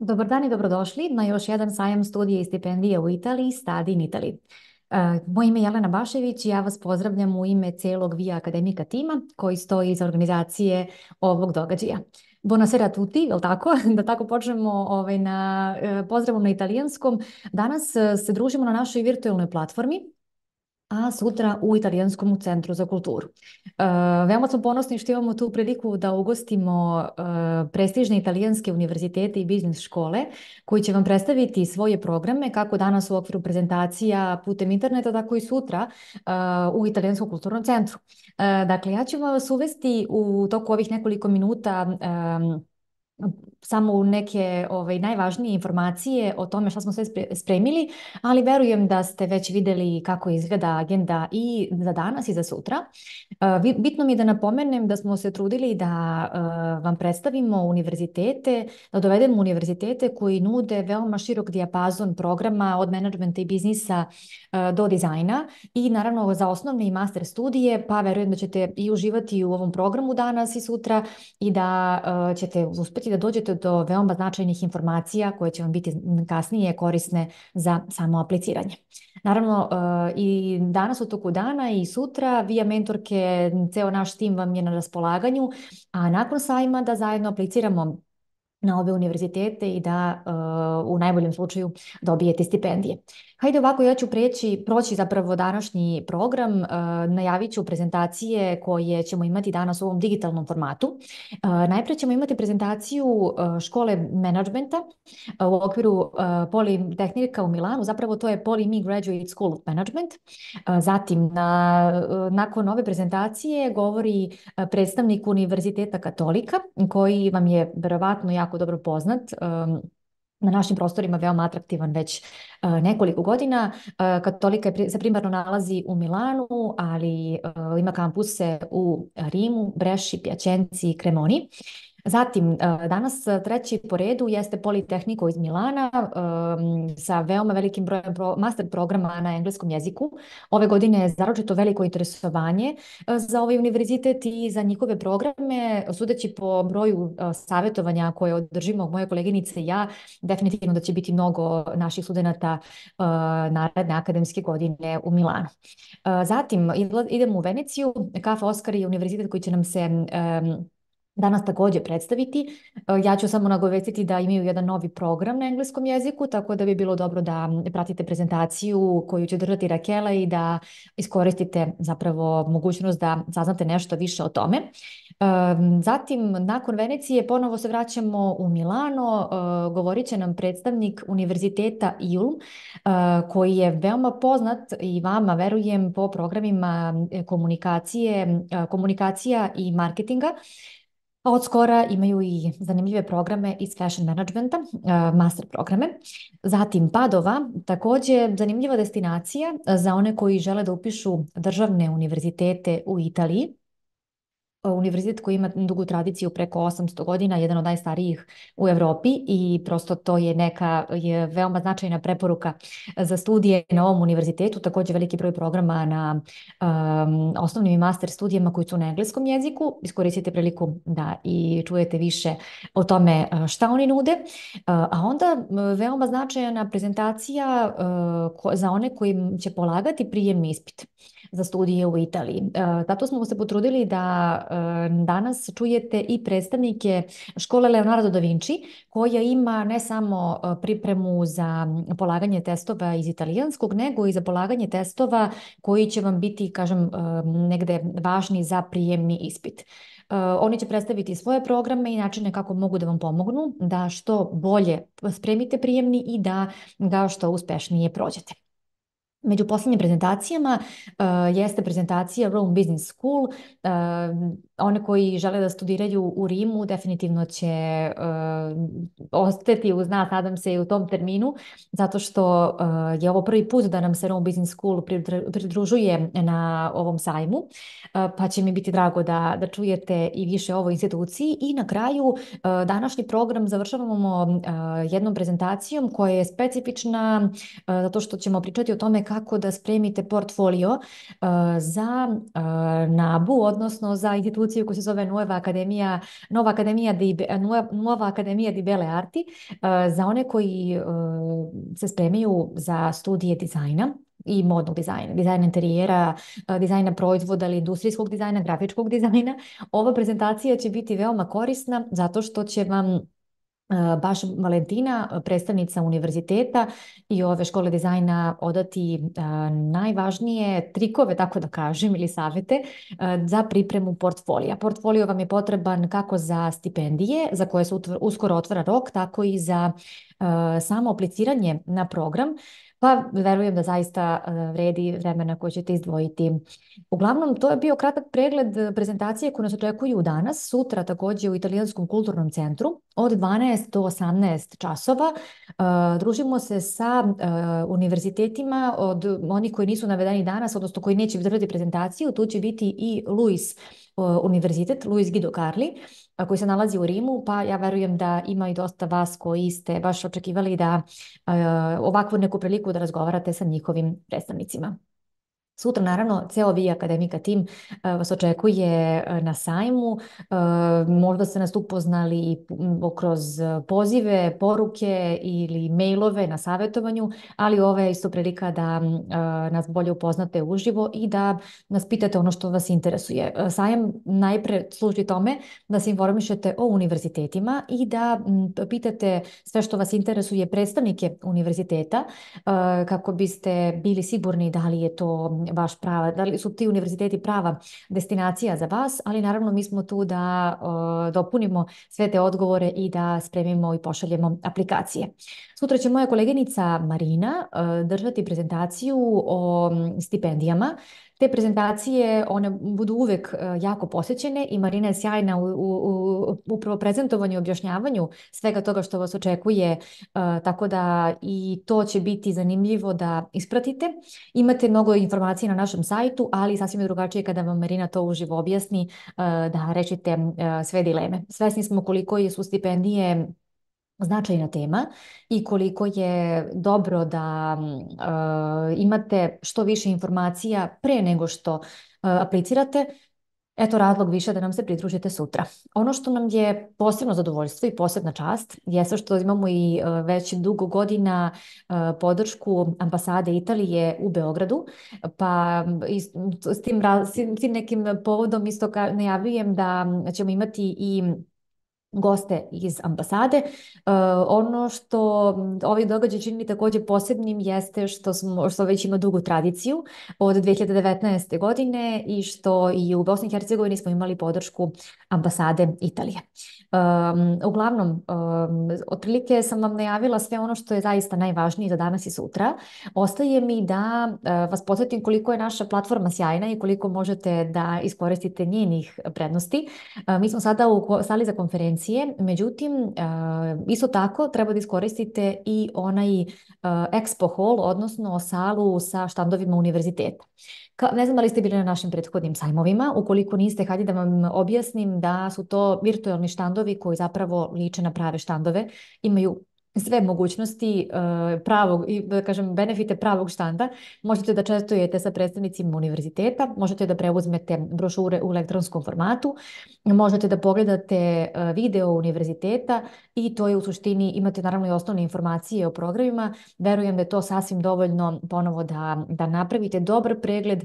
Dobar dan i dobrodošli na još jedan sajam studija i stipendije u Italiji, Study in Italy. Moje ime je Jelena Bašević i ja vas pozdravljam u ime celog Via Akademika tima koji stoji iza organizacije ovog događaja. Buonasera a tutti, je li tako? Da tako počnemo pozdravom na italijanskom. Danas se družimo na našoj virtualnoj platformi, a sutra u Italijanskom centru za kulturu. Veoma smo ponosni što imamo tu priliku da ugostimo prestižne italijanske univerzitete i biznis škole koji će vam predstaviti svoje programe kako danas u okviru prezentacija putem interneta, tako i sutra u Italijanskom kulturnom centru. Dakle, ja ću vas uvesti u toku ovih nekoliko minuta samo u neke najvažnije informacije o tome šta smo sve spremili, ali verujem da ste već videli kako izgleda agenda i za danas i za sutra. Bitno mi je da napomenem da smo se trudili da vam predstavimo univerzitete, da dovedemo univerzitete koji nude veoma širok dijapazon programa od menadžmenta i biznisa do dizajna i naravno za osnovne i master studije, pa verujem da ćete i uživati u ovom programu danas i sutra i da ćete uspjeti da dođete do veoma značajnih informacija koje će vam biti kasnije korisne za samo apliciranje. Naravno, i danas u toku dana i sutra via mentorke, ceo naš tim vam je na raspolaganju, a nakon sajma da zajedno apliciramo na ove univerzitete i da u najboljem slučaju dobijete stipendije. Hajde ovako, ja ću proći zapravo današnji program, najavit ću prezentacije koje ćemo imati danas u ovom digitalnom formatu. Najprije ćemo imati prezentaciju škole menadžmenta u okviru Politehnika u Milanu, zapravo to je Poly Graduate School of Management. Zatim, nakon ove prezentacije govori predstavnik Univerziteta Katolika, koji vam je verovatno jako dobro poznat, na našim prostorima veoma atraktivan već nekoliko godina. Katolika se primarno nalazi u Milanu, ali ima kampuse u Rimu, Breši, Piacenzi i Cremoni. Zatim, danas treći po redu jeste Politehnico iz Milana sa veoma velikim brojem master programa na engleskom jeziku. Ove godine je zaročito veliko interesovanje za ovaj univerzitet i za njihove programe. Sudeći po broju savjetovanja koje održimo moje koleginice i ja, definitivno da će biti mnogo naših studenata naredne akademske godine u Milanu. Zatim, idemo u Veneciju. Ca' Foscari je univerzitet koji će nam se danas također predstaviti. Ja ću samo nagovestiti da imaju jedan novi program na engleskom jeziku, tako da bi bilo dobro da pratite prezentaciju koju će držati Rakela i da iskoristite zapravo mogućnost da saznate nešto više o tome. Zatim, nakon Venecije, ponovo se vraćamo u Milano. Govorit će nam predstavnik Univerziteta IULM, koji je veoma poznat i vama, verujem, po programima komunikacija i marketinga. A od skora imaju i zanimljive programe iz fashion managementa, master programe. Zatim Padova, također zanimljiva destinacija za one koji žele da upišu državne univerzitete u Italiji. Univerzitet koji ima dugu tradiciju preko 800 godina, jedan od najstarijih u Europi i prosto to je veoma značajna preporuka za studije na ovom univerzitetu. Također veliki broj programa na osnovnim i master studijama koji su na engleskom jeziku. Iskoristite priliku da i čujete više o tome šta oni nude. A onda veoma značajna prezentacija za one koji će polagati prijemni ispit za studije u Italiji. Zato smo se potrudili da danas čujete i predstavnike škole Leonardo da Vinci, koja ima ne samo pripremu za polaganje testova iz italijanskog, nego i za polaganje testova koji će vam biti, kažem, negde važni za prijemni ispit. Oni će predstaviti svoje programe i načine kako mogu da vam pomognu da što bolje spremite prijemni i da ga što uspešnije prođete. Među posljednjim prezentacijama jeste prezentacija Rome Business School. One koji žele da studiraju u Rimu definitivno će ostati uz nas, nadam se, i u tom terminu, zato što je ovo prvi put da nam se Rome Business School pridružuje na ovom sajmu, pa će mi biti drago da čujete i više o ovoj instituciji. I na kraju današnji program završavamo jednom prezentacijom koja je specifična zato što ćemo pričati o tome kako da spremite portfolio za NABU, odnosno za instituciju koja se zove Nova Akademija di Belle Arti, za one koji se spremaju za studije dizajna i modnog dizajna, dizajna interijera, dizajna proizvoda ili industrijskog dizajna, grafičkog dizajna. Ova prezentacija će biti veoma korisna zato što će vam baš Valentina, predstavnica univerziteta i ove škole dizajna odati najvažnije trikove, tako da kažem, ili savete za pripremu portfolija. Portfolio vam je potreban kako za stipendije, za koje se uskoro otvara rok, tako i za samo apliciranje na program. Pa verujem da zaista vredi vremena koje ćete izdvojiti. Uglavnom, to je bio kratak pregled prezentacije koje nas očekuju danas, sutra također u Italijanskom kulturnom centru od 12 do 18 časova. Družimo se sa univerzitetima od onih koji nisu navedeni danas, odnosno koji neće držati prezentaciju. Tu će biti i univerzitet, Luis Guido Carli, koji se nalazi u Rimu, pa ja verujem da ima i dosta vas koji ste baš očekivali da ovakvu neku priliku da razgovarate sa njihovim predstavnicima. Sutra, naravno, ceo Vi Akademika tim vas očekuje na sajmu. Možda ste nas upoznali kroz pozive, poruke ili mailove na savjetovanju, ali ovo je isto prilika da nas bolje upoznate uživo i da nas pitate ono što vas interesuje. Sajam najpre služi tome da se informišete o univerzitetima i da pitate sve što vas interesuje predstavnike univerziteta kako biste bili sigurni da li je to baš prava, da li su ti univerziteti prava destinacija za vas, ali naravno mi smo tu da dopunimo sve te odgovore i da spremimo i pošaljemo aplikacije. Sutra će moja koleginica Marina držati prezentaciju o stipendijama. Te prezentacije, one budu uvek jako posjećene i Marina je sjajna u upravo prezentovanju i objašnjavanju svega toga što vas očekuje, tako da i to će biti zanimljivo da ispratite. Imate mnogo informacija na našem sajtu, ali sasvim je drugačije kada vam Marina to uživo objasni, da rešite sve dileme. Svesni smo koliko su stipendije značajna tema i koliko je dobro da imate što više informacija pre nego što aplicirate. Eto razlog više da nam se pridružite sutra. Ono što nam je posebno zadovoljstvo i posebna čast jeste što imamo i već dugo godina podršku ambasade Italije u Beogradu, pa s tim nekim povodom isto najavljujem da ćemo imati i goste iz ambasade. Ono što ovaj događaj čini također posebnim jeste što već ima dugu tradiciju od 2019. godine i što i u Bosni i Hercegovini smo imali podršku ambasade Italije. Uglavnom, otprilike sam vam najavila sve ono što je zaista najvažnije za danas i sutra. Ostaje mi da vas podsjetim koliko je naša platforma sjajna i koliko možete da iskoristite njenih prednosti. Mi smo sada u sali za konferencije, međutim, isto tako treba da iskoristite i onaj expo hall, odnosno salu sa štandovima univerziteta. Ne znam da li ste bili na našim prethodnim sajmovima, ukoliko niste, hajde da vam objasnim da su to virtualni štandovi koji zapravo liče na prave štandove, imaju sve mogućnosti pravog i da kažem benefite pravog štanda. Možete da čestujete sa predstavnicima univerziteta, možete da preuzmete brošure u elektronskom formatu, možete da pogledate video univerziteta i to je u suštini, imate naravno i osnovne informacije o programima. Verujem da je to sasvim dovoljno ponovo da napravite dobar pregled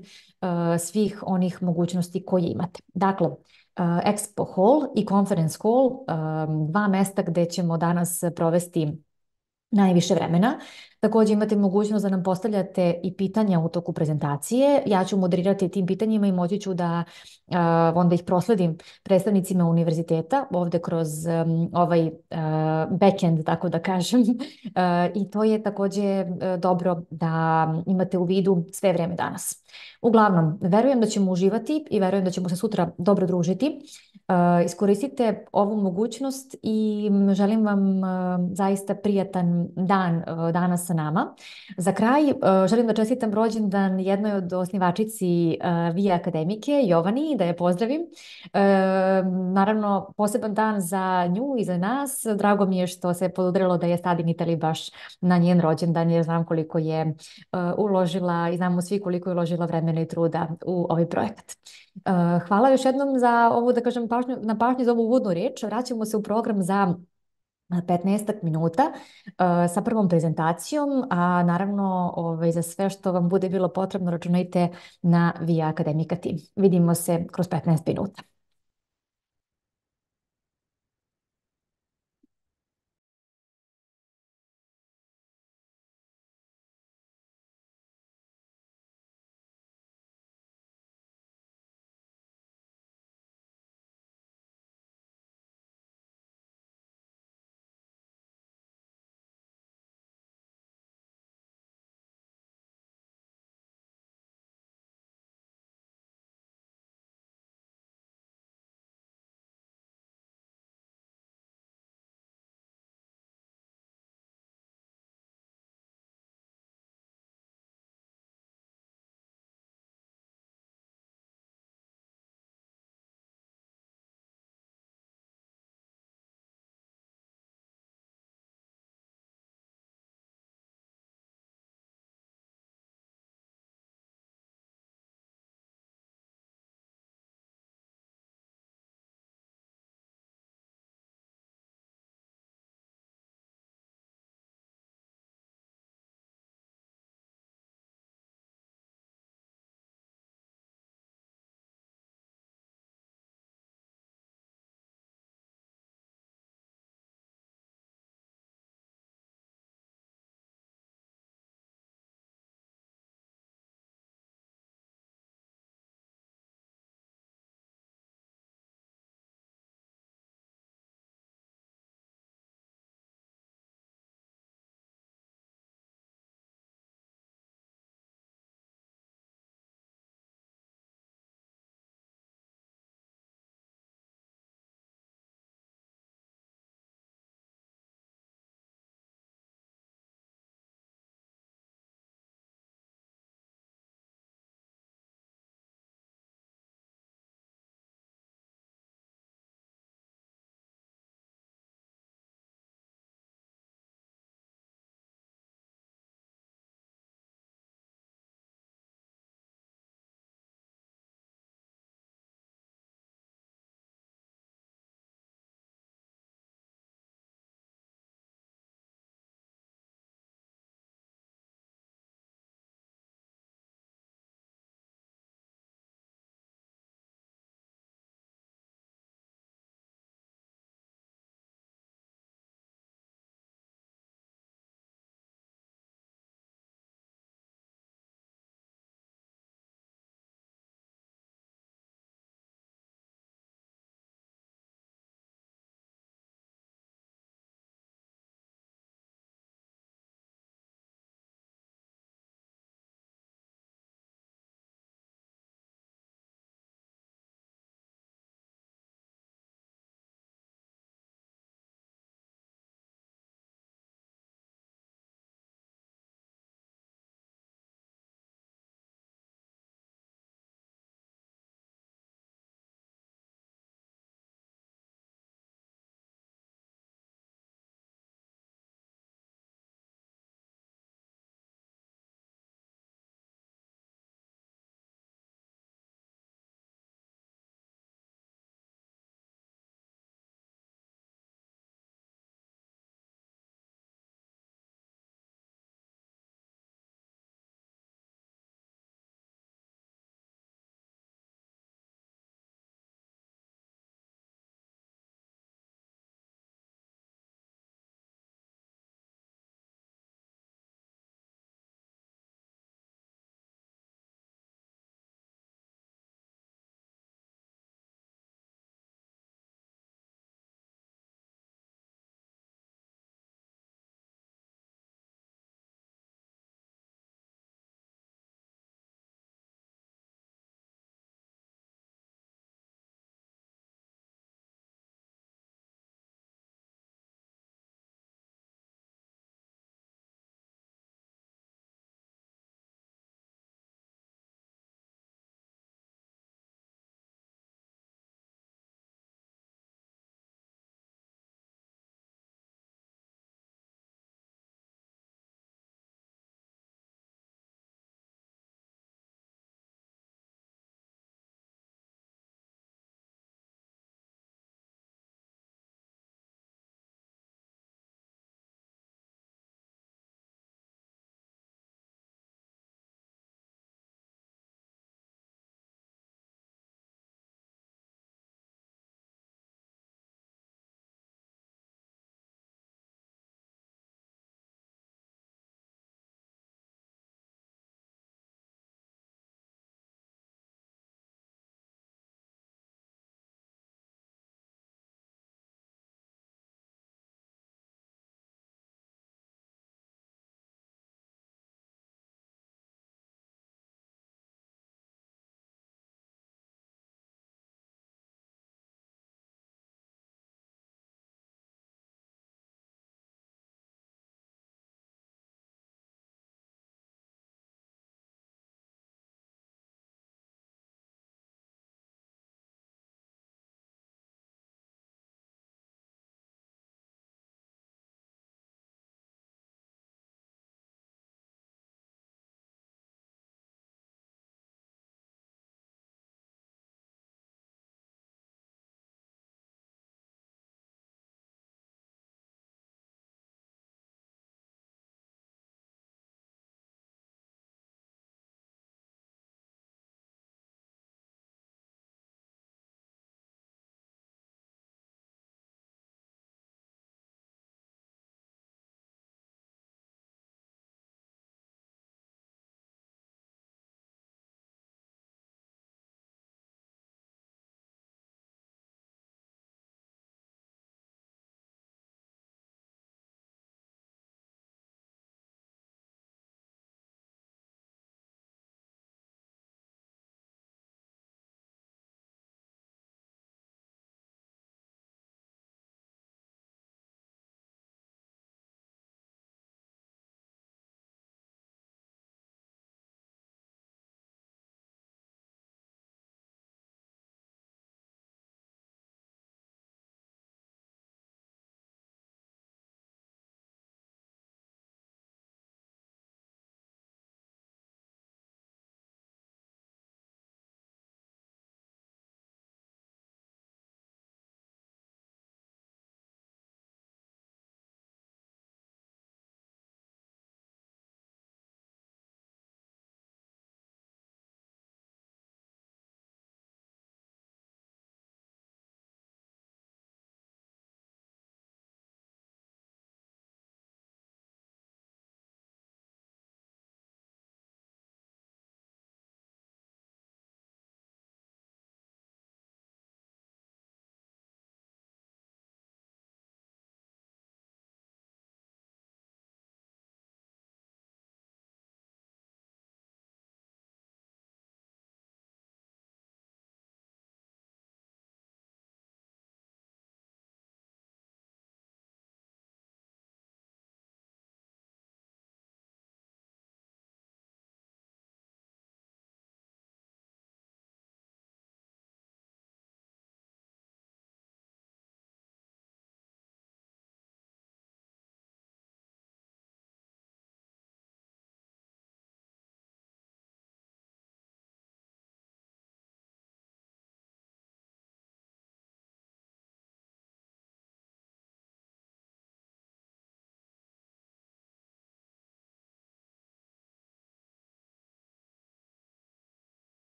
svih onih mogućnosti koje imate. Dakle, Expo Hall i Conference Hall, dva mesta gde ćemo danas provesti najviše vremena. Također imate mogućnost da nam postavljate i pitanja u toku prezentacije. Ja ću moderirati tim pitanjima i moći ću da onda ih prosledim predstavnicima univerziteta ovdje kroz ovaj backend, tako da kažem. I to je također dobro da imate u vidu sve vreme danas. Uglavnom, verujem da ćemo uživati i verujem da ćemo se sutra dobro družiti. Iskoristite ovu mogućnost i želim vam zaista prijatan dan danas sa nama. Za kraj želim da čestitam rođendan jednoj od osnivačici VIA Akademike, Jovani, da je pozdravim. E, Naravno, poseban dan za nju i za nas. Drago mi je što se podudarilo da je Stadi in Italy baš na njen rođendan, jer znam koliko je uložila i znamo svi koliko je uložila vremena i truda u ovaj projekat. Hvala još jednom za ovu, da kažem, na pažnju za ovu uvodnu reč. Vraćamo se u program za 15 minuta sa prvom prezentacijom, a naravno za sve što vam bude bilo potrebno računajte na Via Akademika Team. Vidimo se kroz 15 minuta.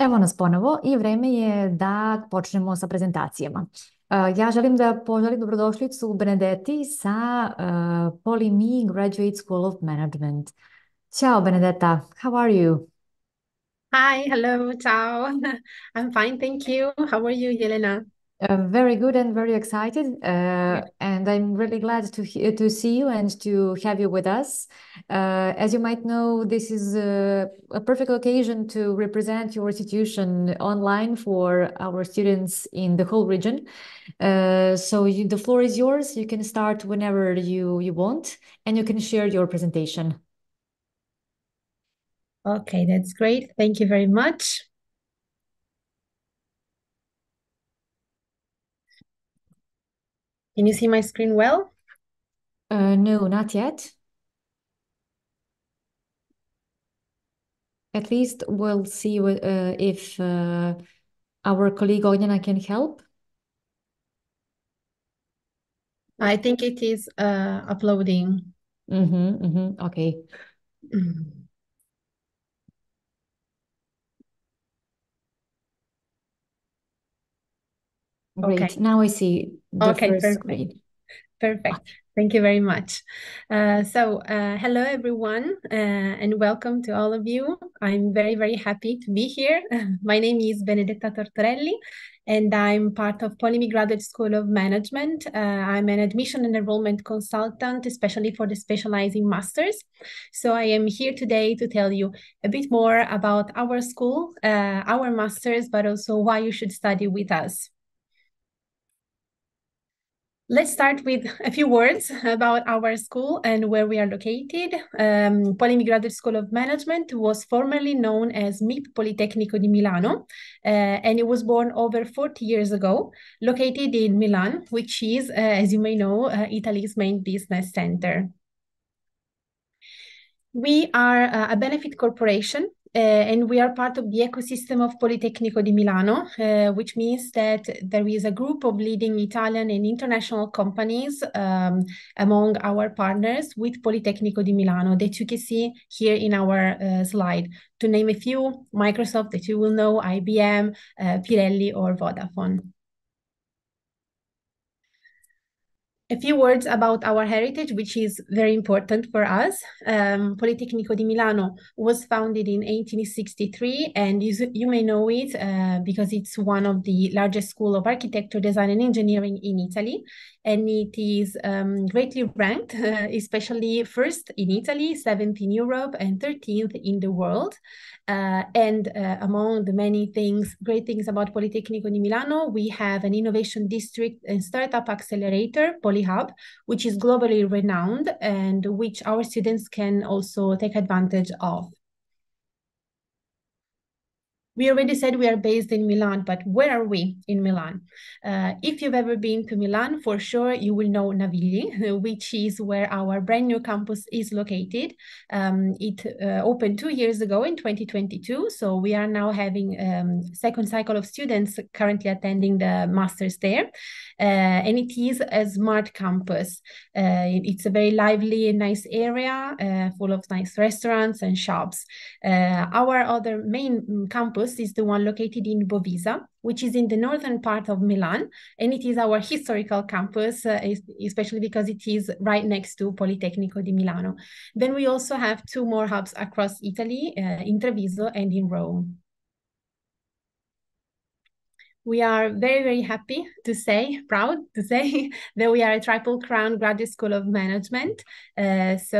Evo nas ponovo i vreme je da počnemo sa prezentacijama. Ja želim da poželim dobrodošlicu Benedetti sa Poly.me Graduate School of Management. Ciao Benedetta, how are you? Hi, hello, ciao. I'm fine, thank you. How are you, Yelena? Very good and very excited, and I'm really glad to see you and to have you with us. As you might know, this is a perfect occasion to represent your institution online for our students in the whole region. The floor is yours. You can start whenever you want, and you can share your presentation. Okay, that's great. Thank you very much. Can you see my screen well? No, not yet. At least we'll see if our colleague Ognjena can help. I think it is uploading. Okay, Okay, great. Now I see the okay, first perfect. screen. Perfect. Thank you very much. Hello everyone, and welcome to all of you. I'm very, very happy to be here. My name is Benedetta Tortorelli, and I'm part of Poly.me Graduate School of Management. I'm an admission and enrollment consultant, especially for the specializing masters. So I am here today to tell you a bit more about our school, our masters, but also why you should study with us. Let's start with a few words about our school and where we are located. Poly.me Graduate School of Management was formerly known as MIP Politecnico di Milano, and it was born over 40 years ago, located in Milan, which is, as you may know, Italy's main business center. We are a benefit corporation, and we are part of the ecosystem of Politecnico di Milano, which means that there is a group of leading Italian and international companies among our partners with Politecnico di Milano that you can see here in our slide. To name a few, Microsoft that you will know, IBM, Pirelli or Vodafone. A few words about our heritage, which is very important for us. Politecnico di Milano was founded in 1863, and you may know it because it's one of the largest schools of architecture, design, and engineering in Italy. And it is greatly ranked, especially first in Italy, 7th in Europe, and 13th in the world. Among the many great things about Politecnico di Milano, we have an innovation district and startup accelerator, PolyHub, which is globally renowned and which our students can also take advantage of. We already said we are based in Milan, but where are we in Milan? If you've ever been to Milan, for sure you will know Navigli, which is where our brand new campus is located. It opened 2 years ago in 2022, so we are now having second cycle of students currently attending the masters there. And it is a smart campus. It's a very lively and nice area, full of nice restaurants and shops. Our other main campus is the one located in Bovisa, which is in the northern part of Milan, and it is our historical campus, especially because it is right next to Politecnico di Milano. Then we also have 2 more hubs across Italy, in Treviso and in Rome. We are very, very happy to say, proud to say, that we are a Triple Crown Graduate School of Management. This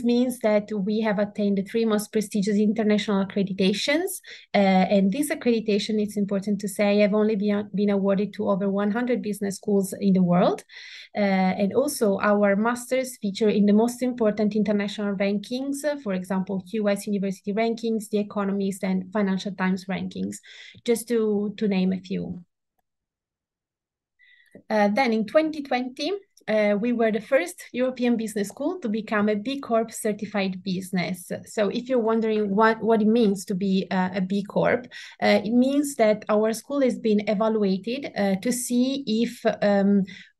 means that we have attained the 3 most prestigious international accreditations. And this accreditation, it's important to say, have only been awarded to over 100 business schools in the world. And also our masters feature in the most important international rankings, for example, QS University rankings, The Economist, and Financial Times rankings, just to name a few. Then in 2020, we were the first European business school to become a B Corp certified business. So if you're wondering what it means to be a B Corp, it means that our school has been evaluated to see if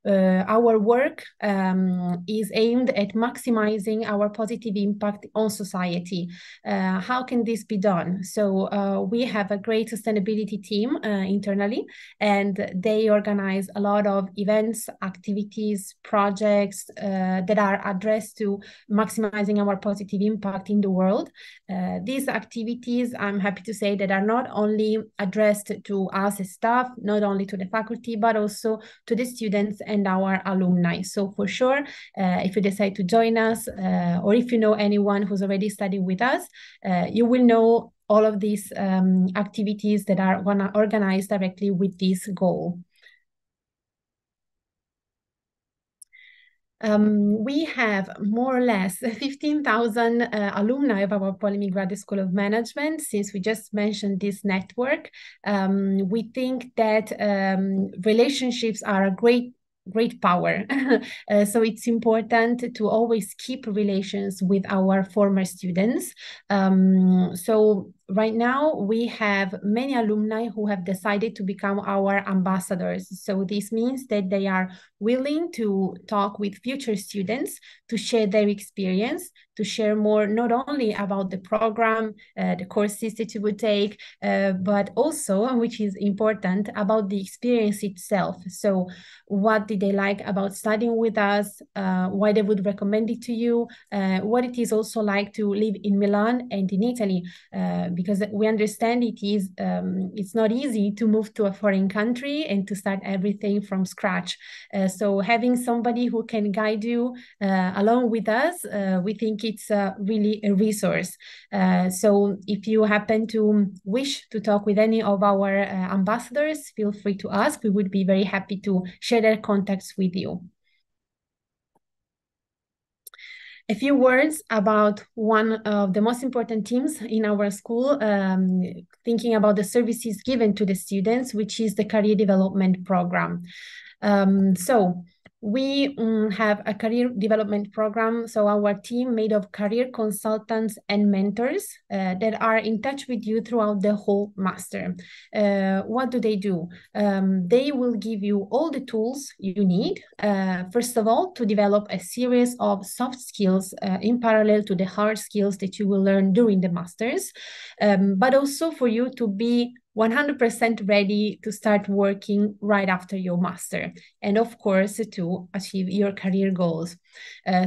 our work is aimed at maximizing our positive impact on society. How can this be done? So we have a great sustainability team internally, and they organize a lot of events, activities, projects that are addressed to maximizing our positive impact in the world. These activities, I'm happy to say, that are not only addressed to us as staff, not only to the faculty, but also to the students and our alumni. So for sure, if you decide to join us, or if you know anyone who's already studying with us, you will know all of these activities that are organized directly with this goal. We have more or less 15,000 alumni of our Polimi Graduate School of Management. Since we just mentioned this network, we think that relationships are a great power. So it's important to always keep relations with our former students. So right now we have many alumni who have decided to become our ambassadors. So this means that they are willing to talk with future students, to share their experience, to share more, not only about the program, the courses that you would take, but also, which is important, about the experience itself. So what did they like about studying with us, why they would recommend it to you, what it is also like to live in Milan and in Italy, because we understand it's not easy to move to a foreign country and to start everything from scratch. So having somebody who can guide you along with us, we think it's really a resource. So if you happen to wish to talk with any of our ambassadors, feel free to ask. We would be very happy to share their contacts with you. A few words about one of the most important teams in our school, thinking about the services given to the students, which is the career development program. So we have a career development program. So our team made of career consultants and mentors that are in touch with you throughout the whole master. What do? They will give you all the tools you need, first of all, to develop a series of soft skills in parallel to the hard skills that you will learn during the masters, but also for you to be 100% ready to start working right after your master, and of course to achieve your career goals.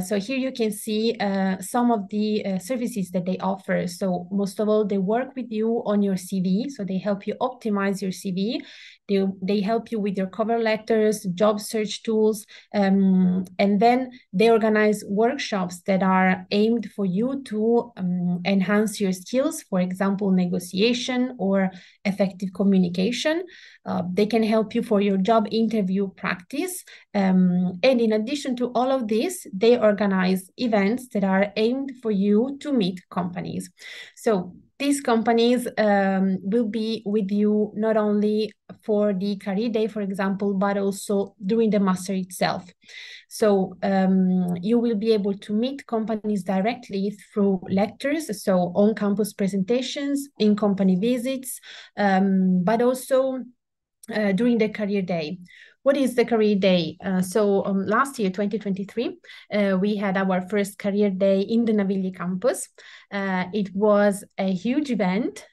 So here you can see some of the services that they offer. So most of all, they work with you on your CV, so they help you optimize your CV. They help you with your cover letters, job search tools, and then they organize workshops that are aimed for you to enhance your skills, for example, negotiation or effective communication. They can help you for your job interview practice. And in addition to all of this, they organize events that are aimed for you to meet companies. So these companies will be with you not only for the career day, for example, but also during the master itself. So you will be able to meet companies directly through lectures, so on-campus presentations, in-company visits, but also during the career day. What is the career day? So last year, 2023, we had our first career day in the Navigli campus. It was a huge event,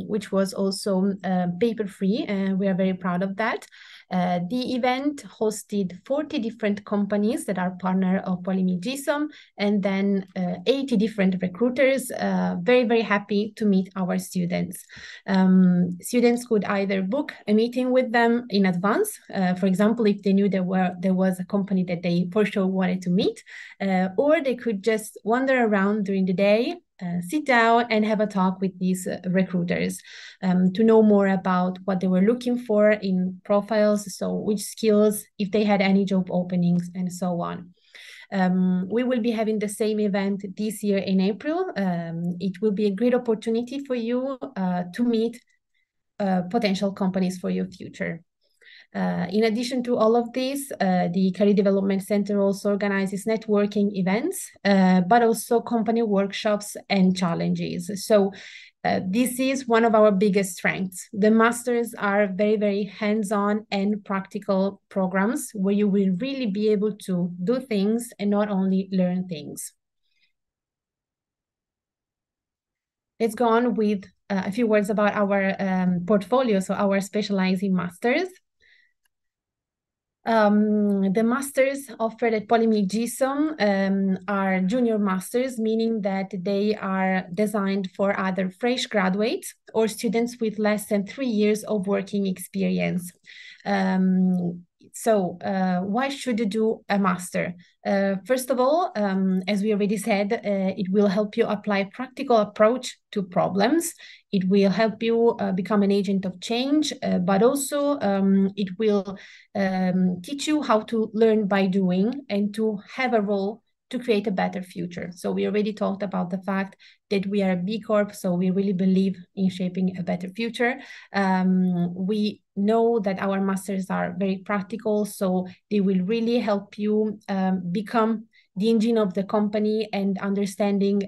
which was also paper-free, and we are very proud of that. The event hosted 40 different companies that are partner of Polimi GSOM, and then 80 different recruiters. Very, very happy to meet our students. Students could either book a meeting with them in advance, for example, if they knew there was a company that they for sure wanted to meet, or they could just wander around during the day, sit down and have a talk with these recruiters to know more about what they were looking for in profiles, so which skills, if they had any job openings, and so on. We will be having the same event this year in April. It will be a great opportunity for you to meet potential companies for your future. In addition to all of this, the Career Development Center also organizes networking events, but also company workshops and challenges. So This is one of our biggest strengths. The masters are very, very hands-on and practical programs where you will really be able to do things and not only learn things. Let's go on with a few words about our portfolio, so our specializing masters. The masters offered at Polymill GSOM are junior masters, meaning that they are designed for either fresh graduates or students with less than 3 years of working experience. Why should you do a master? First of all, as we already said, it will help you apply a practical approach to problems. It will help you become an agent of change, but also it will teach you how to learn by doing and to have a role to create a better future. So we already talked about the fact that we are a B Corp, so we really believe in shaping a better future. We know that our masters are very practical, so they will really help you become the engine of the company and understanding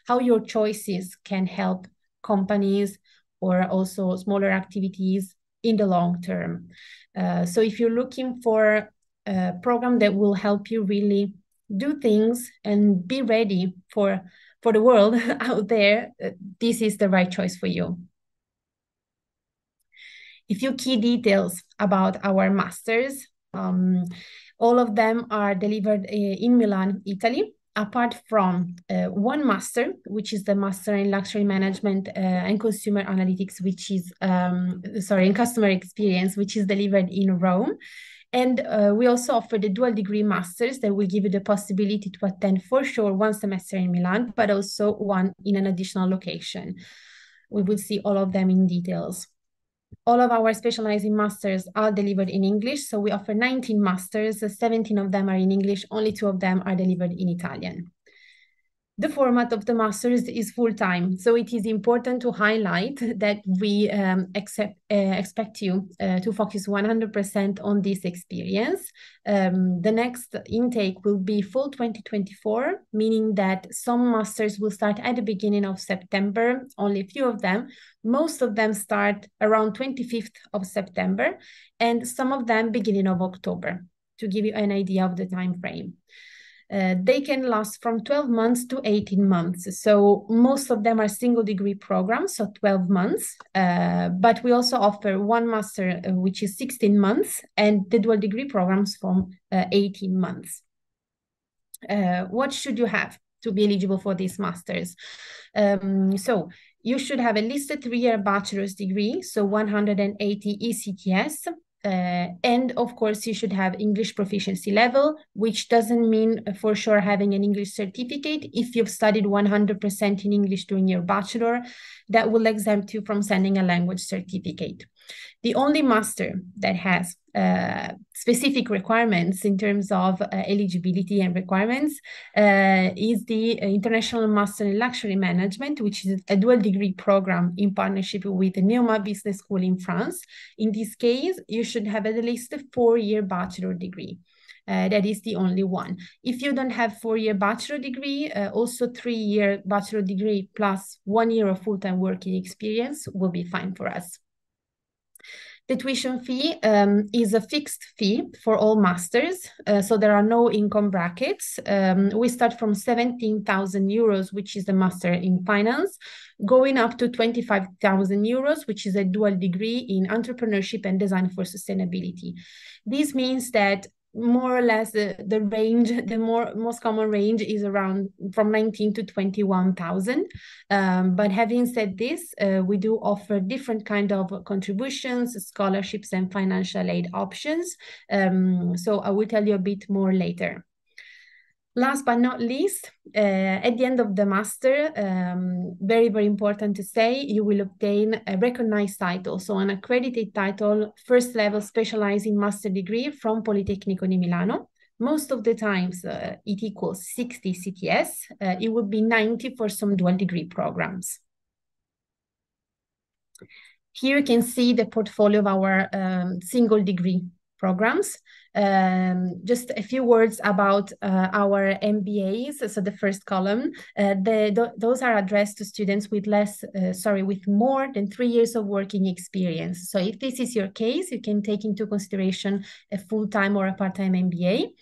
how your choices can help companies or also smaller activities in the long term. So if you're looking for a program that will help you really do things and be ready for the world out there, this is the right choice for you. A few key details about our masters. All of them are delivered in Milan, Italy, apart from one master, which is the Master in Luxury Management and Consumer Analytics, which is, in Customer Experience, which is delivered in Rome. And we also offer the dual degree masters that will give you the possibility to attend for sure one semester in Milan, but also one in an additional location. We will see all of them in details. All of our specializing masters are delivered in English. So we offer 19 masters, 17 of them are in English, only 2 of them are delivered in Italian. The format of the masters is full-time, so it is important to highlight that we expect you to focus 100% on this experience. The next intake will be full 2024, meaning that some masters will start at the beginning of September, only a few of them. Most of them start around 25th of September, and some of them beginning of October, to give you an idea of the time frame. They can last from 12 months to 18 months. So most of them are single degree programs, so 12 months. But we also offer one master, which is 16 months, and the dual degree programs from 18 months. What should you have to be eligible for these masters? So you should have at least a 3-year bachelor's degree, so 180 ECTS. And of course, you should have English proficiency level, which doesn't mean for sure having an English certificate. If you've studied 100% in English during your bachelor, that will exempt you from sending a language certificate. The only master that has specific requirements in terms of eligibility and requirements is the International Master in Luxury Management, which is a dual degree program in partnership with the Neoma Business School in France. In this case, you should have at least a 4-year bachelor degree. That is the only one. If you don't have 4-year bachelor degree, also 3-year bachelor degree plus 1 year of full-time working experience will be fine for us. The tuition fee is a fixed fee for all masters, so there are no income brackets. We start from 17,000 euros, which is the master in finance, going up to 25,000 euros, which is a dual degree in entrepreneurship and design for sustainability. This means that more or less the range, the most common range is around from 19 to 21,000. But having said this, we do offer different kind of contributions, scholarships, and financial aid options. So I will tell you a bit more later. Last but not least, at the end of the master, very, very important to say, you will obtain a recognized title, so an accredited title, first level specializing master degree from Politecnico di Milano. Most of the times it equals 60 CTS. It would be 90 for some dual degree programs. Here you can see the portfolio of our single degree programs. Just a few words about our MBAs. So the first column, those are addressed to students with with more than 3 years of working experience. So if this is your case, you can take into consideration a full-time or a part-time MBA.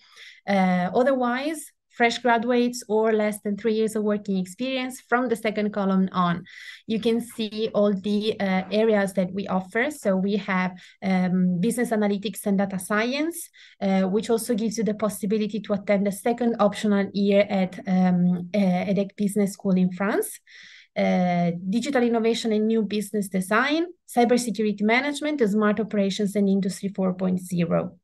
Otherwise, fresh graduates or less than 3 years of working experience, from the second column on. You can see all the areas that we offer. So we have business analytics and data science, which also gives you the possibility to attend a second optional year at EDHEC Business School in France. Digital innovation and new business design, cybersecurity management, smart operations, and Industry 4.0.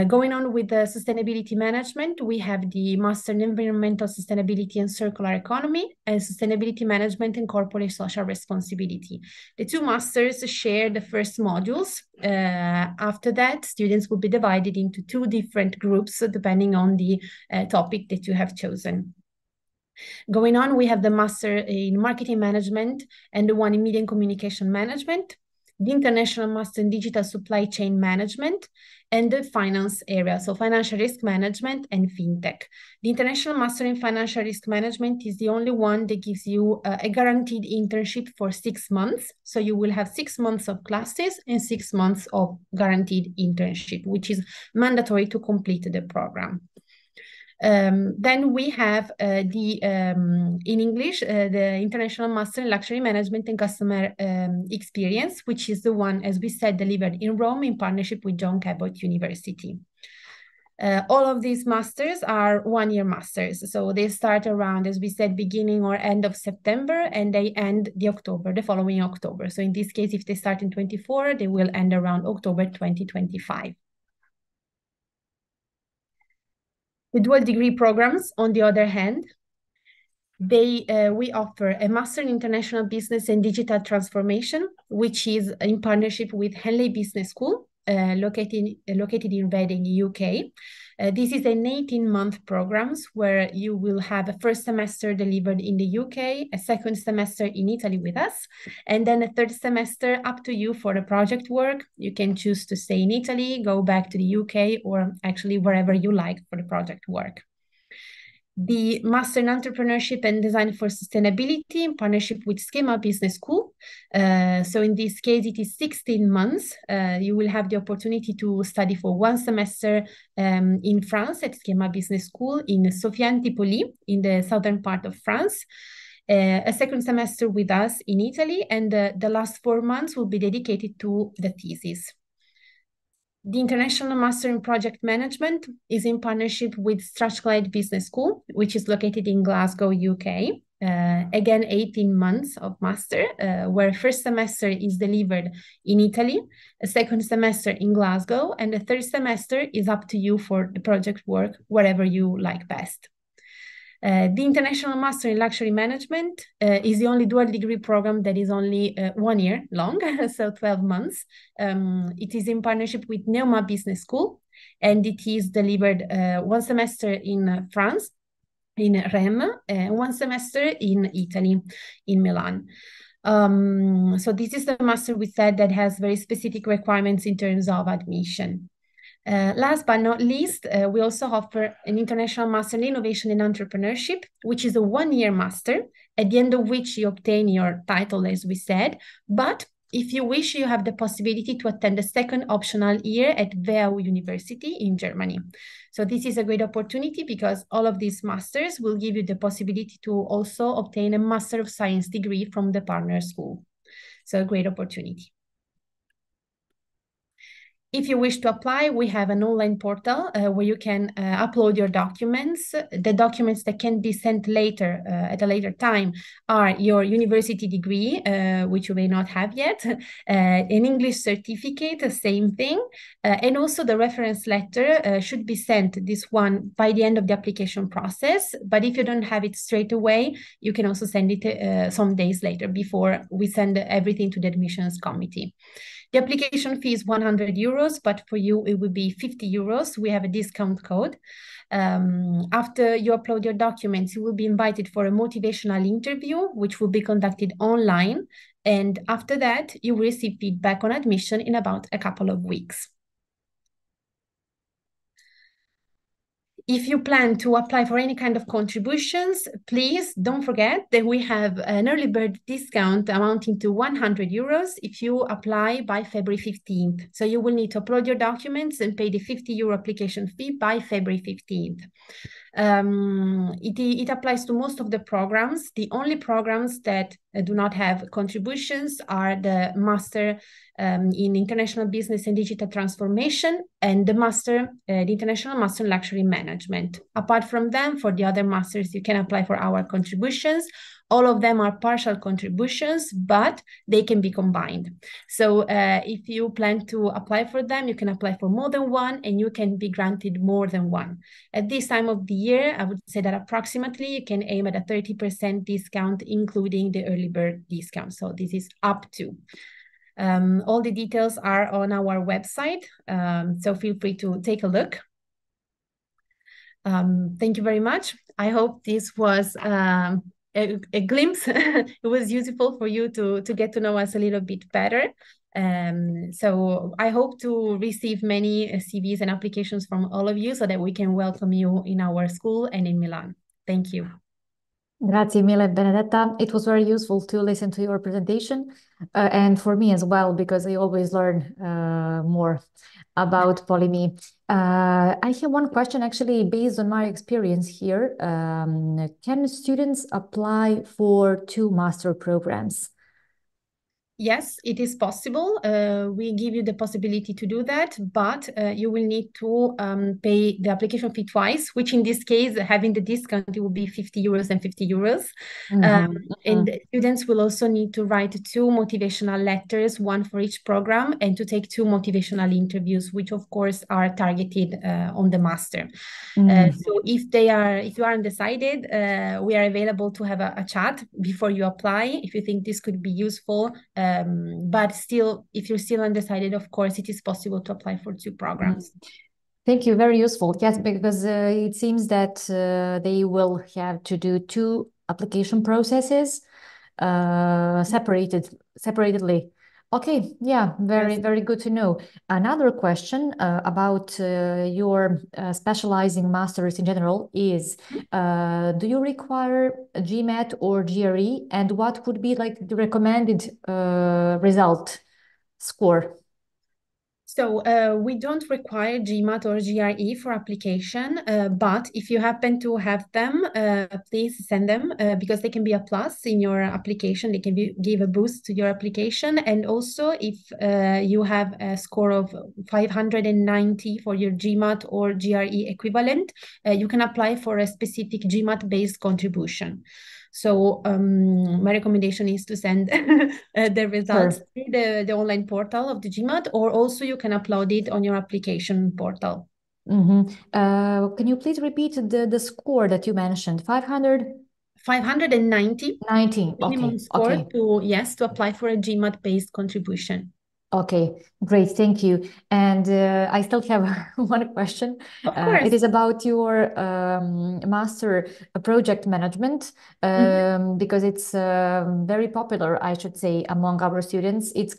Going on with the sustainability management, we have the Master in Environmental Sustainability and Circular Economy, and Sustainability Management and Corporate Social Responsibility. The two masters share the first modules. After that, students will be divided into 2 different groups, depending on the topic that you have chosen. Going on, we have the Master in Marketing Management and the one in Media and Communication Management, the International Master in Digital Supply Chain Management, and the finance area, so Financial Risk Management and FinTech. The International Master in Financial Risk Management is the only one that gives you a guaranteed internship for 6 months. So you will have 6 months of classes and 6 months of guaranteed internship, which is mandatory to complete the program. Then we have in English, the International Master in Luxury Management and Customer Experience, which is the one, as we said, delivered in Rome in partnership with John Cabot University. All of these masters are 1-year masters. So they start around, as we said, beginning or end of September, and they end the following October. So in this case, if they start in 24, they will end around October 2025. The dual degree programs, on the other hand, we offer a Master in International Business and Digital Transformation, which is in partnership with Henley Business School, located in Reading, UK. This is an 18-month program where you will have a first semester delivered in the UK, a second semester in Italy with us, and then a third semester up to you for the project work. You can choose to stay in Italy, go back to the UK, or actually wherever you like for the project work. The Master in Entrepreneurship and Design for Sustainability in partnership with Schema Business School. So in this case, it is 16 months. You will have the opportunity to study for 1 semester in France at Schema Business School in Sophia-Antipolis in the southern part of France. A second semester with us in Italy, and the last 4 months will be dedicated to the thesis. The International Master in Project Management is in partnership with Strathclyde Business School, which is located in Glasgow, UK. Again, 18 months of master, where first semester is delivered in Italy, a second semester in Glasgow, and the third semester is up to you for the project work, wherever you like best. The International Master in Luxury Management is the only dual degree program that is only 1 year long, so 12 months. It is in partnership with Neoma Business School, and it is delivered 1 semester in France, in Rennes, and 1 semester in Italy, in Milan. So this is the master we said that has very specific requirements in terms of admission. Last but not least, we also offer an International Master in Innovation and Entrepreneurship, which is a 1-year master, at the end of which you obtain your title, as we said. But if you wish, you have the possibility to attend a second optional year at WHU University in Germany. So this is a great opportunity because all of these masters will give you the possibility to also obtain a Master of Science degree from the partner school. So a great opportunity. If you wish to apply, we have an online portal where you can upload your documents. The documents that can be sent later, at a later time, are your university degree, which you may not have yet, an English certificate, the same thing, and also the reference letter should be sent, this one, by the end of the application process. But if you don't have it straight away, you can also send it some days later before we send everything to the admissions committee. The application fee is 100 euros, but for you, it will be 50 euros. We have a discount code. After you upload your documents, you will be invited for a motivational interview, which will be conducted online. And after that, you will receive feedback on admission in about a couple of weeks. If you plan to apply for any kind of contributions, please don't forget that we have an early bird discount amounting to 100 euros if you apply by February 15th. So you will need to upload your documents and pay the 50 euro application fee by February 15th. It applies to most of the programs. The only programs that do not have contributions are the Master in International Business and Digital Transformation and the International Master in Luxury Management. Apart from them, for the other masters, you can apply for our contributions. All of them are partial contributions, but they can be combined. So if you plan to apply for them, you can apply for more than one and you can be granted more than one. At this time of the year, I would say that approximately you can aim at a 30% discount, including the early bird discount. So this is up to. All the details are on our website, so feel free to take a look. Thank you very much. I hope this was a glimpse. It was useful for you to get to know us a little bit better. So I hope to receive many CVs and applications from all of you so that we can welcome you in our school and in Milan. Thank you. Grazie mille, Benedetta. It was very useful to listen to your presentation, and for me as well, because I always learn more about Polyme. I have one question actually based on my experience here. Can students apply for 2 master programs? Yes, it is possible. We give you the possibility to do that, but you will need to pay the application fee twice, which in this case, having the discount, it will be 50 euros and 50 euros. And students will also need to write 2 motivational letters, one for each program, and to take 2 motivational interviews, which of course are targeted on the master. So if you are undecided, we are available to have a chat before you apply if you think this could be useful. But still, if you're still undecided, of course, it is possible to apply for 2 programs. Thank you. Very useful. Yes, because it seems that they will have to do 2 application processes separately. Okay, yeah, very good to know. Another question about your specializing masters in general is, do you require GMAT or GRE, and what would be like the recommended result score? So we don't require GMAT or GRE for application, but if you happen to have them, please send them because they can be a plus in your application. They can give a boost to your application. And also if you have a score of 590 for your GMAT or GRE equivalent, you can apply for a specific GMAT-based contribution. So my recommendation is to send the results through the online portal of the GMAT, or also you can upload it on your application portal. Can you please repeat the score that you mentioned? 590 minimum score okay. to apply for a GMAT-based contribution. Okay, great, thank you. And I still have one question. Of course. It is about your master project management, because it's very popular, I should say, among our students. It's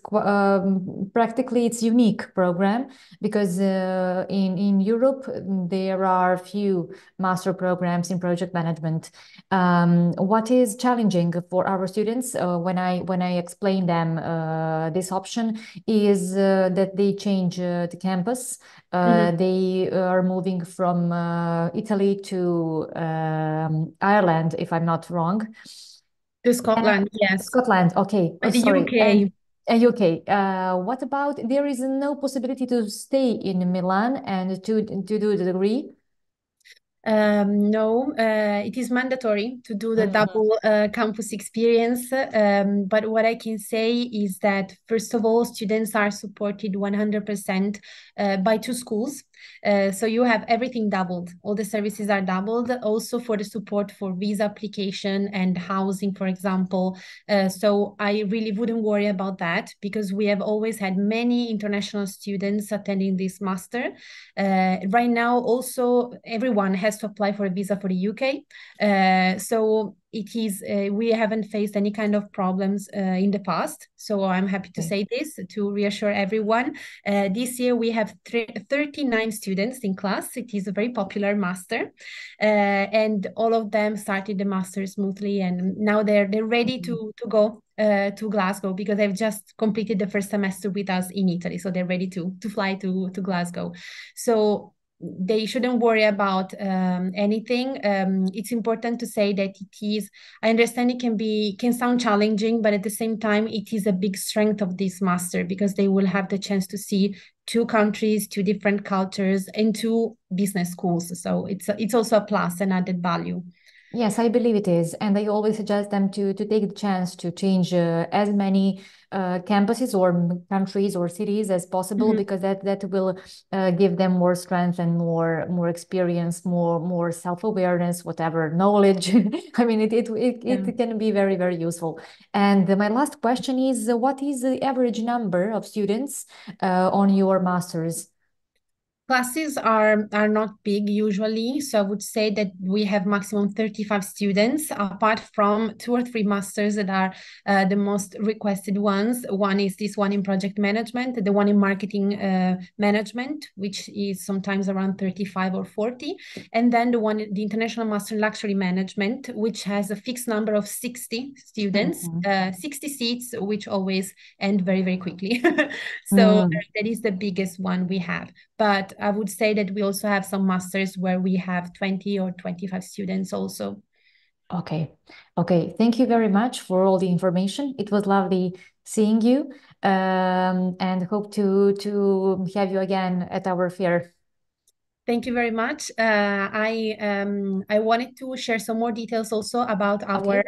practically it's unique program because in Europe there are few master programs in project management. What is challenging for our students when I explain them this option is that they change the campus. They are moving from Italy to Ireland, if I'm not wrong. To Scotland, yes. Scotland, okay. Sorry. UK. UK. What about there is no possibility to stay in Milan and to do the degree? No, it is mandatory to do the double campus experience. But what I can say is that, first of all, students are supported 100% by 2 schools. So you have everything doubled. All the services are doubled. Also for the support for visa application and housing, for example. So I really wouldn't worry about that because we have always had many international students attending this master. Right now, also, everyone has to apply for a visa for the UK. So it is we haven't faced any kind of problems in the past. So I'm happy to say this to reassure everyone. This year we have 39 students in class. It is a very popular master, and all of them started the master smoothly, and now they're ready to go to Glasgow because they've just completed the first semester with us in Italy, so they're ready to fly to Glasgow. So they shouldn't worry about anything. It's important to say that it is, I understand it can sound challenging, but at the same time, it is a big strength of this master because they will have the chance to see two countries, two different cultures, and two business schools. So it's also a plus, an added value. Yes, I believe it is. And I always suggest them to take the chance to change as many campuses or countries or cities as possible, because that will give them more strength and more experience, more self-awareness, whatever knowledge. I mean, it can be very, very useful. And my last question is, what is the average number of students on your master's? Classes are not big usually, so I would say that we have maximum 35 students, apart from 2 or 3 masters that are the most requested ones. One is this one in project management, the one in marketing management, which is sometimes around 35 or 40, and then the international master in luxury management, which has a fixed number of 60 students, 60 seats, which always end very, very quickly. So that is the biggest one we have. But I would say that we also have some masters where we have 20 or 25 students also. Okay. Okay. Thank you very much for all the information. It was lovely seeing you, and hope to have you again at our fair. Thank you very much. I wanted to share some more details also about Okay.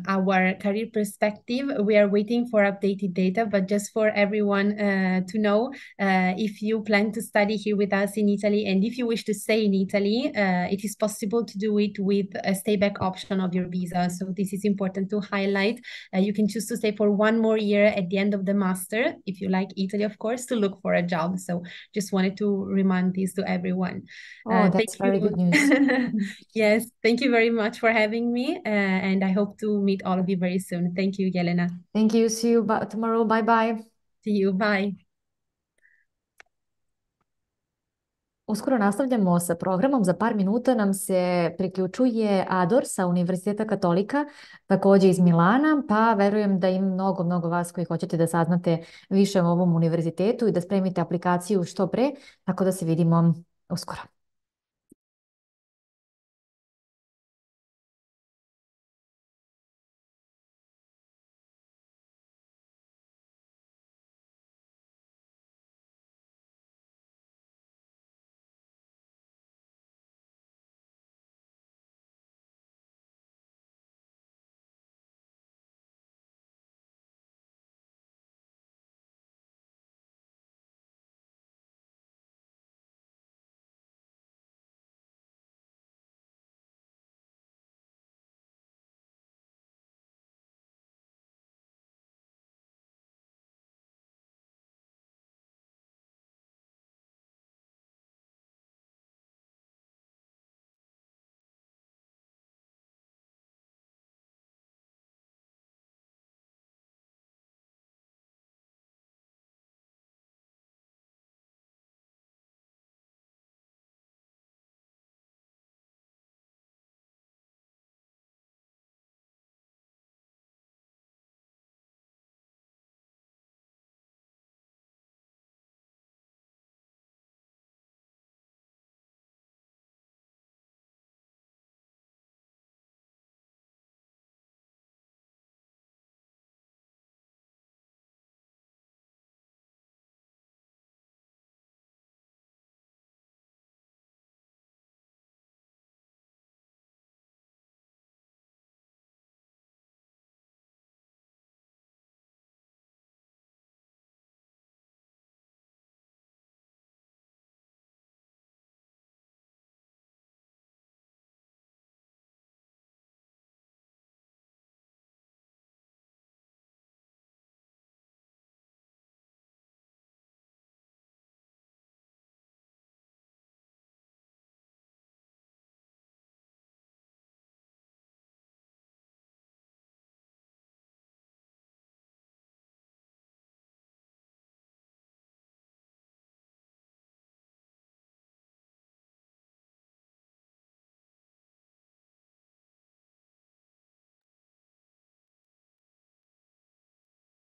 our career perspective. We are waiting for updated data, but just for everyone to know, if you plan to study here with us in Italy, and if you wish to stay in Italy, it is possible to do it with a stay back option of your visa. So this is important to highlight. You can choose to stay for 1 more year at the end of the master, if you like Italy, of course, to look for a job. So just wanted to remind this to everyone. Oh, Thank that's very you. good news. Yes, thank you very much for having me. And I hope to meet all of you very soon. Thank you, Jelena. Thank you. See you tomorrow. Bye bye. See you. Bye. Uskoro nastavljamo sa programom. Za par minuta nam se priključuje Ador sa Univerziteta Katolika, takođe iz Milana, pa verujem da ima mnogo, mnogo vas koji hoćete da saznate više o ovom univerzitetu i da spremite aplikaciju što pre, tako da se vidimo uskoro.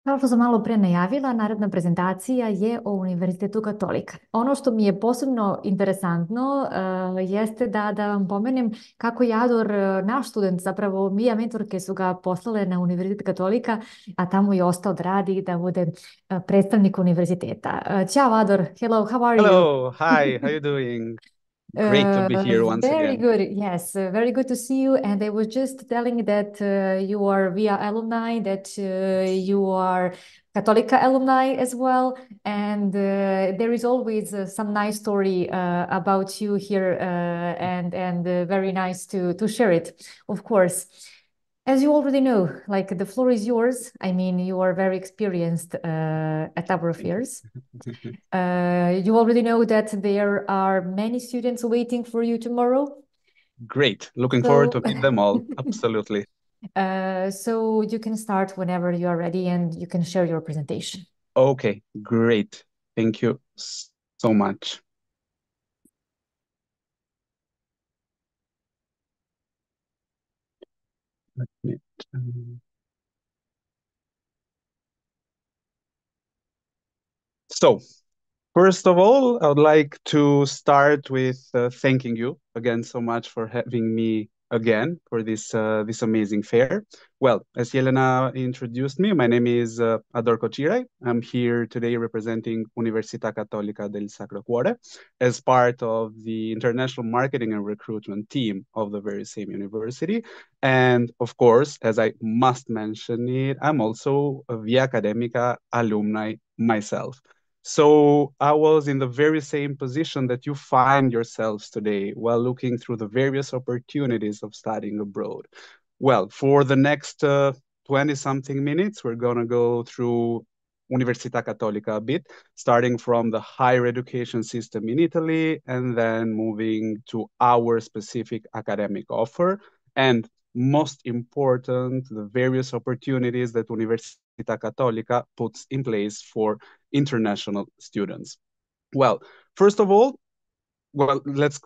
Kao što sam malo pre najavila, naredna prezentacija je o Univerzitetu Katolika. Ono što mi je posebno interesantno jeste da vam pomenem kako je Ador, naš student, zapravo Mija mentorke su ga poslale na Univerzitet Katolika, a tamo je ostao da radi i da bude predstavnik univerziteta. Ćao Ador, hello, how are you? Hello, hi, how you doing? Great to be here once Very again. good. Yes, very good to see you. And I was just telling that you are VIA alumni, that you are Católica alumni as well. And there is always some nice story about you here, and very nice to share it, of course. As you already know, like the floor is yours. I mean, you are very experienced at our affairs. You already know that there are many students waiting for you tomorrow. Great. Looking forward to meet them all. Absolutely. So you can start whenever you are ready and you can share your presentation. Okay, great. Thank you so much. Let me So, first of all, I would like to start with thanking you again so much for having me again for this amazing fair. Well, as Jelena introduced me, my name is Ador Kocirej. I'm here today representing Università Cattolica del Sacro Cuore as part of the international marketing and recruitment team of the very same university. And of course, as I must mention it, I'm also a Via Academica alumni myself. So I was in the very same position that you find yourselves today while looking through the various opportunities of studying abroad. Well, for the next 20-something minutes, we're going to go through Università Cattolica a bit, starting from the higher education system in Italy and then moving to our specific academic offer. And most important, the various opportunities that Università Cattolica puts in place for international students. Well, first of all, let's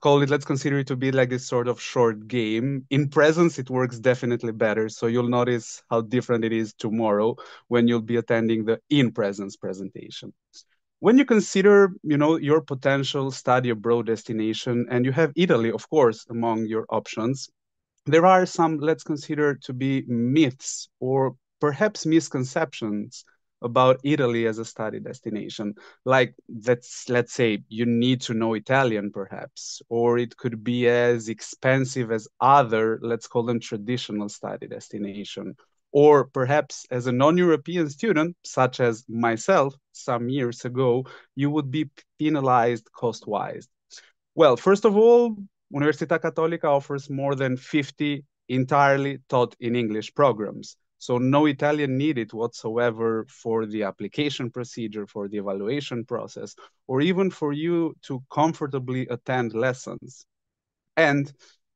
consider it to be like this sort of short game. In presence, it works definitely better. So you'll notice how different it is tomorrow when you'll be attending the in-presence presentation. When you consider, your potential study abroad destination, and you have Italy, of course, among your options, there are some, let's consider to be myths or perhaps misconceptions about Italy as a study destination. Like let's say you need to know Italian perhaps, or it could be as expensive as other, let's call them traditional study destination. Or perhaps as a non-European student, such as myself some years ago, you would be penalized cost-wise. Well, first of all, Università Cattolica offers more than 50 entirely taught in English programs. So no Italian needed whatsoever for the application procedure, for the evaluation process, or even for you to comfortably attend lessons. And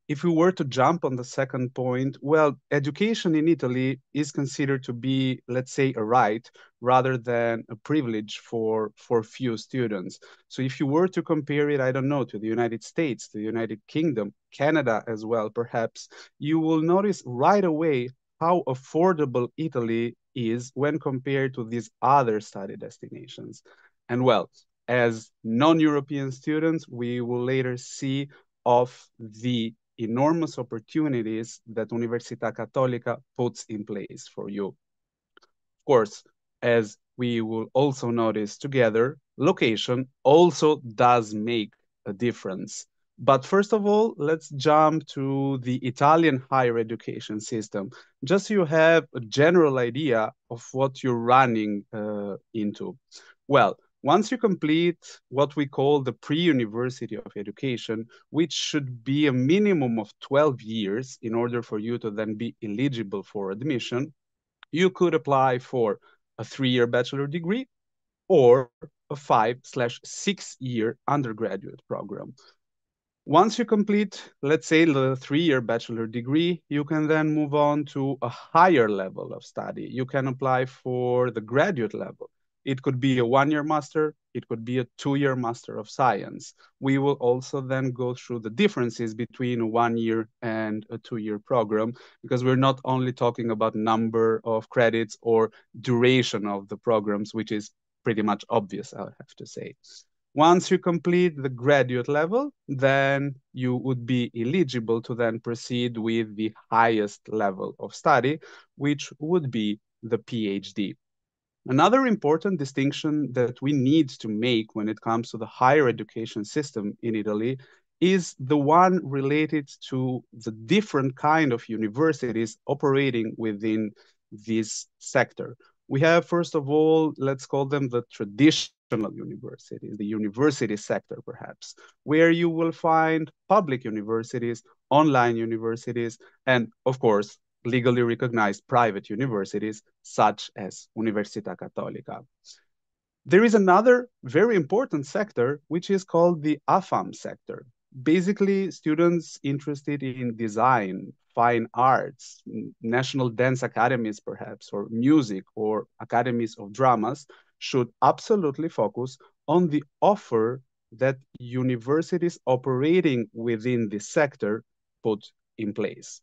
if we were to jump on the second point, well, education in Italy is considered to be, let's say, a right rather than a privilege for few students. So if you were to compare it, I don't know, to the United States, the United Kingdom, Canada as well, perhaps, you will notice right away how affordable Italy is when compared to these other study destinations. And well, as non-European students, we will later see of the enormous opportunities that Università Cattolica puts in place for you. Of course, as we will also notice together, location also does make a difference. But first of all, let's jump to the Italian higher education system, just so you have a general idea of what you're running into. Well, once you complete what we call the pre-university of education, which should be a minimum of 12 years in order for you to then be eligible for admission, you could apply for a 3-year bachelor degree or a 5/6-year undergraduate program. Once you complete, let's say, the 3-year bachelor degree, you can then move on to a higher level of study. You can apply for the graduate level. It could be a 1-year master, it could be a 2-year Master of Science. We will also then go through the differences between a 1-year and a 2-year program, because we're not only talking about number of credits or duration of the programs, which is pretty much obvious, I have to say. Once you complete the graduate level, then you would be eligible to then proceed with the highest level of study, which would be the PhD. Another important distinction that we need to make when it comes to the higher education system in Italy is the one related to the different kind of universities operating within this sector. We have, first of all, let's call them the traditional universities, the university sector perhaps, where you will find public universities, online universities, and of course, legally recognized private universities such as Università Cattolica. There is another very important sector, which is called the AFAM sector. Basically, students interested in design, fine arts, national dance academies perhaps, or music, or academies of dramas, should absolutely focus on the offer that universities operating within this sector put in place.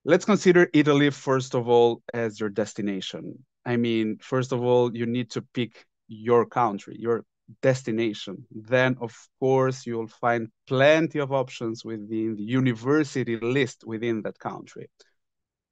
Let's consider Italy, first of all, as your destination. I mean, first of all, you need to pick your country, your destination. Then, of course, you'll find plenty of options within the university list within that country.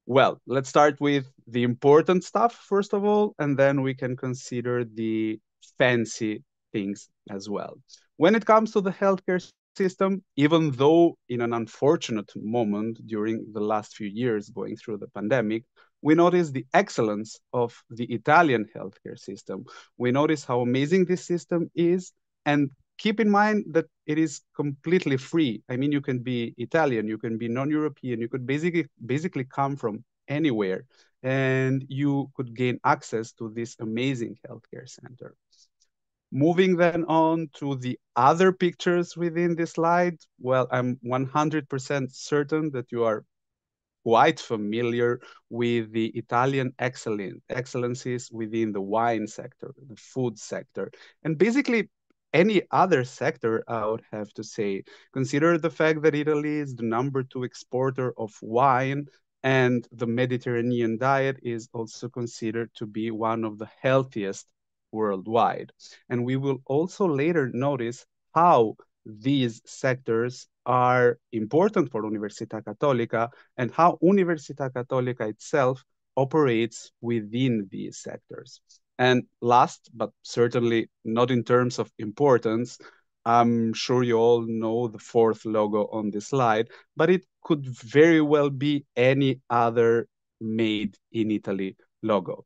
Well, let's start with the important stuff, first of all, and then we can consider the fancy things as well. When it comes to the healthcare system, even though in an unfortunate moment during the last few years going through the pandemic, we notice the excellence of the Italian healthcare system. We notice how amazing this system is, and keep in mind that it is completely free. I mean, you can be Italian, you can be non-European, you could basically come from anywhere, and you could gain access to this amazing healthcare center. Moving then on to the other pictures within this slide, well, I'm 100% certain that you are quite familiar with the Italian excellencies within the wine sector, the food sector, and basically any other sector, I would have to say. Consider the fact that Italy is the #2 exporter of wine, and the Mediterranean diet is also considered to be one of the healthiest worldwide. And we will also later notice how these sectors are important for Università Cattolica and how Università Cattolica itself operates within these sectors. And last, but certainly not in terms of importance, I'm sure you all know the fourth logo on this slide, but it could very well be any other made in Italy logo.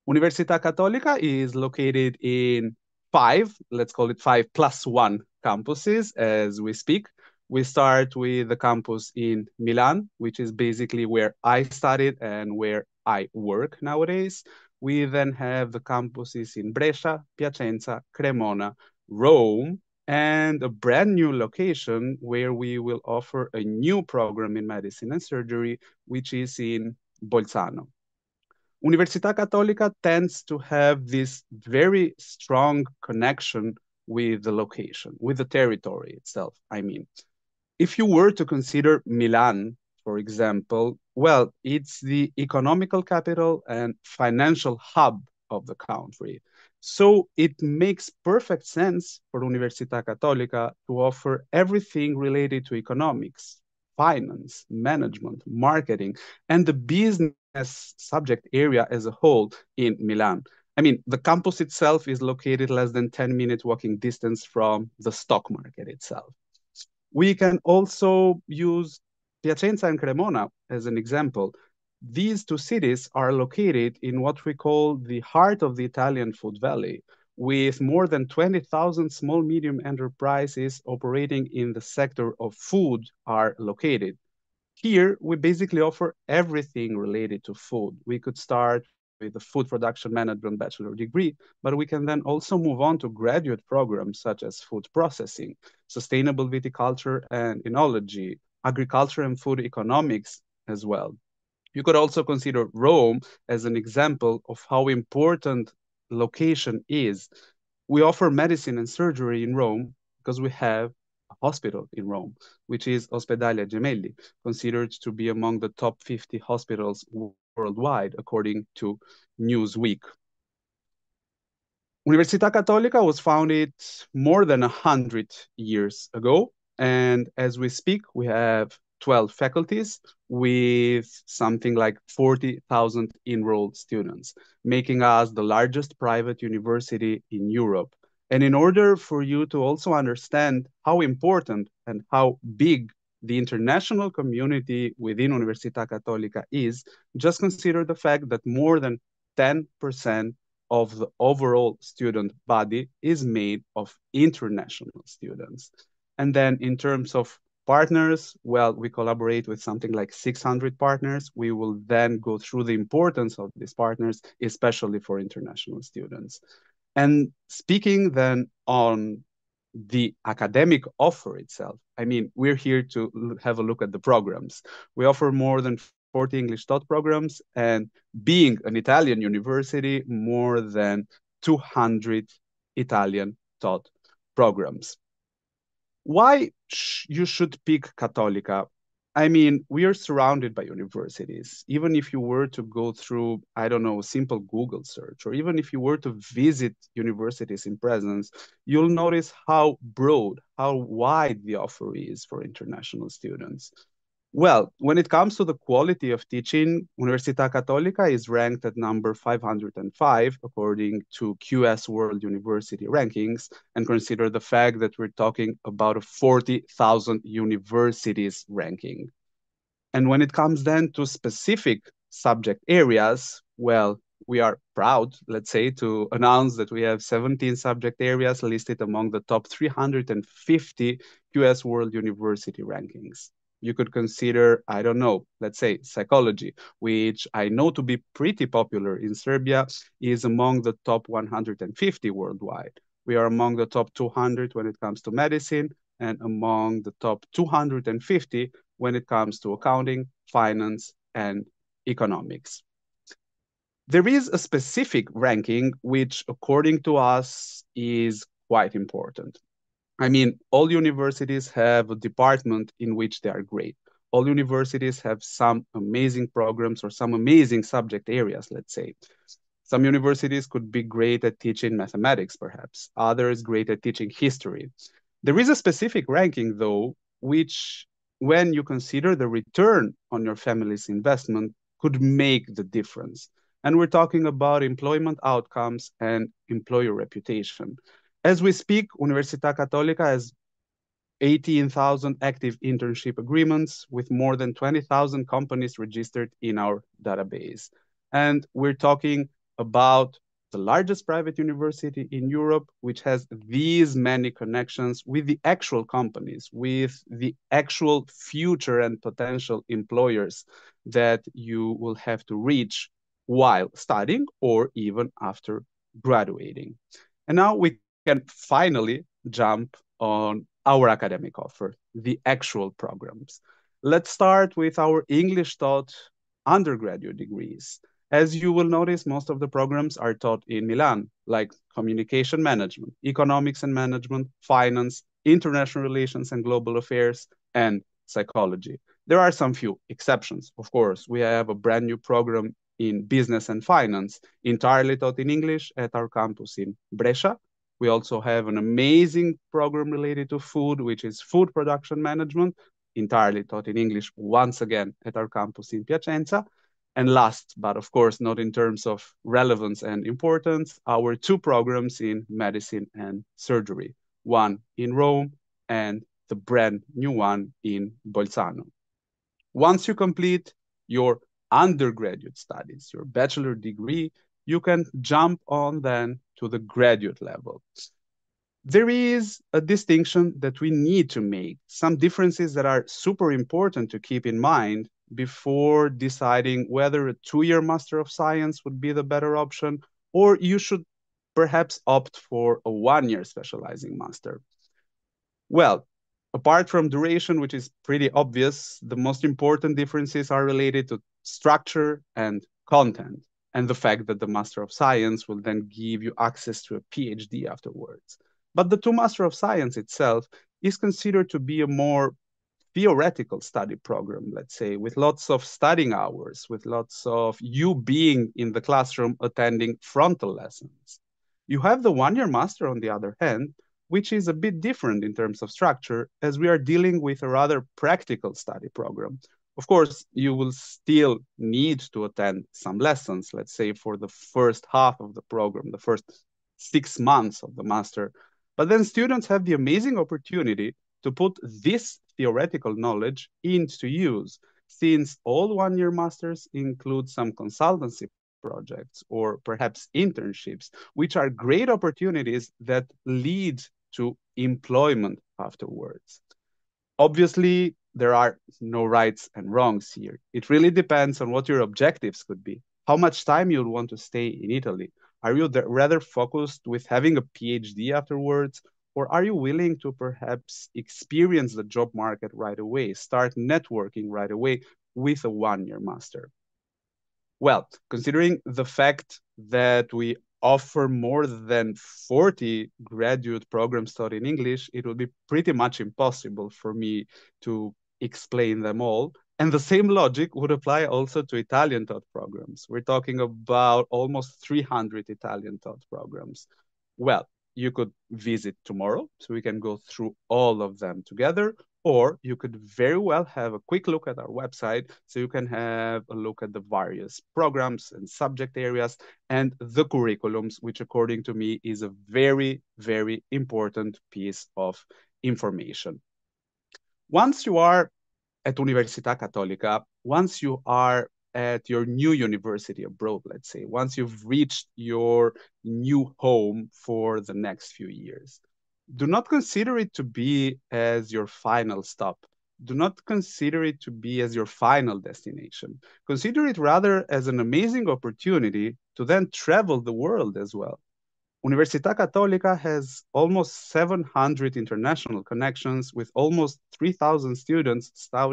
Università Cattolica is located in 5, let's call it 5+1 campuses as we speak. We start with the campus in Milan, which is basically where I studied and where I work nowadays. We then have the campuses in Brescia, Piacenza, Cremona, Rome, and a brand new location where we will offer a new program in medicine and surgery, which is in Bolzano. Università Cattolica tends to have this very strong connection with the location, with the territory itself, I mean. If you were to consider Milan, for example, well, it's the economical capital and financial hub of the country. So it makes perfect sense for Università Cattolica to offer everything related to economics, finance, management, marketing, and the business subject area as a whole in Milan. I mean, the campus itself is located less than 10-minute walking distance from the stock market itself. We can also use Piacenza and Cremona as an example. These two cities are located in what we call the heart of the Italian food valley, with more than 20,000 small medium enterprises operating in the sector of food are located. Here, we basically offer everything related to food. We could start with the food production management bachelor degree, but we can then also move on to graduate programs such as food processing, sustainable viticulture and enology, agriculture and food economics as well. You could also consider Rome as an example of how important location is. We offer medicine and surgery in Rome because we have a hospital in Rome, which is Ospedale Gemelli, considered to be among the top 50 hospitals worldwide, according to Newsweek. Università Cattolica was founded more than 100 years ago, and as we speak, we have 12 faculties with something like 40,000 enrolled students, making us the largest private university in Europe. And in order for you to also understand how important and how big the international community within Università Cattolica is, just consider the fact that more than 10% of the overall student body is made of international students. And then in terms of partners, well, we collaborate with something like 600 partners. We will then go through the importance of these partners, especially for international students. And speaking then on the academic offer itself, I mean, we're here to have a look at the programs. We offer more than 40 English taught programs, and being an Italian university, more than 200 Italian taught programs. Why you should pick Cattolica? I mean, we are surrounded by universities. Even if you were to go through, I don't know, a simple Google search, or even if you were to visit universities in presence, you'll notice how broad, how wide the offer is for international students. Well, when it comes to the quality of teaching, Università Cattolica is ranked at number 505 according to QS World University Rankings, and consider the fact that we're talking about a 40,000 universities ranking. And when it comes then to specific subject areas, well, we are proud, let's say, to announce that we have 17 subject areas listed among the top 350 QS World University Rankings. You could consider, I don't know, let's say psychology, which I know to be pretty popular in Serbia, is among the top 150 worldwide. We are among the top 200 when it comes to medicine, and among the top 250 when it comes to accounting, finance, and economics. There is a specific ranking which, according to us, is quite important. I mean, all universities have a department in which they are great. All universities have some amazing programs or some amazing subject areas, let's say. Some universities could be great at teaching mathematics, perhaps. Others great at teaching history. There is a specific ranking, though, which, when you consider the return on your family's investment, could make the difference. And we're talking about employment outcomes and employer reputation. As we speak, Università Cattolica has 18,000 active internship agreements with more than 20,000 companies registered in our database. And we're talking about the largest private university in Europe, which has these many connections with the actual companies, with the actual future and potential employers that you will have to reach while studying or even after graduating. And now we can finally jump on our academic offer, the actual programs. Let's start with our English taught undergraduate degrees. As you will notice, most of the programs are taught in Milan, like communication management, economics and management, finance, international relations and global affairs, and psychology. There are some few exceptions, of course. We have a brand new program in business and finance, entirely taught in English at our campus in Brescia. We also have an amazing program related to food, which is food production management, entirely taught in English, once again at our campus in Piacenza. And last, but of course not in terms of relevance and importance, our two programs in medicine and surgery, one in Rome and the brand new one in Bolzano. Once you complete your undergraduate studies, your bachelor degree, you can jump on then to the graduate level. There is a distinction that we need to make, some differences that are super important to keep in mind before deciding whether a 2-year Master of Science would be the better option, or you should perhaps opt for a 1-year specializing master. Well, apart from duration, which is pretty obvious, the most important differences are related to structure and content. and the fact that the Master of Science will then give you access to a PhD afterwards. But the two Master of Science itself is considered to be a more theoretical study program, let's say, with lots of studying hours, with lots of you being in the classroom attending frontal lessons. You have the one-year master, on the other hand, which is a bit different in terms of structure, as we are dealing with a rather practical study program. Of course, you will still need to attend some lessons, let's say for the first half of the program, the first 6 months of the master. But then students have the amazing opportunity to put this theoretical knowledge into use, since all one-year masters include some consultancy projects or perhaps internships, which are great opportunities that lead to employment afterwards. Obviously, there are no rights and wrongs here. It really depends on what your objectives could be, how much time you'll want to stay in Italy. Are you rather focused with having a PhD afterwards, or are you willing to perhaps experience the job market right away, start networking right away with a one-year master? Well, considering the fact that we offer more than 40 graduate programs taught in English, it would be pretty much impossible for me to explain them all. And the same logic would apply also to Italian taught programs. We're talking about almost 300 Italian taught programs. Well, you could visit tomorrow, so we can go through all of them together, or you could very well have a quick look at our website, so you can have a look at the various programs and subject areas and the curriculums, which according to me is a very, very important piece of information. Once you are at Università Cattolica, once you are at your new university abroad, let's say, once you've reached your new home for the next few years, do not consider it to be as your final stop. Do not consider it to be as your final destination. Consider it rather as an amazing opportunity to then travel the world as well. Università Cattolica has almost 700 international connections with almost 3,000 students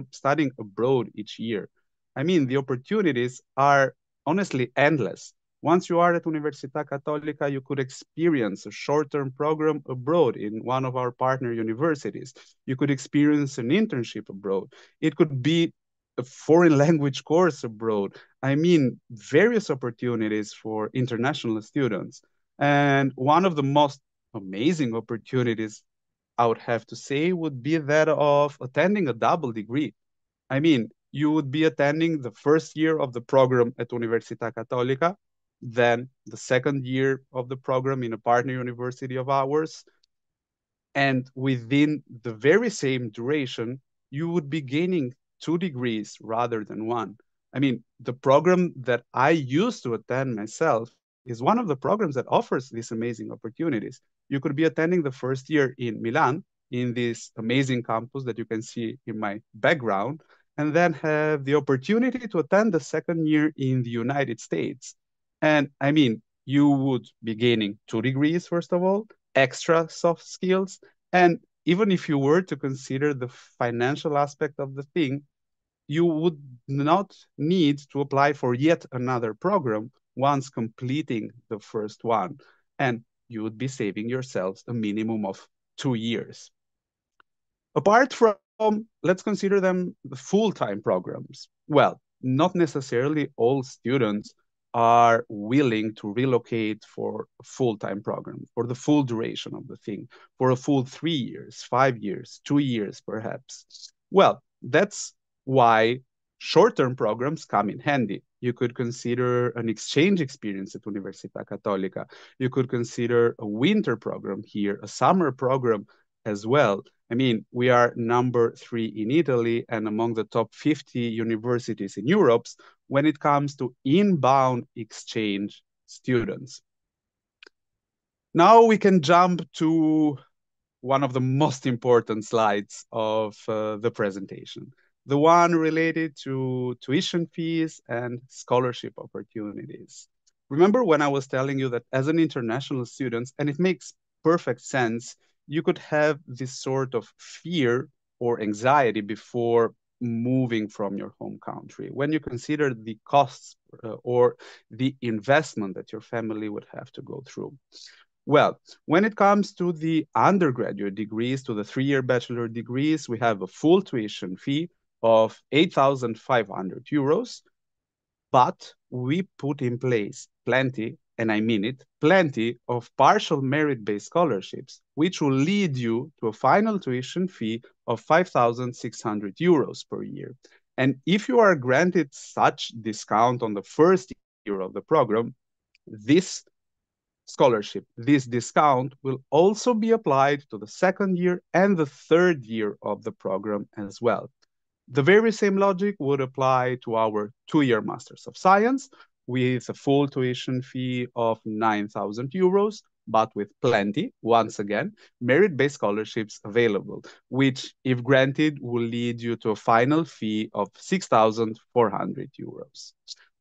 studying abroad each year. I mean, the opportunities are honestly endless. Once you are at Università Cattolica, you could experience a short-term program abroad in one of our partner universities. You could experience an internship abroad. It could be a foreign language course abroad. I mean, various opportunities for international students. And one of the most amazing opportunities I would have to say would be that of attending a double degree. I mean, you would be attending the first year of the program at Università Cattolica, then the second year of the program in a partner university of ours. And within the very same duration, you would be gaining 2 degrees rather than one. I mean, the program that I used to attend myself is one of the programs that offers these amazing opportunities. You could be attending the first year in Milan, in this amazing campus that you can see in my background, and then have the opportunity to attend the second year in the United States. And I mean, you would be gaining 2 degrees, first of all, extra soft skills. And even if you were to consider the financial aspect of the thing, you would not need to apply for yet another program once completing the first one. And you would be saving yourselves a minimum of 2 years. Apart from, let's consider them the full-time programs. Well, not necessarily all students are willing to relocate for a full-time program, for the full duration of the thing, for a full 3 years, 5 years, 2 years, perhaps. Well, that's why short-term programs come in handy. You could consider an exchange experience at Università Cattolica. You could consider a winter program here, a summer program as well. I mean, we are number 3 in Italy and among the top 50 universities in Europe when it comes to inbound exchange students. Now we can jump to one of the most important slides of the presentation, the one related to tuition fees and scholarship opportunities. Remember when I was telling you that as an international student, and it makes perfect sense, you could have this sort of fear or anxiety before moving from your home country, when you consider the costs or the investment that your family would have to go through. Well, when it comes to the undergraduate degrees, to the 3-year bachelor degrees, we have a full tuition fee of 8,500 euros, but we put in place plenty, and I mean it, plenty of partial merit-based scholarships, which will lead you to a final tuition fee of 5,600 euros per year. And if you are granted such discount on the first year of the program, this scholarship, this discount will also be applied to the second year and the third year of the program as well. The very same logic would apply to our 2-year Masters of Science with a full tuition fee of 9,000 euros, but with plenty, once again, merit-based scholarships available, which, if granted, will lead you to a final fee of 6,400 euros.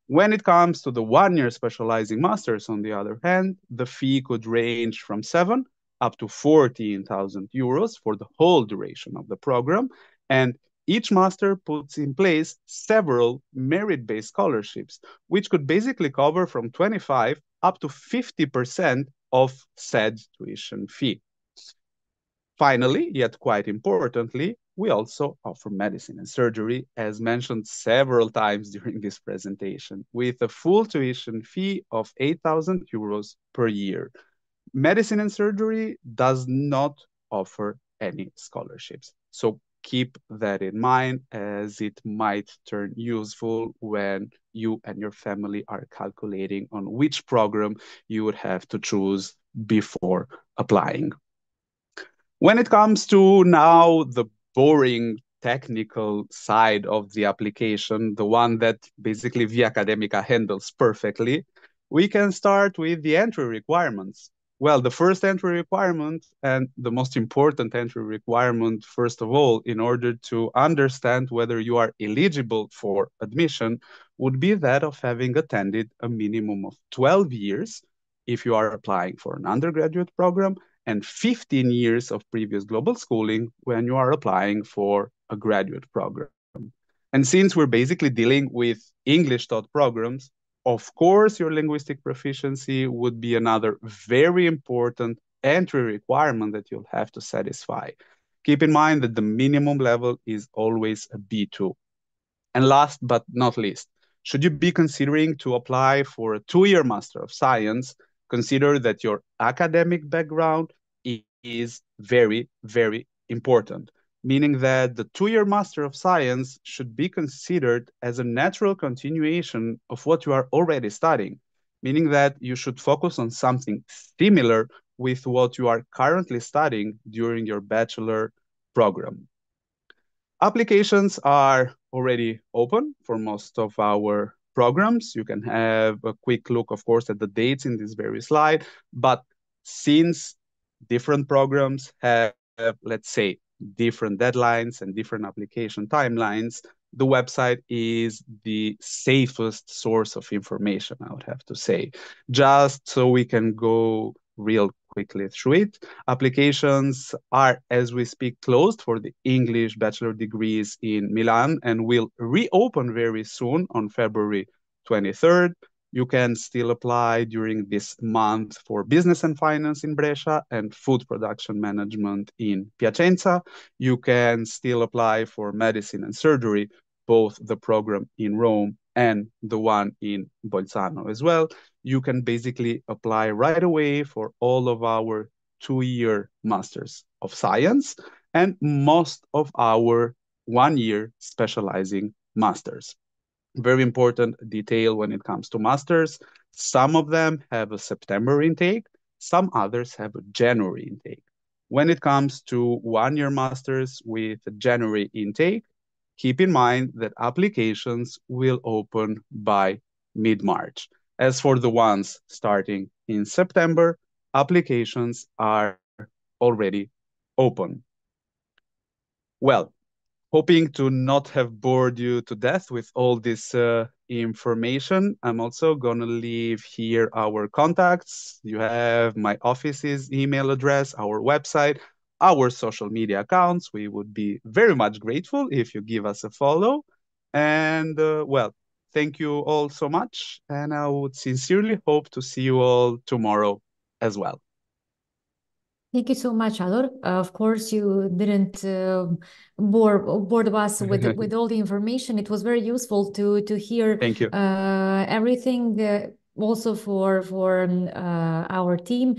When it comes to the 1-year specializing masters, on the other hand, the fee could range from 7 up to 14,000 euros for the whole duration of the program. And each master puts in place several merit-based scholarships, which could basically cover from 25 up to 50% of said tuition fee. Finally, yet quite importantly, we also offer medicine and surgery, as mentioned several times during this presentation, with a full tuition fee of 8,000 euros per year. Medicine and surgery does not offer any scholarships. So keep that in mind, as it might turn useful when you and your family are calculating on which program you would have to choose before applying. When it comes to now the boring technical side of the application, the one that basically Via Academica handles perfectly, we can start with the entry requirements. Well, the first entry requirement, and the most important entry requirement, first of all, in order to understand whether you are eligible for admission, would be that of having attended a minimum of 12 years if you are applying for an undergraduate program, and 15 years of previous global schooling when you are applying for a graduate program. And since we're basically dealing with English taught programs, of course, your linguistic proficiency would be another very important entry requirement that you'll have to satisfy. Keep in mind that the minimum level is always a B2. And last but not least, should you be considering to apply for a 2-year Master of Science, consider that your academic background is very, very important, meaning that the 2-year Master of Science should be considered as a natural continuation of what you are already studying, meaning that you should focus on something similar with what you are currently studying during your bachelor program. Applications are already open for most of our programs. You can have a quick look, of course, at the dates in this very slide. But since different programs have, let's say, different deadlines and different application timelines, the website is the safest source of information, I would have to say. Just so we can go real quickly through it. Applications are, as we speak, closed for the English bachelor degrees in Milan and will reopen very soon on February 23rd. You can still apply during this month for business and finance in Brescia and food production management in Piacenza. You can still apply for medicine and surgery, both the program in Rome and the one in Bolzano as well. You can basically apply right away for all of our 2-year Masters of Science and most of our 1-year specializing masters. Very important detail when it comes to masters. Some of them have a September intake, some others have a January intake. When it comes to 1-year masters with a January intake, keep in mind that applications will open by mid-March. As for the ones starting in September, applications are already open. Well, hoping to not have bored you to death with all this information, I'm also going to leave here our contacts. You have my office's email address, our website. our social media accounts. We would be very much grateful if you give us a follow. And well, thank you all so much. And I would sincerely hope to see you all tomorrow as well. Thank you so much, Ador. Of course, you didn't bored us with all the information. It was very useful to hear Thank you. everything. Also for our team.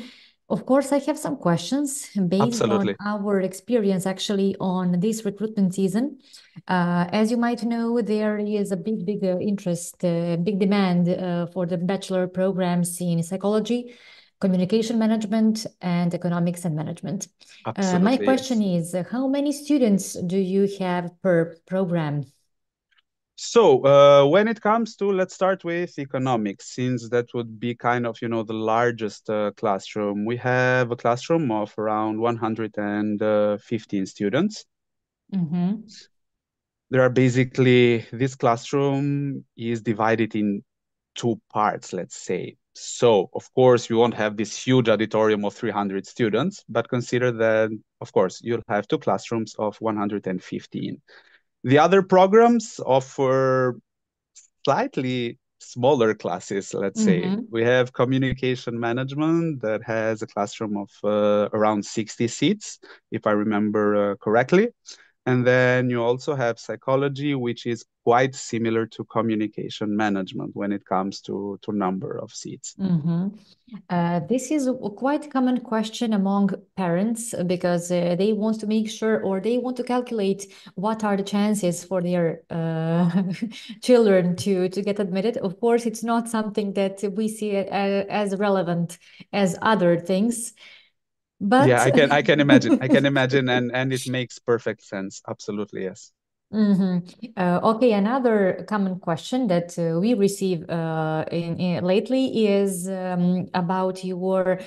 Of course, I have some questions based on Absolutely. our experience actually on this recruitment season. As you might know, there is a big interest, big demand for the bachelor programs in psychology, communication management, and economics and management. My Absolutely, question yes. is, how many students do you have per program? So, when it comes to, let's start with economics, since that would be kind of, the largest classroom. We have a classroom of around 115 students. Mm-hmm. There are basically, this classroom is divided in two parts, let's say. So, of course, you won't have this huge auditorium of 300 students, but consider that, of course, you'll have two classrooms of 115. The other programs offer slightly smaller classes, let's say. Mm-hmm. We have communication management that has a classroom of around 60 seats, if I remember correctly. And then you also have psychology, which is quite similar to communication management when it comes to number of seats. Mm-hmm. This is a quite common question among parents because they want to make sure or they want to calculate what are the chances for their children to get admitted. Of course, it's not something that we see as relevant as other things, Yeah, but I can imagine. I can imagine, and it makes perfect sense. Absolutely, yes. Okay, another common question that we receive lately is about your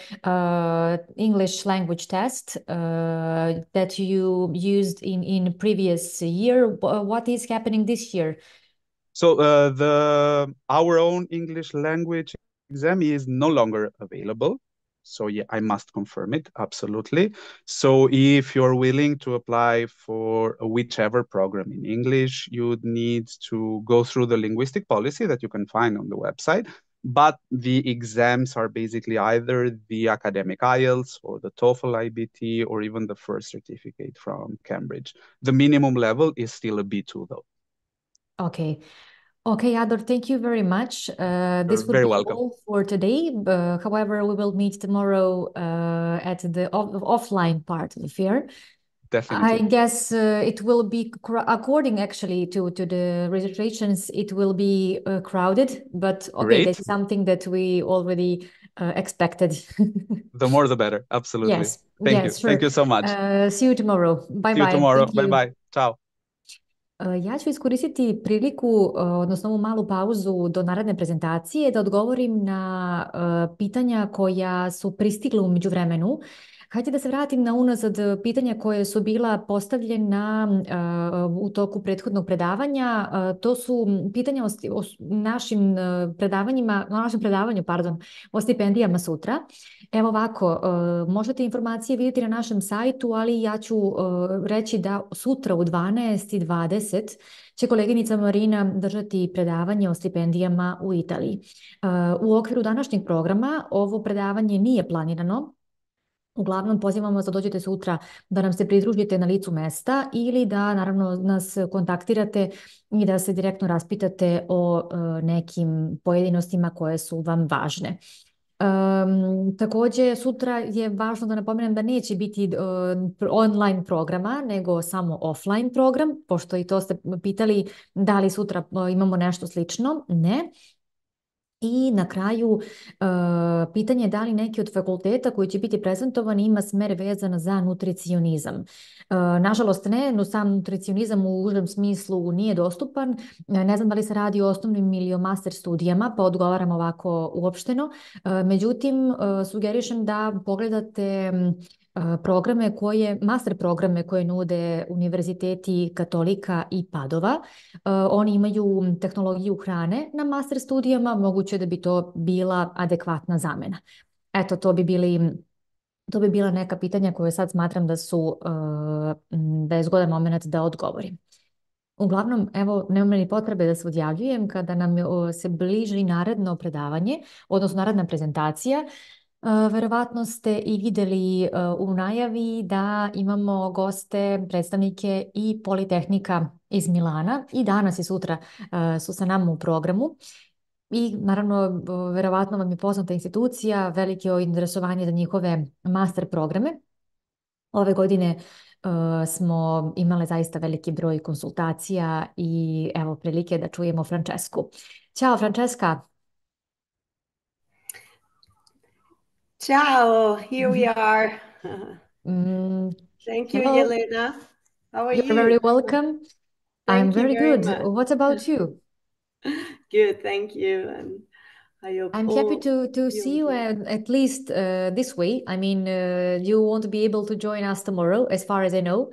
English language test that you used in previous year. What is happening this year? So the our own English language exam is no longer available. So yeah, I must confirm it, absolutely. So if you're willing to apply for whichever program in English, you'd need to go through the linguistic policy that you can find on the website. But the exams are basically either the academic IELTS or the TOEFL IBT or even the first certificate from Cambridge. The minimum level is still a B2 though. Okay. Okay, Ador, thank you very much. You're This would very be welcome. all for today. However, we will meet tomorrow at the offline part of the fair. I Definitely. guess it will be according actually to the registrations, it will be crowded, but okay, Great. that's something that we already expected. The more the better. Absolutely. Yes, Thank you. yes, Thank sure. you so much. See you tomorrow. Bye See you bye. tomorrow. Thank Bye you. bye. Ciao. Ja ću iskoristiti priliku, odnosno ovu malu pauzu do naredne prezentacije da odgovorim na pitanja koja su pristigla u međuvremenu. Hajde da se vratim na unazad pitanja koja su bila postavljena u toku prethodnog predavanja. To su pitanja o našim predavanjima, o našem predavanju, pardon, o stipendijama sutra. Evo ovako, možete informacije vidjeti na našem sajtu, ali ja ću reći da sutra u 12:20 će koleginica Marina držati predavanje o stipendijama u Italiji. U okviru današnjeg programa ovo predavanje nije planirano. Uglavnom, pozivamo vas da dođete sutra da nam se pridružite na licu mesta ili da naravno nas kontaktirate i da se direktno raspitate o nekim pojedinostima koje su vam važne. Također sutra je važno da napomenem da neće biti online programa, nego samo offline program, pošto i to ste pitali da li sutra imamo nešto slično. Ne. I na kraju pitanje je da li neki od fakulteta koji će biti prezentovani ima smer vezan za nutricionizam. Nažalost ne, no sam nutricionizam u užem smislu nije dostupan. Ne znam da li se radi o osnovnim ili o master studijama, pa odgovaram ovako uopšteno. Međutim, sugerišem da pogledate master programe koje nude univerziteti Katolika i Padova. Oni imaju tehnologiju hrane na master studijama, moguće da bi to bila adekvatna zamena. Eto, to bi bili To bi bila neka pitanja koje sad smatram da je zgodan moment da odgovorim. Uglavnom, evo, nema ni potrebe da se odjavljujem kada nam se bliži naredno predavanje, odnosno naredna prezentacija. Verovatno ste i vidjeli u najavi da imamo goste, predstavnike i Politehnika iz Milana i danas i sutra su sa nama u programu. I naravno, verovatno vam je poznata institucija, veliko interesovanje za njihove master programe. Ove godine smo imale zaista veliki broj konsultacija i evo prilike da čujemo Francesku. Ćao Francesca! Ciao, here we are. Thank you, Hello. Yelena. How are You're you? very welcome. I'm Thank you very very good. much. What about you? Good, thank you. And I hope I'm happy to you see you enjoy. at least this way. I mean, you won't be able to join us tomorrow, as far as I know.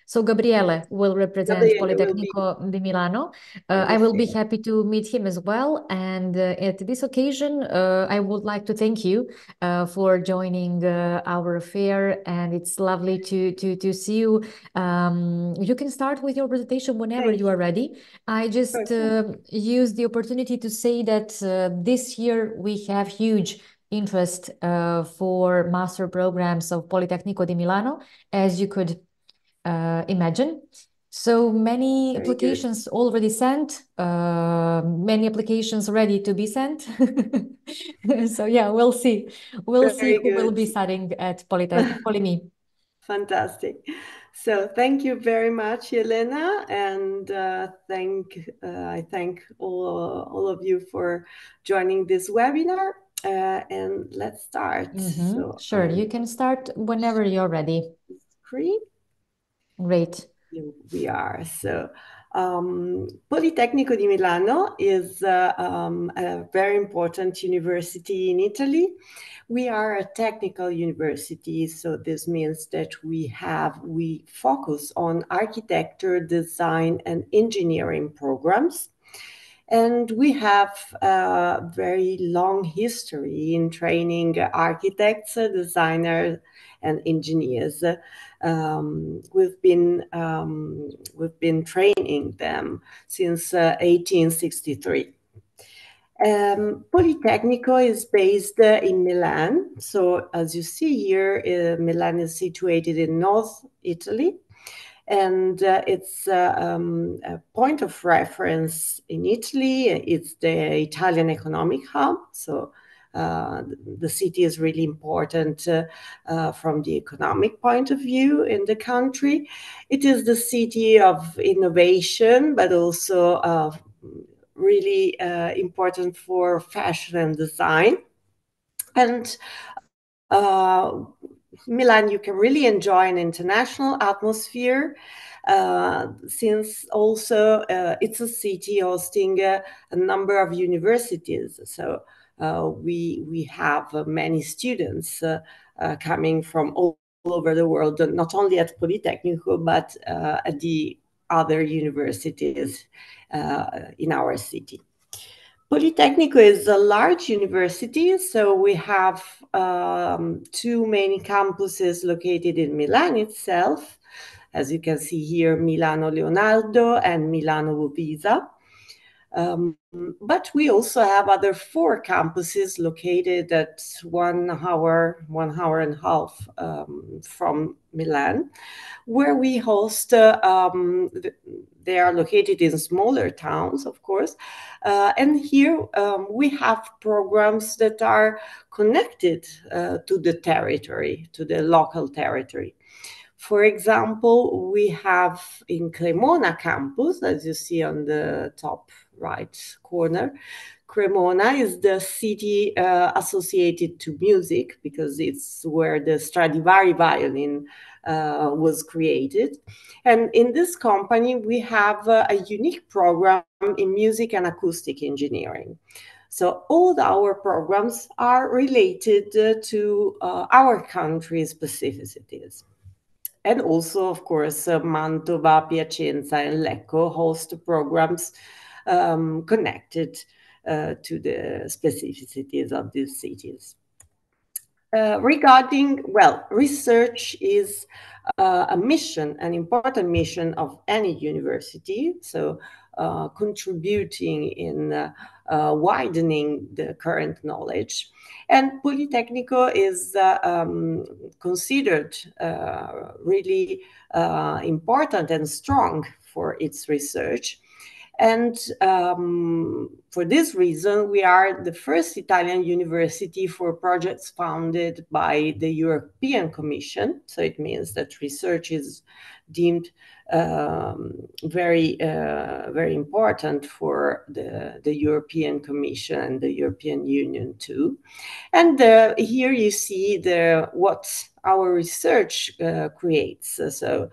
So Gabriele will represent Gabriele will be Politecnico di Milano. at I the will be fair. happy to meet him as well. And at this occasion, I would like to thank you for joining our fair. And it's lovely to see you. You can start with your presentation whenever Thank you are you. ready. I just Perfect. use the opportunity to say that this year we have huge interest for master programs of Politecnico di Milano, as you could imagine. So many Very good. applications already sent, many applications ready to be sent. So yeah, we'll see. We'll see Very who will be good. studying at Polyme. Fantastic. So thank you very much, Yelena, and I thank all of you for joining this webinar. And let's start. So Sure, you can start whenever you're ready. Screen. Great. Here we are. So Politecnico di Milano is a very important university in Italy. We are a technical university, so this means that we focus on architecture, design, and engineering programs. And we have a very long history in training architects, designers, and engineers. We've been training them since 1863. Politecnico is based in Milan. So as you see here, Milan is situated in North Italy. And it's a point of reference in Italy. It's the Italian economic hub. So the city is really important from the economic point of view in the country. It is the city of innovation, but also really important for fashion and design. And Milan, you can really enjoy an international atmosphere since also it's a city hosting a number of universities. So we have many students coming from all over the world, not only at Politecnico, but at the other universities in our city. Politecnico is a large university, so we have two main campuses located in Milan itself. As you can see here, Milano Leonardo and Milano Visa. But we also have other 4 campuses located at 1 hour and a half from Milan, where we host, they are located in smaller towns, of course. And here we have programs that are connected to the territory, to the local territory. For example, we have in Cremona campus, as you see on the top right corner, Cremona is the city associated to music because it's where the Stradivari violin was created. And in this company, we have a unique program in music and acoustic engineering. So all our programs are related to our country's specificities. And also, of course, Mantova, Piacenza, and Lecco host programs connected to the specificities of these cities. regarding, well, research is a mission, an important mission of any university. So contributing in widening the current knowledge. And Politecnico is considered really important and strong for its research. And for this reason, we are the first Italian university for projects funded by the European Commission. So it means that research is deemed very important for the European Commission and the European Union too. And here you see what our research creates. So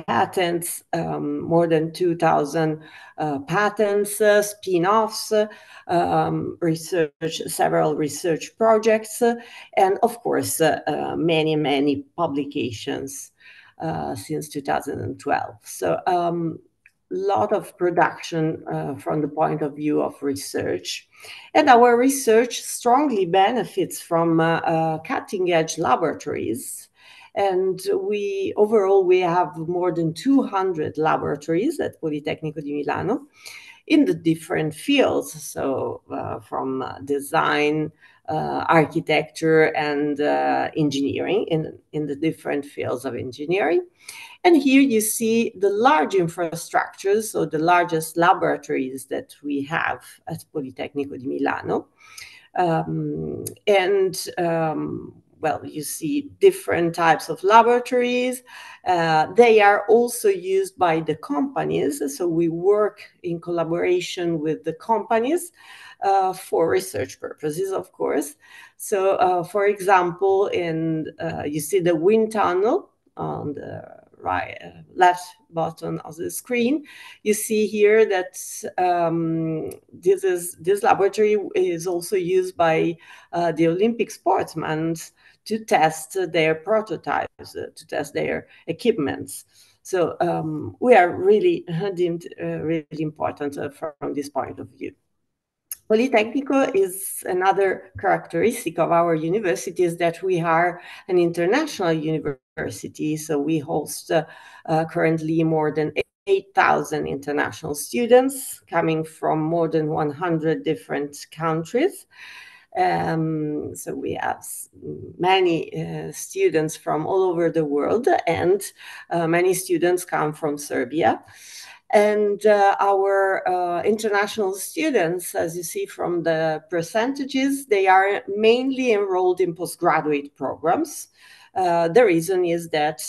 patents, more than 2,000 patents, spin-offs, research, several research projects, and of course, many publications since 2012. So lot of production from the point of view of research. And our research strongly benefits from cutting-edge laboratories. And overall, we have more than 200 laboratories at Politecnico di Milano in the different fields. So from design, architecture, and engineering, in the different fields of engineering. And here you see the large infrastructures, so the largest laboratories that we have at Politecnico di Milano. Well, you see different types of laboratories. They are also used by the companies. So we work in collaboration with the companies for research purposes, of course. So, for example, you see the wind tunnel on the left bottom of the screen. You see here that this laboratory is also used by the Olympic sportsmen to test their prototypes, to test their equipments. So we are really deemed really important from this point of view. Politecnico is another characteristic of our university is that we are an international university. So we host currently more than 8,000 international students coming from more than 100 different countries. So we have many students from all over the world, and many students come from Serbia. And our international students, as you see from the percentages, they are mainly enrolled in postgraduate programs. The reason is that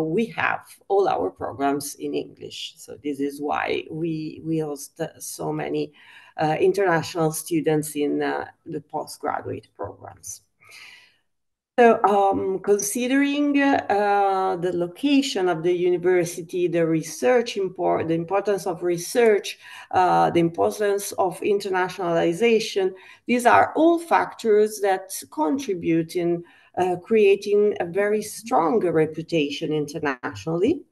we have all our programs in English. So this is why we host so many international students in the postgraduate programs. So considering the location of the university, the importance of research, the importance of internationalization, these are all factors that contribute in creating a very strong reputation internationally.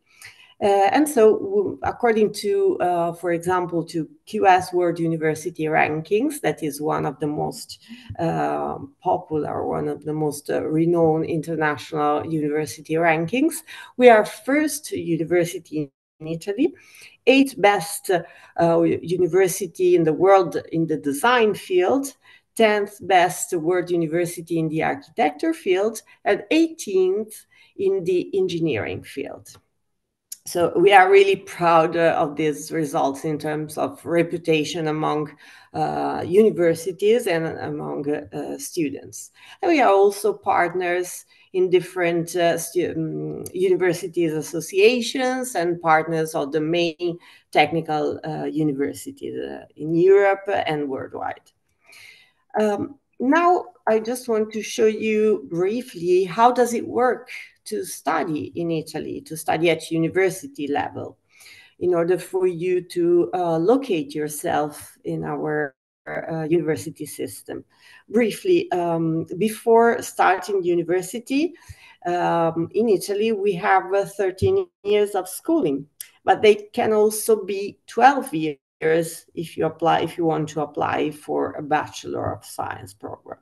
And so according to, for example, to QS World University Rankings, that is one of the most popular, one of the most renowned international university rankings, we are first university in Italy, 8th best university in the world in the design field, 10th best world university in the architecture field, and 18th in the engineering field. So we are really proud of these results in terms of reputation among universities and among students. And we are also partners in different universities associations and partners of the main technical universities in Europe and worldwide. Now, I just want to show you briefly how does it work to study in Italy, to study at university level, in order for you to locate yourself in our university system. Briefly, before starting university, in Italy, we have 13 years of schooling, but they can also be 12 years if you want to apply for a Bachelor of Science program.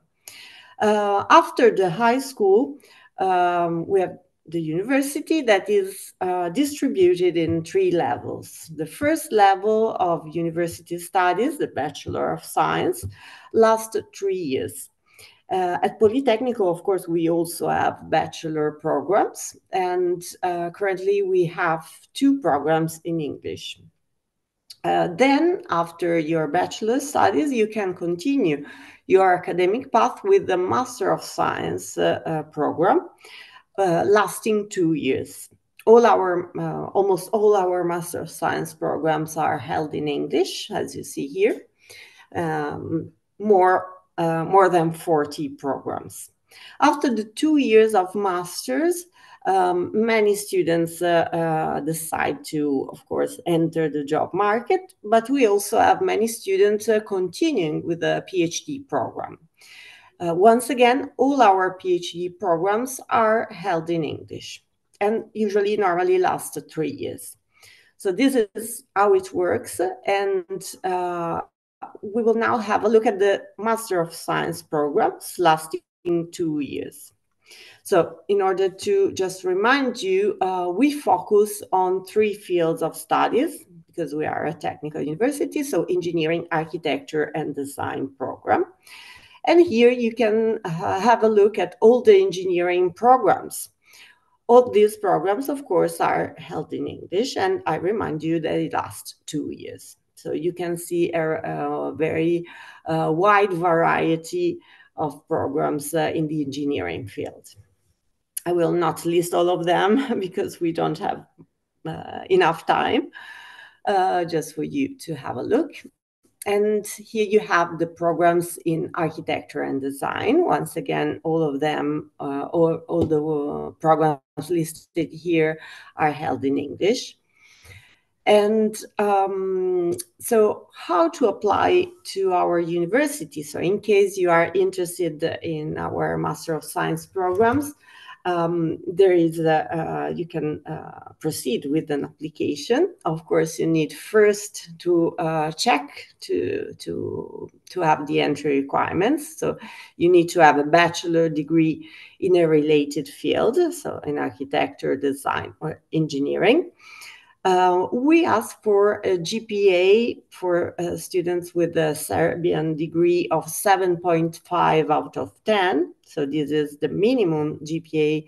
After the high school, we have the university that is distributed in 3 levels. The first level of university studies, the Bachelor of Science, lasts 3 years. At Politecnico, of course, we also have bachelor programs, and currently we have 2 programs in English. Then, after your bachelor studies, you can continue your academic path with the Master of Science program, lasting 2 years. Almost all our Master of Science programs are held in English, as you see here. More than 40 programs. After the 2 years of masters, many students decide to, of course, enter the job market, but we also have many students continuing with the PhD program. Once again, all our PhD programs are held in English and normally last 3 years. So this is how it works, and we will now have a look at the Master of Science programs lasting 2 years. So in order to just remind you, we focus on 3 fields of studies because we are a technical university, so engineering, architecture, and design program. And here you can have a look at all the engineering programs. All these programs, of course, are held in English, and I remind you that it lasts 2 years. So you can see a very wide variety of programs in the engineering field. I will not list all of them because we don't have enough time, just for you to have a look. And here you have the programs in architecture and design. Once again, all of them, all the programs listed here are held in English. And so how to apply to our university? So in case you are interested in our Master of Science programs, there is you can proceed with an application. Of course, you need first to check to have the entry requirements. So you need to have a bachelor degree in a related field, so in architecture, design, or engineering. We ask for a GPA for students with a Serbian degree of 7.5 out of 10. So this is the minimum GPA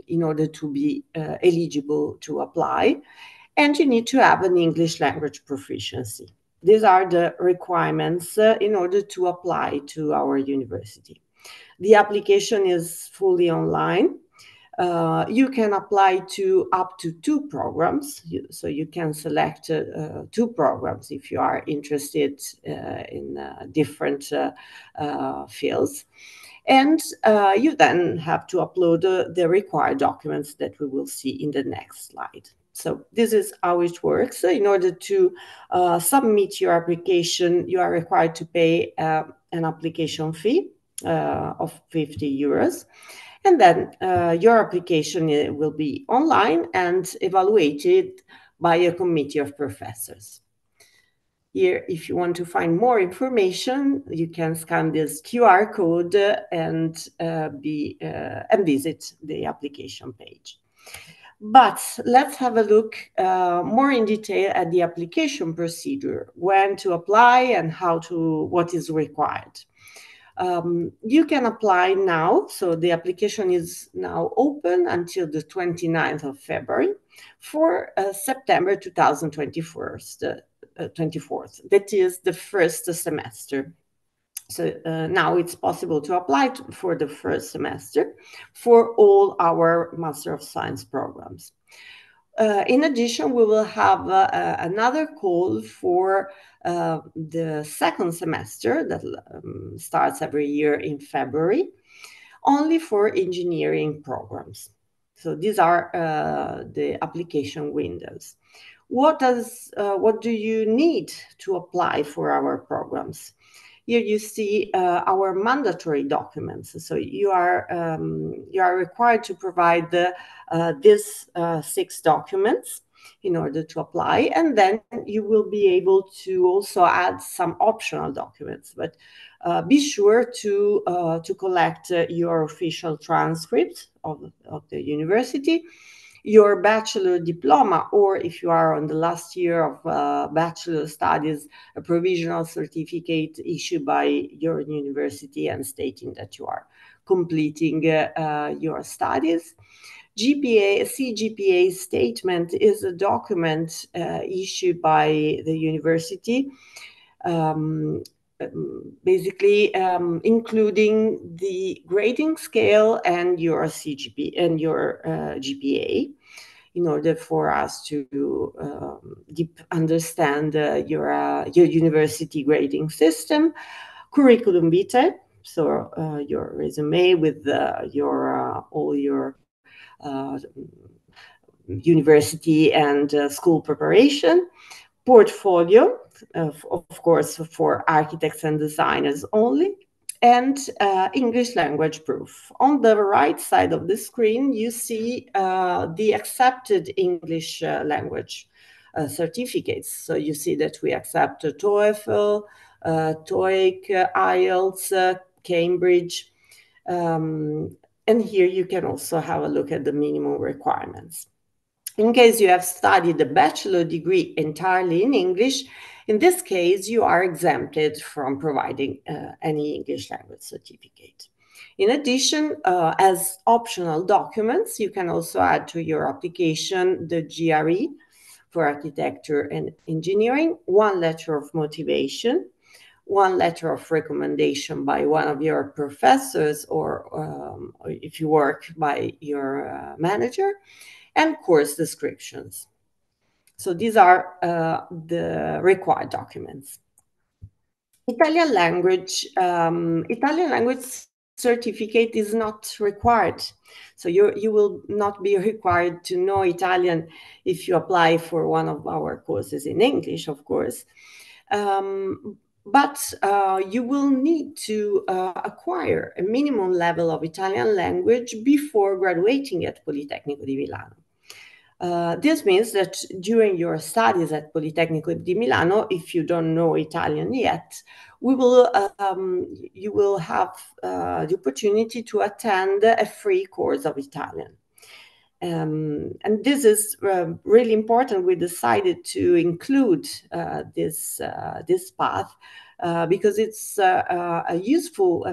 in order to be eligible to apply. And you need to have an English language proficiency. These are the requirements in order to apply to our university. The application is fully online. You can apply to up to 2 programs, so you can select 2 programs if you are interested in different fields. And you then have to upload the required documents that we will see in the next slide. So this is how it works. In order to submit your application, you are required to pay an application fee of 50 euros. And then your application will be online and evaluated by a committee of professors. Here, if you want to find more information, you can scan this QR code and visit the application page. But let's have a look more in detail at the application procedure, when to apply and what is required. You can apply now, so the application is now open until the 29th of February for September 2024. That is the first semester. So now it's possible to apply for the first semester for all our Master of Science programs. In addition, we will have another call for the second semester that starts every year in February, only for engineering programs. So these are the application windows. What do you need to apply for our programs? Here you see our mandatory documents. So you are required to provide these 6 documents. in order to apply. And then you will be able to also add some optional documents. But be sure to collect your official transcript of the university, your bachelor diploma, or if you are on the last year of bachelor studies, a provisional certificate issued by your university and stating that you are completing your studies. CGPA statement is a document issued by the university, basically including the grading scale and your CGP and your GPA, in order for us to understand your university grading system. Curriculum vitae, so your resume with your all your university and school preparation. Portfolio, of course, for architects and designers only, and English language proof. On the right side of the screen, you see the accepted English language certificates. So you see that we accept TOEFL, TOEIC, IELTS, Cambridge, and here you can also have a look at the minimum requirements. In case you have studied a bachelor degree entirely in English, in this case, you are exempted from providing any English language certificate. In addition, as optional documents, you can also add to your application the GRE for architecture and engineering, one letter of motivation, one letter of recommendation by one of your professors, or if you work by your manager, and course descriptions. So these are the required documents. Italian language certificate is not required. So you will not be required to know Italian if you apply for one of our courses in English, of course. But you will need to acquire a minimum level of Italian language before graduating at Politecnico di Milano. This means that during your studies at Politecnico di Milano, if you don't know Italian yet, you will have the opportunity to attend a free course of Italian. And this is really important. We decided to include this path because it's a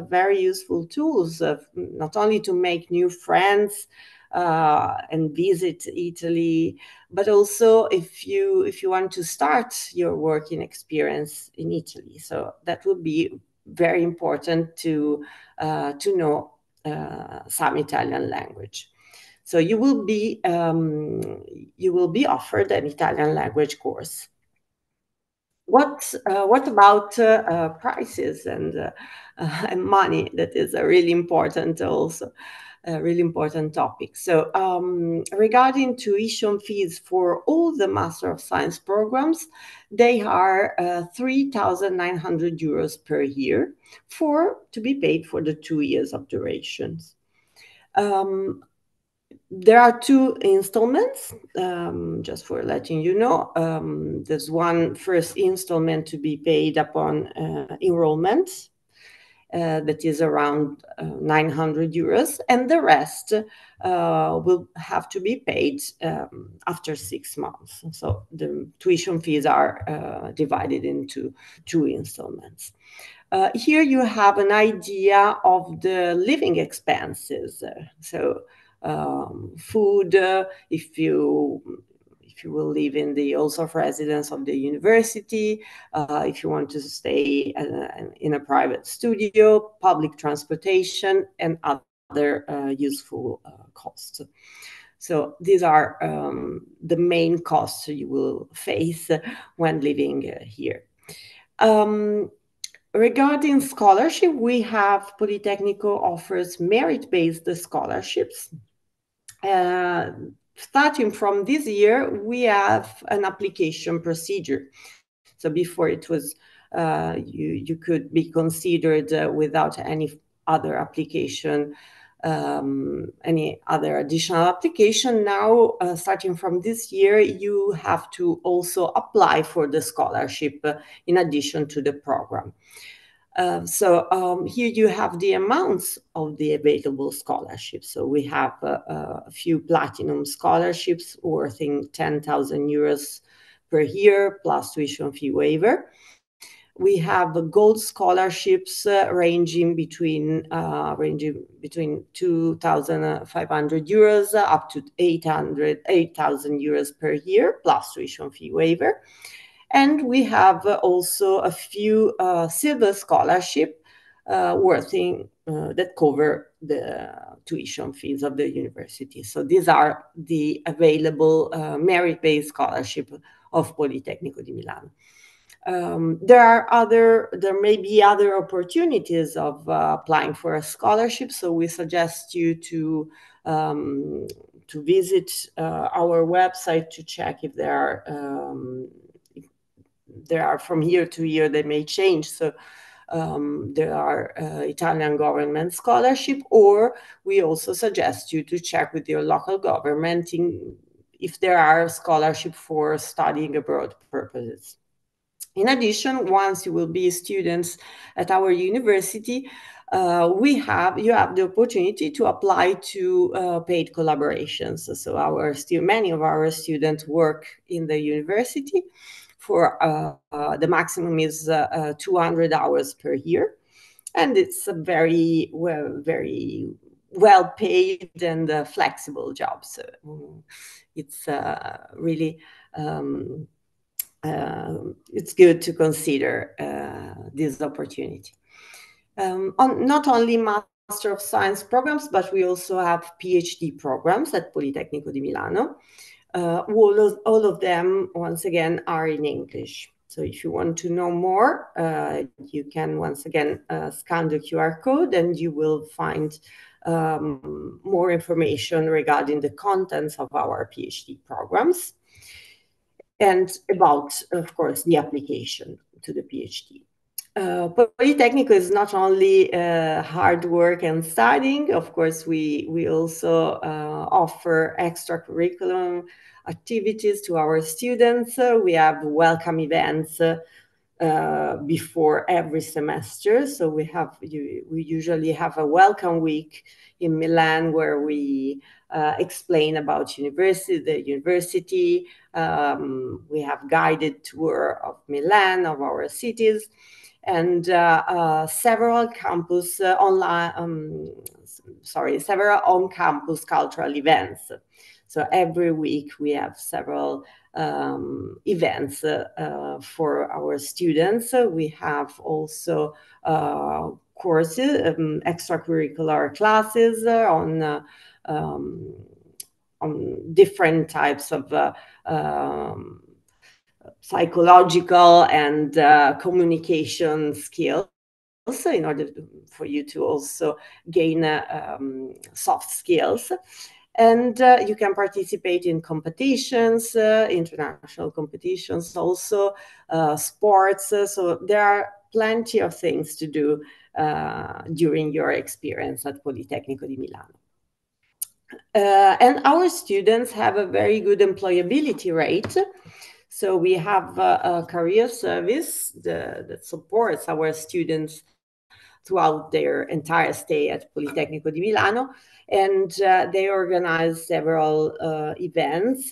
very useful tool, not only to make new friends and visit Italy, but also if you want to start your working experience in Italy. So that would be very important to know some Italian language. So you will be offered an Italian language course. What about prices and money? That is a really important topic. So regarding tuition fees for all the Master of Science programs, they are 3,900 euros per year to be paid for the 2 years of durations. There are 2 installments, just for letting you know. There's one first installment to be paid upon enrollment, that is around 900 euros, and the rest will have to be paid after 6 months. So the tuition fees are divided into 2 installments. Here you have an idea of the living expenses. So food, if you will live in the halls of residence of the university, if you want to stay in a private studio, public transportation, and other useful costs. So these are the main costs you will face when living here. Regarding scholarship, we have Politecnico offers merit-based scholarships. Starting from this year, we have an application procedure. So before it was, you could be considered without any other application any other additional application. Now, starting from this year, you have to also apply for the scholarship in addition to the program. Here you have the amounts of the available scholarships. So we have a few platinum scholarships worth 10,000 euros per year plus tuition fee waiver. We have gold scholarships ranging between 2,500 euros up to 8,000 euros per year plus tuition fee waiver. And we have also a few silver scholarship that cover the tuition fees of the university. So these are the available merit-based scholarship of Politecnico di Milano. There may be other opportunities of applying for a scholarship. So we suggest you to visit our website to check if there are from year to year, they may change. So there are Italian government scholarship, or we also suggest you to check with your local government if there are scholarship for studying abroad purposes. In addition, once you will be students at our university, you have the opportunity to apply to paid collaborations. So many of our students work in the university for the maximum is 200 hours per year, and it's a very well paid and flexible job. So it's really it's good to consider this opportunity. Not only Master of Science programs, but we also have PhD programs at Politecnico di Milano. All of them, once again, are in English. So if you want to know more, you can once again scan the QR code and you will find more information regarding the contents of our PhD programs and about, of course, the application to the PhD. Politecnico is not only hard work and studying. Of course, we also offer extracurriculum activities to our students. We have welcome events before every semester. So we usually have a welcome week in Milan where we explain about the university. We have guided tour of Milan, of our cities, and several on-campus cultural events. So every week we have several events for our students. We have also courses, extracurricular classes on different types of psychological and communication skills, in order for you to also gain soft skills. And you can participate in competitions, international competitions, also sports. So there are plenty of things to do during your experience at Politecnico di Milano. And our students have a very good employability rate. So we have a career service that supports our students throughout their entire stay at Politecnico di Milano. And they organize several events,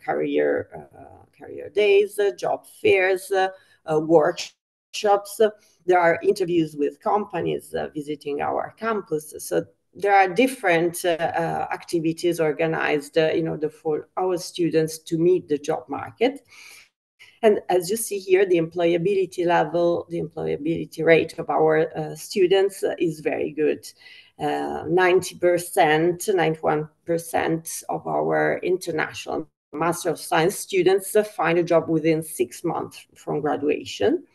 career days, job fairs, workshops. There are interviews with companies visiting our campus. So there are different activities organized in order for our students to meet the job market. And as you see here, the employability level, the employability rate of our students is very good. 90%, 91% of our international Master of Science students find a job within 6 months from graduation.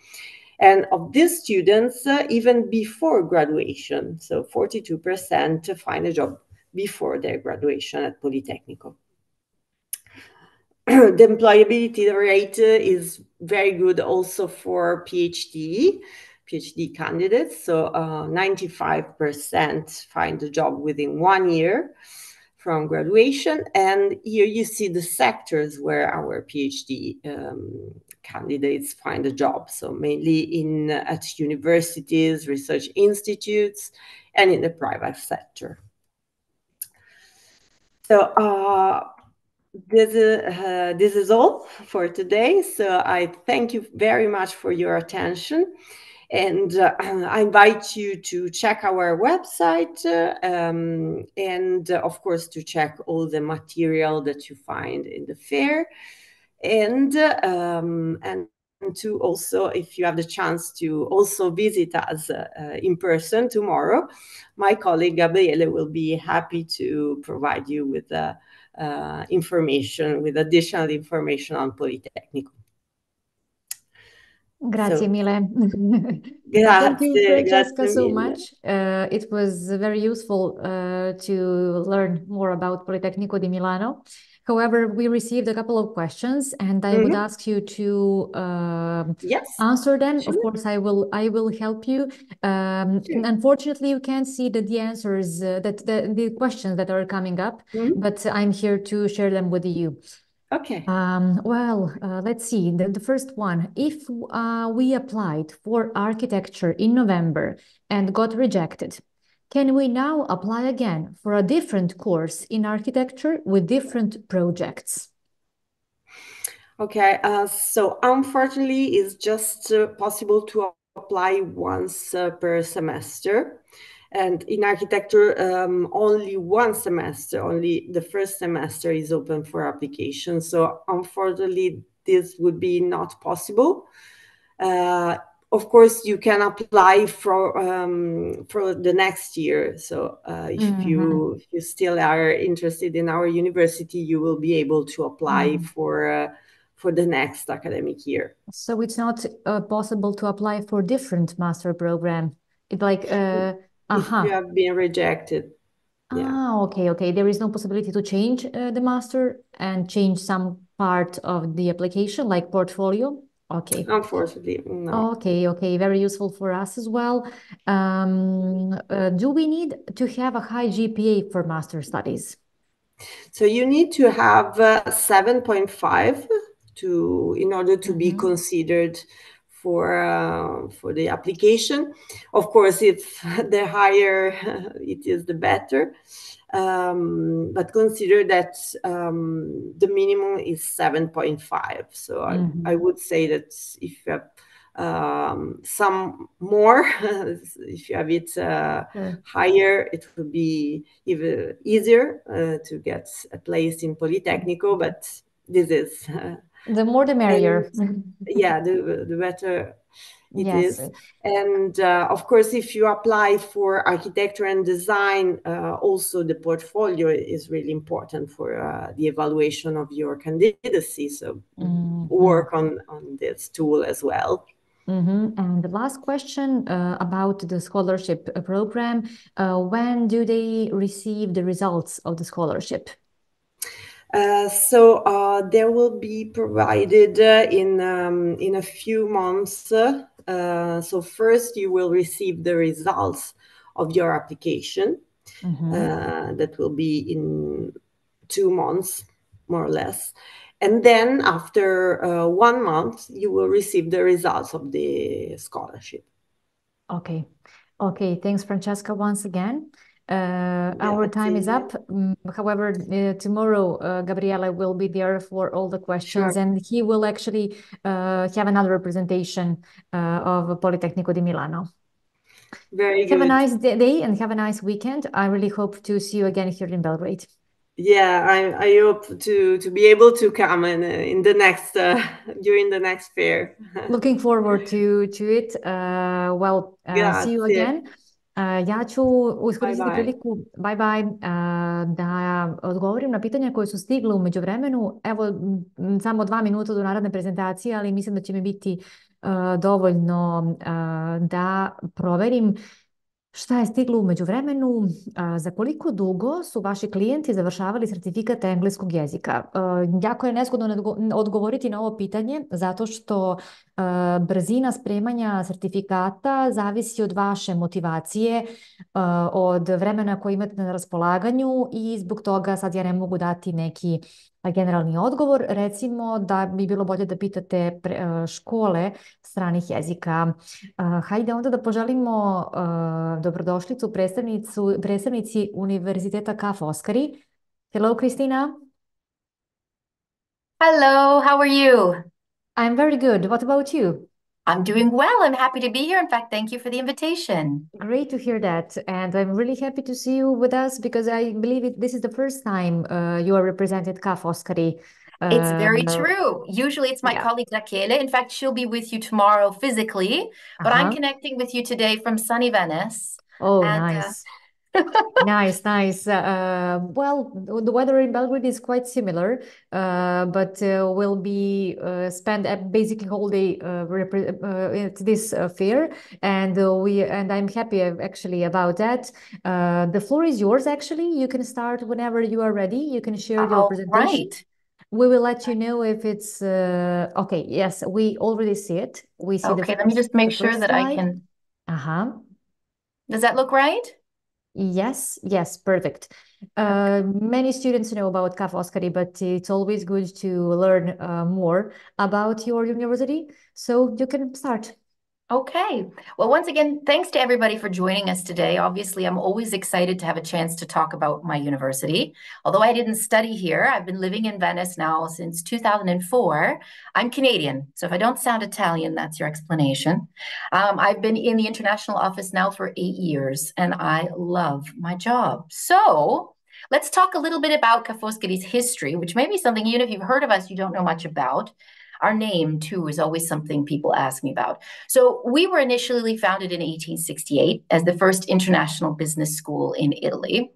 And of these students, even before graduation, so 42% find a job before their graduation at Politecnico. The employability rate is very good also for PhD PhD candidates. So 95% find a job within 1 year from graduation. And here you see the sectors where our PhD candidates find a job. So mainly at universities, research institutes, and in the private sector. So this is all for today. So I thank you very much for your attention. And I invite you to check our website and of course to check all the material that you find in the fair. And to also, if you have the chance to also visit us in person tomorrow, my colleague Gabriele will be happy to provide you with information, with additional information on Politecnico. Grazie mille. Thank you, Francesca, so much. It was very useful to learn more about Politecnico di Milano. However, we received a couple of questions, and I would ask you to answer them. Sure. Of course, I will help you. Sure. Unfortunately, you can't see the answers, the questions that are coming up, but I'm here to share them with you. Okay. Let's see. The first one, if we applied for architecture in November and got rejected, can we now apply again for a different course in architecture with different projects? Okay, so unfortunately, it's just possible to apply once per semester. And in architecture, only one semester, only the first semester is open for application. So unfortunately, this would be not possible. Of course, you can apply for the next year. So if you still are interested in our university, you will be able to apply for the next academic year. So it's not possible to apply for different master program. It's like if you have been rejected. Yeah. Okay. There is no possibility to change the master and change some part of the application, like portfolio. Okay. Unfortunately, no. Okay. Very useful for us as well. Do we need to have a high GPA for master studies? So you need to have 7.5 in order to be considered for the application. Of course, if the higher it is, the better. But consider that the minimum is 7.5. So I would say that if you have some more, if you have it higher, it will be even easier to get a place in Politecnico. But this is the more the merrier. Yeah, the better it is. And of course, if you apply for architecture and design, also the portfolio is really important for the evaluation of your candidacy. So work on this tool as well. And the last question about the scholarship program, when do they receive the results of the scholarship? So there will be provided in a few months. So first you will receive the results of your application. That will be in 2 months, more or less. And then after 1 month, you will receive the results of the scholarship. Okay. Thanks, Francesca, once again. Our time is up. However, tomorrow, Gabriele will be there for all the questions, and he will actually have another representation of Politecnico di Milano. Very good. Have a nice day and have a nice weekend. I really hope to see you again here in Belgrade. Yeah, I hope to be able to come in the next during the next fair. Looking forward to it. See you again. Ja ću iskoristiti priliku, bye, da odgovorim na pitanja koje su stigle u međuvremenu. Evo, samo 2 minuta do naredne prezentacije, ali mislim da će mi biti dovoljno da proverim Šta je stiglo u međuvremenu? Za koliko dugo su vaši klijenti završavali sertifikat engleskog jezika? Jako je nezgodno odgovoriti na ovo pitanje zato što brzina spremanja sertifikata zavisi od vaše motivacije, od vremena koje imate na raspolaganju i zbog toga sad ja ne mogu dati neki generalni odgovor. Recimo da bi bilo bolje da pitate škole stranih jezika. Hajde onda da poželimo dobrodošlicu predstavnici Univerziteta Ca' Foscari. Hello, Christina. Hello, how are you? I'm very good. What about you? I'm doing well. I'm happy to be here. In fact, thank you for the invitation. Great to hear that. And I'm really happy to see you with us because I believe this is the first time you are represented Ca' Foscari. It's very true. Usually it's my colleague Rachele. In fact, she'll be with you tomorrow physically, but I'm connecting with you today from sunny Venice. Oh, nice. Nice. Well, the weather in Belgrade is quite similar, but we'll be spend basically whole day at this fair, and I'm happy actually about that. The floor is yours. Actually, you can start whenever you are ready. You can share your presentation. Right. We will let you know if it's okay. Yes, we already see it. We see okay, let me just make sure that I can. Does that look right? Yes, perfect. Many students know about Ca' Foscari, but it's always good to learn more about your university. So you can start. Okay. Well, once again, thanks to everybody for joining us today. Obviously, I'm always excited to have a chance to talk about my university. Although I didn't study here, I've been living in Venice now since 2004. I'm Canadian, so if I don't sound Italian, that's your explanation. I've been in the international office now for 8 years, and I love my job. So let's talk a little bit about Ca' Foscari's history, which may be something, even if you've heard of us, you don't know much about. Our name, too, is always something people ask me about. So we were initially founded in 1868 as the first international business school in Italy.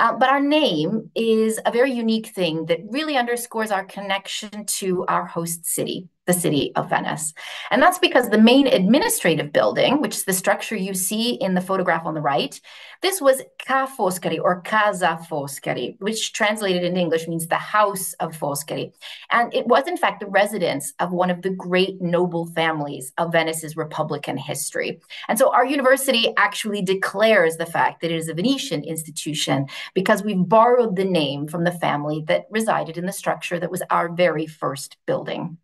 But our name is a very unique thing that really underscores our connection to our host city, the city of Venice. And that's because the main administrative building, which is the structure you see in the photograph on the right, this was Ca' Foscari or Casa Foscari, which translated in English means the house of Foscari. And it was, in fact, the residence of one of the great noble families of Venice's Republican history. And so our university actually declares the fact that it is a Venetian institution because we've borrowed the name from the family that resided in the structure that was our very first building.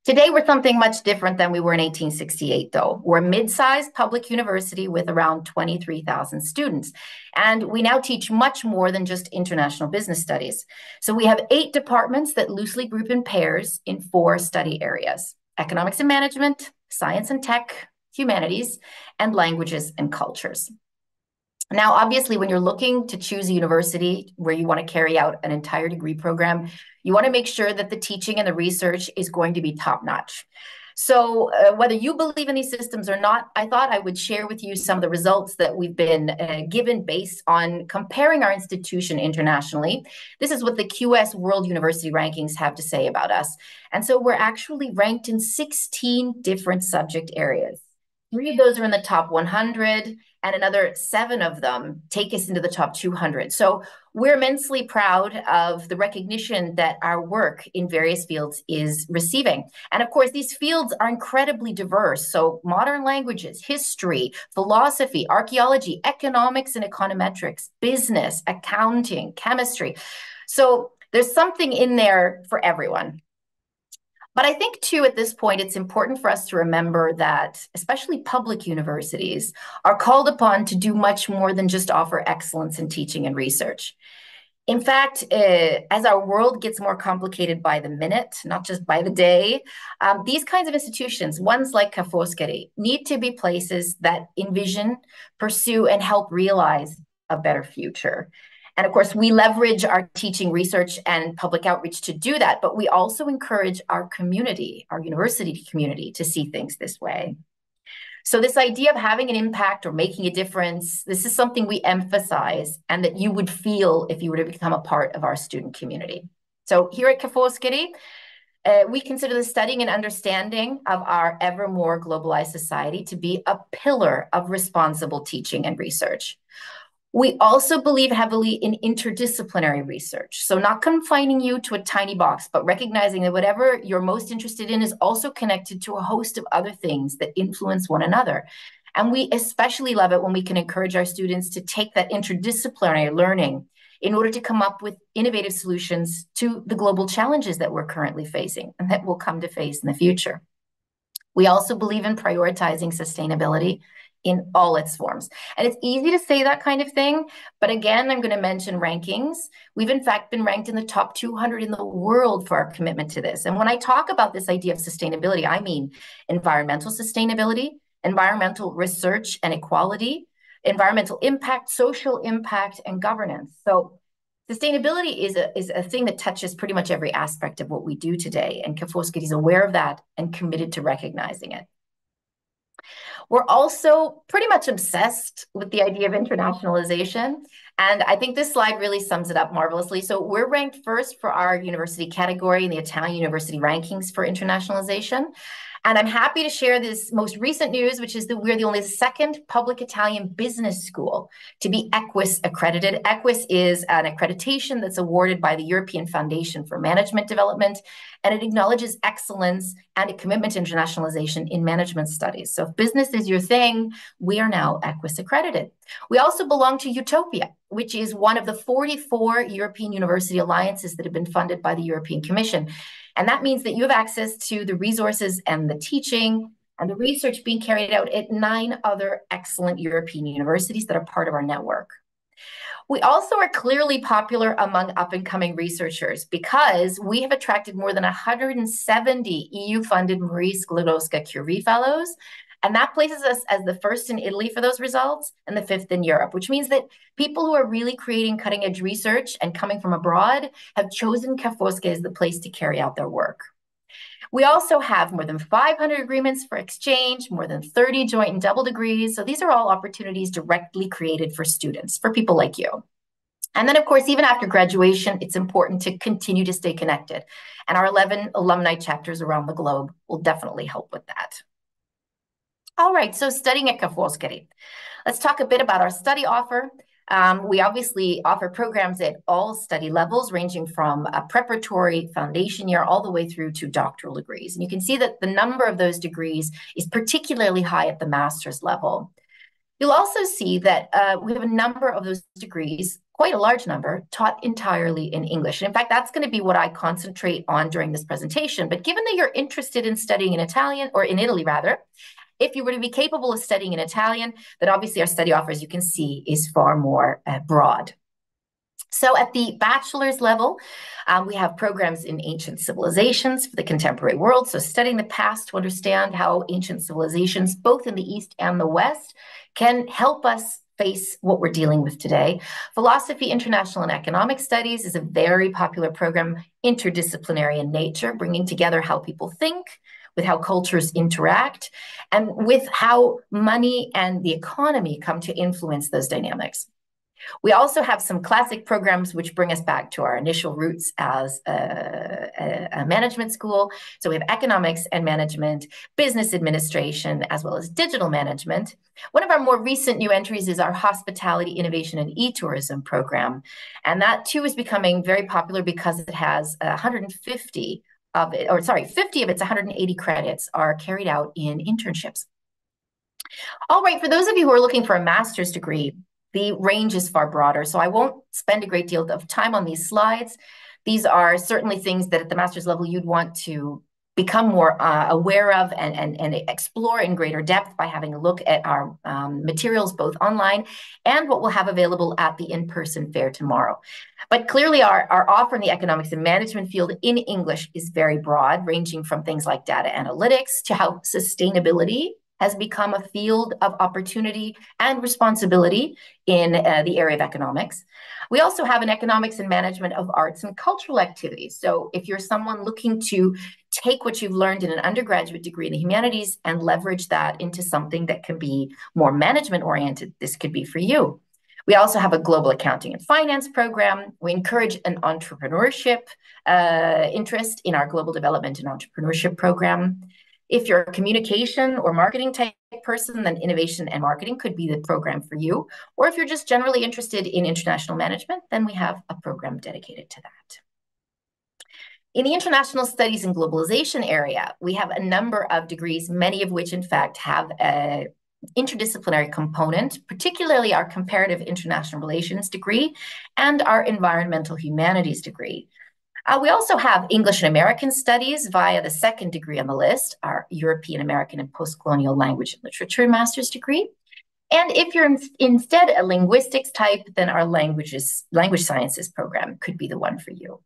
Today, we're something much different than we were in 1868, though. We're a mid-sized public university with around 23,000 students. And we now teach much more than just international business studies. So we have 8 departments that loosely group in pairs in 4 study areas: economics and management, science and tech, humanities, and languages and cultures. Now, obviously, when you're looking to choose a university where you want to carry out an entire degree program, you want to make sure that the teaching and the research is going to be top-notch. So whether you believe in these systems or not, I thought I would share with you some of the results that we've been given based on comparing our institution internationally. This is what the QS World University Rankings have to say about us. And so we're actually ranked in 16 different subject areas. 3 of those are in the top 100, and another 7 of them take us into the top 200. So we're immensely proud of the recognition that our work in various fields is receiving. And of course, these fields are incredibly diverse. So modern languages, history, philosophy, archaeology, economics and econometrics, business, accounting, chemistry. So there's something in there for everyone. But I think, too, at this point, it's important for us to remember that especially public universities are called upon to do much more than just offer excellence in teaching and research. In fact, as our world gets more complicated by the minute, not just by the day, these kinds of institutions, ones like Ca' Foscari, need to be places that envision, pursue, and help realize a better future. And of course, we leverage our teaching, research, and public outreach to do that, but we also encourage our community, our university community, to see things this way. So this idea of having an impact or making a difference, this is something we emphasize and that you would feel if you were to become a part of our student community. So here at Ca' Foscari, We consider the studying and understanding of our ever more globalized society to be a pillar of responsible teaching and research. We also believe heavily in interdisciplinary research. So not confining you to a tiny box, but recognizing that whatever you're most interested in is also connected to a host of other things that influence one another. And we especially love it when we can encourage our students to take that interdisciplinary learning in order to come up with innovative solutions to the global challenges that we're currently facing and that we'll come to face in the future. We also believe in prioritizing sustainability in all its forms. And it's easy to say that kind of thing, but again, I'm going to mention rankings. We've in fact been ranked in the top 200 in the world for our commitment to this. And when I talk about this idea of sustainability, I mean environmental sustainability, environmental research and equality, environmental impact, social impact, and governance. So sustainability is a thing that touches pretty much every aspect of what we do today, and Ka Forskeri is aware of that and committed to recognizing it. We're also pretty much obsessed with the idea of internationalization. And I think this slide really sums it up marvelously. So we're ranked first for our university category in the Italian university rankings for internationalization. And I'm happy to share this most recent news, which is that we're the only second public Italian business school to be EQUIS accredited. EQUIS is an accreditation that's awarded by the European Foundation for Management Development, and it acknowledges excellence and a commitment to internationalization in management studies. So if business is your thing, we are now EQUIS accredited. We also belong to Utopia, which is one of the 44 European university alliances that have been funded by the European Commission. And that means that you have access to the resources and the teaching and the research being carried out at 9 other excellent European universities that are part of our network. We also are clearly popular among up-and-coming researchers because we have attracted more than 170 EU-funded Marie Sklodowska-Curie Fellows, and that places us as the first in Italy for those results and the 5th in Europe, which means that people who are really creating cutting-edge research and coming from abroad have chosen Ka Forskeri as the place to carry out their work. We also have more than 500 agreements for exchange, more than 30 joint and double degrees. So these are all opportunities directly created for students, for people like you. And then, of course, even after graduation, it's important to continue to stay connected. And our 11 alumni chapters around the globe will definitely help with that. All right, so studying at Ka Forskeri. Let's talk a bit about our study offer. We obviously offer programs at all study levels, ranging from a preparatory foundation year all the way through to doctoral degrees. And you can see that the number of those degrees is particularly high at the master's level. You'll also see that we have a number of those degrees, quite a large number, taught entirely in English. And in fact, that's going to be what I concentrate on during this presentation. But given that you're interested in studying in Italian, or in Italy rather, if you were to be capable of studying in Italian, then obviously our study offer, as you can see, is far more broad. So at the bachelor's level, we have programs in ancient civilizations for the contemporary world. So studying the past to understand how ancient civilizations, both in the East and the West, can help us face what we're dealing with today. Philosophy, International and Economic Studies is a very popular program, interdisciplinary in nature, bringing together how people think, with how cultures interact, and with how money and the economy come to influence those dynamics. We also have some classic programs which bring us back to our initial roots as a management school. So we have economics and management, business administration, as well as digital management. One of our more recent new entries is our hospitality, innovation, and e-tourism program. And that too is becoming very popular because it has 50 of its 180 credits are carried out in internships. All right, for those of you who are looking for a master's degree, the range is far broader, so I won't spend a great deal of time on these slides. These are certainly things that at the master's level you'd want to become more aware of and explore in greater depth by having a look at our materials, both online and what we'll have available at the in-person fair tomorrow. But clearly our offer in the economics and management field in English is very broad, ranging from things like data analytics to how sustainability has become a field of opportunity and responsibility in the area of economics. We also have an economics and management of arts and cultural activities. So if you're someone looking to take what you've learned in an undergraduate degree in the humanities and leverage that into something that can be more management oriented, this could be for you. We also have a global accounting and finance program. We encourage an entrepreneurship interest in our global development and entrepreneurship program. If you're a communication or marketing type person, then innovation and marketing could be the program for you. Or if you're just generally interested in international management, then we have a program dedicated to that. In the international studies and globalization area, we have a number of degrees, many of which in fact have a interdisciplinary component, particularly our comparative international relations degree and our environmental humanities degree. We also have English and American studies via the second degree on the list, our European American and Postcolonial Language and Literature master's degree. And if you're instead a linguistics type, then our language sciences program could be the one for you.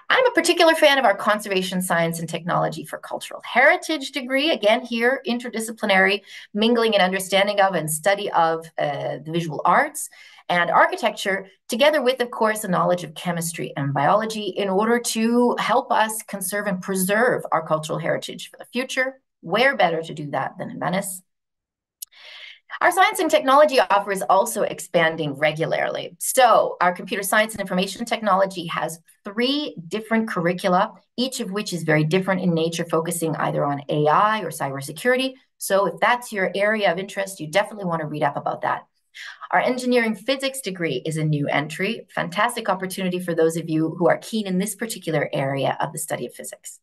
I'm a particular fan of our Conservation Science and Technology for Cultural Heritage degree. Again, here, interdisciplinary, mingling and understanding of and study of the visual arts and architecture, together with, of course, a knowledge of chemistry and biology in order to help us conserve and preserve our cultural heritage for the future. Where better to do that than in Venice? Our science and technology offer is also expanding regularly. So our computer science and information technology has 3 different curricula, each of which is very different in nature, focusing either on AI or cybersecurity. So if that's your area of interest, you definitely want to read up about that. Our engineering physics degree is a new entry, fantastic opportunity for those of you who are keen in this particular area of the study of physics.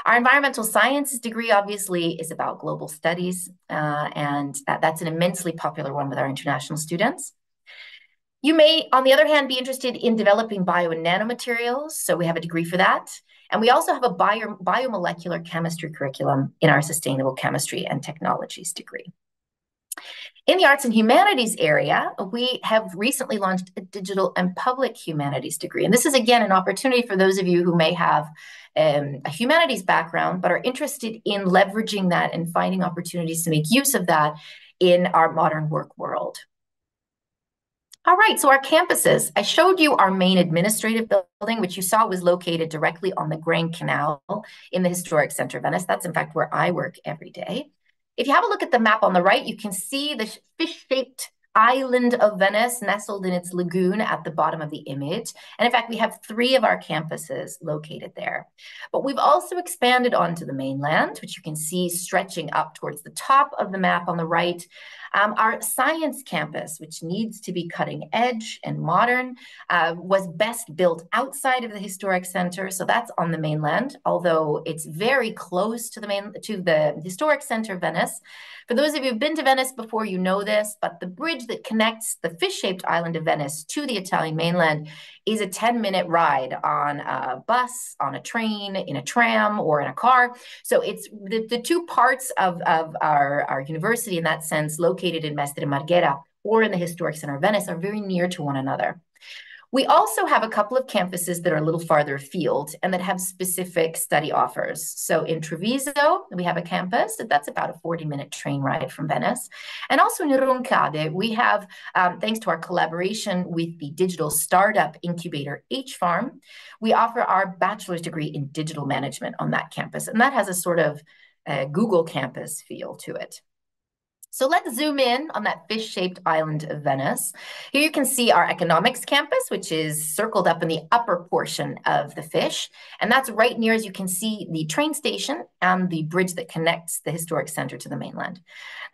Our environmental sciences degree obviously is about global studies, and that's an immensely popular one with our international students. You may, on the other hand, be interested in developing bio and nanomaterials, so we have a degree for that. And we also have a biomolecular chemistry curriculum in our sustainable chemistry and technologies degree. In the arts and humanities area, we have recently launched a digital and public humanities degree. And this is, again, an opportunity for those of you who may have a humanities background, but are interested in leveraging that and finding opportunities to make use of that in our modern work world. All right, so our campuses. I showed you our main administrative building, which you saw was located directly on the Grand Canal in the Historic Center of Venice. That's, in fact, where I work every day. If you have a look at the map on the right, you can see the fish-shaped island of Venice nestled in its lagoon at the bottom of the image. And in fact, we have 3 of our campuses located there. But we've also expanded onto the mainland, which you can see stretching up towards the top of the map on the right. Our science campus, which needs to be cutting edge and modern, was best built outside of the historic center. So that's on the mainland, although it's very close to the historic center of Venice. For those of you who've been to Venice before, you know this, but the bridge that connects the fish-shaped island of Venice to the Italian mainland is a 10-minute ride on a bus, on a train, in a tram, or in a car. So it's the 2 parts of our university, in that sense, located in Mestre Marghera or in the Historic Center of Venice, are very near to one another. We also have a couple of campuses that are a little farther afield and that have specific study offers. So in Treviso, we have a campus that's about a 40-minute train ride from Venice. And also in Roncade, we have, thanks to our collaboration with the digital startup incubator H-Farm, we offer our bachelor's degree in digital management on that campus. And that has a sort of Google campus feel to it. So let's zoom in on that fish-shaped island of Venice. Here you can see our economics campus, which is circled up in the upper portion of the fish. And that's right near, as you can see, the train station and the bridge that connects the historic center to the mainland.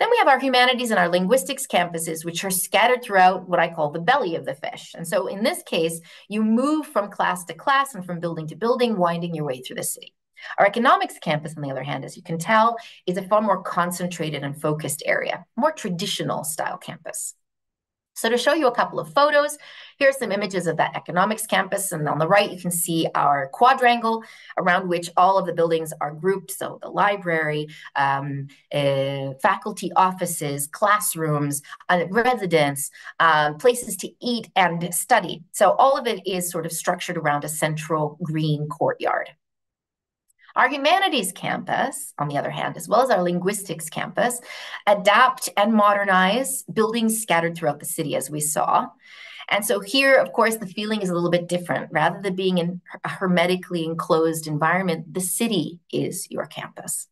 Then we have our humanities and our linguistics campuses, which are scattered throughout what I call the belly of the fish. And so in this case, you move from class to class and from building to building, winding your way through the city. Our economics campus, on the other hand, as you can tell, is a far more concentrated and focused area, more traditional style campus. So to show you a couple of photos, here are some images of that economics campus. And on the right, you can see our quadrangle around which all of the buildings are grouped. So the library, faculty offices, classrooms, residence, places to eat and study. So all of it is sort of structured around a central green courtyard. Our humanities campus, on the other hand, as well as our linguistics campus, adapt and modernize buildings scattered throughout the city, as we saw. And so here, of course, the feeling is a little bit different. Rather than being in a hermetically enclosed environment, the city is your campus.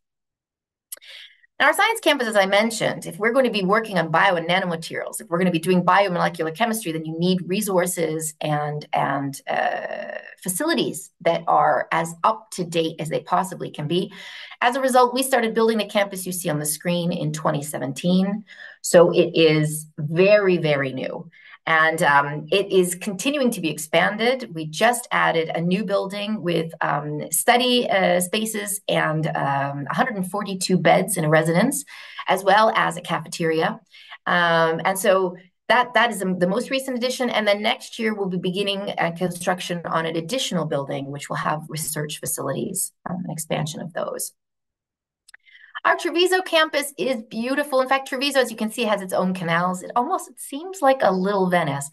Now, our science campus, as I mentioned, if we're going to be working on bio and nanomaterials, if we're going to be doing biomolecular chemistry, then you need resources and facilities that are as up to date as they possibly can be. As a result, we started building the campus you see on the screen in 2017. So it is very, very new. And it is continuing to be expanded. We just added a new building with study spaces and 142 beds in a residence, as well as a cafeteria. And so that is the most recent addition. And then next year, we'll be beginning construction on an additional building, which will have research facilities, an expansion of those. Our Treviso campus is beautiful. In fact, Treviso, as you can see, has its own canals. It seems like a little Venice.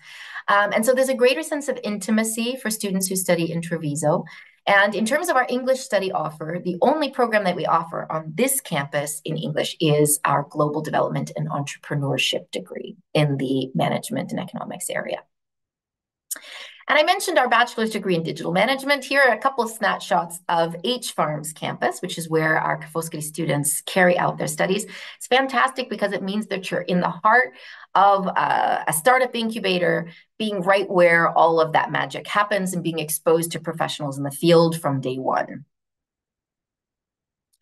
And so there's a greater sense of intimacy for students who study in Treviso. And in terms of our English study offer, the only program that we offer on this campus in English is our Global Development and Entrepreneurship degree in the Management and Economics area. And I mentioned our bachelor's degree in digital management. Here are a couple of snapshots of H-Farms campus, which is where our Ca' Foscari students carry out their studies. It's fantastic because it means that you're in the heart of a startup incubator, being right where all of that magic happens and being exposed to professionals in the field from day one.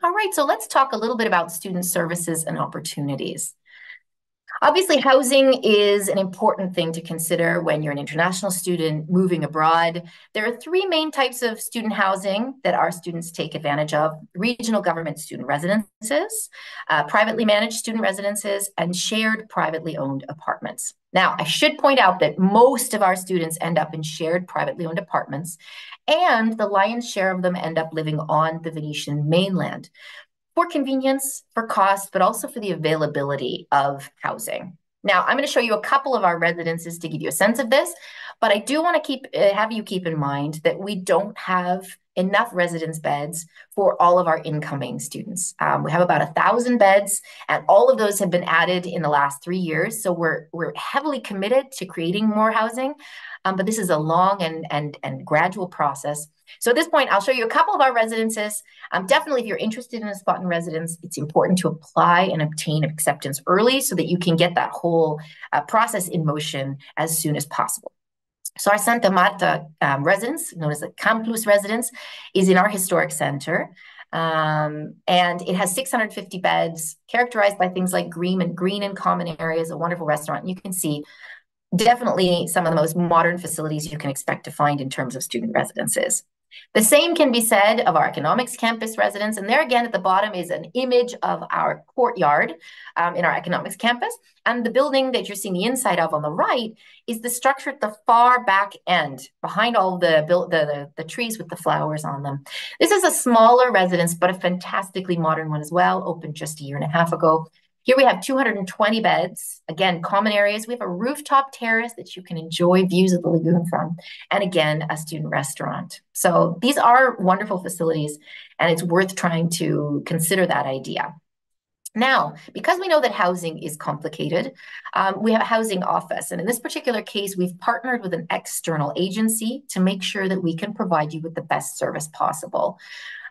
All right, so let's talk a little bit about student services and opportunities. Obviously, housing is an important thing to consider when you're an international student moving abroad. There are three main types of student housing that our students take advantage of: regional government student residences, privately managed student residences, and shared privately owned apartments. Now, I should point out that most of our students end up in shared privately owned apartments, and the lion's share of them end up living on the Venetian mainland, for convenience, for cost, but also for the availability of housing. Now, I'm going to show you a couple of our residences to give you a sense of this, but I do want to have you keep in mind that we don't have enough residence beds for all of our incoming students. We have about 1,000 beds, and all of those have been added in the last 3 years. So we're heavily committed to creating more housing, but this is a long and gradual process. So at this point, I'll show you a couple of our residences. Definitely, if you're interested in a spot in residence, it's important to apply and obtain acceptance early so that you can get that whole process in motion as soon as possible. So our Santa Marta residence, known as the Camplus residence, is in our historic center. And it has 650 beds, characterized by things like green and common areas, a wonderful restaurant. And you can see definitely some of the most modern facilities you can expect to find in terms of student residences. The same can be said of our economics campus residence. And there again, at the bottom is an image of our courtyard in our economics campus. And the building that you're seeing the inside of on the right is the structure at the far back end, behind all the trees with the flowers on them. This is a smaller residence, but a fantastically modern one as well, opened just a year and a half ago. Here we have 220 beds, again, common areas. We have a rooftop terrace that you can enjoy views of the lagoon from, and again, a student restaurant. So these are wonderful facilities, and it's worth trying to consider that idea. Now, because we know that housing is complicated, we have a housing office. And in this particular case, we've partnered with an external agency to make sure that we can provide you with the best service possible.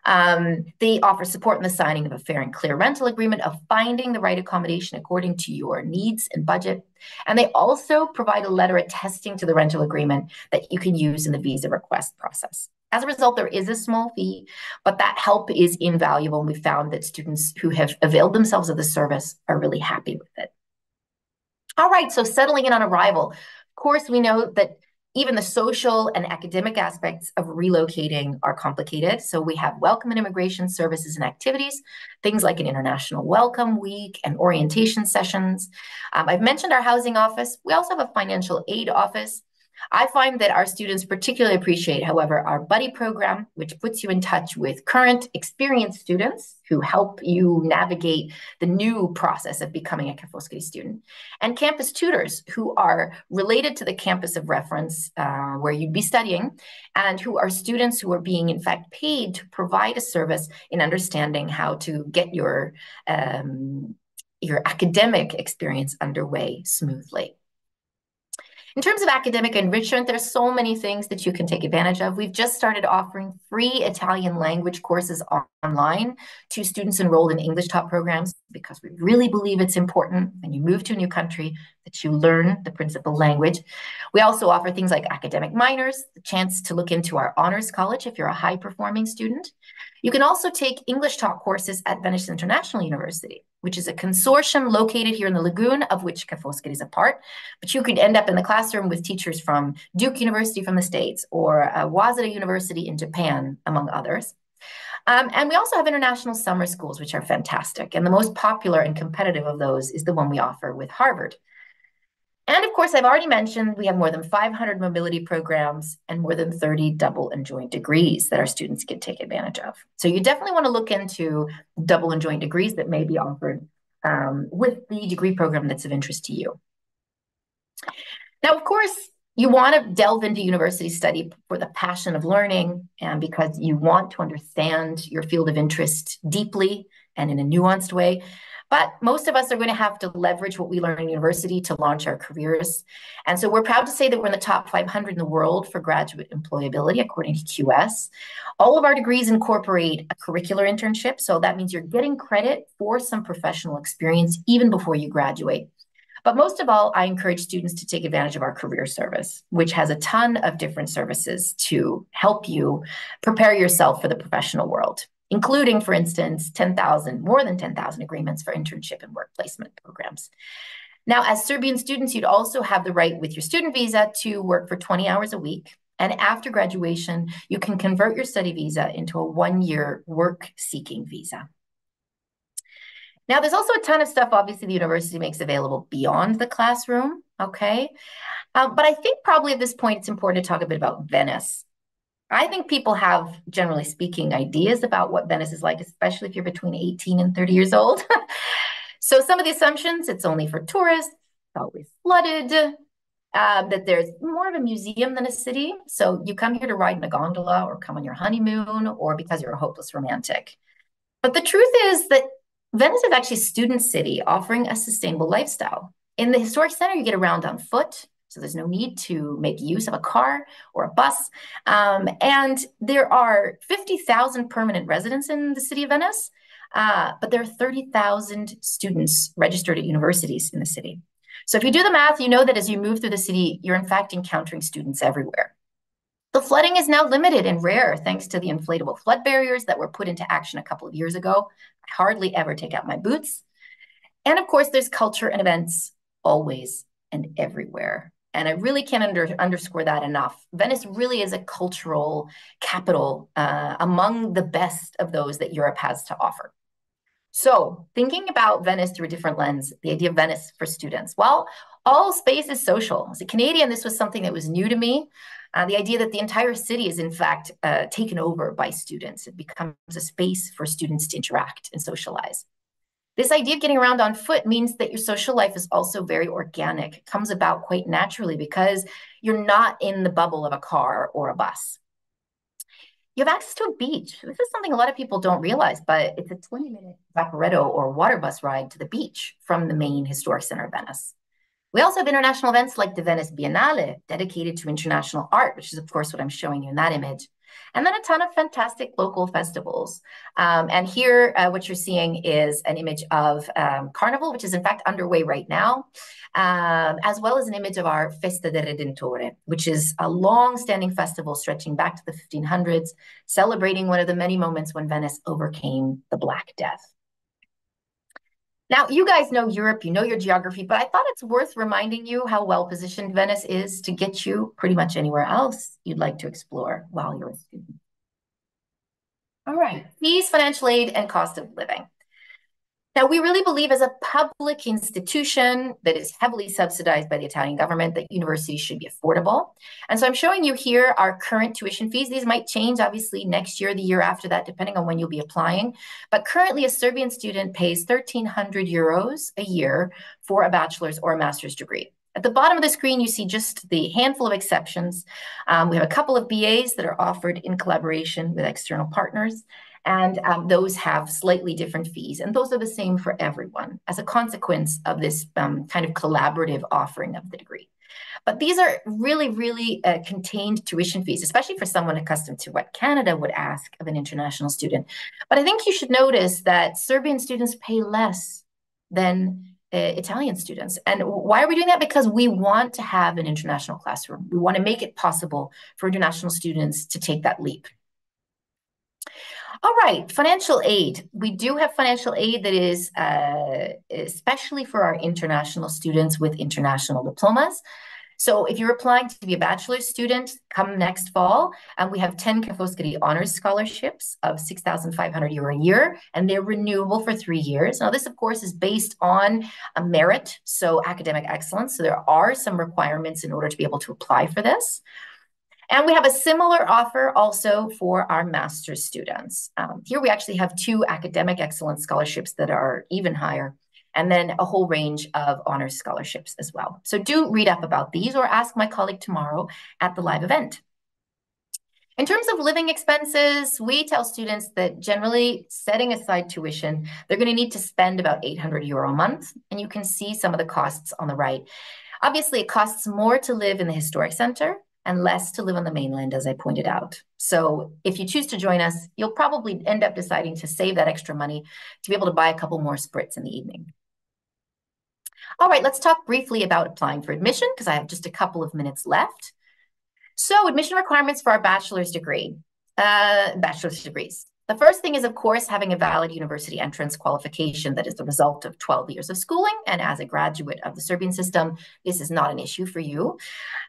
They offer support in the signing of a fair and clear rental agreement, of finding the right accommodation according to your needs and budget. And they also provide a letter attesting to the rental agreement that you can use in the visa request process. As a result, there is a small fee, but that help is invaluable. And we found that students who have availed themselves of the service are really happy with it. All right, so settling in on arrival. Of course, we know that even the social and academic aspects of relocating are complicated. So we have welcome and immigration services and activities, things like an international welcome week and orientation sessions. I've mentioned our housing office. We also have a financial aid office. I find that our students particularly appreciate, however, our buddy program, which puts you in touch with current experienced students who help you navigate the new process of becoming a Ca' Foscari student, and campus tutors who are related to the campus of reference where you'd be studying, and who are students who are being, in fact, paid to provide a service in understanding how to get your academic experience underway smoothly. In terms of academic enrichment, there's so many things that you can take advantage of. We've just started offering free Italian language courses online to students enrolled in English Taught programs because we really believe it's important when you move to a new country that you learn the principal language. We also offer things like academic minors, the chance to look into our honors college if you're a high-performing student. You can also take English Taught courses at Venice International University, which is a consortium located here in the lagoon, of which Ca' Foscari is a part. But you could end up in the classroom with teachers from Duke University from the States or Waseda University in Japan, among others. And we also have international summer schools, which are fantastic. And the most popular and competitive of those is the one we offer with Harvard. And of course, I've already mentioned we have more than 500 mobility programs and more than 30 double and joint degrees that our students can take advantage of. So you definitely want to look into double and joint degrees that may be offered with the degree program that's of interest to you. Now, of course, you want to delve into university study for the passion of learning and because you want to understand your field of interest deeply and in a nuanced way. But most of us are going to have to leverage what we learn in university to launch our careers. And so we're proud to say that we're in the top 500 in the world for graduate employability, according to QS. All of our degrees incorporate a curricular internship. So that means you're getting credit for some professional experience even before you graduate. But most of all, I encourage students to take advantage of our career service, which has a ton of different services to help you prepare yourself for the professional world, including, for instance, more than 10,000 agreements for internship and work placement programs. Now, as Serbian students, you'd also have the right with your student visa to work for 20 hours a week. And after graduation, you can convert your study visa into a one-year work-seeking visa. Now, there's also a ton of stuff, obviously, the university makes available beyond the classroom, okay? But I think probably at this point, it's important to talk a bit about Venice. I think people have, generally speaking, ideas about what Venice is like, especially if you're between 18 and 30 years old. So some of the assumptions, it's only for tourists, it's always flooded, that there's more of a museum than a city. So you come here to ride in a gondola or come on your honeymoon or because you're a hopeless romantic. But the truth is that Venice is actually a student city offering a sustainable lifestyle. In the historic center, you get around on foot, so there's no need to make use of a car or a bus. And there are 50,000 permanent residents in the city of Venice, but there are 30,000 students registered at universities in the city. So if you do the math, you know that as you move through the city, you're in fact encountering students everywhere. The flooding is now limited and rare thanks to the inflatable flood barriers that were put into action a couple of years ago. I hardly ever take out my boots. And of course, there's culture and events always and everywhere. And I really can't underscore that enough. Venice really is a cultural capital among the best of those that Europe has to offer. So thinking about Venice through a different lens, the idea of Venice for students. Well, all space is social. As a Canadian, this was something that was new to me. The idea that the entire city is in fact taken over by students. It becomes a space for students to interact and socialize. This idea of getting around on foot means that your social life is also very organic. It comes about quite naturally because you're not in the bubble of a car or a bus. You have access to a beach. This is something a lot of people don't realize, but it's a 20-minute vaporetto or water bus ride to the beach from the main historic center of Venice. We also have international events like the Venice Biennale, dedicated to international art, which is, of course, what I'm showing you in that image. And then a ton of fantastic local festivals. And here, what you're seeing is an image of Carnival, which is in fact underway right now, as well as an image of our Festa del Redentore, which is a long-standing festival stretching back to the 1500s, celebrating one of the many moments when Venice overcame the Black Death. Now, you guys know Europe, you know your geography, but I thought it's worth reminding you how well-positioned Venice is to get you pretty much anywhere else you'd like to explore while you're a student. All right, fees, financial aid, and cost of living. Now, we really believe as a public institution that is heavily subsidized by the Italian government that universities should be affordable. And so I'm showing you here our current tuition fees. These might change, obviously, next year, the year after that, depending on when you'll be applying. But currently, a Serbian student pays 1,300 euros a year for a bachelor's or a master's degree. At the bottom of the screen, you see just the handful of exceptions. We have a couple of BAs that are offered in collaboration with external partners. And those have slightly different fees. And those are the same for everyone as a consequence of this kind of collaborative offering of the degree. But these are really contained tuition fees, especially for someone accustomed to what Canada would ask of an international student. But I think you should notice that Serbian students pay less than Italian students. And why are we doing that? Because we want to have an international classroom. We want to make it possible for international students to take that leap. All right, financial aid. We do have financial aid that is especially for our international students with international diplomas. So if you're applying to be a bachelor's student, come next fall, and we have 10 Ca' Foscari honors scholarships of €6,500 a year, and they're renewable for 3 years. Now, this, of course, is based on a merit, so academic excellence. So there are some requirements in order to be able to apply for this. And we have a similar offer also for our master's students. Here we actually have 2 academic excellence scholarships that are even higher, and then a whole range of honors scholarships as well. So do read up about these or ask my colleague tomorrow at the live event. In terms of living expenses, we tell students that generally setting aside tuition, they're going to need to spend about €800 a month. And you can see some of the costs on the right. Obviously, it costs more to live in the historic center and less to live on the mainland, as I pointed out. So if you choose to join us, you'll probably end up deciding to save that extra money to be able to buy a couple more spritz in the evening. All right, let's talk briefly about applying for admission because I have just a couple of minutes left. So admission requirements for our bachelor's degrees. The first thing is, of course, having a valid university entrance qualification that is the result of 12 years of schooling. And as a graduate of the Serbian system, this is not an issue for you.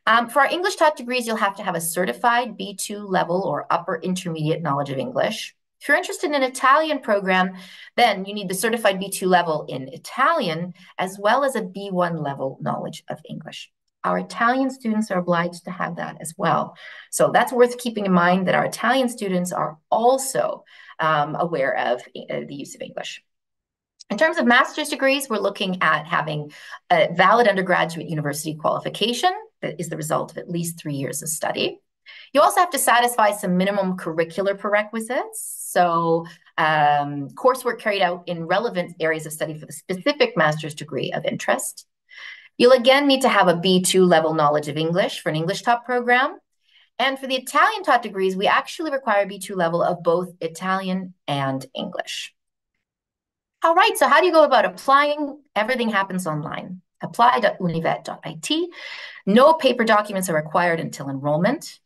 For our English taught degrees, you'll have to have a certified B2 level or upper intermediate knowledge of English. If you're interested in an Italian program, then you need the certified B2 level in Italian, as well as a B1 level knowledge of English. Our Italian students are obliged to have that as well. So that's worth keeping in mind that our Italian students are also aware of the use of English. In terms of master's degrees, we're looking at having a valid undergraduate university qualification that is the result of at least 3 years of study. You also have to satisfy some minimum curricular prerequisites. So coursework carried out in relevant areas of study for the specific master's degree of interest. You'll again need to have a B2 level knowledge of English for an English taught program. And for the Italian taught degrees, we actually require B2 level of both Italian and English. All right, so how do you go about applying? Everything happens online. Apply.univet.it. No paper documents are required until enrollment.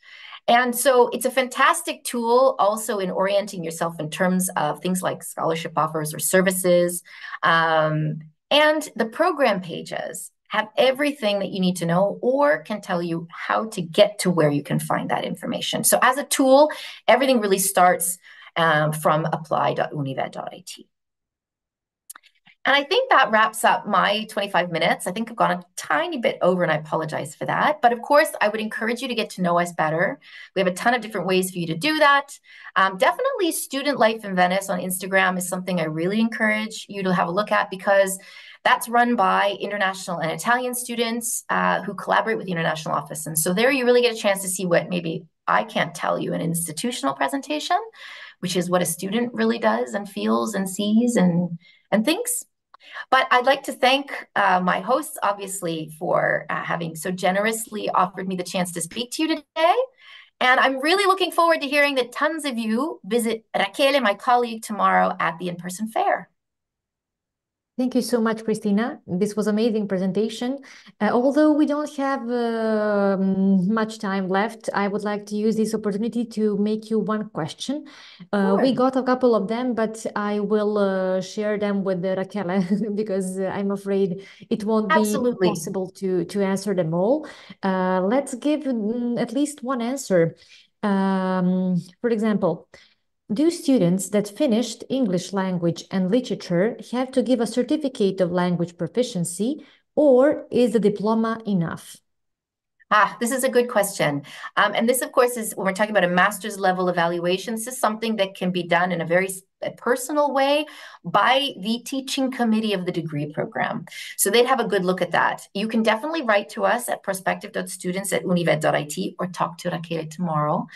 And so it's a fantastic tool also in orienting yourself in terms of things like scholarship offers or services. And the program pages have everything that you need to know or can tell you how to get to where you can find that information. So as a tool, everything really starts from apply.univet.it. And I think that wraps up my 25 minutes. I think I've gone a tiny bit over and I apologize for that. But of course, I would encourage you to get to know us better. We have a ton of different ways for you to do that. Definitely Student Life in Venice on Instagram is something I really encourage you to have a look at because that's run by international and Italian students who collaborate with the international office. And so there you really get a chance to see what maybe I can't tell you in an institutional presentation, which is what a student really does and feels and sees and thinks. But I'd like to thank my hosts, obviously, for having so generously offered me the chance to speak to you today. And I'm really looking forward to hearing that tons of you visit Rachele, my colleague, tomorrow at the in-person fair. Thank you so much, Christina. This was an amazing presentation. Although we don't have much time left, I would like to use this opportunity to make you one question. Sure. We got a couple of them, but I will share them with Rachele because I'm afraid it won't Absolutely. be possible to answer them all. Let's give at least one answer. For example, do students that finished English language and literature have to give a certificate of language proficiency, or is the diploma enough? This is a good question. And this, of course, is when we're talking about a master's level evaluation, this is something that can be done in a very personal way by the teaching committee of the degree program. So they'd have a good look at that. You can definitely write to us at prospective.students@univet.it or talk to Rachele tomorrow,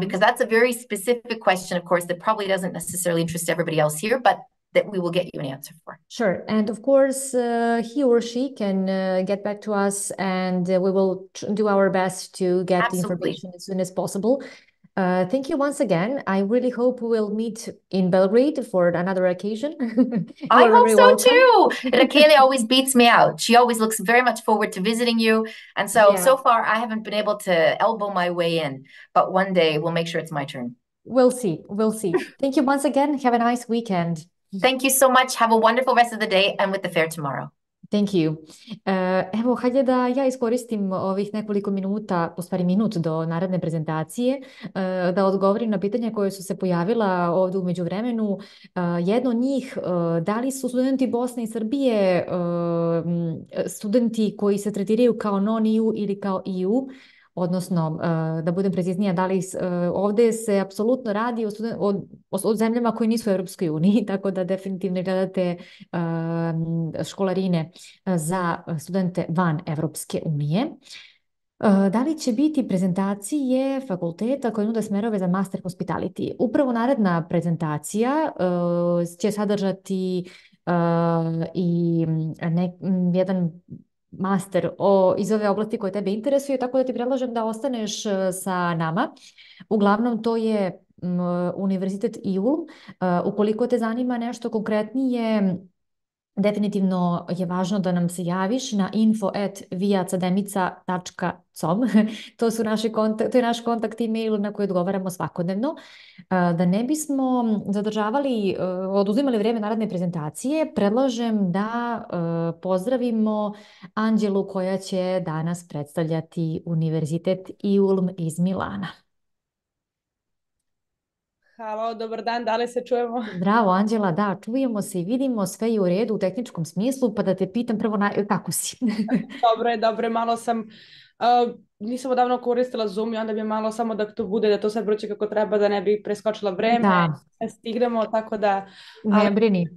because that's a very specific question, of course, that probably doesn't necessarily interest everybody else here, but that we will get you an answer for. Sure. And of course, he or she can get back to us, and we will do our best to get the Absolutely. information as soon as possible. Thank you once again. I really hope we will meet in Belgrade for another occasion. You I are hope very so welcome. too. Raquel always beats me out. She always looks very much forward to visiting you. And so Yeah, far, I haven't been able to elbow my way in, but one day we'll make sure it's my turn. we'll see. We'll see. Thank you once again. Have a nice weekend. Thank you so much. Have a wonderful rest of the day and with the fair tomorrow. Thank you. Evo, hajde da ja iskoristim ovih nekoliko minuta, u stvari minut do naredne prezentacije, da odgovorim na pitanja koje su se pojavila ovdje u međuvremenu. Jedno od njih, da li su studenti Bosne i Srbije studenti koji se tretiraju kao non-EU ili kao EU? Odnosno, da budem preciznija, da li ovdje se apsolutno radi o zemljama koje nisu u Europskoj uniji, tako da definitivno gledate školarine za studente van Evropske unije. Da li će biti prezentacije fakulteta koje nude smerove za Master Hospitality? Upravo naredna prezentacija će sadržati i jedan master iz ove oblasti koje tebe interesuje, tako da ti predlažem da ostaneš sa nama. Uglavnom, to je Univerzitet IULM. Ukoliko te zanima nešto konkretnije, definitivno je važno da nam se javiš na info@viacademica.com. To je naš kontakt email na koji odgovaramo svakodnevno. Da ne bismo oduzimali vrijeme naredne prezentacije, predlažem da pozdravimo Anđelu koja će danas predstavljati Univerzitet IULM iz Milana. Halo, dobar dan, da li se čujemo? Zdravo, Anđela, da, čujemo se i vidimo, sve je u redu u tehničkom smislu, pa da te pitam prvo kako si? Dobro, malo sam, nisam odavno koristila Zoom i onda bi malo samo da to bude, da to sve proći kako treba, da ne bi preskočila vreme, Da, stignemo, tako da... ne brini.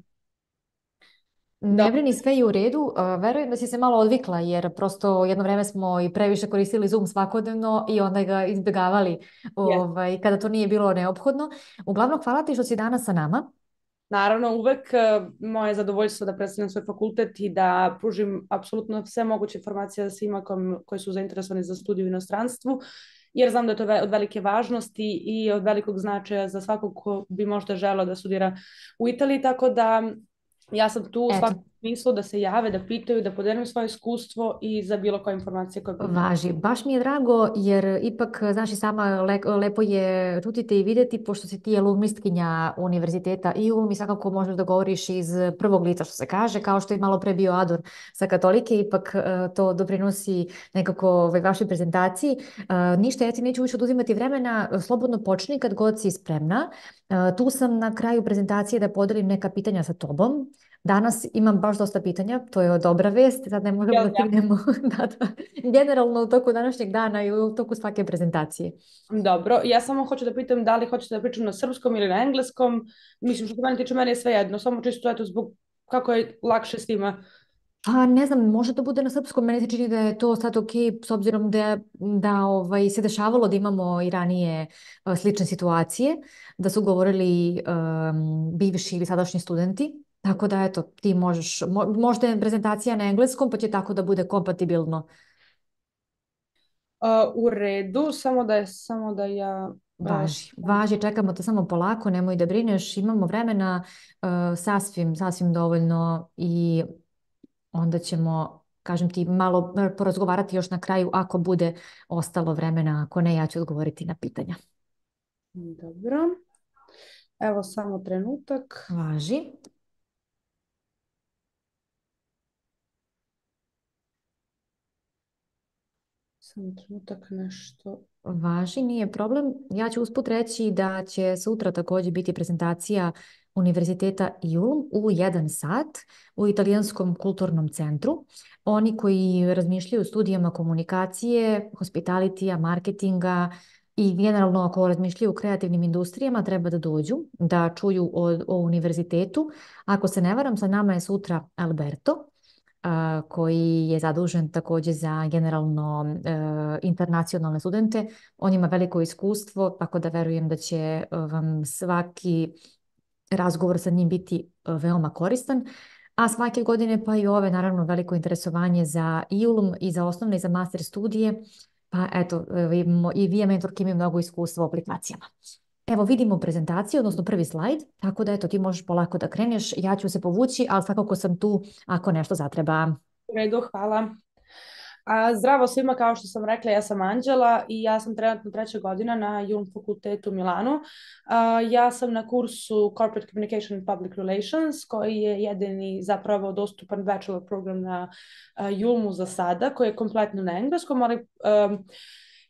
Ne Dobro. brini, sve je u redu. Verujem da si se malo odvikla, jer prosto jedno vreme smo i previše koristili Zoom svakodnevno i onda ga izbjegavali kada to nije bilo neophodno. Uglavnom, hvala ti što si danas sa nama. Naravno, uvek moje zadovoljstvo da predstavljam svoj fakultet i da pružim apsolutno sve moguće informacije svima koji su zainteresovani za studiju u inostranstvu, jer znam da je to od velike važnosti i od velikog značaja za svakog ko bi možda želeo da studira u Italiji, tako da ja sam tu u svakom smislu da se jave, da pitaju, da podelim svoje iskustvo i za bilo koje informacije koje... Važi. Baš mi je drago jer ipak, znaš i sama, lepo je čuti te i vidjeti, pošto si ti alumnistkinja Univerziteta IULM i svakako možeš da govoriš iz prvog lica, što se kaže, kao što je malo pre bio Ador sa Katolike, ipak to doprinosi nekako vašoj prezentaciji. Ništa, ja ti neću više oduzimati vremena, slobodno počni kad god si spremna. Tu sam na kraju prezentacije da podelim neka pitanja sa tobom. Danas imam baš dosta pitanja, to je dobra vest, sad ne možemo da stignemo generalno u toku današnjeg dana i u toku svake prezentacije. Dobro, ja samo hoću da pitam da li hoćete da pričam na srpskom ili na engleskom, mislim što se mene tiče, meni je sve jedno, samo čisto eto zbog kako je lakše s njima. Ne znam, može da bude na srpskom, meni se čini da je to sad ok, s obzirom da se dešavalo da imamo i ranije slične situacije, da su govorili bivši ili sadašnji studenti. Tako da, eto, ti možda je prezentacija na engleskom, pa će tako da bude kompatibilno. U redu, samo da ja... Važi, čekamo te samo polako, nemoj da brineš, imamo vremena sasvim dovoljno i onda ćemo, kažem ti, malo porazgovarati još na kraju ako bude ostalo vremena, ako ne, ja ću odgovoriti na pitanja. Dobro, evo samo trenutak. Važi. Samo trenutak nešto. Važi, nije problem. Ja ću usput reći da će sutra također biti prezentacija Univerziteta IULM u 1 sat u Italijanskom kulturnom centru. Oni koji razmišljaju o studijama komunikacije, hospitalitija, marketinga i generalno ako razmišljaju o kreativnim industrijama treba da dođu, da čuju o univerzitetu. Ako se ne varam, sa nama je sutra Alberto, koji je zadužen također za generalno internacionalne studente. On ima veliko iskustvo, tako da verujem da će vam svaki razgovor sa njim biti veoma koristan. A svake godine pa i ove naravno veliko interesovanje za IULM i za osnovne i za master studije. Pa eto, i vi mentorki imaju mnogo iskustva u aplikacijama. Evo vidimo prezentaciju, odnosno prvi slajd, tako da eto ti možeš polako da kreneš, ja ću se povući, ali svakako sam tu ako nešto zatreba. U redu, hvala. Zdravo svima, kao što sam rekla, ja sam Anđela i ja sam trenutno 3. godina na IULM fakultetu u Milanu. Ja sam na kursu Corporate Communication and Public Relations, koji je jedini zapravo dostupan bachelor program na IULM-u za sada, koji je kompletno na engleskom, ali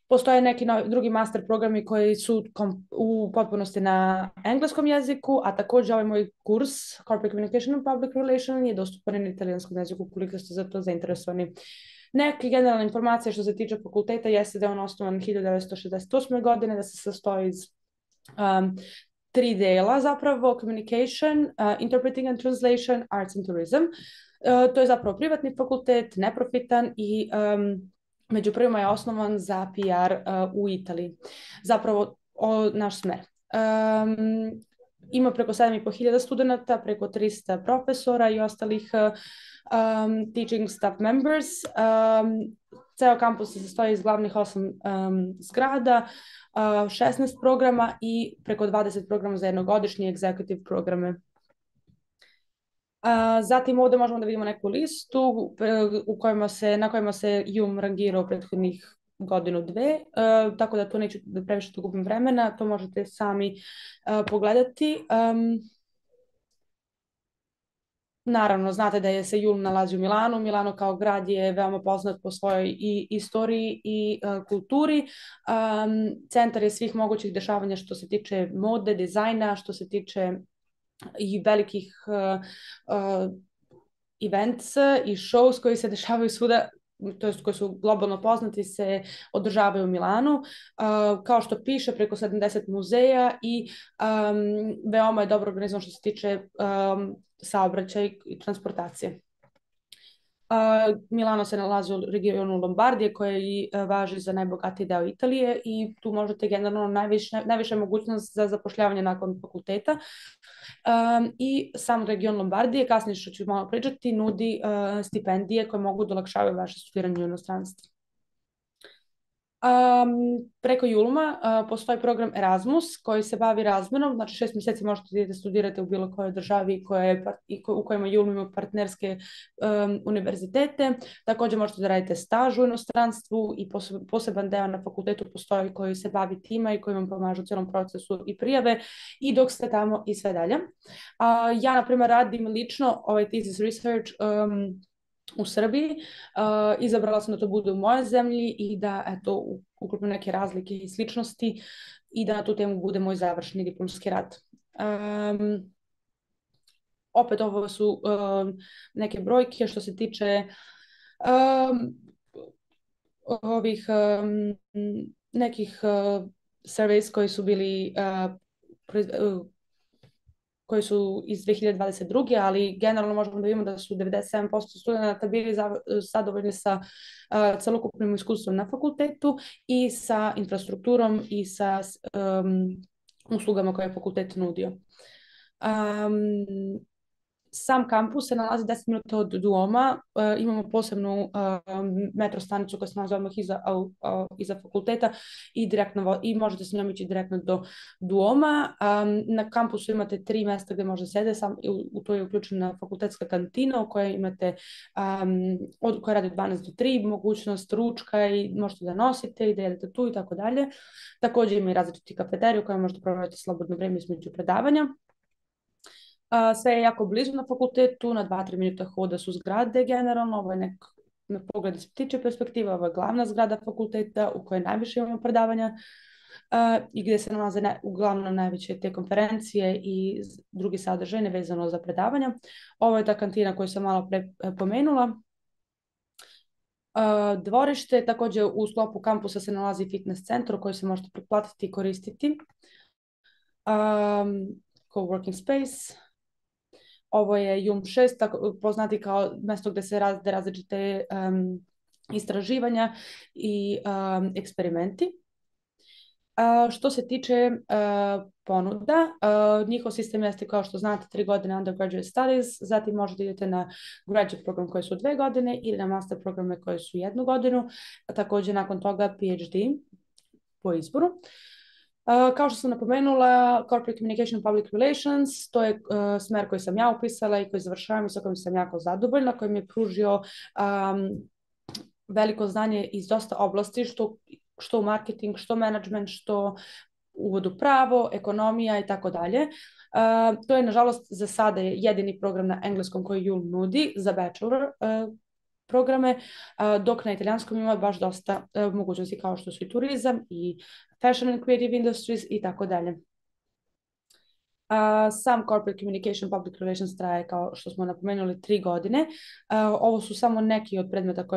postoje neki drugi master programi koji su u potpunosti na engleskom jeziku, a također ovaj moj kurs Corporate Communication and Public Relations je dostupan i na italijanskom jeziku ukoliko ste za to zainteresovani. Neke generalne informacije što se tiče fakulteta jeste da je on osnovan 1968. godine, da se sastoji iz 3 dela zapravo, communication, interpreting and translation, arts and tourism. To je zapravo privatni fakultet, neprofitan i među prvima je osnovan za PR u Italiji. Zapravo naš smer. Ima preko 7.500 studenta, preko 300 profesora i ostalih teaching staff members. Ceo kampus se sastoji iz glavnih 8 zgrada, 16 programa i preko 20 programa za jednogodišnje executive programe. Zatim ovdje možemo da vidimo neku listu na kojima se IULM rangirao prethodnih godinu, dve, tako da to neću da previše to gubim vremena, to možete sami pogledati. Naravno, znate da se IULM nalazi u Milanu. Milano kao grad je veoma poznat po svojoj i istoriji i kulturi. Centar je svih mogućih dešavanja što se tiče mode, dizajna, što se tiče i velikih events i shows koji se dešavaju svuda, to jest koji su globalno poznati, se održavaju u Milanu. Kao što piše, preko 70 muzeja i veoma je dobro organizovan što se tiče saobraćaja i transportacije. Milano se nalazi u regionu Lombardije koji važi za najbogatiji deo Italije i tu možete generalno najviše mogućnost za zapošljavanje nakon fakulteta. I sam region Lombardije, kasnije što ću malo pričati, nudi stipendije koje mogu da olakšavaju vaše studiranje u inostranstvu. Preko IULM-a postoji program Erasmus koji se bavi razmenom, znači 6 mjeseci možete da studirate u bilo kojoj državi u kojima IULM ima partnerske univerzitete. Također možete da radite staž u inostranstvu i poseban deo na fakultetu postoji koji se bavi tima i koji vam pomažu u cijelom procesu i prijave i dok ste tamo i sve dalje. Ja, na primjer, radim lično ovaj thesis research u Srbiji. Izabrala sam da to bude u mojoj zemlji i da eto uključim neke razlike i sličnosti i da na tu temu bude moj završni diplomski rad. Opet ovo su neke brojke što se tiče ovih nekih surveys koji su bili koji su iz 2022. Ali generalno možemo da vidimo da su 97% studenta bili zadovoljni sa celokupnim iskustvom na fakultetu i sa infrastrukturom i sa uslugama koje je fakultet nudio. Sam kampus se nalazi 10 minuta od Duoma. Imamo posebnu metro stanicu koja se nalazi odmah iza fakulteta i možete s njom ići direktno do Duoma. Na kampusu imate 3 mjesta gdje možete sede, u to je uključena fakultetska kantina u kojoj imate koja radi od 12 do 3, mogućnost ručka i možete da nosite i da jedete tu i tako dalje. Također ima i različiti kafeteriju u kojoj možete provjeriti slobodno vrijeme između predavanja. Sve je jako blizu na fakultetu, na 2-3 minuta hoda su zgrade generalno, ovo je na pogled iz ptiče perspektive, ovo je glavna zgrada fakulteta u kojoj najviše imamo predavanja i gdje se nalaze uglavnom najveće te konferencije i drugi sadržaj nevezano za predavanja. Ovo je ta kantina koju sam malo pre pomenula. Dvorište, također u sklopu kampusa se nalazi fitness centar u koji se možete pretplatiti i koristiti. Coworking space. Ovo je IULM 6, poznati kao mjesto gdje se rade različite istraživanja i eksperimenti. Što se tiče ponuda, njihov sistem jeste, kao što znate, 3 godine undergraduate studies, zatim možete idete na graduate program koji su 2 godine ili na master programe koji su 1 godinu, a također nakon toga PhD po izboru. Kao što sam napomenula, Corporate Communication and Public Relations, to je smer koji sam ja upisala i koji završavam i sa kojim sam jako zadovoljna, koji mi je pružio veliko znanje iz dosta oblasti, što u marketing, što management, što uvod u pravo, ekonomija i tako dalje. To je, nažalost, za sada jedini program na engleskom koji JUL nudi za bachelor programe, dok na italijanskom ima baš dosta mogućnosti kao što su i turizam i fashion and creative industries i tako dalje. Sam Corporate Communication Public Relations traje, kao što smo napomenuli, 3 godine. Ovo su samo neki od predmeta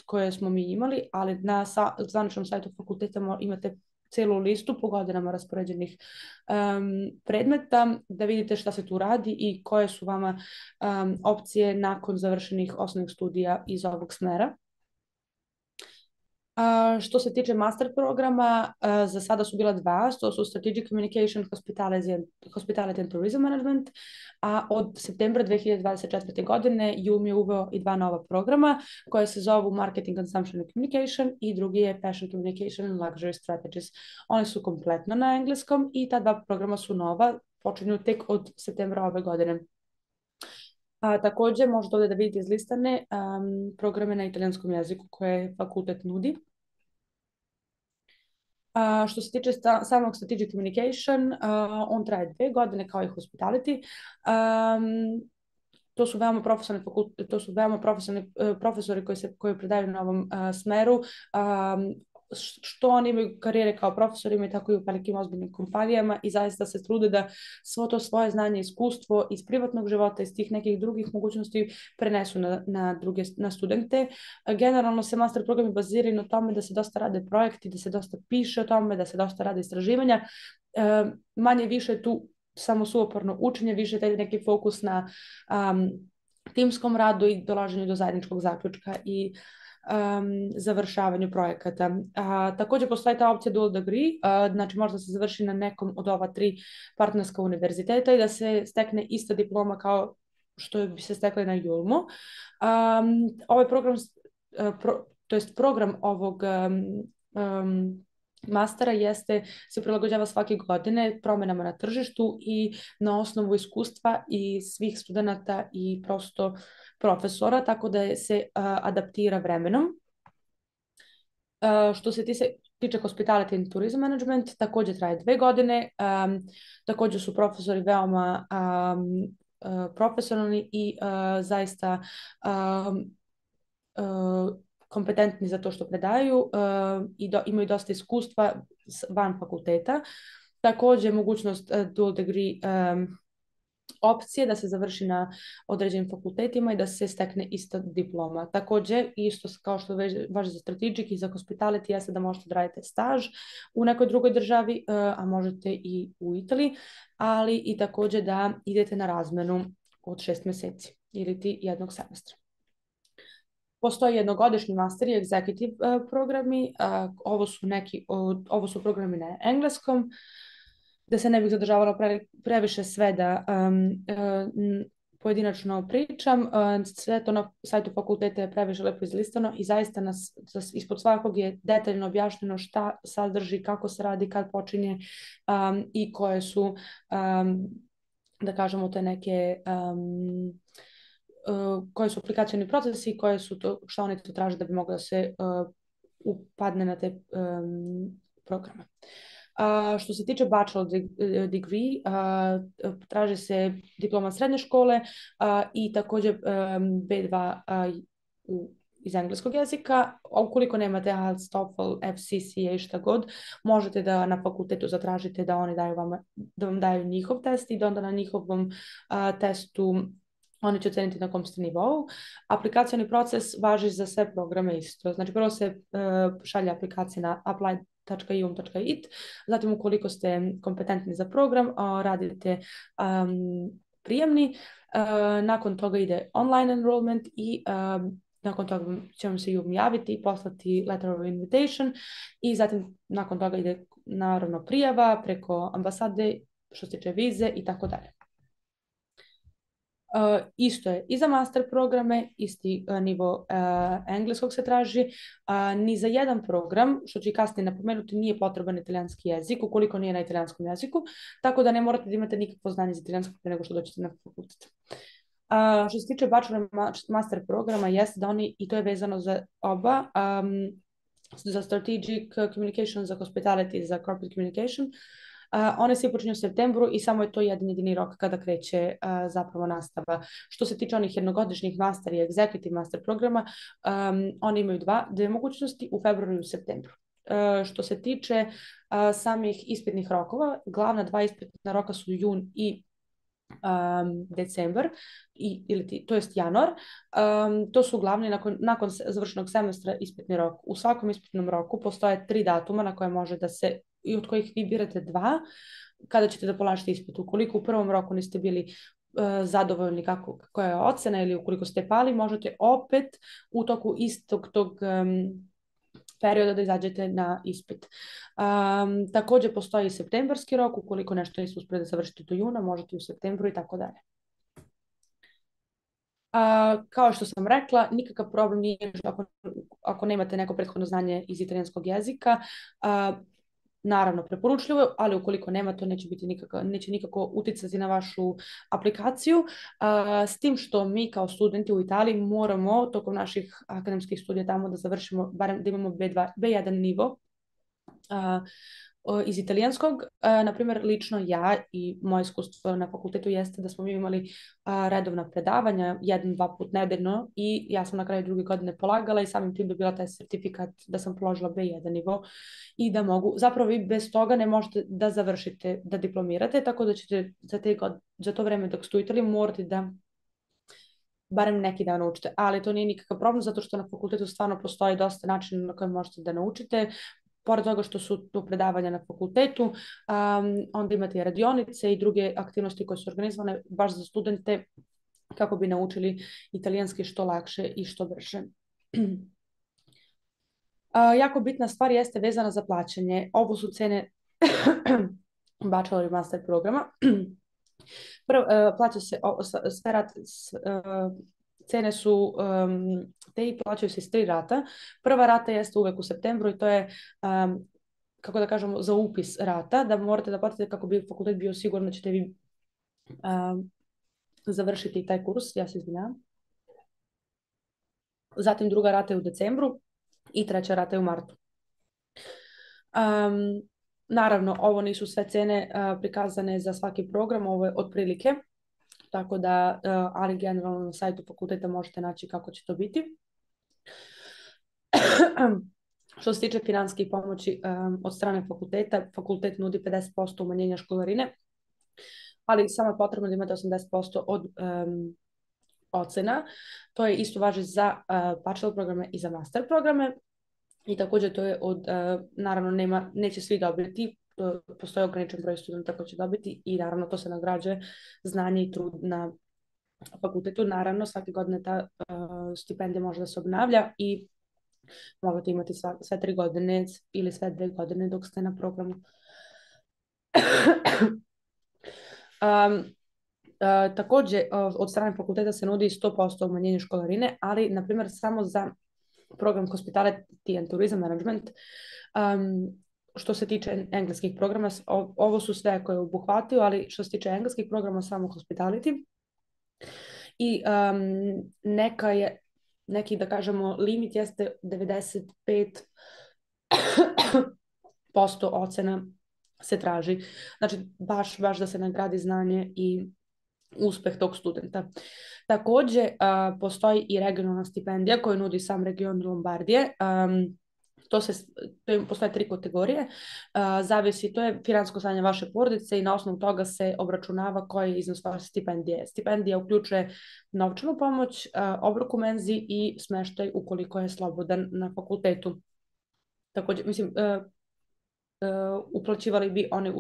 koje smo mi imali, ali na zvaničnom sajtu fakulteta imate celu listu po godinama raspoređenih predmeta, da vidite šta se tu radi i koje su vama opcije nakon završenih osnovnih studija iz ovog smera. Što se tiče master programa, za sada su bila 2, to su Strategic Communication, Hospitality and Tourism Management, a od septembra 2024. godine JUL mi je uveo i 2 nova programa koje se zovu Marketing, Consumption and Communication i drugi je Fashion Communication and Luxury Strategies. Oni su kompletno na engleskom i ta 2 programa su nova, počinju tek od septembra ove godine. Također možete ovdje da vidite izlistane programe na italijanskom jeziku koje fakultet nudi. Što se tiče samog Strategic Communication, on traje 2 godine kao i Hospitality. To su veoma profesionalni profesori koji predaju na ovom smeru. Što oni imaju karijere kao profesorima i tako i u velikim ozbiljnim kompanijama i zaista se trude da svo to svoje znanje i iskustvo iz privatnog života, iz tih nekih drugih mogućnosti prenesu na studente. Generalno se master programi baziraju na tome da se dosta rade projekti, da se dosta piše o tome, da se dosta rade istraživanja. Manje više tu samo suoporno učenje, više taj neki fokus na timskom radu i dolaženju do zajedničkog zaključka i završavanju projekata. Također postoji ta opcija dual degree, znači možda se završi na nekom od ova 3 partnerska univerziteta i da se stekne ista diploma kao što bi se stekle na JUL-mu. Ovaj program, to jest program ovog mastera se prilagođava svake godine promjenama na tržištu i na osnovu iskustva i svih studenata i prosto profesora, tako da se adaptira vremenom. Što se tiče Hospitality and Tourism Management, također traje 2 godine. Također su profesori veoma profesionalni i zaista kompetentni za to što predaju i imaju dosta iskustva van fakulteta. Također mogućnost dual degree opcije da se završi na određenim fakultetima i da se stekne ista diploma. Također, isto kao što važi za Strategic i za Hospitality, jeste da možete da radite staž u nekoj drugoj državi, a možete i u Italiji, ali i također da idete na razmenu od 6 mjeseci ili 1 semestra. Postoji jednogodišnji master i executive programi, ovo su programi na engleskom, da se ne bih zadržavala previše sve da pojedinačno pričam. Sve to na sajtu fakulteta je previše lepo izlistano i zaista ispod svakog je detaljno objašnjeno šta sadrži, kako se radi, kad počinje i koje su, da kažemo, te neke koji su aplikacioni procesi i koje su to, što oni to traže da bi moglo da se upadne na te programe. Što se tiče bachelor degree, traže se diploma srednje škole i također B2 iz engleskog jezika. Ukoliko nemate IELTS, TOEFL, FCCA, šta god, možete da na fakultetu zatražite da oni da vam daju njihov test i da onda na njihovom testu oni će oceniti na kom ste nivou. Aplikacioni proces važi za sve programe isto. Znači prvo se šalje aplikacija na apply.ium.it, zatim ukoliko ste kompetentni za program, radite prijemni, nakon toga ide online enrollment i nakon toga ćemo se javiti i poslati letter of invitation i zatim nakon toga ide naravno prijava preko ambasade što se tiče vize i tako dalje. Isto je i za master programe, isti nivo engleskog se traži, ni za jedan program, što ću i kasnije napomenuti, nije potreban italijanski jezik, ukoliko nije na italijanskom jeziku, tako da ne morate da imate nikakvo znanje za italijansko pre nego što dođete na fakultet. Što se tiče bachelor master programa, jeste da oni, i to je vezano za oba, za strategic communication, za hospitality, za corporate communication, one svi počinju u septembru i samo je to jedini rok kada kreće zapravo nastava. Što se tiče onih jednogodišnjih master i executive master programa, oni imaju dve mogućnosti, u februaru i u septembru. Što se tiče samih ispitnih rokova, glavna dva ispitna roka su jun i decembar, to jest januar. To su glavni nakon završenog semestra ispitni rok. U svakom ispitnom roku postoje 3 datuma na koje može da se, i od kojih vi birate 2 kada ćete da polažete ispit. Ukoliko u prvom roku niste bili zadovoljni koja je ocena ili ukoliko ste pali, možete opet u toku istog tog perioda da izađete na ispit. Također postoji septembarski rok, ukoliko nešto niste uspjeli da završite do juna, možete u septembru i tako dalje. Kao što sam rekla, nikakav problem nije ako nemate neko prethodno znanje iz italijanskog jezika. Naravno preporučljivo, ali ukoliko nema, to neće nikako uticati na vašu aplikaciju. S tim što mi kao studenti u Italiji moramo tokom naših akademskih studija tamo da završimo, barem da imamo B1 nivo iz italijanskog. Na primjer, lično ja i moje iskustvo na fakultetu jeste da smo mi imali redovna predavanja 1-2 put nedeljno i ja sam na kraju druge godine polagala i samim tim dobila taj sertifikat da sam položila B1 nivo i da mogu, zapravo vi bez toga ne možete da završite, da diplomirate, tako da ćete za to vreme dok ste u Italiji morati da barem neki dan naučite, ali to nije nikakav problem zato što na fakultetu stvarno postoji dosta načina na koje možete da naučite. Pored toga što su to predavanja na fakultetu, onda imate i radionice i druge aktivnosti koje su organizovane baš za studente kako bi naučili italijanski što lakše i što brže. Jako bitna stvar jeste vezana za plaćanje. Ovo su cene bachelor i master programa. Plaća se sve rate, cene su te i plaćaju se iz 3 rata. Prva rata jeste uvek u septembru i to je, kako da kažemo, za upis rata, da morate da platite kako bi fakultet bio siguran da ćete vi završiti taj kurs. Ja se izvinjavam. Zatim druga rata je u decembru i treća rata je u martu. Naravno, ovo nisu sve cene prikazane za svaki program, ovo je otprilike. Tako da, ali generalno na sajtu fakulteta možete naći kako će to biti. Što se tiče financijskih pomoći od strane fakulteta, fakultet nudi 50% umanjenja školarine, ali samo je potrebno da imate 80% od ocena. To je isto važi za bachelor programe i za master programe. I također to je naravno neće svi dobiti, postoji ograničen broj studenta koji će dobiti i naravno to se nagrađuje znanje i trud na fakultetu. Naravno svake godine ta stipendija može da se obnavlja i možete imati sve 3 godine ili sve 2 godine dok ste na programu. Također od strane fakulteta se nudi 100% umanjenje školarine, ali na primjer samo za program Hospitality and Tourism Management. Što se tiče engleskih programa, ovo su sve koje obuhvataju, ali što se tiče engleskih programa samo Hospitality. I neki, da kažemo, limit jeste 95% ocena se traži. Znači, baš da se nagradi znanje i uspeh tog studenta. Također, postoji i regionalna stipendija koju nudi sam region Lombardije. Postoje 3 kategorije. Zavisi, to je financijsko stanje vaše porodice i na osnovu toga se obračunava koji je iznos vaše stipendije. Stipendija uključuje novčanu pomoć, obrok u menzi i smeštaj ukoliko je slobodan na fakultetu. Također, mislim, uplaćivali bi oni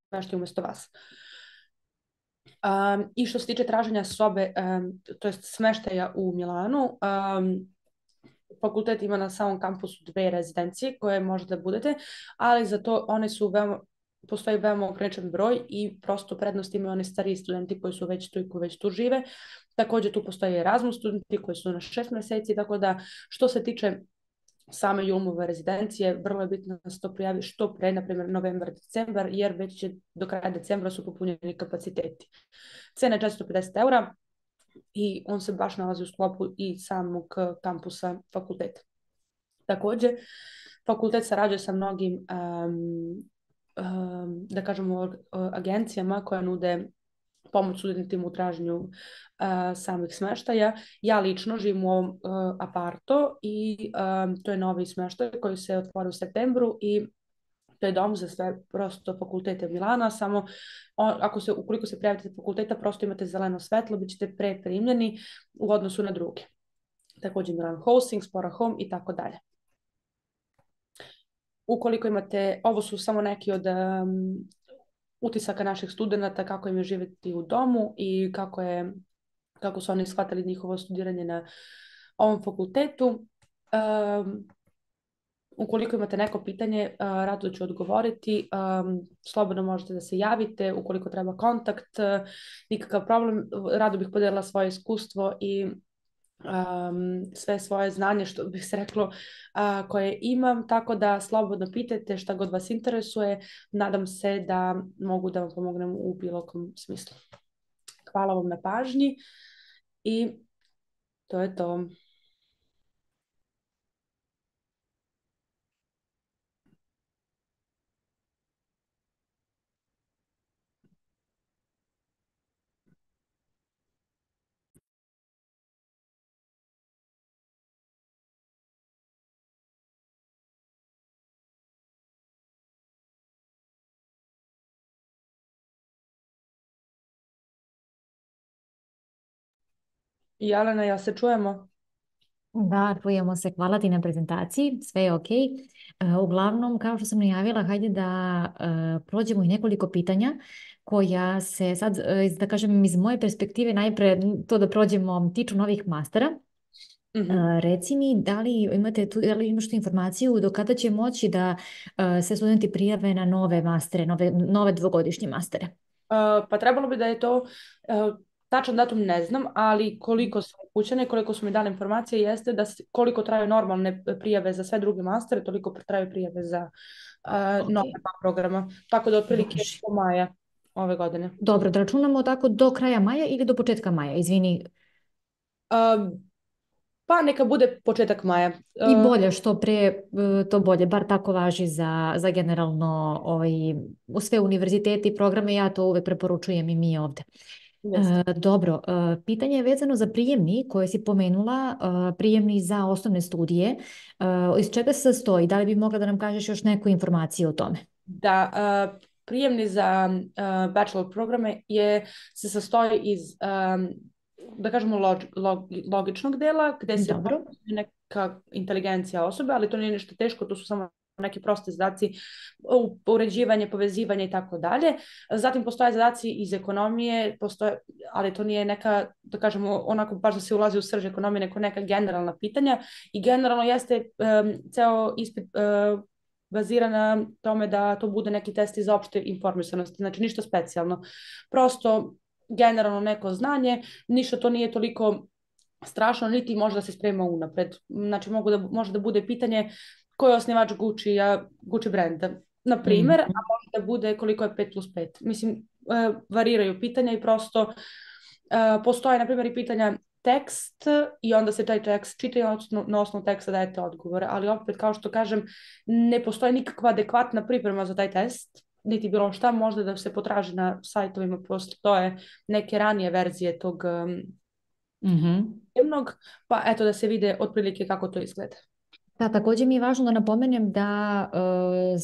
smeštaj umjesto vas. I što se tiče traženja sobe, to jest smeštaja u Milanu, fakultet ima na samom kampusu 2 rezidencije koje možete da budete, ali za to postoji veoma ograničen broj i prosto prednost imaju oni stariji studenti koji su već tu i koji već tu žive. Takođe tu postoje Erasmus studenti koji su na 6 meseci, tako da što se tiče same Julmove rezidencije, vrlo je bitno da se to prijavi što pre, na primjer novembar, decembar, jer već će do kraja decembra su popunjeni kapaciteti. Cena je 450 € i on se baš nalazi u sklopu i samog kampusa fakulteta. Takođe, fakultet sarađuje sa mnogim da kažemo agencijama koje nude pomoć studentima u traženju samih smeštaja. Ja lično živim u ovom aparto i to je novi smeštaj koji se otvori u septembru i to je dom za sve prosto fakultete Milana, samo ukoliko se prijavite za fakulteta, prosto imate zeleno svetlo, bit ćete pre primljeni u odnosu na druge. Takođe Milan Hosting, Spora Home i tako dalje. Ukoliko imate, ovo su samo neki od utisaka naših studenta, kako im je živjeti u domu i kako su oni shvatili njihovo studiranje na ovom fakultetu. Ukoliko imate neko pitanje, rado ću odgovoriti. Slobodno možete da se javite. Ukoliko treba kontakt, nikakav problem. Rado bih podelila svoje iskustvo i sve svoje znanje, što bih se reklo, koje imam, tako da slobodno pitajte šta god vas interesuje. Nadam se da mogu da vam pomognem u bilo kom smislu. Hvala vam na pažnji i to je to. Jelena, ja se čujemo? Da, čujemo se. Hvala ti na prezentaciji. Sve je ok. Uglavnom, kao što sam najavila, hajde da prođemo i nekoliko pitanja koja se sad, da kažem, iz moje perspektive, najpre to da prođemo tiču novih mastera. Reci mi, da li imaš tu informaciju do kada će moći da se studenti prijave na nove mastere, nove dvogodišnje mastere? Pa trebalo bi da je to, tačan datum ne znam, ali koliko sam upućena i koliko su mi dane informacije jeste da koliko traju normalne prijave za sve druge mastere, toliko traju prijave za nove programa. Tako da otprilike do maja ove godine. Dobro, da računamo tako do kraja maja ili do početka maja, izvini. Pa neka bude početak maja. I bolje, što pre to bolje, bar tako važi za generalno sve univerzitete i programe, ja to uvek preporučujem i mi ovde. Dobro, pitanje je vezano za prijemni koje si pomenula, prijemni za osnovne studije. Iz čega se sastoji? Da li bi mogla da nam kažeš još neku informaciju o tome? Da, prijemni za bachelor programe se sastoji iz da kažemo logičnog dela gde se neka inteligencija osobe, ali to nije nešto teško, to su samo neki prosti zadaci, uređivanje, povezivanje i tako dalje. Zatim postoje zadaci iz ekonomije, ali to nije neka, da kažemo, onako baš da se ulazi u srž ekonomije, neko neka generalna pitanja i generalno jeste ceo ispit baziran na tome da to bude neki test iz opšte informisanosti, znači ništa specijalno. Prosto generalno neko znanje, ništa to nije toliko strašno, niti može da se sprema unapred. Znači može da bude pitanje ko je osnivač Gucci brenda, na primjer, a može da bude koliko je 5+5. Mislim, variraju pitanja i prosto postoje, na primjer, i pitanja tekst i onda se taj tekst čita i na osnovu teksta dajete odgovore, ali opet, kao što kažem, ne postoji nikakva adekvatna priprema za taj test, niti bilo šta, možda da se potraži na sajtovima, postoje neke ranije verzije tog jednog, pa eto da se vide otprilike kako to izgleda. Da, također mi je važno da napomenem da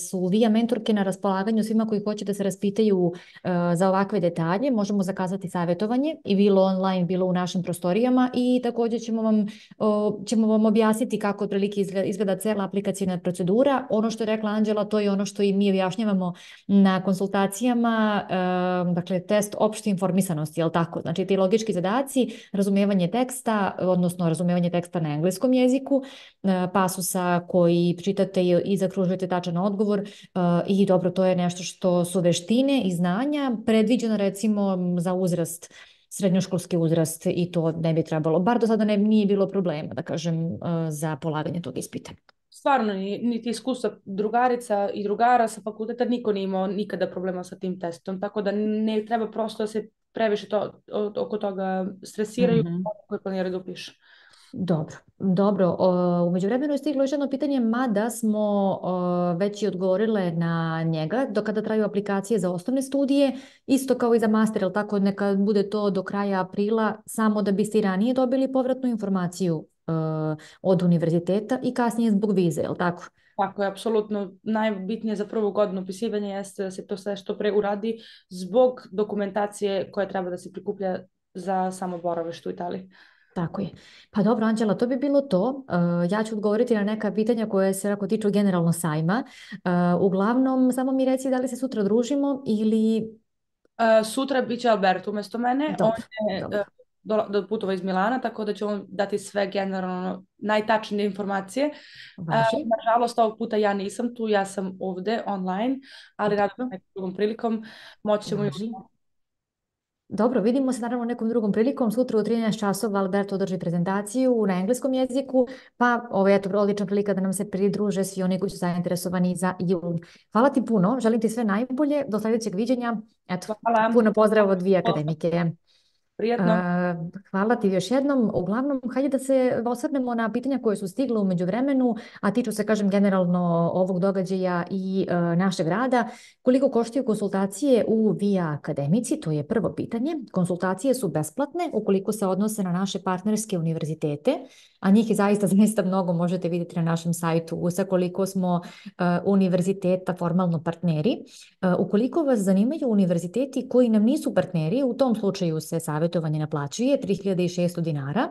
su VIA mentorke na raspolaganju svima koji hoće da se raspitaju za ovakve detalje. Možemo zakazati savjetovanje i bilo online, bilo u našim prostorijama i također ćemo vam objasniti kako otprilike izgleda cela aplikacijna procedura. Ono što je rekla Anđela, to je ono što i mi objašnjavamo na konsultacijama, dakle test opšte informisanosti, jel tako? Znači ti logički zadaci, razumijevanje teksta, odnosno razumijevanje teksta na engleskom jeziku, pasusa koji čitate i zakružujete tačan odgovor i dobro, to je nešto što su veštine i znanja predviđeno recimo za uzrast, srednjoškolski uzrast i to ne bi trebalo, bar do sada nije bilo problema, da kažem, za polaganje tog ispita. Stvarno, niti iskustva drugarica i drugara sa fakulteta, niko nije imao nikada problema sa tim testom, tako da ne treba prosto da se previše oko toga stresiraju koji planiraju da upišu. Dobro. U međuvremenu je stiglo još jedno pitanje, mada smo već i odgovorile na njega, do kada traju aplikacije za osnovne studije, isto kao i za master, ali tako neka bude to do kraja aprila, samo da biste i ranije dobili povratnu informaciju od univerziteta i kasnije zbog vize, je li tako? Tako je, apsolutno najbitnije za prvu godinu upisivanja jeste da se to sve što pre uradi zbog dokumentacije koja treba da se prikuplja za samo boravište u Italiji. Tako je. Pa dobro, Anđela, to bi bilo to. Ja ću odgovoriti na neka pitanja koje se ako tiču generalno sajma. Uglavnom, samo mi reci da li se sutra družimo ili... Sutra bit će Alberto umjesto mene. Dobro, on je putovao iz Milana, tako da ću vam dati sve generalno najtačnije informacije. Nažalost, ovog puta ja nisam tu, ja sam ovdje online, ali naravno nekom drugom prilikom moći ćemo još... Dobro, vidimo se naravno nekom drugom prilikom. Sutra u 13 časova Alberto održi prezentaciju na engleskom jeziku, pa ovo je odlična prilika da nam se pridruže svi oni koji su zainteresovani za jul. Hvala ti puno, želim ti sve najbolje, do sljedećeg viđenja. Eto, puno pozdrav od VIA akademike. Prijetno. Hvala ti još jednom. Uglavnom, hajde da se osvrnemo na pitanja koje su stigle u međuvremenu, a tiču se, kažem, generalno ovog događaja i našeg rada. Koliko koštaju konsultacije u VIA akademici? To je prvo pitanje. Konsultacije su besplatne ukoliko se odnose na naše partnerske univerzitete, a njih je zaista mnogo, možete vidjeti na našem sajtu sa koliko smo univerziteta formalno partneri. Ukoliko vas zanimaju univerziteti koji nam nisu partneri, u tom slučaju se savjetovanje naplaćuje 3600 dinara.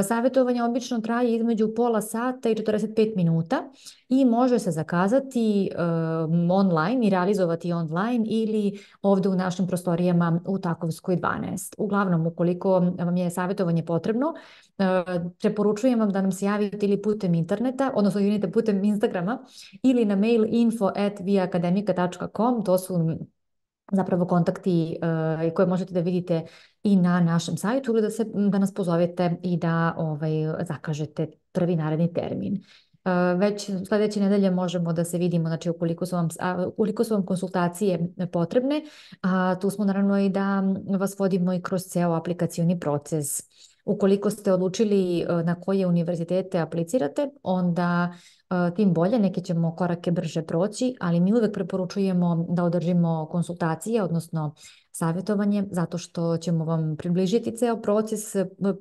Savjetovanje obično traje između pola sata i 45 minuta i može se zakazati online i realizovati online ili ovdje u našim prostorijama u Takovskoj 12. Uglavnom, ukoliko vam je savjetovanje potrebno, preporučujem vam da nam se javite ili putem interneta, odnosno javite putem Instagrama ili na mail info@viaakademika.com. To su zapravo kontakti koje možete da vidite i na našem sajtu ili da nas pozovete i da zakažete prvi naredni termin. Već sljedeće nedelje možemo da se vidimo, znači ukoliko su vam konsultacije potrebne, a tu smo naravno i da vas vodimo i kroz ceo aplikacioni proces. Ukoliko ste odlučili na koje univerzitete aplicirate, onda tim bolje, neke ćemo korake brže proći, ali mi uvek preporučujemo da održimo konsultacije, odnosno savjetovanje, zato što ćemo vam približiti ceo proces,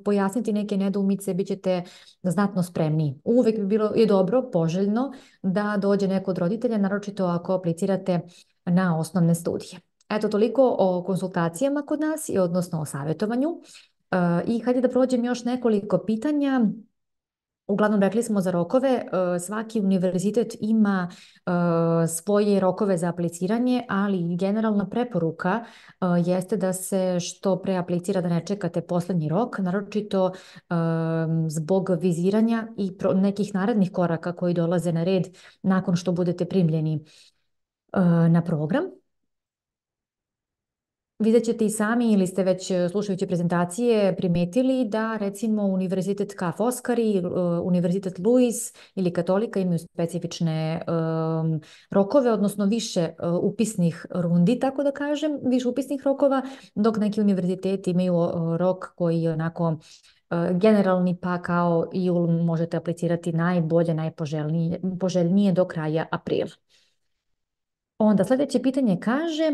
pojasniti neke nedoumice, bit ćete znatno spremniji. Uvek bi bilo je dobro, poželjno, da dođe neko od roditelja, naročito ako aplicirate na osnovne studije. Eto, toliko o konsultacijama kod nas, odnosno o savjetovanju. I hajde da prođem još nekoliko pitanja. Uglavnom, rekli smo za rokove, svaki univerzitet ima svoje rokove za apliciranje, ali generalna preporuka jeste da se što pre aplicira, da ne čekate posljednji rok, naročito zbog viziranja i nekih narednih koraka koji dolaze na red nakon što budete primljeni na program. Vidjet ćete i sami ili ste već slušajući prezentacije primetili da recimo Univerzitet Ca' Foscari, Univerzitet Luis ili Katolika imaju specifične rokove, odnosno više upisnih rundi, tako da kažem, više upisnih rokova, dok neki univerziteti imaju rok koji je onako generalni, pa kao jul možete aplicirati najbolje, najpoželjnije do kraja aprila. Onda sljedeće pitanje kaže,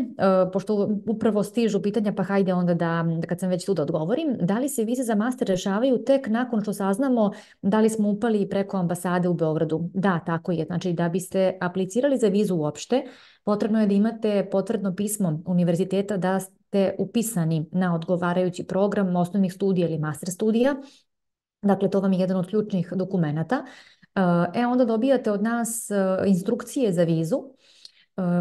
pošto upravo stižu pitanja, pa hajde onda da kad sam već tu da odgovorim, da li se vize za master rešavaju tek nakon što saznamo da li smo upali preko ambasade u Beogradu? Da, tako je. Znači, da biste aplicirali za vizu uopšte, potrebno je da imate potvrdno pismo univerziteta da ste upisani na odgovarajući program osnovnih studija ili master studija. Dakle, to vam je jedan od ključnih dokumenata. Onda dobijate od nas instrukcije za vizu.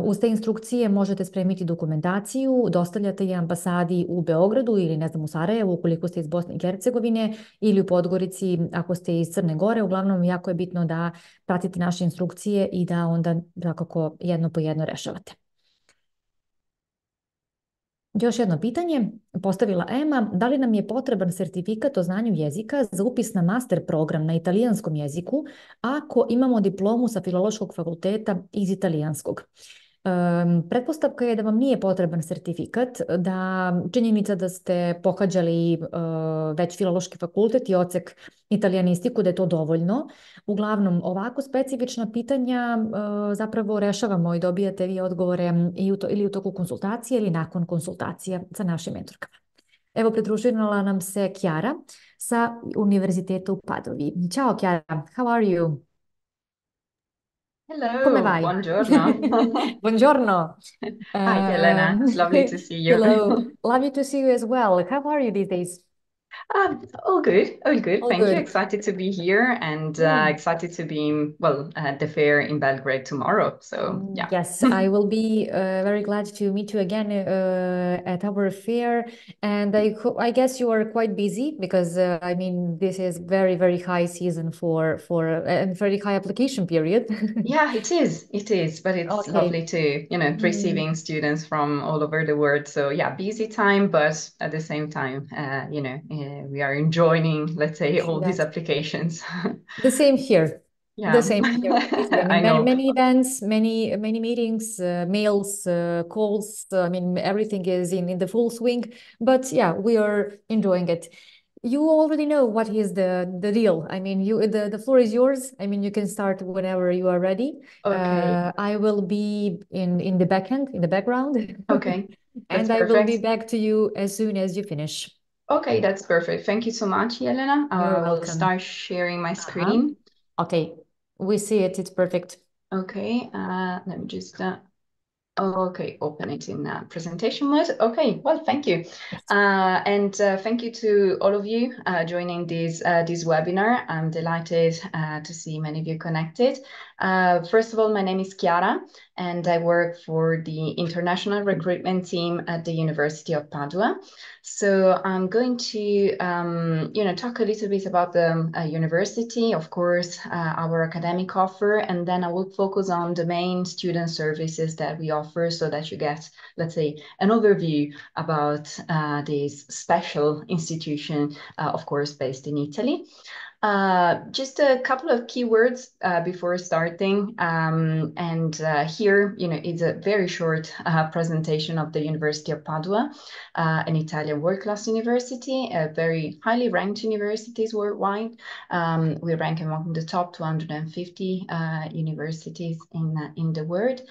Uz te instrukcije možete spremiti dokumentaciju, dostavljate je ambasadi u Beogradu ili ne znam u Sarajevu ukoliko ste iz Bosne i Hercegovine ili u Podgorici ako ste iz Crne Gore. Uglavnom jako je bitno da pratite naše instrukcije i da onda kako jedno po jedno rešavate. Još jedno pitanje, postavila Ema, da li nam je potreban sertifikat o znanju jezika za upis na master program na italijanskom jeziku ako imamo diplomu sa Filološkog fakulteta iz italijanskog? Pretpostavka je da vam nije potreban sertifikat, da činjenica da ste pohađali već Filološki fakultet i odsek italijanistiku, da je to dovoljno. Uglavnom, ovako specifična pitanja zapravo rešavamo i dobijate vi odgovore ili u toku konsultacije ili nakon konsultacija sa našim mentorkama. Evo, pridružila nam se Chiara sa Univerziteta u Padovi. Ciao Chiara, how are you? Hello, Come vai? buongiorno. Buongiorno. Hi, Elena. It's lovely to see you. Hello, lovely to see you as well. How are you these days? All good, all good. All Thank you. good. Excited to be here and excited to be, at the fair in Belgrade tomorrow. So, yeah. Yes, I will be very glad to meet you again at our fair. And I guess you are quite busy because I mean, this is very, very high season for a very high application period. Yeah, it is, but it's Okay. lovely to, receiving students from all over the world. So yeah, busy time, but at the same time, we are enjoying, let's say, all these Yes. applications. The same here. Yeah. The same here. I mean, I know. many events, many meetings, mails, calls. I mean, everything is in the full swing. But yeah, we are enjoying it. You already know what is the deal. I mean, the floor is yours. I mean, you can start whenever you are ready. Okay. I will be in the backend, in the background. Okay. That's And I will be perfect. back to you as soon as you finish. Okay, that's perfect. Thank you so much, Yelena. You're I will welcome. start sharing my Uh-huh. screen. Okay, we see it. It's perfect. Okay, let me just okay, open it in presentation mode. Okay, well, thank you. And thank you to all of you joining this webinar. I'm delighted to see many of you connected. First of all, my name is Chiara, and I work for the international recruitment team at the University of Padua. So I'm going to, talk a little bit about the university, of course, our academic offer, and then I will focus on the main student services that we offer so that you get, let's say, an overview about this special institution, of course, based in Italy. Just a couple of keywords before starting. Here, it's a very short presentation of the University of Padua, an Italian world-class university, a very highly ranked universities worldwide. We rank among the top 250 universities in the world.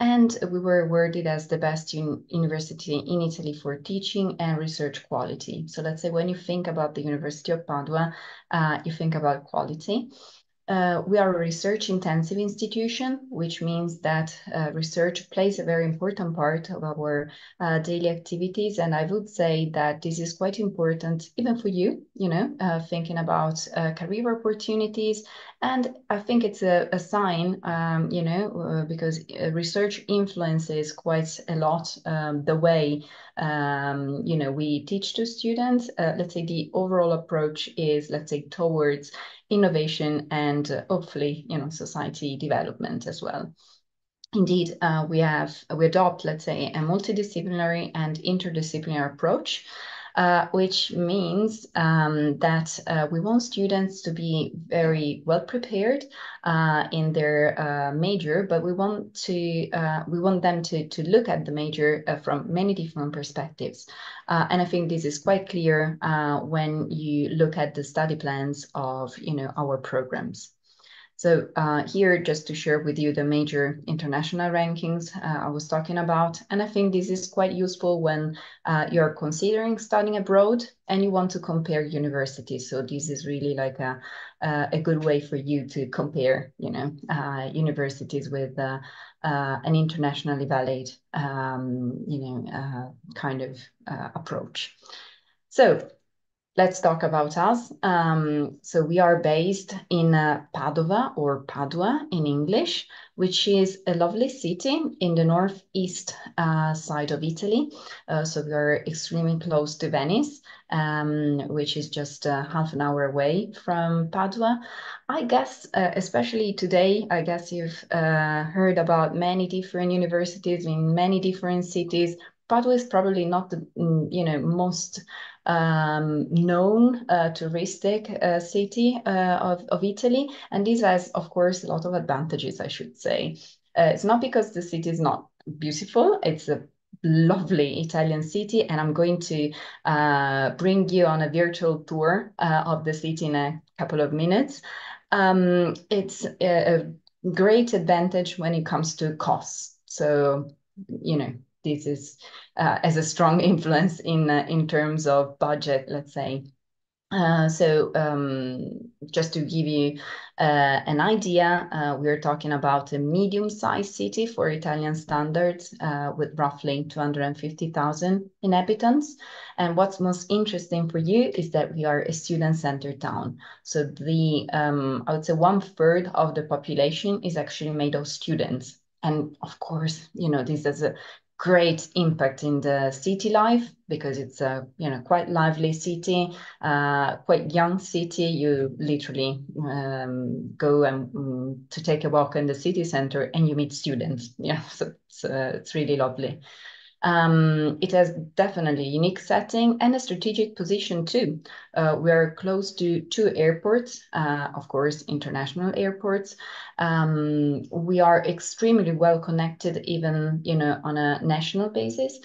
And we were awarded as the best university in Italy for teaching and research quality. So let's say when you think about the University of Padua, you think about quality. We are a research-intensive institution, which means that research plays a very important part of our daily activities. And I would say that this is quite important even for you, thinking about career opportunities. And I think it's a sign, because research influences quite a lot the way, we teach to students. Let's say the overall approach is, let's say, towards innovation and hopefully, society development as well. Indeed, we adopt, let's say, a multidisciplinary and interdisciplinary approach, which means that we want students to be very well prepared in their major, but we want them to look at the major from many different perspectives. And I think this is quite clear when you look at the study plans of our programs. So here, just to share with you the major international rankings I was talking about. And I think this is quite useful when you're considering studying abroad and you want to compare universities. So this is really like a good way for you to compare, you know, universities with an internationally valid, you know, kind of approach. So let's talk about us. So we are based in Padova, or Padua in English, which is a lovely city in the northeast side of Italy. So we are extremely close to Venice, which is just half an hour away from Padua. I guess, especially today, I guess you've heard about many different universities in many different cities. Padua is probably not the, you know, most known touristic city of Italy, and this has, of course, a lot of advantages, I should say. It's not because the city is not beautiful, it's a lovely Italian city, and I'm going to bring you on a virtual tour of the city in a couple of minutes. It's a great advantage when it comes to costs. So, you know, this is as a strong influence in terms of budget, let's say. Just to give you an idea, we're talking about a medium-sized city for Italian standards with roughly 250,000 inhabitants. And what's most interesting for you is that we are a student-centered town. So the I would say 1/3 of the population is actually made of students. And of course, you know, this has a great impact in the city life because it's a, you know, quite lively city, quite young city. You literally go and to take a walk in the city center and you meet students. Yeah, so it's really lovely. It has definitely a unique setting and a strategic position too. We are close to 2 airports, of course, international airports. We are extremely well connected, even, you know, on a national basis.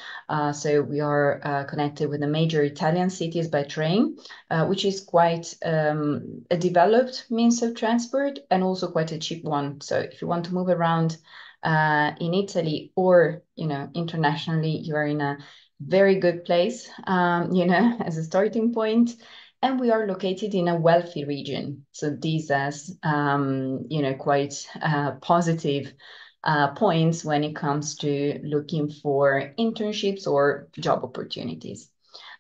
So we are connected with the major Italian cities by train, which is quite a developed means of transport and also quite a cheap one. So if you want to move around in Italy or, you know, internationally, you are in a very good place, you know, as a starting point. And we are located in a wealthy region. So this has, you know, quite positive points when it comes to looking for internships or job opportunities.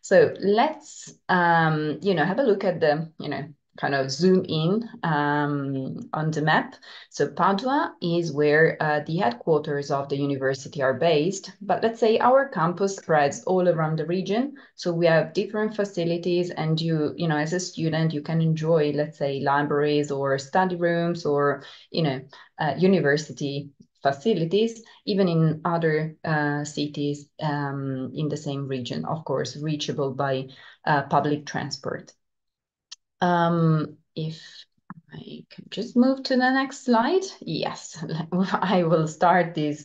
So let's, you know, have a look at the, you know, kind of zoom in on the map. So Padua is where the headquarters of the university are based, but let's say our campus spreads all around the region. So we have different facilities, and you know, as a student, you can enjoy, let's say, libraries or study rooms or, you know, university facilities, even in other cities in the same region, of course, reachable by public transport. If I can just move to the next slide. Yes, I will start this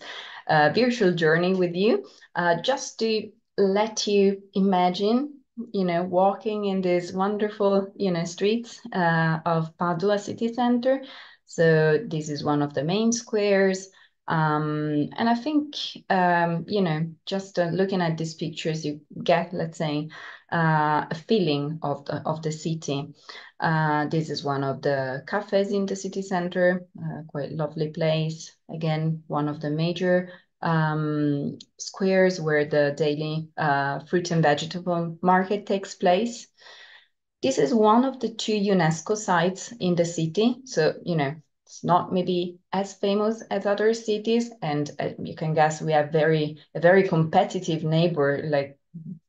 virtual journey with you, just to let you imagine, you know, walking in these wonderful, you know, streets of Padua city center. So this is one of the main squares. And I think, you know, just looking at these pictures, you get, let's say, a feeling of the city. This is one of the cafes in the city center, quite lovely place. Again, one of the major squares where the daily fruit and vegetable market takes place. This is one of the 2 UNESCO sites in the city. So, you know, it's not maybe as famous as other cities. And you can guess we have a very competitive neighbor, like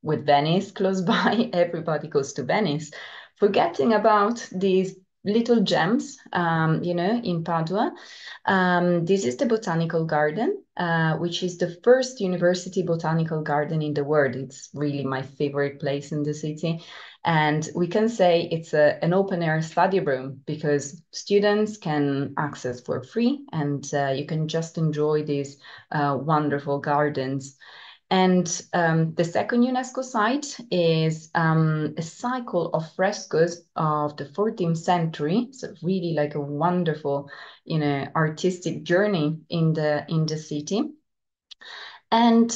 with Venice close by. Everybody goes to Venice, forgetting about these little gems, you know, in Padua. This is the Botanical Garden, which is the first university botanical garden in the world. It's really my favorite place in the city. And we can say it's an open air study room because students can access for free, and you can just enjoy these wonderful gardens. And the second UNESCO site is a cycle of frescoes of the 14th century. So really like a wonderful, artistic journey in the city. And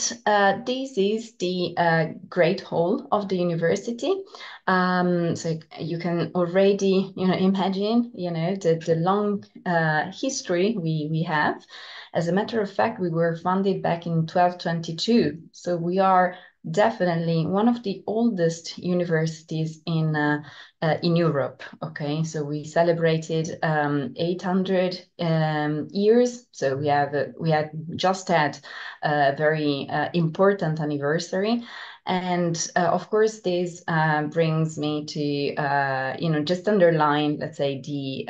this is the Great Hall of the university. So you can already, imagine, the long history we have. As a matter of fact, we were founded back in 1222. So we are definitely one of the oldest universities in Europe. Okay, so we celebrated 800 years. So we had just had a very important anniversary. And of course, this brings me to, just underline, let's say, the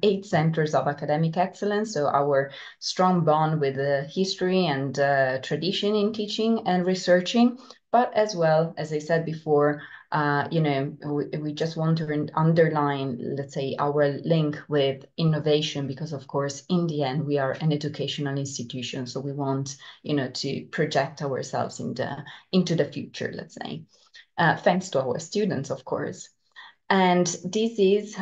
8 centers of academic excellence. So our strong bond with the history and tradition in teaching and researching, but as well, as I said before, we just want to underline, let's say, our link with innovation, because of course, in the end, we are an educational institution. So we want, to project ourselves into the future, let's say, thanks to our students, of course. And this is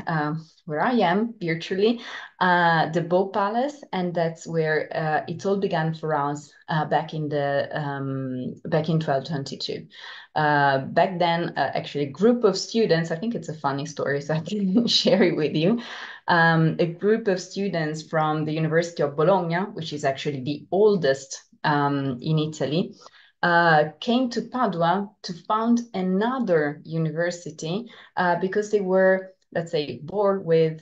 where I am virtually, the Beau Palace, and that's where it all began for us back in 1222. Back then, actually, a group of students, I think it's a funny story, so I can share it with you. A group of students from the University of Bologna, which is actually the oldest in Italy, came to Padua to found another university because they were, let's say, bored with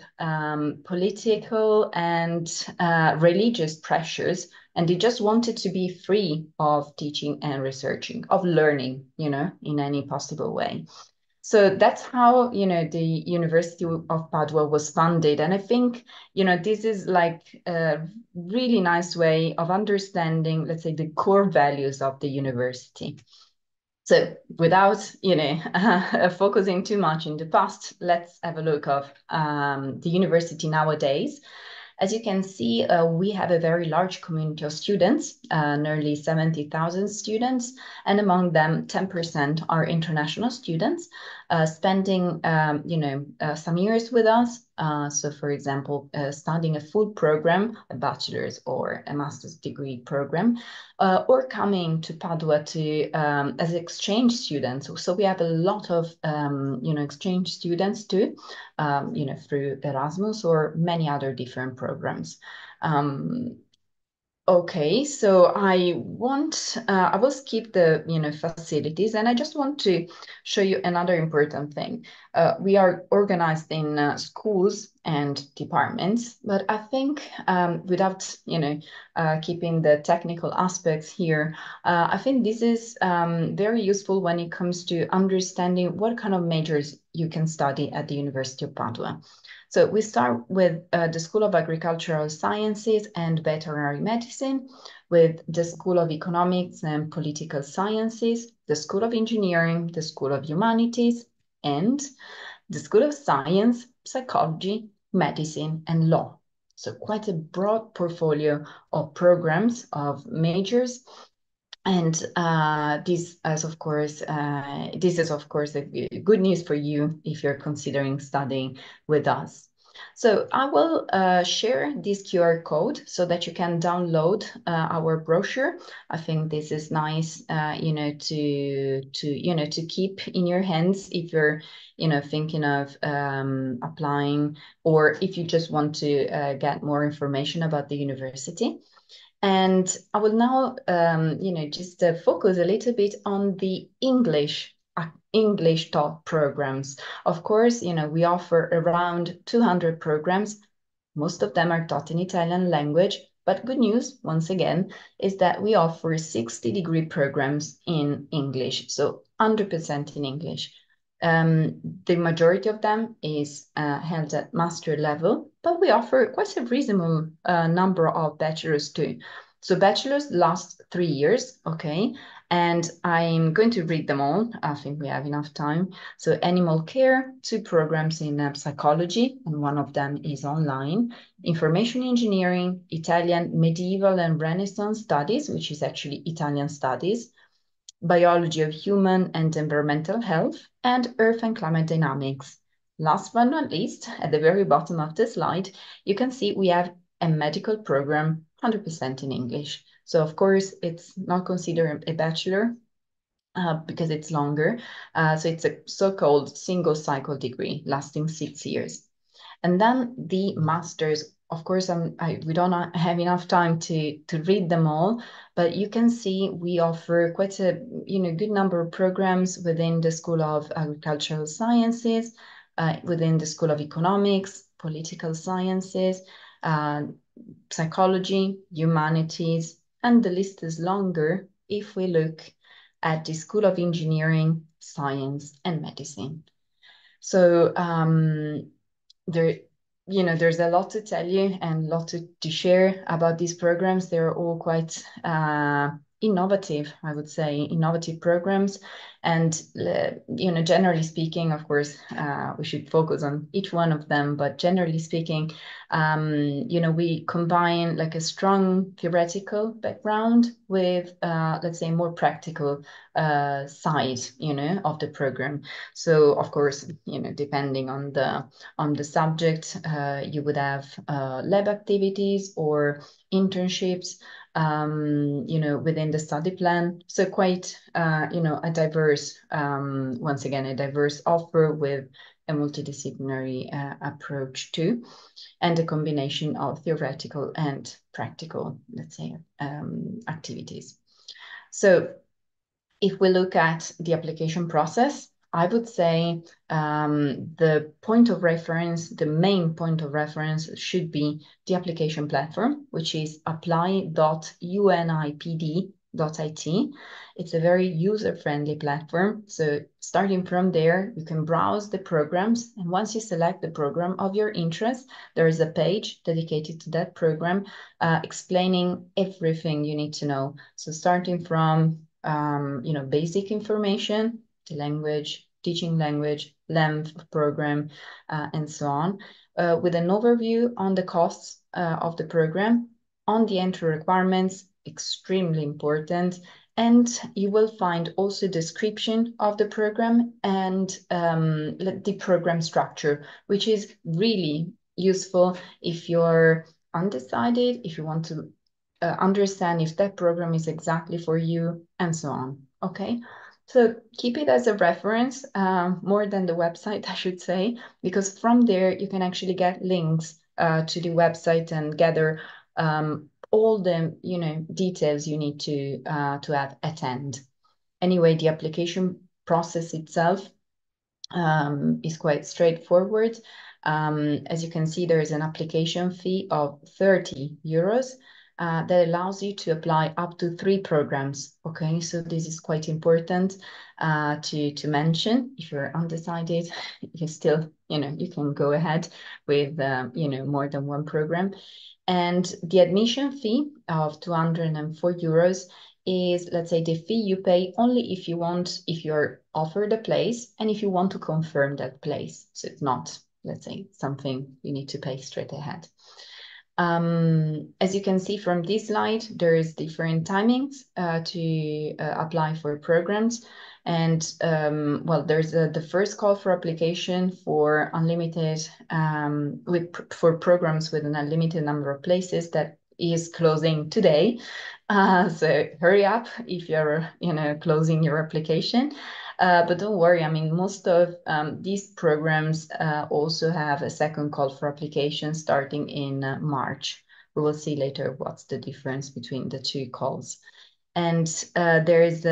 political and religious pressures, and they just wanted to be free of teaching and researching, of learning, in any possible way. So that's how, the University of Padua was founded. And I think, this is like a really nice way of understanding, let's say, the core values of the university. So without, focusing too much in the past, let's have a look of the university nowadays. As you can see, we have a very large community of students, nearly 70,000 students, and among them, 10% are international students, spending, some years with us. So, for example, studying a full program, a bachelor's or a master's degree program, or coming to Padua as exchange students. So we have a lot of, exchange students too, through Erasmus or many other different programs. Okay, so I will skip the facilities, and I just want to show you another important thing. We are organized in schools and departments, but I think without keeping the technical aspects here, I think this is very useful when it comes to understanding what kind of majors you can study at the University of Padua. So we start with the School of Agricultural Sciences and Veterinary Medicine, with the School of Economics and Political Sciences, the School of Engineering, the School of Humanities, and the School of Science, Psychology, Medicine, and Law. So quite a broad portfolio of programs, of majors. And this is, of course, a good news for you if you're considering studying with us. So I will share this QR code so that you can download our brochure. I think this is nice, to keep in your hands if you're, thinking of applying, or if you just want to get more information about the university. And I will now, just focus a little bit on the English taught programs. Of course, we offer around 200 programs. Most of them are taught in Italian language, but good news, once again, is that we offer 60-degree programs in English, so 100% in English. The majority of them is held at master level, but we offer quite a reasonable number of bachelors too. So bachelors last 3 years, okay? And I'm going to read them all. I think we have enough time. So animal care, 2 programs in psychology, and one of them is online. Information engineering, Italian medieval and Renaissance studies, which is actually Italian studies. biology of human and environmental health, and earth and climate dynamics. Last but not least, at the very bottom of the slide, you can see we have a medical program 100% in English. So of course, it's not considered a bachelor because it's longer. So it's a so-called single cycle degree lasting 6 years. And then the masters, of course, we don't have enough time to read them all, but you can see we offer quite a good number of programs within the School of Agricultural Sciences, within the School of Economics, Political Sciences, Psychology, Humanities, and the list is longer if we look at the School of Engineering, Science, and Medicine. So there's a lot to tell you and a lot to share about these programs. They're all quite innovative, I would say, innovative programs. And, generally speaking, of course, we should focus on each one of them. But generally speaking, we combine like a strong theoretical background with, let's say, more practical side, of the program. So, of course, depending on the subject, you would have lab activities or internships, within the study plan. So quite, a diverse, once again, a diverse offer with a multidisciplinary approach too, and a combination of theoretical and practical, let's say, activities. So if we look at the application process, I would say the point of reference, the main point of reference should be the application platform, which is apply.unipd.it. It's a very user-friendly platform. So starting from there, you can browse the programs. And once you select the program of your interest, there is a page dedicated to that program explaining everything you need to know. So starting from basic information, the language, teaching language, length of program, and so on, with an overview on the costs of the program, on the entry requirements, extremely important, and you will find also description of the program and the program structure, which is really useful if you're undecided, if you want to understand if that program is exactly for you, and so on. Okay, so keep it as a reference, more than the website, I should say, because from there you can actually get links to the website and gather all the details you need to have at hand. Anyway, the application process itself is quite straightforward. As you can see, there is an application fee of 30 euros. That allows you to apply up to 3 programs. Okay, so this is quite important to mention. If you're undecided, you still, you can go ahead with, more than 1 program. And the admission fee of 204 euros is, let's say, the fee you pay only if you're offered a place and if you want to confirm that place. So it's not, let's say, something you need to pay straight ahead. As you can see from this slide, there is different timings to apply for programs. And there's the first call for application for unlimited, for programs with an unlimited number of places that is closing today. So hurry up if you're, closing your application. But don't worry, I mean, most of these programs also have a second call for application starting in March. We will see later what's the difference between the 2 calls. And there is,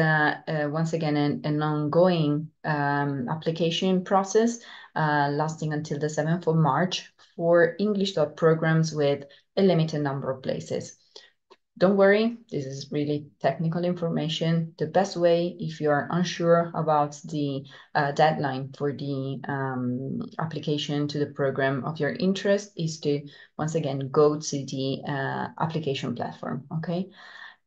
once again, an ongoing application process lasting until the 7th of March for English programs with a limited number of places. Don't worry, this is really technical information. The best way, if you're unsure about the deadline for the application to the program of your interest, is to, once again, go to the application platform, okay?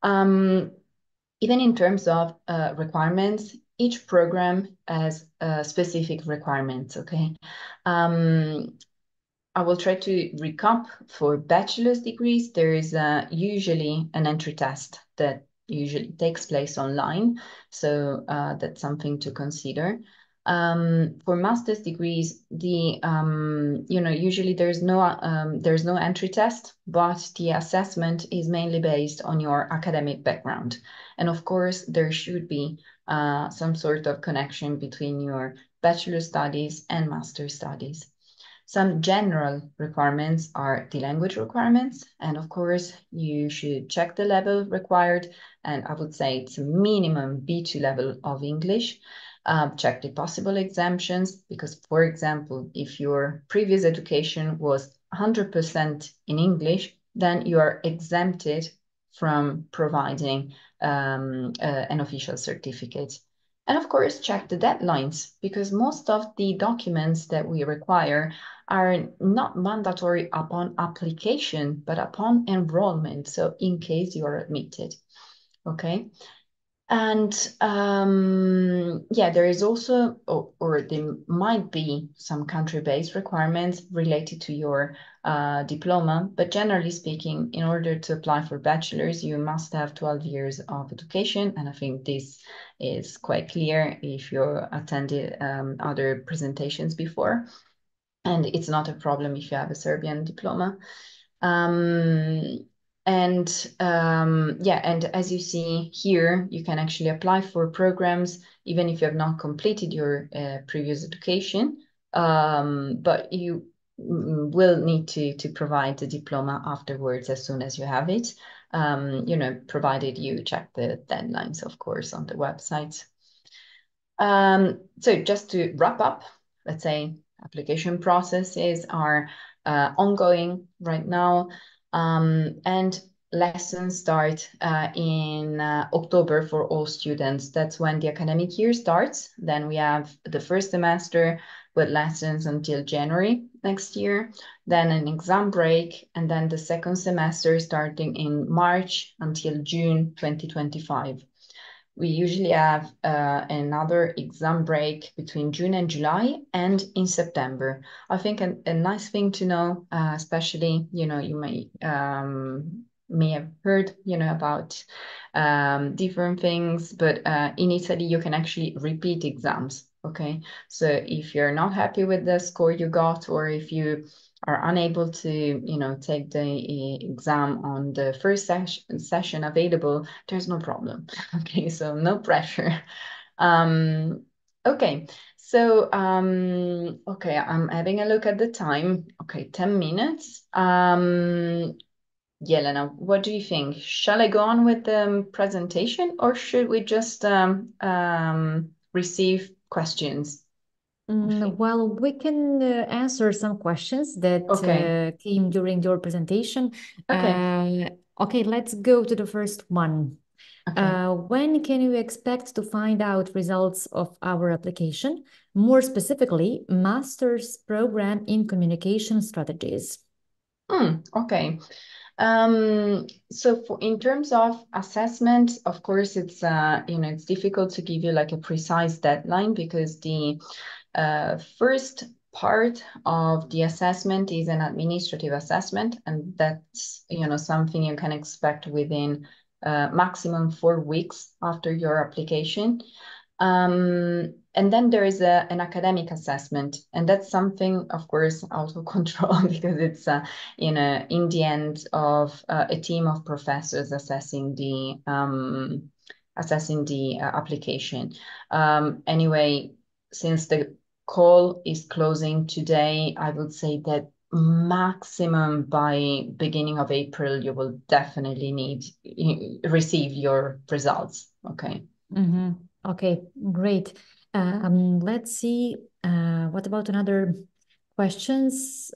Even in terms of requirements, each program has specific requirements, okay? I will try to recap. For bachelor's degrees, there is usually an entry test that, usually takes place online. So that's something to consider. For master's degrees, usually there's no entry test, but the assessment is mainly based on your academic background. And of course, there should be some sort of connection between your bachelor studies and master studies. Some general requirements are the language requirements. And of course, you should check the level required. And I would say it's a minimum B2 level of English. Check the possible exemptions, because, for example, if your previous education was 100% in English, then you are exempted from providing an official certificate. And of course, check the deadlines, because most of the documents that we require are not mandatory upon application, but upon enrollment. So in case you are admitted, okay? And there is also, or there might be some country-based requirements related to your diploma, but generally speaking, in order to apply for bachelor's, you must have 12 years of education. And I think this is quite clear if you attended other presentations before. And it's not a problem if you have a Serbian diploma. And as you see here, you can actually apply for programs even if you have not completed your previous education, but you will need to provide the diploma afterwards as soon as you have it, provided you check the deadlines, of course, on the website. So just to wrap up, let's say application processes are ongoing right now. And lessons start in October for all students. That's when the academic year starts. Then we have the first semester with lessons until January next year, then an exam break, and then the second semester starting in March until June 2025. We usually have another exam break between June and July and in September. I think a nice thing to know, especially, you may have heard, about different things, but in Italy, you can actually repeat exams, okay? So if you're not happy with the score you got, or if you are unable to, take the exam on the first session available, there's no problem. Okay, so no pressure. Okay, so okay, I'm having a look at the time. Okay, 10 minutes. Yelena, what do you think? Shall I go on with the presentation, or should we just receive questions? Well, we can answer some questions that came during your presentation. Okay, let's go to the first one. When can you expect to find out results of our application? More specifically, master's program in communication strategies. Okay. So in terms of assessment, of course, it's it's difficult to give you like a precise deadline, because the first part of the assessment is an administrative assessment, and that's something you can expect within maximum 4 weeks after your application. And then there is an academic assessment, and that's something, of course, out of control, because it's in the end of a team of professors assessing the application. Anyway, since the call is closing today, I would say that maximum by beginning of April, you will definitely receive your results. Okay. Okay, great. Let's see. What about another questions?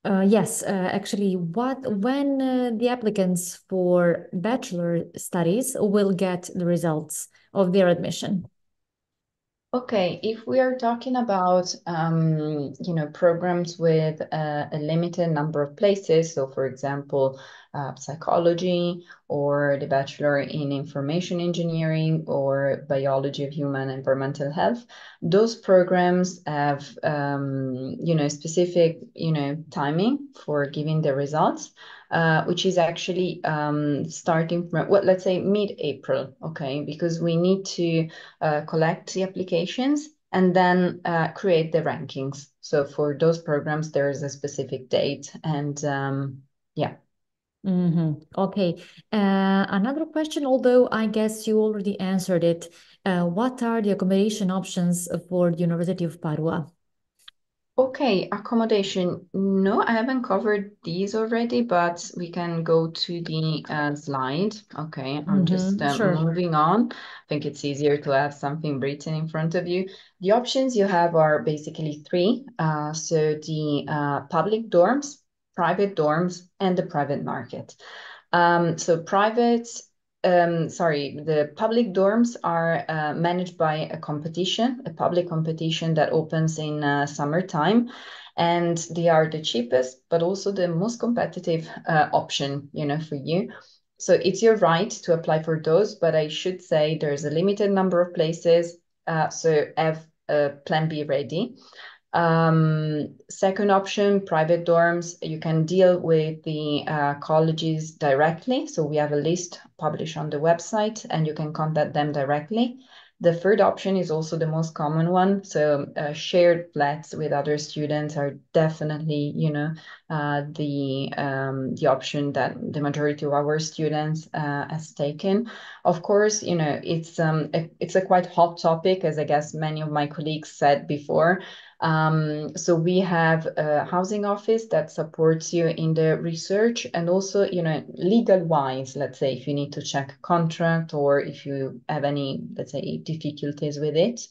Yes, actually, when the applicants for bachelor studies will get the results of their admission? Okay, if we are talking about programs with a limited number of places, so for example, psychology, or the Bachelor in Information Engineering, or Biology of Human and Environmental Health. Those programs have, specific, timing for giving the results, which is actually starting from, well, let's say mid-April, okay? Because we need to collect the applications and then create the rankings. So for those programs, there is a specific date, and yeah. Okay. Another question, although I guess you already answered it. What are the accommodation options for the University of Padua? Okay, accommodation. No, I haven't covered these already, but we can go to the slide. Okay, I'm just Sure. moving on. I think it's easier to have something written in front of you. The options you have are basically three. So the public dorms, private dorms, and the private market. So the public dorms are managed by a public competition that opens in summertime, and they are the cheapest, but also the most competitive option, for you. So it's your right to apply for those, but I should say there's a limited number of places, so have a plan B ready. Second option, private dorms. You can deal with the colleges directly. So we have a list published on the website, and you can contact them directly. The third option is also the most common one. So shared flats with other students are definitely, the option that the majority of our students has taken. Of course, it's a quite hot topic, as I guess many of my colleagues said before. So we have a housing office that supports you in the research, and also, legal wise, let's say, if you need to check contract or if you have any, let's say, difficulties with it.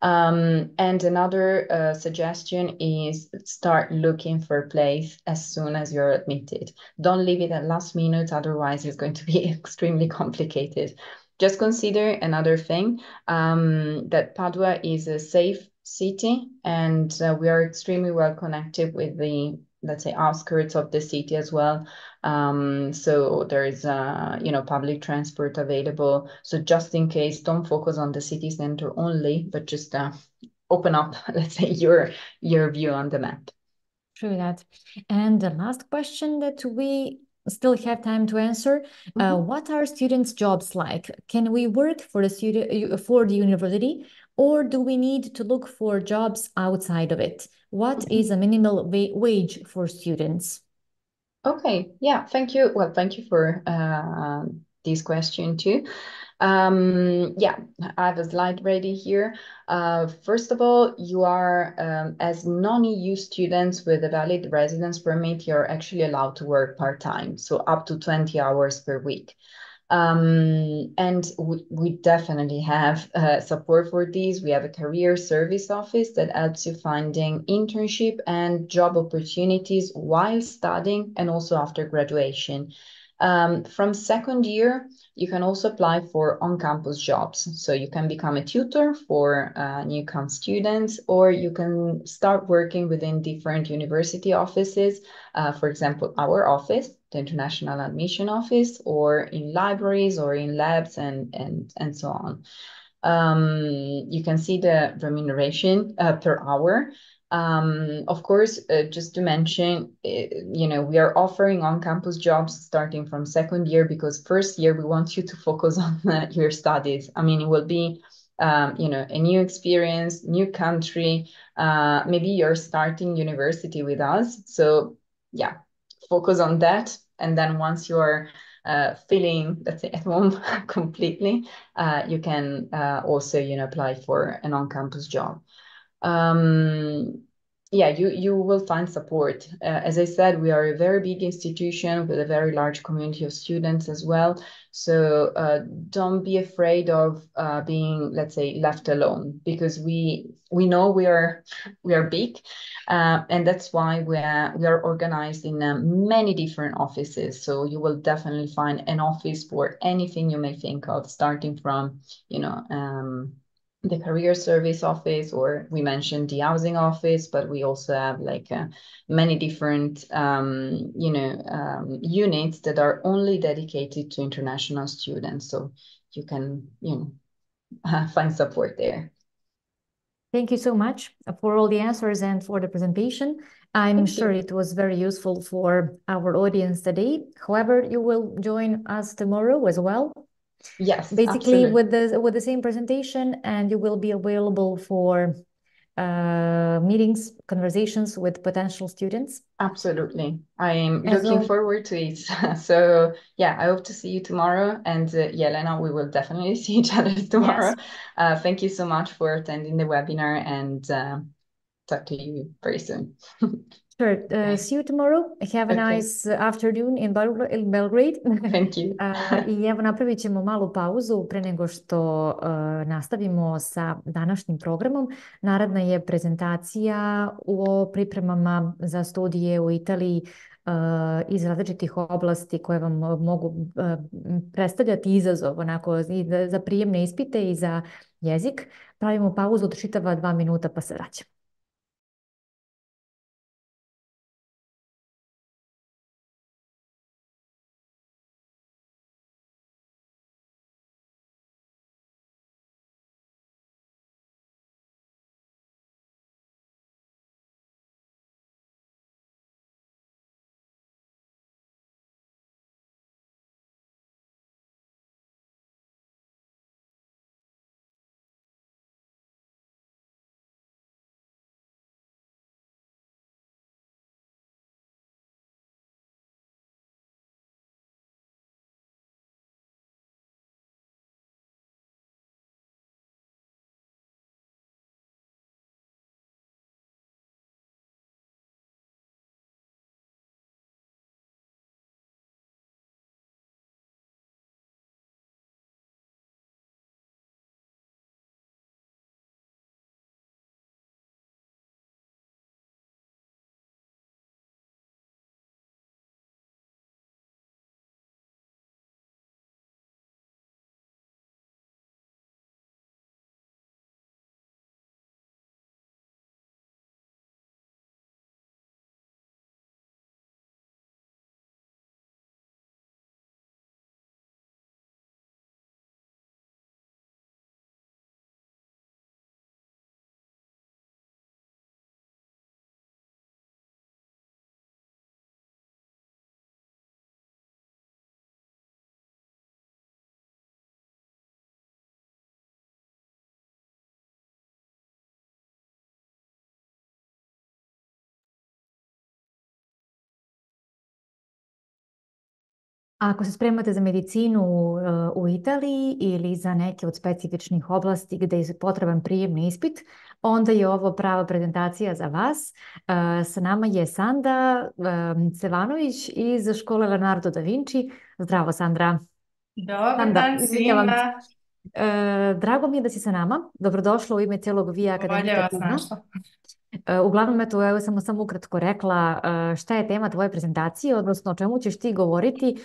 And another suggestion is start looking for a place as soon as you're admitted. Don't leave it at last minute, otherwise it's going to be extremely complicated. Just consider another thing, that Padua is a safe city, and we are extremely well connected with the, let's say, outskirts of the city as well. So there is, public transport available. So just in case, don't focus on the city center only, but just open up, let's say, your view on the map. True that. And the last question that we still have time to answer, what are students' jobs like? Can we work for the university, or do we need to look for jobs outside of it? What is a minimal wage for students? Okay, yeah, thank you. Well, thank you for this question too. Yeah, I have a slide ready here. First of all, you are, as non-EU students with a valid residence permit, you're actually allowed to work part-time, so up to 20 hours per week. And we definitely have support for these. We have a career service office that helps you finding internship and job opportunities while studying and also after graduation. From second year, you can also apply for on-campus jobs. So you can become a tutor for newcome students, or you can start working within different university offices. For example, our office, the International Admission Office, or in libraries or in labs, and so on. You can see the remuneration per hour. Of course, just to mention, we are offering on-campus jobs starting from second year, because first year we want you to focus on your studies. I mean, it will be, a new experience, new country. Maybe you're starting university with us. So yeah, focus on that. And then once you're feeling, let's say, at home completely, you can also, apply for an on-campus job. Yeah, you will find support. As I said, we are a very big institution with a very large community of students as well. So don't be afraid of being, let's say, left alone, because we know we are big, and that's why we are organized in many different offices. So you will definitely find an office for anything you may think of, starting from the career service office, or we mentioned the housing office, but we also have like many different units that are only dedicated to international students. So you can find support there. Thank you so much for all the answers and for the presentation. I'm sure it was very useful for our audience today. However, you will join us tomorrow as well. Yes, basically absolutely. with the same presentation, and you will be available for meetings, conversations with potential students. Absolutely. I'm looking forward to it. So yeah, I hope to see you tomorrow. And Jelena, we will definitely see each other tomorrow. Yes. Thank you so much for attending the webinar, and talk to you very soon. Sure. See you tomorrow. Have a nice afternoon in Belgrade. Thank you. I evo napravit ćemo malu pauzu pre nego što nastavimo sa današnjim programom. Naredna je prezentacija o pripremama za studije u Italiji iz različitih oblasti koje vam mogu predstavljati izazov onako i za prijemne ispite i za jezik. Pravimo pauzu od čitava 2 minuta pa se vraćamo. Ako se spremate za medicinu u Italiji ili za neke od specifičnih oblasti gde je potreban prijemni ispit, onda je ovo prava prezentacija za vas. Sa nama je Sanda Cevanović iz škole Leonardo da Vinci. Zdravo, Sandra. Dobar dan svima. Drago mi je da si sa nama. Dobrodošla u ime cijelog Via Akademika tima. Uglavnom, eto, evo sam samo ukratko rekla šta je tema tvoje prezentacije, odnosno o čemu ćeš ti govoriti.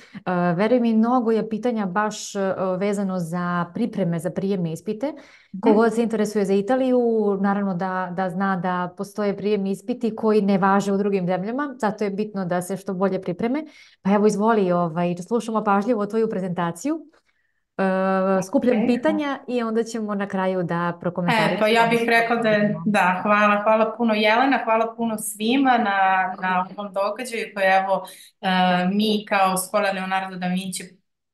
Veruj mi, mnogo je pitanja baš vezano za pripreme za prijemne ispite. Kogod se interesuje za Italiju, naravno da zna da postoje prijemni ispiti koji ne važe u drugim zemljama, zato je bitno da se što bolje pripreme. Pa evo, izvoli, slušamo pažljivo tvoju prezentaciju. Skupljam pitanja i onda ćemo na kraju da prokomentarišemo. Pa ja bih rekla da, hvala puno Jelena, hvala puno svima na ovom događaju koje evo mi kao škola Leonardo da Vinci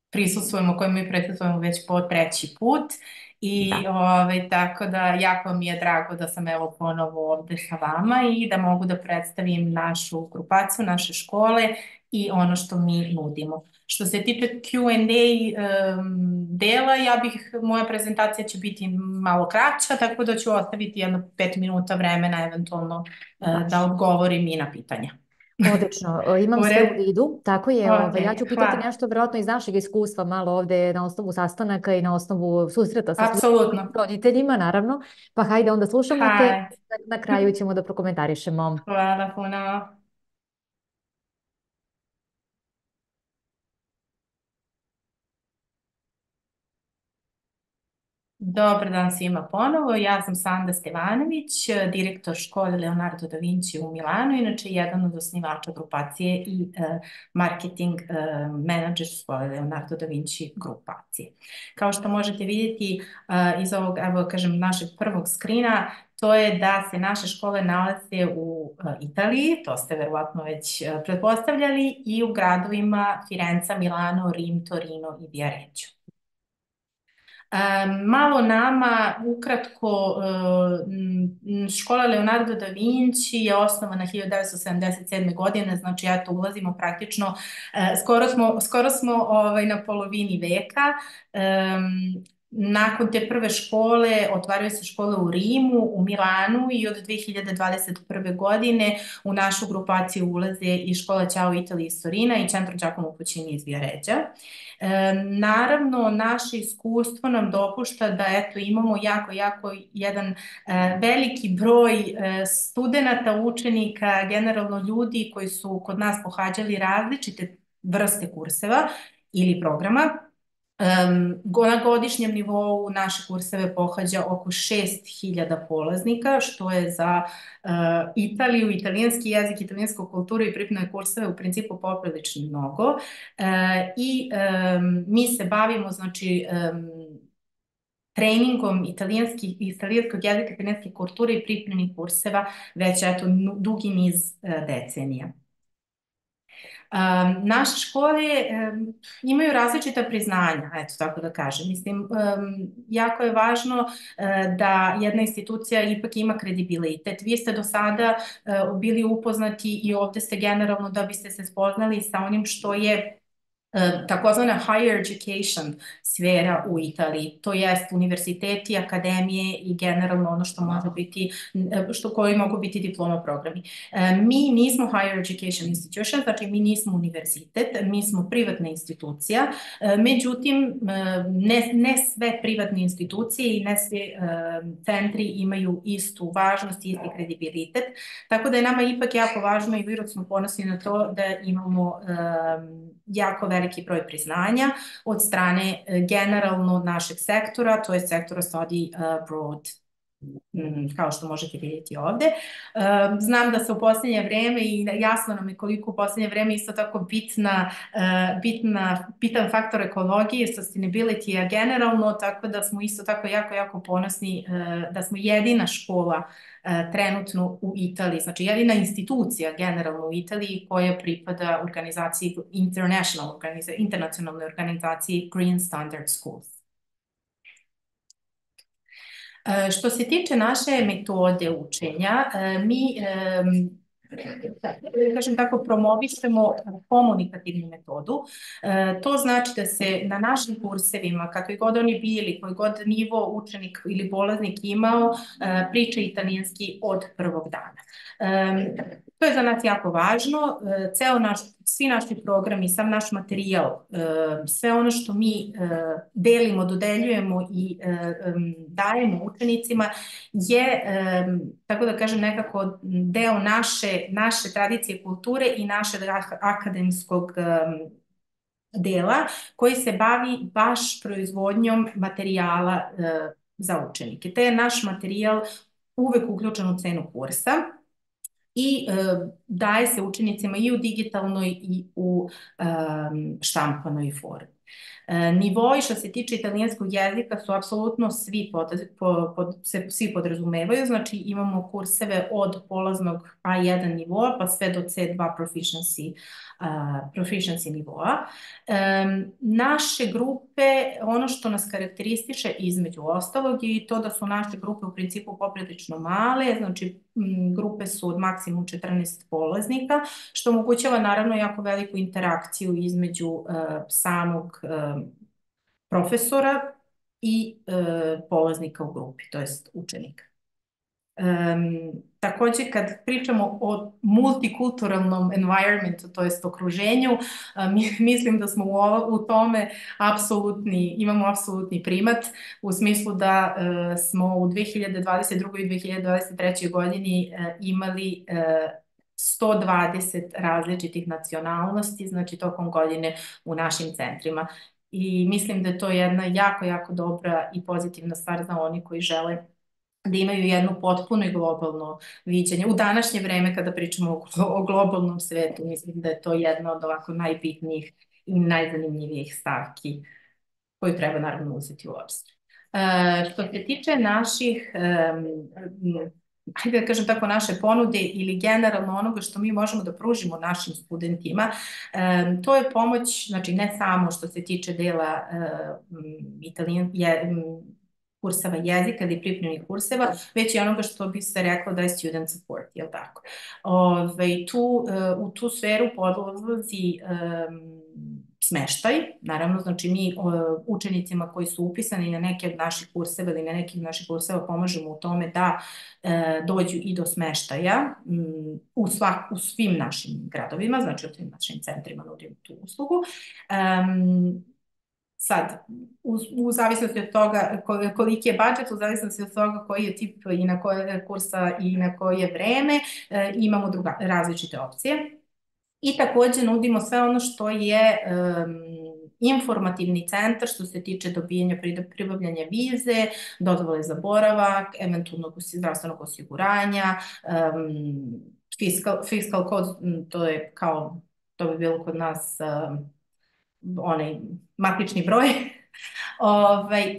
prisustvujemo, kojem mi prisustvujemo već po 3. put. I tako da jako mi je drago da sam evo ponovo ovde sa vama i da mogu da predstavim našu grupaciju, naše škole i ono što mi nudimo. Što se tiče Q&A dela, moja prezentacija će biti malo kraća, tako da ću ostaviti jedno 5 minuta vremena eventualno da odgovorim i na pitanja. Odlično, imam sve u vidu, tako je, ja ću pitati nešto vjerojatno iz našeg iskustva malo ovde na osnovu sastanaka i na osnovu susreta sa roditeljima, naravno, pa hajde onda slušamo te, na kraju ćemo da prokomentarišemo. Hvala puno. Dobar dan svima ponovo. Ja sam Sanda Stevanović, direktor škole Leonardo da Vinci u Milanu, inače jedan od osnivača grupacije i marketing menadžer škole Leonardo da Vinci grupacije. Kao što možete vidjeti iz ovog, evo kažem, našeg prvog skrina, to je da se naše škole nalaze u Italiji, to ste verovatno već pretpostavljali, i u gradovima Firenca, Milano, Rim, Torino i Viareggio. Malo nama, ukratko, škola Leonardo da Vinci je osnovana 1977. godine, znači eto ulazimo praktično, skoro smo na polovini veka. Nakon te prve škole otvaraju se škole u Rimu, u Milanu i od 2021. godine u našu grupaciju ulaze i škola Ćao Italija iz Torina i Centro Giacomo Puccini iz Viareggio. Naravno, naše iskustvo nam dopušta da eto imamo jako jedan veliki broj studenata, učenika, generalno ljudi koji su kod nas pohađali različite vrste kurseva ili programa. Na godišnjem nivou naše kurseve pohađa oko 6.000 polaznika, što je za Italiju, italijanski jezik, italijansku kulturu i pripremne kurseve u principu poprilično mnogo. I mi se bavimo, znači, treningom italijanskog jezika, italijanske kulture i pripremnih kurseva već eto dugi niz decenija. Naše škole imaju različita priznanja, eto tako da kažem. Mislim, jako je važno da jedna institucija ipak ima kredibilitet. Vi ste do sada bili upoznati i ovde ste generalno da biste se spoznali sa onim što je takozvana higher education sfera u Italiji, to jest univerziteti, akademije i generalno ono što može biti, koji mogu biti diploma programi. Mi nismo higher education institution, znači mi nismo univerzitet, mi smo privatna institucija, međutim ne sve privatne institucije i ne sve centri imaju istu važnost i isti kredibilitet, tako da je nama ipak jako važno i vrlo smo ponosni na to da imamo jako veliki broj priznanja od strane generalno našeg sektora, to je sektora study abroad, kao što možete vidjeti ovde. Znam da se u posljednje vreme i jasno nam je koliko u posljednje vreme isto tako bitan faktor ekologije, sustainability-a generalno, tako da smo isto tako jako ponosni da smo jedina škola trenutno u Italiji, znači jedina institucija generalno u Italiji koja pripada organizaciji internacionalnoj organizaciji Green Standard Schools. Što se tiče naše metode učenja, mi, kažem tako, promovišemo komunikativnu metodu. To znači da se na našim kursevima, kakvi god oni bili, koji god nivo učenik ili polaznik imao, priča italijanski od prvog dana. To je za nas jako važno. Svi naši programi, sam naš materijal, sve ono što mi delimo, dodeljujemo i dajemo učenicima je, tako da kažem, nekako deo naše tradicije kulture i našeg akademskog dela koji se bavi baš proizvodnjom materijala za učenike. Te je naš materijal uvek uključen u cenu kursa i daje se učenicima i u digitalnoj i u štampanoj formi. Nivoi što se tiče italijanskog jezika su apsolutno svi podrazumevaju, znači imamo kurseve od polaznog A1 nivoa pa sve do C2 proficiency nivoa. Naše grupe, ono što nas karakteristiše između ostalog je i to da su naše grupe u principu poprilično male, znači grupe su od maksimum 14 polaznika, što omogućava naravno jako veliku interakciju između samog profesora i polaznika u grupi, to jest učenika. Takođe, kad pričamo o multikulturalnom environmentu, to jest okruženju, mislim da smo u tome imamo apsolutni primat, u smislu da smo u 2022. i 2023. godini imali 120 različitih nacionalnosti, znači tokom godine u našim centrima. I mislim da je to jedna jako, jako dobra i pozitivna stvar za oni koji žele da imaju jedno potpuno i globalno viđenje. U današnje vreme kada pričamo o globalnom svetu, mislim da je to jedna od ovako najbitnijih i najzanimljivijih stavki koju treba naravno uzeti u obzir. Što se tiče naših, hajde da kažem tako, naše ponude ili generalno onoga što mi možemo da pružimo našim studentima, to je pomoć, znači ne samo što se tiče dela kurseva jezika ili pripremnih kurseva, već i onoga što bi se reklo da je student support, je li tako? U tu sferu podlazi smeštaj, naravno, znači mi učenicima koji su upisani na neke od naših kurseva ili na nekih naših kurseva pomažemo u tome da dođu i do smeštaja u svim našim gradovima, znači u svim našim centrima nudimo tu uslugu. Sad, u zavisnosti od toga koliki je budžet, u zavisnosti od toga koji je tip i na koje kursa i na koje vreme, imamo različite opcije. I takođe nudimo sve ono što je informativni centar što se tiče dobijanja pribavljanja vize, dozvole za boravak, eventualnog zdravstvenog osiguranja, fiscal code, to je kao, to bi bilo kod nas onaj matični broj,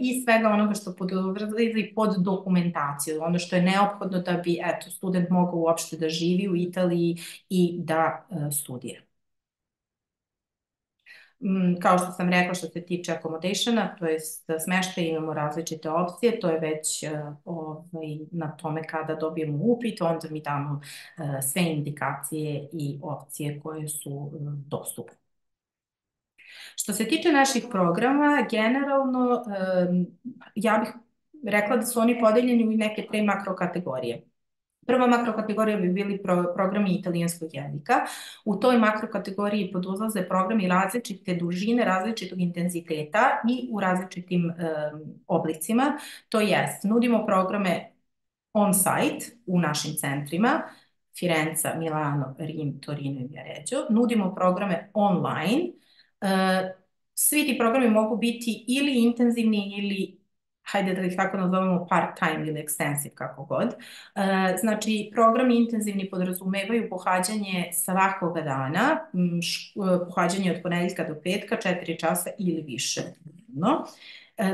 i svega onoga što podrazumeva pod dokumentaciju, ono što je neophodno da bi student mogao uopšte da živi u Italiji i da studira. Kao što sam rekla, što se tiče accommodationa, to je smeštaj, imamo različite opcije, to je već na tome kada dobijemo upit, onda mi damo sve indikacije i opcije koje su dostupne. Što se tiče naših programa, generalno, ja bih rekla da su oni podeljeni u neke 3 makrokategorije. Prva makrokategorija bi bili programi italijanskog jezika. U toj makrokategoriji poduzlaze programi različite dužine, različitog intenziteta i u različitim oblicima. To jest, nudimo programe on-site u našim centrima, Firenca, Milano, Rim, Torino i Viareggio. Nudimo programe online. Svi ti programi mogu biti ili intenzivni ili, hajde da ih tako nazovemo, part-time ili extensive, kako god. Znači, programi intenzivni podrazumevaju pohađanje svakoga dana, pohađanje od ponedeljka do petka, 4 časa ili više.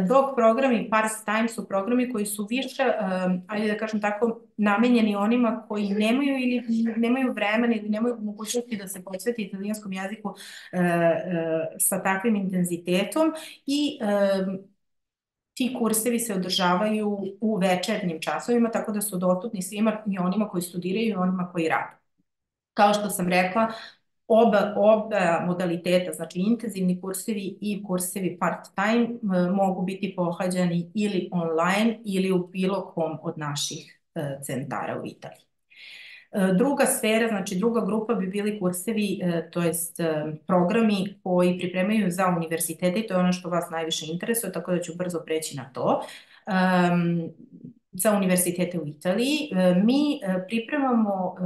Dok programi part-time su programi koji su više, ajde da kažem tako, namenjeni onima koji nemaju vremena ili nemaju mogućnosti da se posveti italijanskom jeziku sa takvim intenzitetom i ti kursevi se održavaju u večernjim časovima, tako da su dostupni svima, i onima koji studiraju i onima koji rade. Kao što sam rekla, oba modaliteta, znači intenzivni kursevi i kursevi part-time, mogu biti pohađani ili online ili u bilo kom od naših centara u Italiji. Druga sfera, znači druga grupa bi bili kursevi, to jest programi koji pripremaju za univerzitete i to je ono što vas najviše interesuje, tako da ću brzo preći na to. Za univerzitete u Italiji mi pripremamo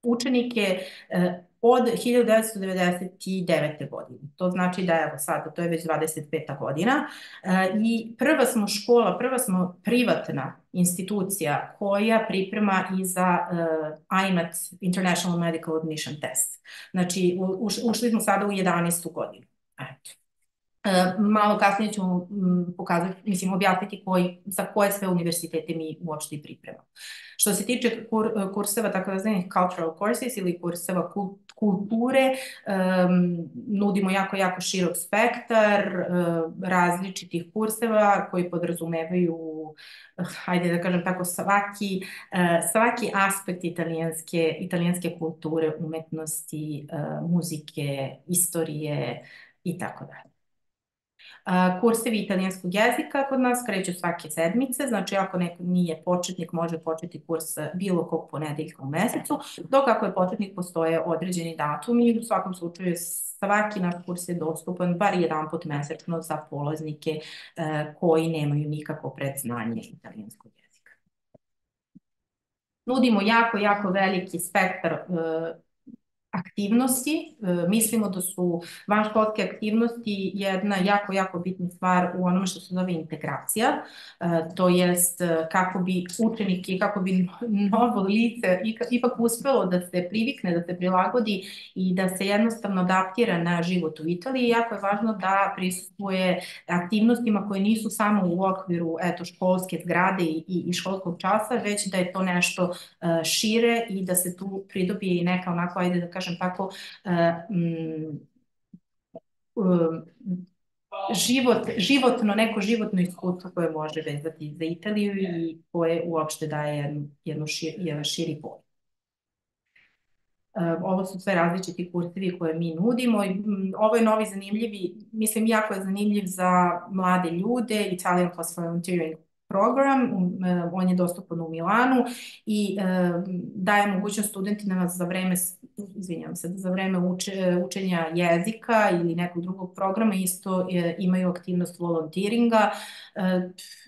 učenike od 1999. godine. To znači da evo sada, to je već 25. godina i prva smo škola, prva smo privatna institucija koja priprema i za IMAT, International Medical Admission Test. Znači, ušli smo sada u 11. godinu. Eto. Malo kasnije ću pokazati, objasniti za koje sve univerzitete mi uopšte i pripremamo. Što se tiče kurseva takozvanih cultural courses ili kurseva kulture, nudimo jako širok spektar različitih kurseva koji podrazumevaju, hajde da kažem tako, svaki aspekt italijanske kulture, umetnosti, muzike, istorije i tako dalje. Kursevi italijanskog jezika kod nas kreću svake sedmice, znači ako neko nije početnik može početi kurs bilo kog ponedeljka u mesecu, dok ako je početnik postoje određeni datumi i u svakom slučaju svaki naš kurs je dostupan bar jedanput mesečno za polaznike koji nemaju nikako predznanje italijanskog jezika. Nudimo jako veliki spektar aktivnosti. Mislimo da su vanškolske aktivnosti jedna jako, jako bitna stvar u onome što se zove integracija, to jest kako bi učenik i kako bi novo lice ipak uspelo da se privikne, da se prilagodi i da se jednostavno adaptira na život u Italiji. Jako je važno da prisustvuje aktivnostima koje nisu samo u okviru školske zgrade i školskog časa, već da je to nešto šire i da se tu pridobije i neka onako, ajde da kažem tako, neko životno iskustvo koje može vezati za Italiju i koje uopšte daje jedan širi pogled. Ovo su sve različiti kursevi koje mi nudimo. Ovo je novi zanimljivi, mislim jako je zanimljiv za mlade ljude, Italian Plus Volunteering program, on je dostupan u Milanu i daje mogućnost studentima za vreme učenja jezika ili nekog drugog programa isto imaju aktivnost volontiringa.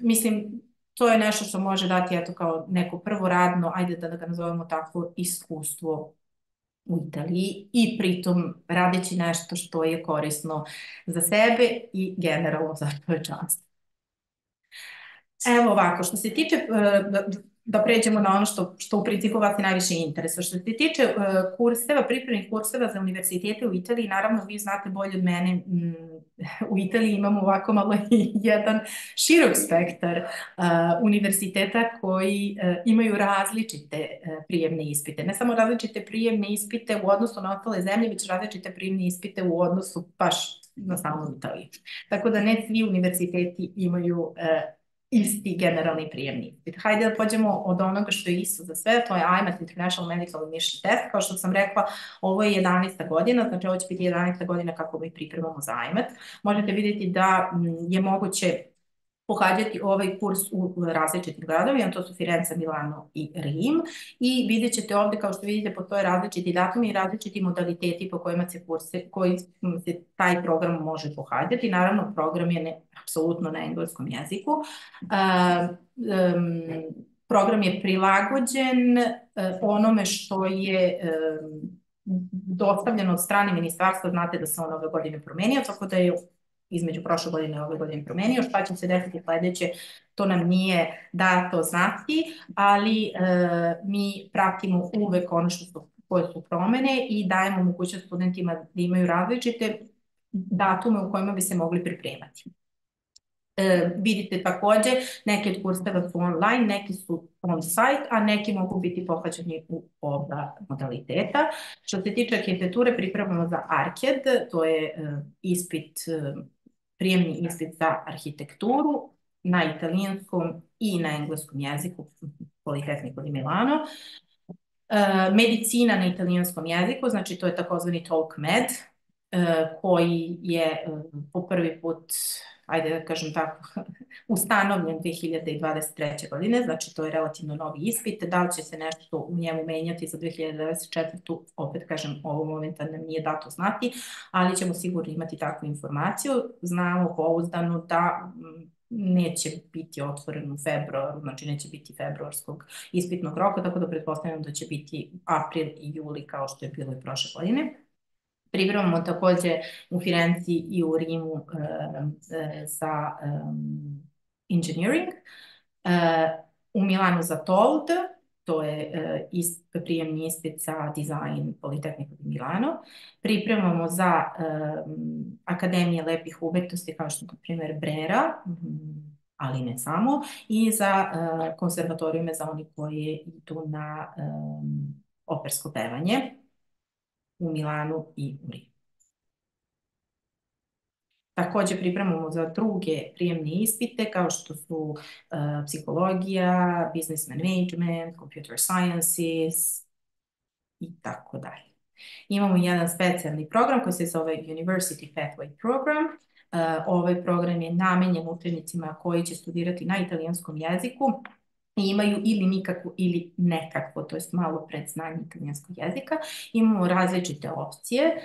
Mislim, to je nešto što može dati kao neko prvo radno, ajde da ga nazovemo tako, iskustvo u Italiji i pritom radeći nešto što je korisno za sebe i generalno za čovječanstvo. Evo ovako, što se tiče, da pređemo na ono što u principu vas je najviše interesuje. Što se tiče kurseva, pripremnih kurseva za univerzitete u Italiji, naravno vi znate bolje od mene, u Italiji imamo ovako malo jedan širok spektar univerziteta koji imaju različite prijemne ispite. Ne samo različite prijemne ispite u odnosu na ostale zemlje, već različite prijemne ispite u odnosu baš na samu Italiju. Tako da ne svi univerziteti imaju isti generalni prijemni ispit. Hajde da pođemo od onoga što je isto za sve, to je IMAT International Medical Admission Test. Kao što sam rekla, ovo je 11. godina, znači ovo će biti 11. godina kako mi pripremamo za IMAT. Možete vidjeti da je moguće pohađati ovaj kurs u različitim gradovima, to su Firenze, Milano i Rim, i vidjet ćete ovde, kao što vidite, postoje različiti datumi i različiti modaliteti po kojima se taj program može pohađati. Naravno, program je apsolutno na engleskom jeziku. Program je prilagođen onome što je dostavljeno od strane ministarstva. Znate da se on ove godine promenio, tako da je između prošle godine i ove godine promenio. Šta će se desiti sledeće, to nam nije dato znati, ali mi pratimo uvek ono koje su promene i dajemo mogućnost studentima da imaju različite datume u kojima bi se mogli pripremati. Vidite takođe, neki od kurseva su online, neki su on-site, a neki mogu biti pohađani u oba modaliteta. Što se tiče arhitekture, pripremamo za ARCED, to je prijemni ispit za arhitekturu na italijanskom i na engleskom jeziku, Politehnico di Milano. Medicina na italijanskom jeziku, znači to je takozvani Talk Med, koji je po prvi put, ajde da kažem tako, ustanovljen 2023. godine, znači to je relativno novi ispit. Da li će se nešto u njemu menjati za 2024. opet kažem, ovog momenta nam nije dato znati, ali ćemo sigurno imati takvu informaciju. Znamo pouzdano da neće biti otvoren u februaru, znači neće biti februarskog ispitnog roka, tako da pretpostavljam da će biti april i juli kao što je bilo i prošle godine. Pripremamo takođe u Firenci i u Rimu za engineering, u Milanu za TOLD, to je prijemni ispit za dizajn Politehnico di Milano. Pripremamo za Akademije lepih umetnosti kao što je, na primjer, Brera, ali ne samo, i za konservatorijume za oni koji idu na opersko pevanje u Milanu i u Rimu. Takođe pripremamo za druge prijemne ispite kao što su psihologija, business management, computer sciences i tako dalje. Imamo jedan specijalni program koji se zove University Pathway Program. Ovaj program je namenjen učenicima koji će studirati na italijanskom jeziku imaju ili nikakvo ili nekakvo, to jest malo predznanje italijanskog jezika. Imamo različite opcije.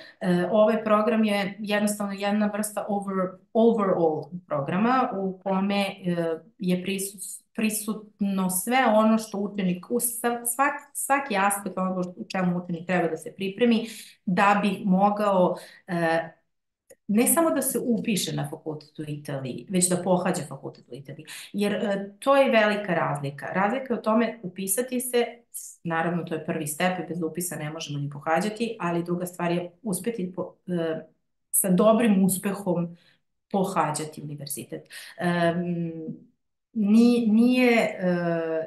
Ovaj program je jednostavno jedna vrsta overall programa u kome je prisutno sve ono što učenik, svaki aspekt onoga u čemu učenik treba da se pripremi da bi mogao ne samo da se upiše na fakultet u Italiji, već da pohađa fakultet u Italiji. Jer to je velika razlika. Razlika je u tome upisati se, naravno to je prvi step, bez upisa ne možemo ni pohađati, ali druga stvar je uspeti sa dobrim uspehom pohađati univerzitet.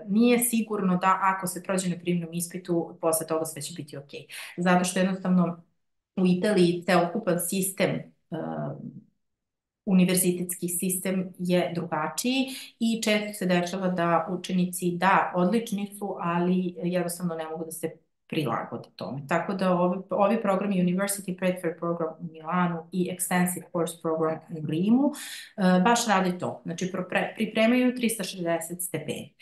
Nije sigurno da ako se prođe na prijemnom ispitu, posle toga sve će biti ok. Zato što jednostavno u Italiji celokupan sistem, univerzitetski sistem je drugačiji i često se dešava da učenici odlični su, ali jednostavno ne mogu da se prilagode tome. Tako da ovi programi University Preferred Program u Milanu i Extensive Course Program u Rimu baš rade to. Znači pripremaju 360 stepeni.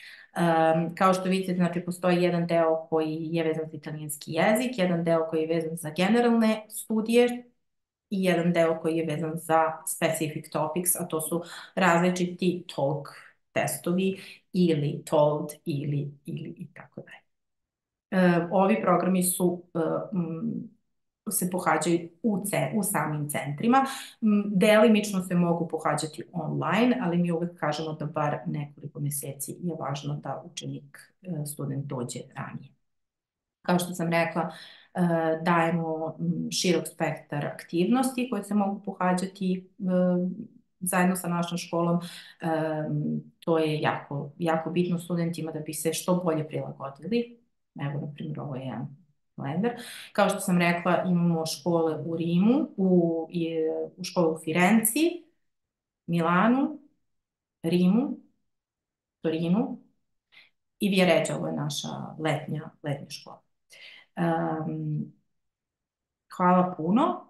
Kao što vidite, znači postoji jedan deo koji je vezan za italijanski jezik, jedan deo koji je vezan za generalne studije i jedan deo koji je vezan za specific topics, a to su različiti TOLK testovi ili TOLD ili i tako dalje. Ovi programi se pohađaju u samim centrima. Delimično se mogu pohađati online, ali mi uvek kažemo da bar nekoliko meseci je važno da učenik, student dođe ranije. Kao što sam rekla, dajemo širok spektar aktivnosti koje se mogu pohađati zajedno sa našom školom. To je jako bitno studentima da bi se što bolje prilagodili. Evo, na primjer, ovo je jedan kalendar. Kao što sam rekla, imamo škole u Rimu, u školu u Firenci, Milanu, Rimu, Torinu i Viareggio, ovo je naša letnja škola. Hvala puno.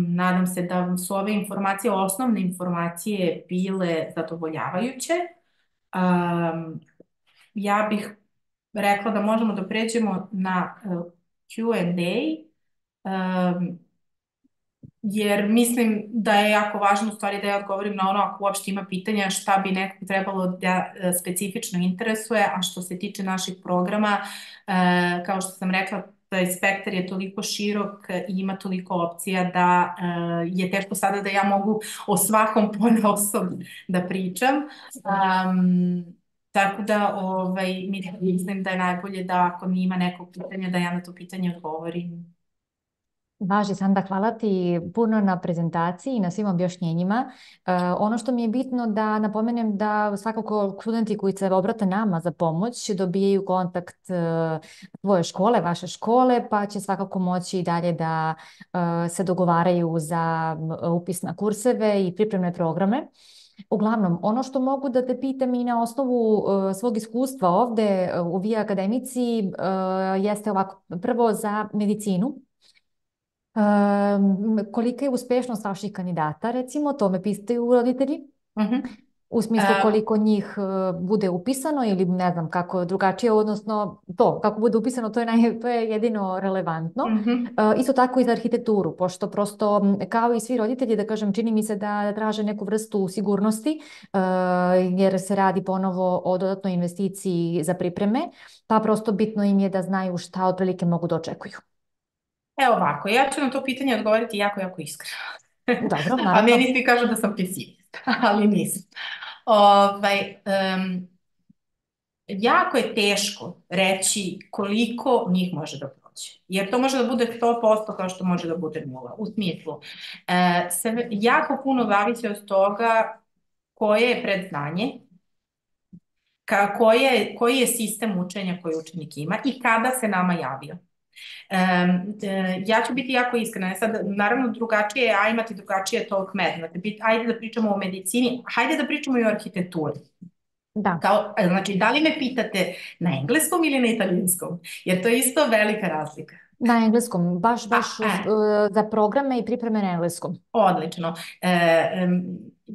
Nadam se da su ove informacije, osnovne informacije, bile zadovoljavajuće. Ja bih rekla da možemo da pređemo na Q&A, jer mislim da je jako važno u stvari da ja odgovorim na ono ako uopšte ima pitanja šta bi nekako trebalo da specifično interesuje, a što se tiče naših programa, kao što sam rekla, taj spektar je toliko širok i ima toliko opcija da je teško sada da ja mogu o svakom ponaosob da pričam. Tako da mislim da je najbolje da ako mi ima nekog pitanja da ja na to pitanje odgovorim. Važi, Sanda, hvala ti puno na prezentaciji i na svim objašnjenjima. Ono što mi je bitno da napomenem da svakako studenti koji se obrate nama za pomoć dobijaju kontakt tvoje škole, vaše škole, pa će svakako moći i dalje da se dogovaraju za upis na kurseve i pripremne programe. Uglavnom, ono što mogu da te pitam i na osnovu svog iskustva ovde u VIA akademici jeste ovako, prvo za medicinu. Kolika je uspešnost vaših kandidata, recimo, to me pitaju roditelji, u smislu koliko njih bude upisano ili ne znam kako drugačije, odnosno to, kako bude upisano, to je jedino relevantno. Isto tako i za arhitekturu, pošto prosto kao i svi roditelji, da kažem, čini mi se da traže neku vrstu sigurnosti, jer se radi ponovo o dodatnoj investiciji za pripreme, pa prosto bitno im je da znaju šta otprilike mogu da očekuju. Evo ovako, ja ću na to pitanje odgovoriti jako iskreno. Dobro, naravno. A meni svi kažu da sam pesimist, ali nisam. Jako je teško reći koliko njih može da prođe. Jer to može da bude 100% kao što može da bude 0. U smislu, jako puno zavisi od toga koje je predznanje, koji je sistem učenja koji učenik ima i kada se nama javio. Ja ću biti jako iskrena. Sad, naravno, drugačije je imati drugačije talk med. Ajde da pričamo o medicini, hajde da pričamo i o arhitekturi. Da. Znači, da li me pitate na engleskom ili na italijanskom? Jer to je isto velika razlika. Na engleskom, baš za programe i pripreme na engleskom. Odlično.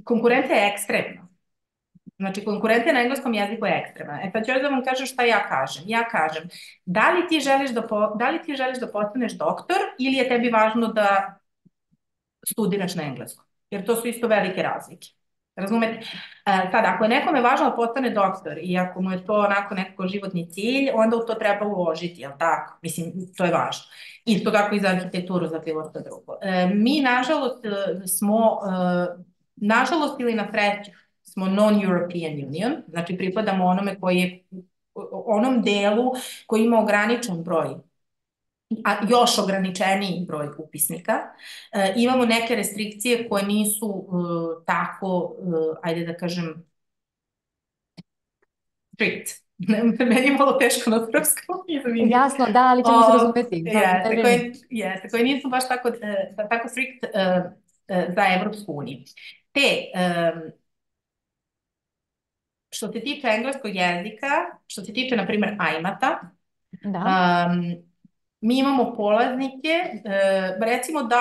Konkurencija je ekstremna. Znači, konkurencija na engleskom jeziku je ekstremna. Sad ću još da vam kažem šta ja kažem. Ja kažem, da li ti želiš da postaneš doktor ili je tebi važno da studiraš na engleskom? Jer to su isto velike razlike. Razumete? Sad, ako je nekome važno da postane doktor i ako mu je to onako nekako životni cilj, onda u to treba uložiti, jel tako? Mislim, to je važno. Isto tako i za arhitekturu, za bilo što drugo. Mi, nažalost ili na sreću, smo non-European Union, znači pripadamo onome koji je, onom delu koji ima ograničen broj, a još ograničeniji broj upisnika. Imamo neke restrikcije koje nisu tako, ajde da kažem, strict. Meni je malo teško na srpskom. Jasno, da, ali ćemo se razumeti. Jeste, koji nisu baš tako strict za Evropsku uniju. Što se tiče engleskog jezika, što se tiče, na primjer, AIMAT-a, mi imamo polaznike, recimo da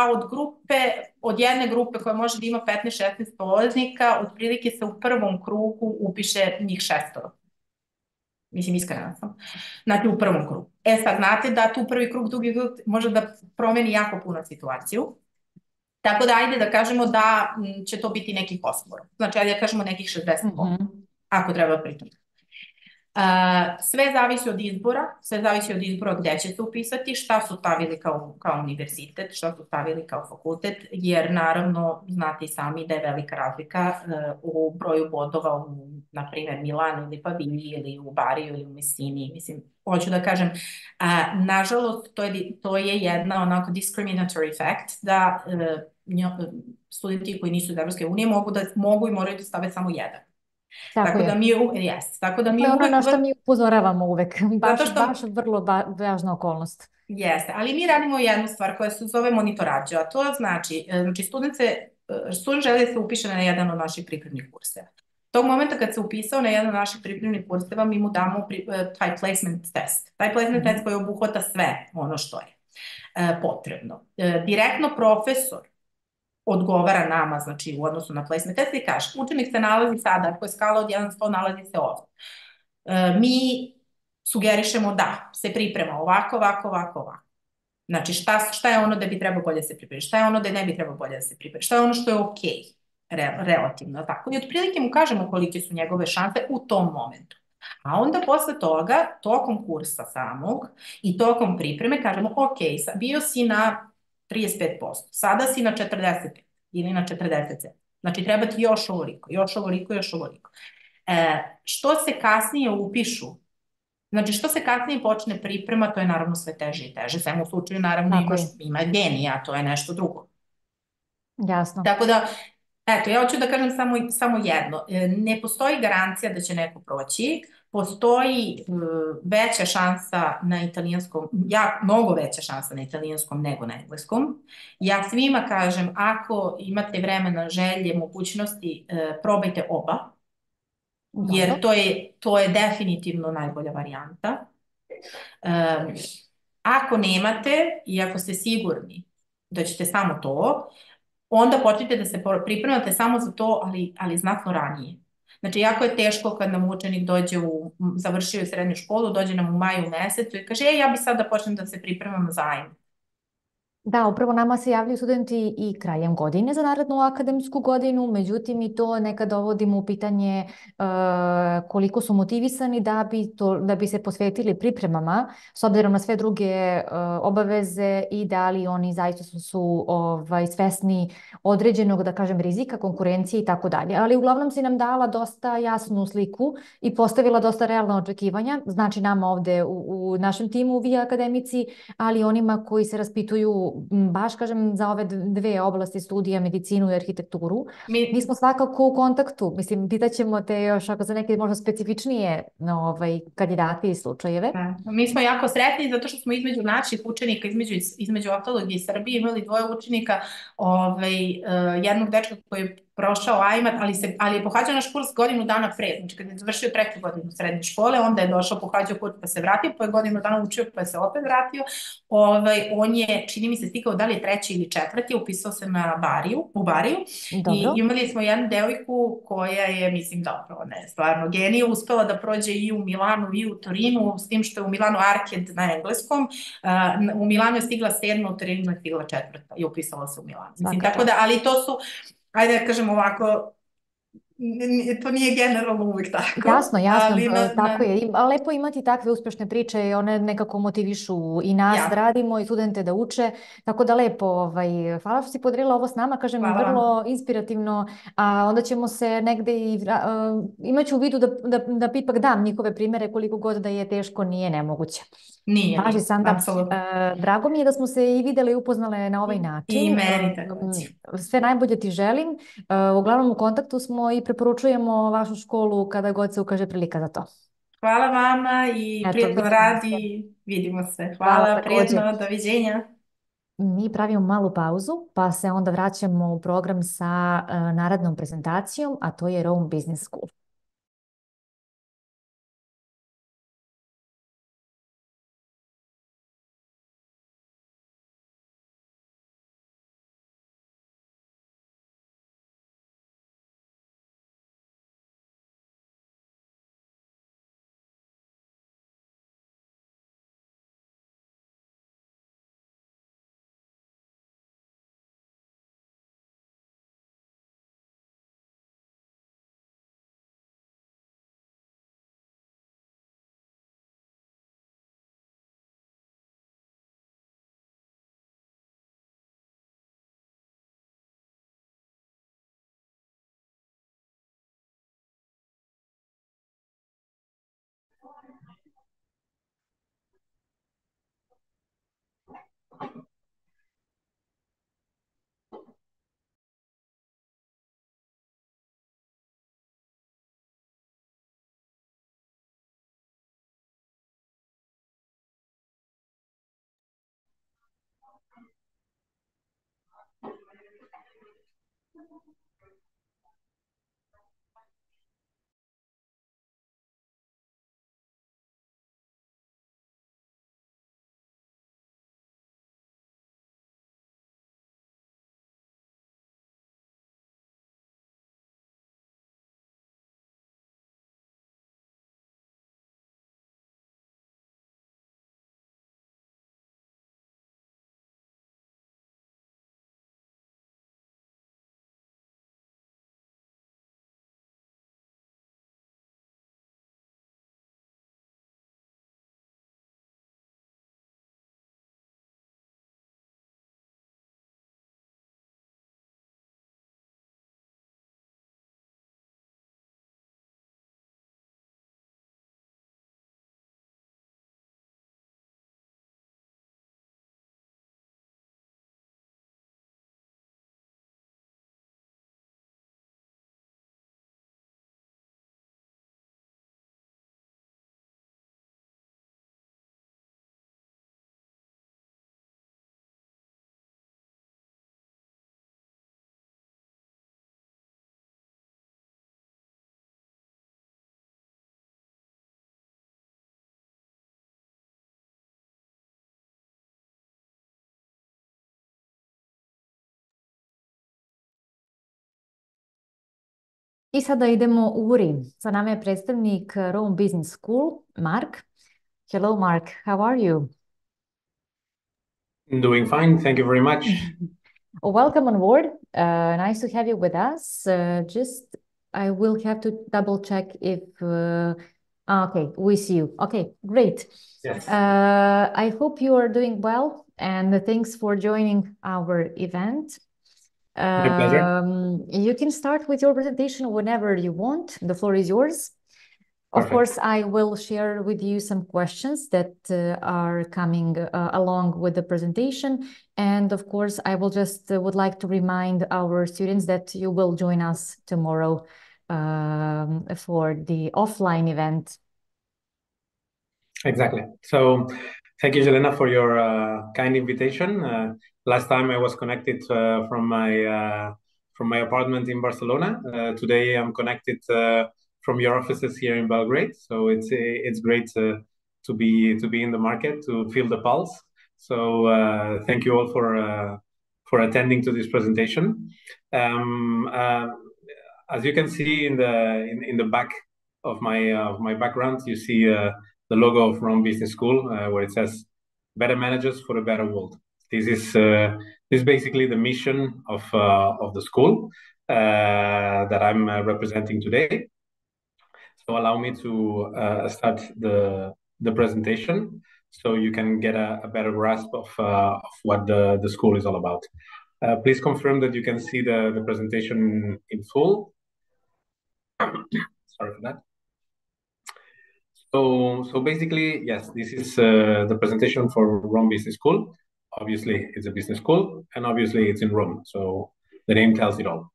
od jedne grupe koja može da ima 15-16 polaznika, otprilike se u prvom krugu upiše njih 6. Mislim, iskrena sam. Znači, u prvom krugu. Sad, znate da tu prvi krug, drugi krug može da promeni jako puno situaciju. Tako da, ajde da kažemo da će to biti neki fosfor. Znači, ajde da kažemo nekih 60%, ako treba pritom. Sve zavisi od izbora gde će se upisati, šta su stavili kao univerzitet, šta su stavili kao fakultet, jer naravno znate i sami da je velika razlika u broju bodova u, na primjer, Milanu ili Pavilji ili u Bariju ili u Messini. Mislim, hoću da kažem, nažalost, to je jedna onako discriminatory fact da studenti koji nisu iz Evropske unije mogu i moraju da stave samo jedan. Tako da mi ono na što mi upozoravamo uvek, baš vrlo važna okolnost. Jeste, ali mi radimo jednu stvar koja se zove monitorađo, a to znači student želi da se upiše na jedan od naših pripremnih kurseva. Tog momenta kad se upisao na jedan od naših pripremnih kurseva, mi mu damo taj placement test. Taj placement test koji obuhvata sve ono što je potrebno. Direktno profesor odgovara nama, znači u odnosu na placement test i kaže, učenik se nalazi sada, ako je skala od 1 do 100, nalazi se ovdje. Mi sugerišemo da se priprema ovako. Znači šta je ono da bi trebalo bolje se pripremiti, šta je ono da ne bi trebalo bolje da se pripremiti, šta je ono što je okej, relativno tako. I otprilike mu kažemo kolike su njegove šanse u tom momentu. A onda posle toga, tokom kursa samog i tokom pripreme kažemo, okej, bio si na 35%, sada si na 45 ili na 47. Znači, treba ti još ovoliko. Što se kasnije upišu, znači što se kasnije počne priprema, to je naravno sve teže i teže. Samo u slučaju, naravno, ima genija, to je nešto drugo. Jasno. Tako da, eto, ja hoću da kažem samo jedno. Ne postoji garancija da će neko proći, postoji veća šansa na italijanskom, mnogo veća šansa na italijanskom nego na engleskom. Ja svima kažem, ako imate vremena, želje, mogućnosti, probajte oba, jer to je definitivno najbolja varijanta. Ako nemate i ako ste sigurni da ćete samo to, onda počnite da se pripremate samo za to, ali znatno ranije. Znači, jako je teško kad nam učenik završio je srednju školu, dođe nam u maju mesecu i kaže, ja bi sad da počnem da se pripremam za AIMAT. Da, upravo nama se javljaju studenti i krajem godine za narednu akademsku godinu, međutim i to nekad dovodimo u pitanje koliko su motivisani da bi se posvetili pripremama s obzirom na sve druge obaveze i da li oni zaista su svesni određenog, da kažem, rizika, konkurencije i tako dalje. Ali uglavnom si nam dala dosta jasnu sliku i postavila dosta realna očekivanja, znači nama ovde u našem timu vi akademici, ali onima koji se raspituju baš, kažem, za ove dve oblasti studija, medicinu i arhitekturu. Mi smo svakako u kontaktu. Mislim, pitaćemo te još ako za neke možda specifičnije kandidate i slučajeve. Mi smo jako sretni zato što smo između naših učenika, između ostalog i Srbije, imali 2 učenika, jednog dečka koji je prošao AIMAT, ali je pohađao naš kurs godinu dana pre, znači kad je završio treću godinu srednje škole, onda je došao, pohađao kurs pa se vratio, pa je godinu dana učio pa se opet vratio. On je, čini mi se, stigao da li je treći ili četvrti, upisao se u Bariju i imali smo jednu devojku koja je, mislim, dobro, ona je stvarno genija, uspela da prođe i u Milanu i u Torinu, s tim što je u Milanu Arcade na engleskom, u Milanu je stigla 7, u Torinu je stigla 4 i upisala se u Milanu. Mislim, tako da, ali to su, ajde da kažem ovako, to nije generalno uvijek tako. Jasno, tako je. A lepo imati takve uspješne priče i one nekako motivišu i nas da radimo i studente da uče. Tako da lepo, hvala što si podelila ovo s nama, kažem, vrlo inspirativno, a onda ćemo se negde i imaću u vidu da ipak dam njihove primere, koliko god da je teško, nije nemoguće. Nije, apsolutno. Drago mi je da smo se i videle i upoznale na ovaj način. I meni takođe. Sve najbolje ti želim. Uglavnom u kontaktu smo i preporučujemo vašu školu kada god se ukaže prilika za to. Hvala vama i prijetan rad i vidimo se. Hvala, prijetno, doviđenja. Mi pravimo malu pauzu pa se onda vraćamo u program sa narednom prezentacijom, a to je Rome Business School. I sada idemo u Rim. Sa nama je predstavnik Rome Business School, Mark. Hello, Mark. How are you? Doing fine. Thank you very much. Welcome on board. Nice to have you with us. I will have to double check if... okay, we see you. Okay, great. Yes. I hope you are doing well, and thanks for joining our event. My pleasure. You can start with your presentation whenever you want. The floor is yours. Of Perfect. course, I will share with you some questions that are coming along with the presentation. And of course, I will just would like to remind our students that you will join us tomorrow for the offline event. Exactly. So thank you, Jelena, for your kind invitation. Last time I was connected from my apartment in Barcelona. Today I'm connected from your offices here in Belgrade, so it's great to be in the market, to feel the pulse. So thank you all for attending to this presentation. As you can see in the back of my background, you see the logo of Rome Business School, where it says "Better Managers for a Better World." This is basically the mission of the school that I'm representing today. So allow me to start the presentation, so you can get a better grasp of what the school is all about. Please confirm that you can see the presentation in full. Sorry for that. So basically, yes, this is the presentation for Rome Business School. Obviously, it's a business school, and obviously it's in Rome, so the name tells it all.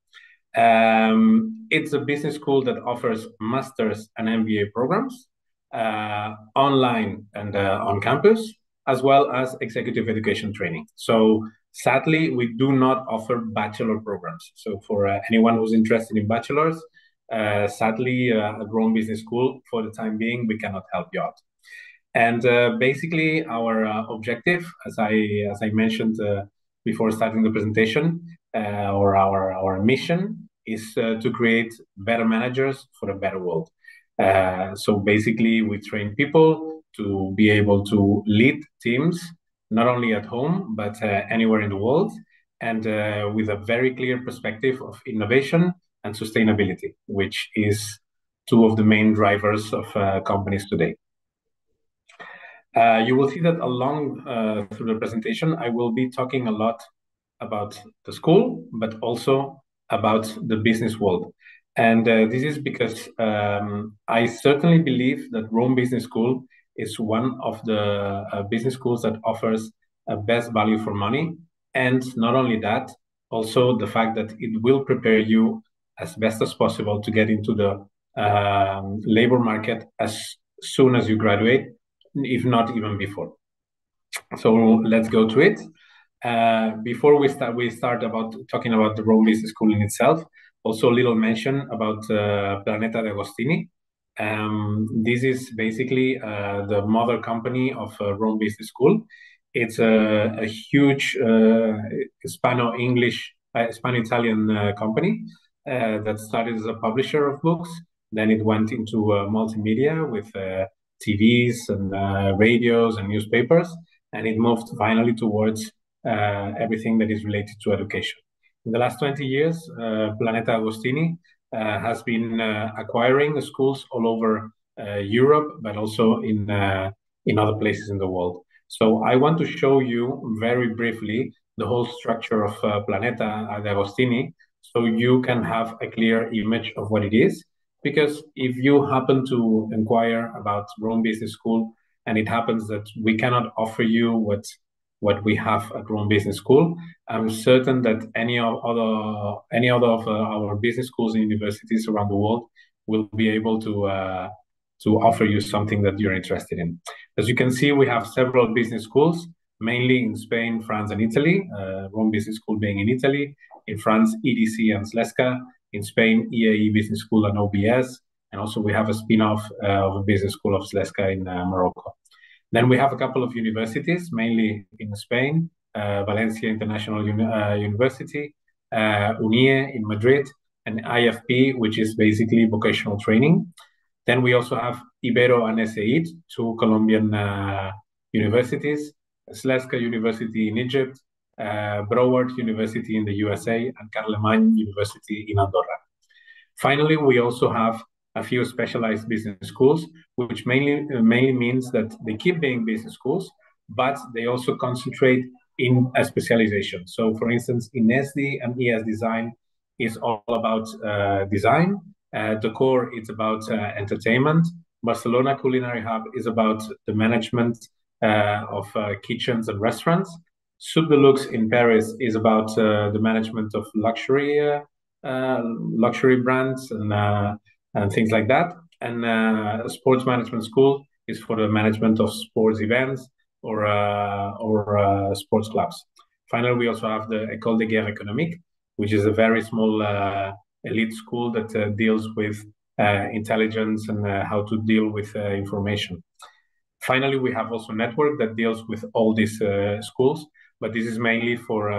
It's a business school that offers masters and MBA programs online and on campus, as well as executive education training. So sadly, we do not offer bachelor programs. So for anyone who's interested in bachelors, sadly, at Rome Business School, for the time being, we cannot help you out. And basically, our objective, as I mentioned before starting the presentation, or our mission is to create better managers for a better world. So basically, we train people to be able to lead teams, not only at home, but anywhere in the world, and with a very clear perspective of innovation and sustainability, which is two of the main drivers of companies today. You will see that along through the presentation, I will be talking a lot about the school, but also about the business world. And this is because I certainly believe that Rome Business School is one of the business schools that offers a best value for money. And not only that, also the fact that it will prepare you as best as possible to get into the labor market as soon as you graduate, if not even before. So let's go to it. Before we start about talking about the Rome Business School in itself, also a little mention about Planeta de Agostini. This is basically the mother company of Rome Business School. It's a huge Hispano-Italian company that started as a publisher of books. Then it went into multimedia with TVs and radios and newspapers, and it moved finally towards everything that is related to education. In the last 20 years, Planeta Agostini has been acquiring schools all over Europe, but also in other places in the world. So I want to show you very briefly the whole structure of Planeta de Agostini, so you can have a clear image of what it is. Because if you happen to inquire about Rome Business School, and it happens that we cannot offer you what we have at Rome Business School, I'm certain that any other of our business schools and universities around the world will be able to offer you something that you're interested in. As you can see, we have several business schools, mainly in Spain, France, and Italy. Rome Business School being in Italy, in France, EDC and SLESCA, in Spain, EAE Business School and OBS, and also we have a spin-off of a business school of SLESCA in Morocco. Then we have a couple of universities, mainly in Spain, Valencia International University, UNIE in Madrid, and IFP, which is basically vocational training. Then we also have Ibero and ESEID, two Colombian universities, SLESCA University in Egypt, Broward University in the USA, and Carlemagne University in Andorra. Finally, we also have a few specialized business schools, which mainly means that they keep being business schools, but they also concentrate in a specialization. So, for instance, INESD and ES Design is all about design. The core is about entertainment. Barcelona Culinary Hub is about the management of kitchens and restaurants. Soup de Luxe in Paris is about the management of luxury brands and things like that. And Sports Management School is for the management of sports events or sports clubs. Finally, we also have the École de Guerre Économique, which is a very small elite school that deals with intelligence and how to deal with information. Finally, we have also a network that deals with all these schools, but this is mainly for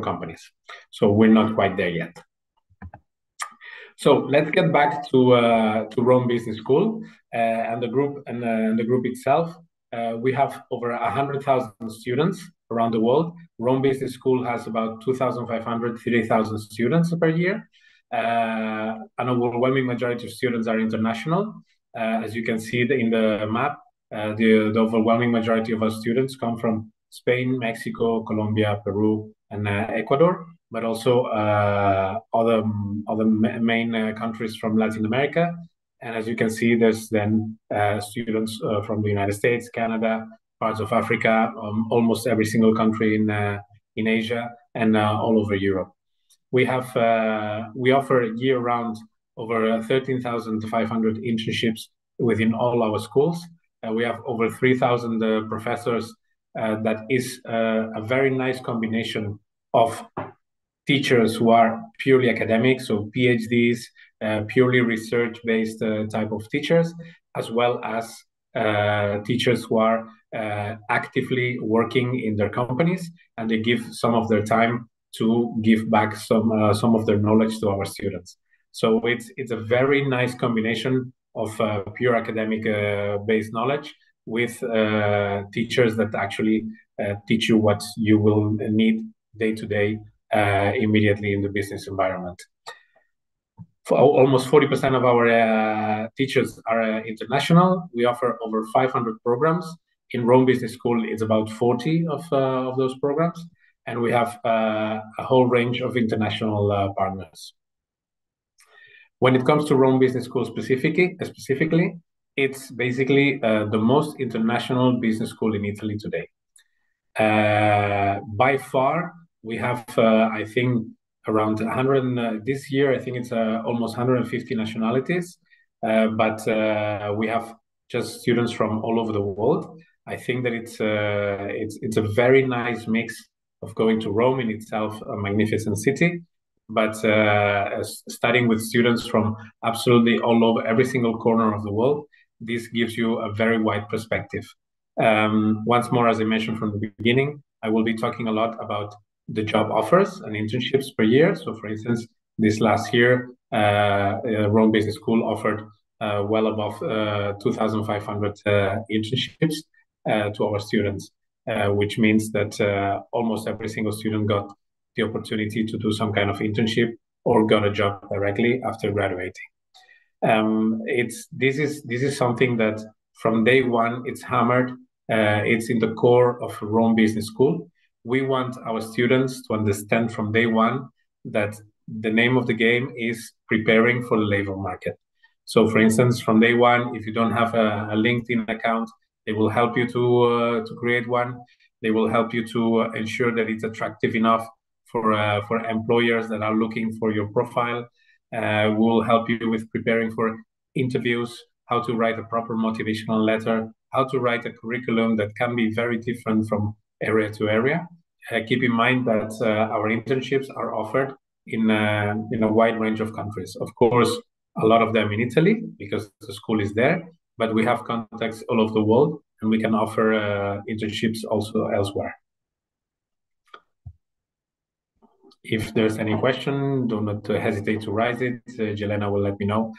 companies. So we're not quite there yet. So let's get back to Rome Business School and the group and the group itself. We have over 100,000 students around the world. Rome Business School has about 2,500, 3,000 students per year. An overwhelming majority of students are international. As you can see in the map, the overwhelming majority of our students come from Spain, Mexico, Colombia, Peru, and Ecuador, but also other main countries from Latin America. And as you can see, there's then students from the United States, Canada, parts of Africa, almost every single country in Asia, and all over Europe. We offer year-round over 13,500 internships within all our schools. We have over 3,000 professors. That is a very nice combination of teachers who are purely academic, so PhDs, purely research-based type of teachers, as well as teachers who are actively working in their companies, and they give some of their time to give back some of their knowledge to our students. So it's a very nice combination of pure academic based knowledge with teachers that actually teach you what you will need day to day immediately in the business environment. For almost 40% of our teachers are international. We offer over 500 programs. In Rome Business School, it's about 40 of those programs. And we have a whole range of international partners. When it comes to Rome Business School specifically, it's basically the most international business school in Italy today. By far, we have, I think, around 100, this year, I think it's almost 150 nationalities, but we have just students from all over the world. I think that it's a very nice mix of going to Rome in itself, a magnificent city, but studying with students from absolutely all over, every single corner of the world, this gives you a very wide perspective. Once more, as I mentioned from the beginning, I will be talking a lot about the job offers and internships per year. So for instance, this last year, Rome Business School offered well above 2,500 internships to our students, which means that almost every single student got the opportunity to do some kind of internship or got a job directly after graduating. This is something that from day one, it's hammered. It's in the core of Rome Business School. We want our students to understand from day one that the name of the game is preparing for the labor market. So for instance, from day one, if you don't have a LinkedIn account, they will help you to create one. They will help you to ensure that it's attractive enough for employers that are looking for your profile. We will help you with preparing for interviews, how to write a proper motivational letter, how to write a curriculum that can be very different from area to area. Keep in mind that our internships are offered in a wide range of countries. Of course, a lot of them in Italy because the school is there, but we have contacts all over the world and we can offer internships also elsewhere. If there's any question, do not hesitate to raise it. Jelena will let me know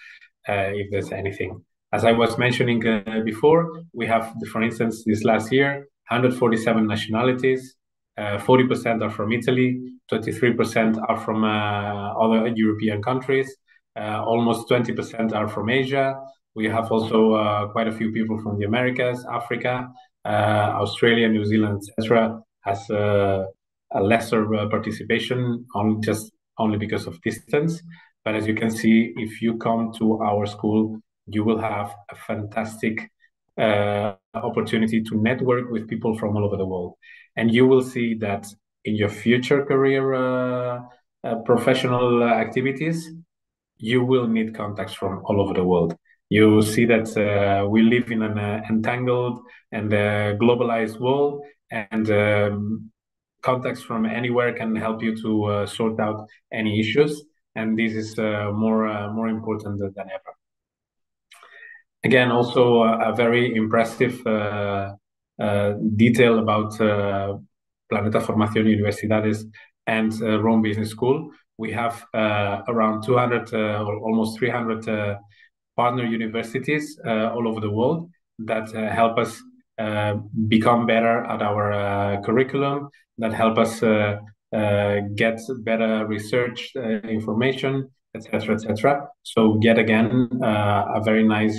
if there's anything. As I was mentioning before, we have, for instance, this last year, 147 nationalities, 40% are from Italy, 23% are from other European countries, almost 20% are from Asia. We have also quite a few people from the Americas, Africa, Australia, New Zealand, etc. has a lesser participation only because of distance. But as you can see, if you come to our school, you will have a fantastic opportunity to network with people from all over the world. And you will see that in your future career professional activities, you will need contacts from all over the world. You see that we live in an entangled and globalized world, and contacts from anywhere can help you to sort out any issues, and this is more important than ever. Again, also a very impressive detail about Planeta Formación y Universidades and Rome Business School. We have around 200 or almost 300 partner universities all over the world that help us become better at our curriculum, that help us get better research information, etc., etc. So yet again, a very nice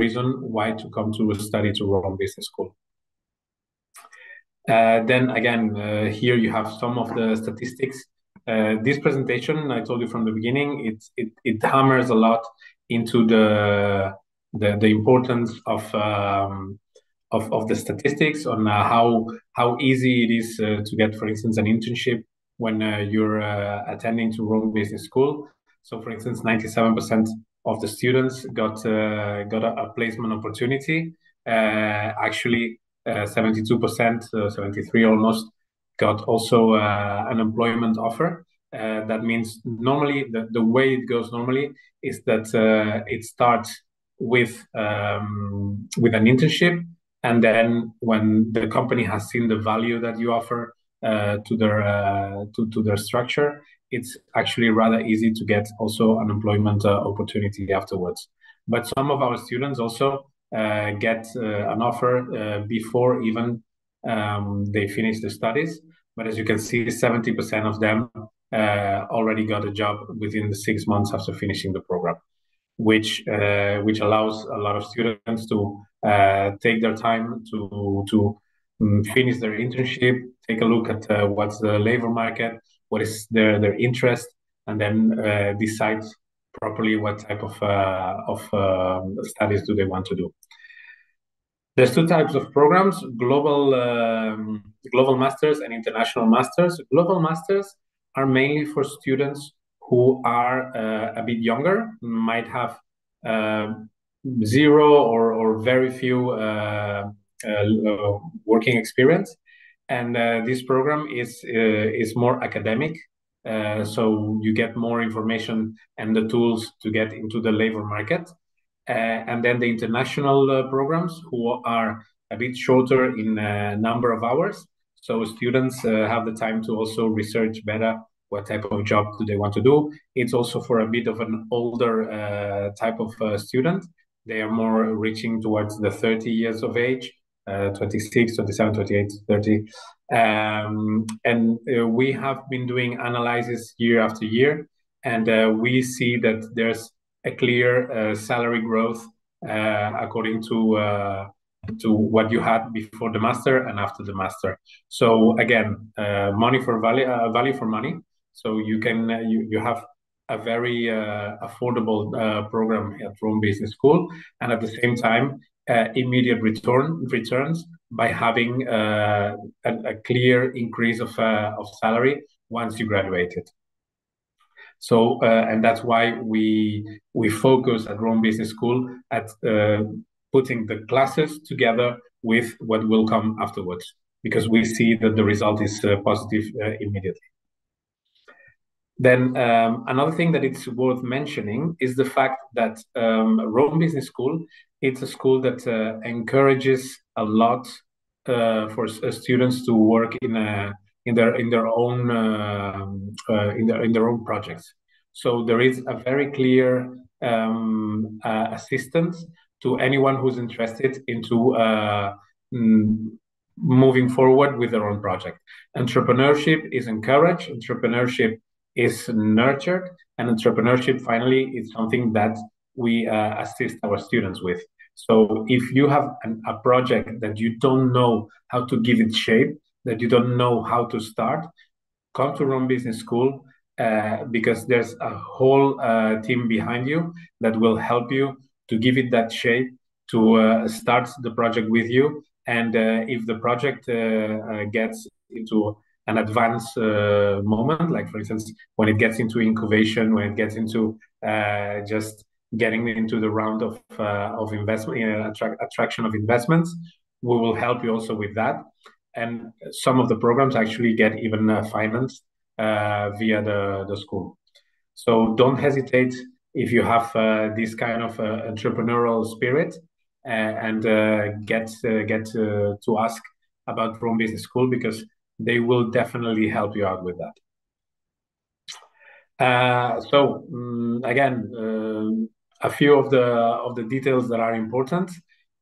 reason why to come to study to Rome Business School. Then again, here you have some of the statistics. This presentation, I told you from the beginning, it hammers a lot into the importance of the statistics on how easy it is to get, for instance, an internship when you're attending to Rome Business School. So, for instance, 97% of the students got a placement opportunity. Actually, 72%, 73 almost, got also an employment offer. That means normally the way it goes normally is that it starts with an internship, and then when the company has seen the value that you offer to their structure, it's actually rather easy to get also an employment opportunity afterwards. But some of our students also get an offer before even they finish the studies. But as you can see, 70% of them already got a job within the 6 months after finishing the program, which allows a lot of students to take their time to finish their internship, take a look at what's the labor market, what is their interest, and then decide properly what type of studies do they want to do. There's two types of programs: global masters and international masters. Global masters are mainly for students who are a bit younger, might have zero or very few working experience, and this program is more academic. So you get more information and the tools to get into the labor market. And then the international programs, who are a bit shorter in number of hours. So students have the time to also research better what type of job do they want to do. It's also for a bit of an older type of student. They are more reaching towards the 30 years of age, 26, 27, 28, 30. And we have been doing analysis year after year, and we see that there's a clear salary growth according to what you had before the master and after the master. So again, money for value for money. So you can you have a very affordable program at Rome Business School, and at the same time immediate returns by having a clear increase of salary once you graduated. So and that's why we focus at Rome Business School at putting the classes together with what will come afterwards, because we see that the result is positive immediately. Then another thing that it's worth mentioning is the fact that Rome Business School, it's a school that encourages a lot for students to work in their own projects. So there is a very clear assistance to anyone who's interested into moving forward with their own project. Entrepreneurship is encouraged, entrepreneurship is nurtured, and entrepreneurship finally is something that we assist our students with. So if you have a project that you don't know how to give it shape, that you don't know how to start, come to Rome Business School, because there's a whole team behind you that will help you to give it that shape, to start the project with you. And if the project gets into an advanced moment, like for instance, when it gets into incubation, when it gets into just getting into the round of investment, attraction of investments, we will help you also with that. and some of the programs actually get even financed via the school. So don't hesitate if you have this kind of entrepreneurial spirit and get to ask about Rome Business School, because they will definitely help you out with that. Again, a few of the details that are important.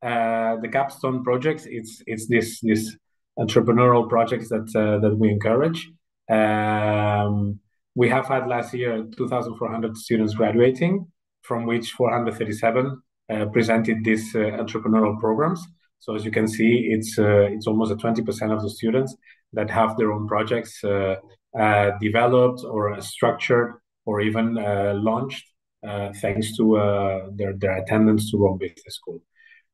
The capstone projects, it's this entrepreneurial projects that we encourage. We have had last year 2,400 students graduating, from which 437 presented these entrepreneurial programs. So as you can see, it's almost 20% of the students that have their own projects developed or structured or even launched thanks to their attendance to Rome Business School.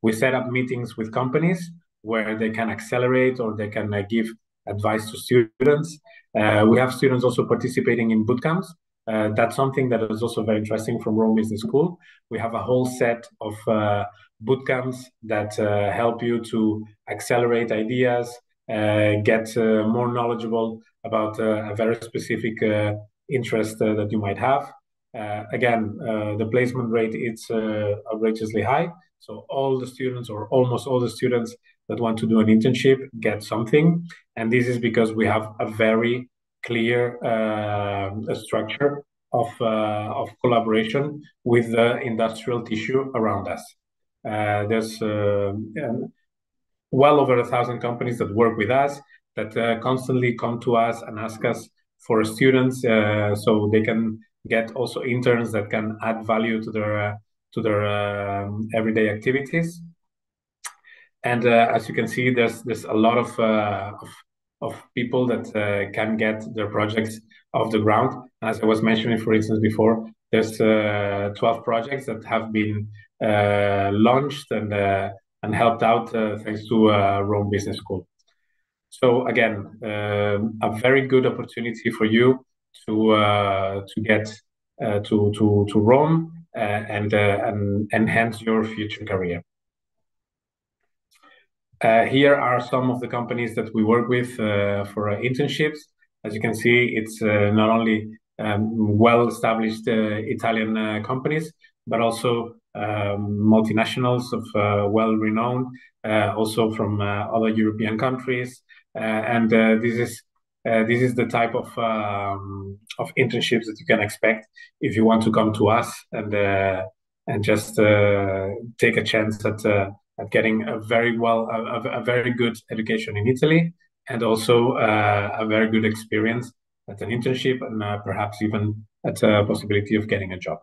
We set up meetings with companies where they can accelerate or they can give advice to students. We have students also participating in bootcamps. That's something that is also very interesting from Rome Business School. We have a whole set of bootcamps that help you to accelerate ideas, get more knowledgeable about a very specific interest that you might have. Again, the placement rate is outrageously high. So all the students, or almost all the students that want to do an internship, get something. And this is because we have a very clear structure of collaboration with the industrial tissue around us. There's well over 1,000 companies that work with us, that constantly come to us and ask us for students, so they can get also interns that can add value to their everyday activities. And as you can see, there's a lot of people that can get their projects off the ground. As I was mentioning, for instance, before, there's 12 projects that have been launched and helped out thanks to Rome Business School. So again, a very good opportunity for you to get to Rome and enhance your future career. Here are some of the companies that we work with for internships. As you can see, it's not only well-established Italian companies, but also multinationals of well-renowned, also from other European countries. And this is the type of internships that you can expect if you want to come to us and just take a chance at getting a very good education in Italy, and also a very good experience at an internship, and perhaps even at a possibility of getting a job.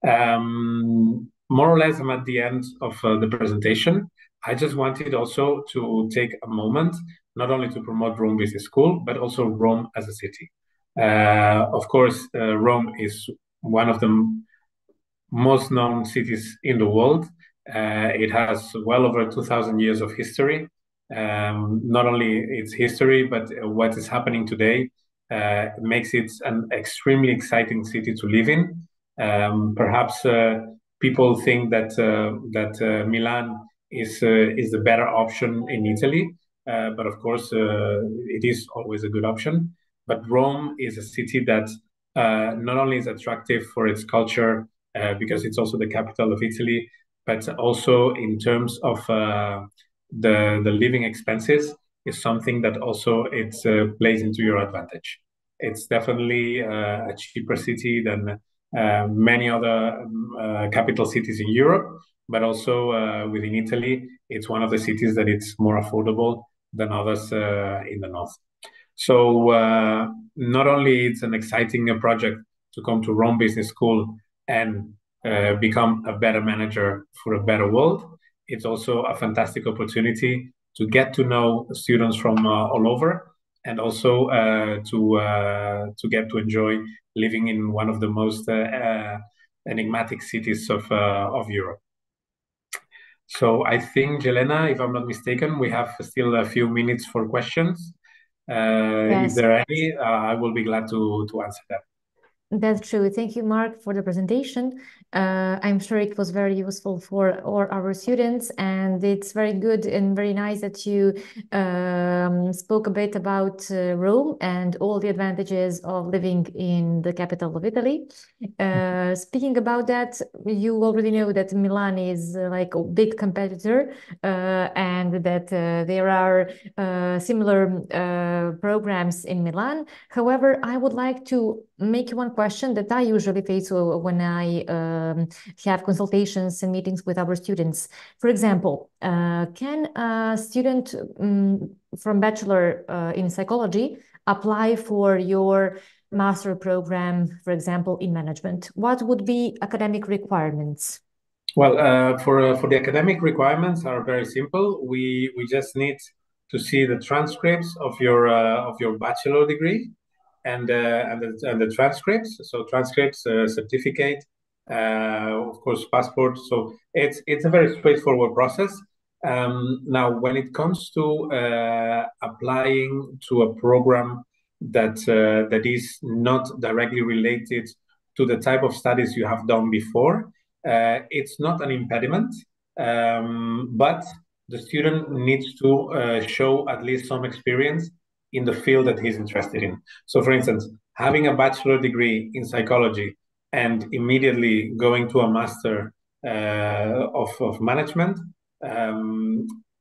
More or less, I'm at the end of the presentation. I just wanted also to take a moment, not only to promote Rome Business School, but also Rome as a city. Of course, Rome is one of the most known cities in the world. It has well over 2,000 years of history. Not only its history, but what is happening today makes it an extremely exciting city to live in. Perhaps people think that Milan is the better option in Italy, but of course it is always a good option. But Rome is a city that not only is attractive for its culture, because it's also the capital of Italy, but also in terms of the living expenses is something that also it plays into your advantage. It's definitely a cheaper city than many other capital cities in Europe, but also within Italy, it's one of the cities that it's more affordable than others in the north. So not only it's an exciting project to come to Rome Business School and become a better manager for a better world, it's also a fantastic opportunity to get to know students from all over, and also to get to enjoy living in one of the most enigmatic cities of Europe. So I think, Jelena, if I'm not mistaken, we have still a few minutes for questions. Yes. If there are any, I will be glad to answer them. That's true. Thank you, Mark, for the presentation. I'm sure it was very useful for all our students, and it's very good and very nice that you spoke a bit about Rome and all the advantages of living in the capital of Italy. Speaking about that, you already know that Milan is like a big competitor, and that there are similar programs in Milan. However, I would like to make one question that I usually face when I have consultations and meetings with our students. For example, can a student from bachelor in psychology apply for your master program, for example, in management? What would be academic requirements? Well, for the academic requirements are very simple. We just need to see the transcripts of your bachelor degree and the transcripts. So transcripts, certificate, of course, passport. So it's a very straightforward process. Now, when it comes to applying to a program that is not directly related to the type of studies you have done before, it's not an impediment, but the student needs to show at least some experience in the field that he's interested in. So, for instance, having a bachelor degree in psychology and immediately going to a master of management,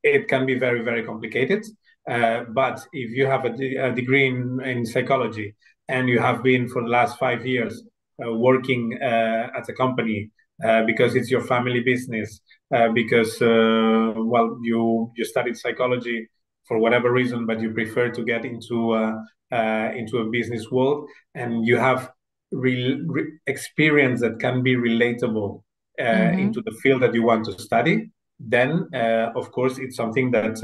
it can be very, very complicated. But if you have a degree in psychology and you have been for the last 5 years working at a company because it's your family business, because well, you studied psychology for whatever reason, but you prefer to get into a business world, and you have experience that can be relatable into the field that you want to study, then of course it's something that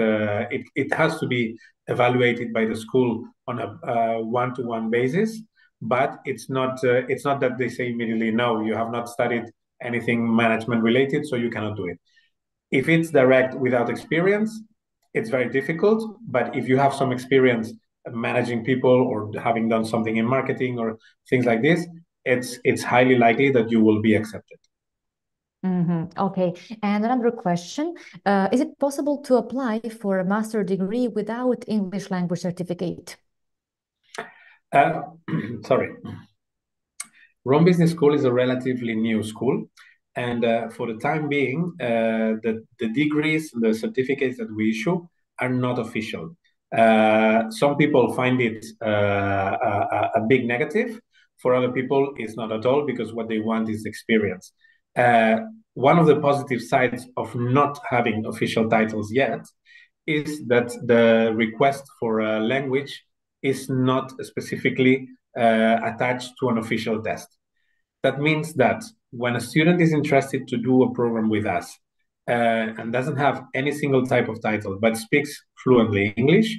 it has to be evaluated by the school on a one-to-one basis. But it's not that they say immediately, no, you have not studied anything management related, so you cannot do it. If it's direct without experience, it's very difficult. But if you have some experience managing people or having done something in marketing or things like this, it's highly likely that you will be accepted. Okay, and another question, is it possible to apply for a master degree without English language certificate? Sorry. Rome Business School is a relatively new school, and for the time being, the degrees, the certificates that we issue are not official. Some people find it a big negative. For other people, it's not at all, because what they want is experience. One of the positive sides of not having official titles yet is that the request for a language is not specifically attached to an official test. That means that when a student is interested to do a program with us and doesn't have any single type of title, but speaks fluently English,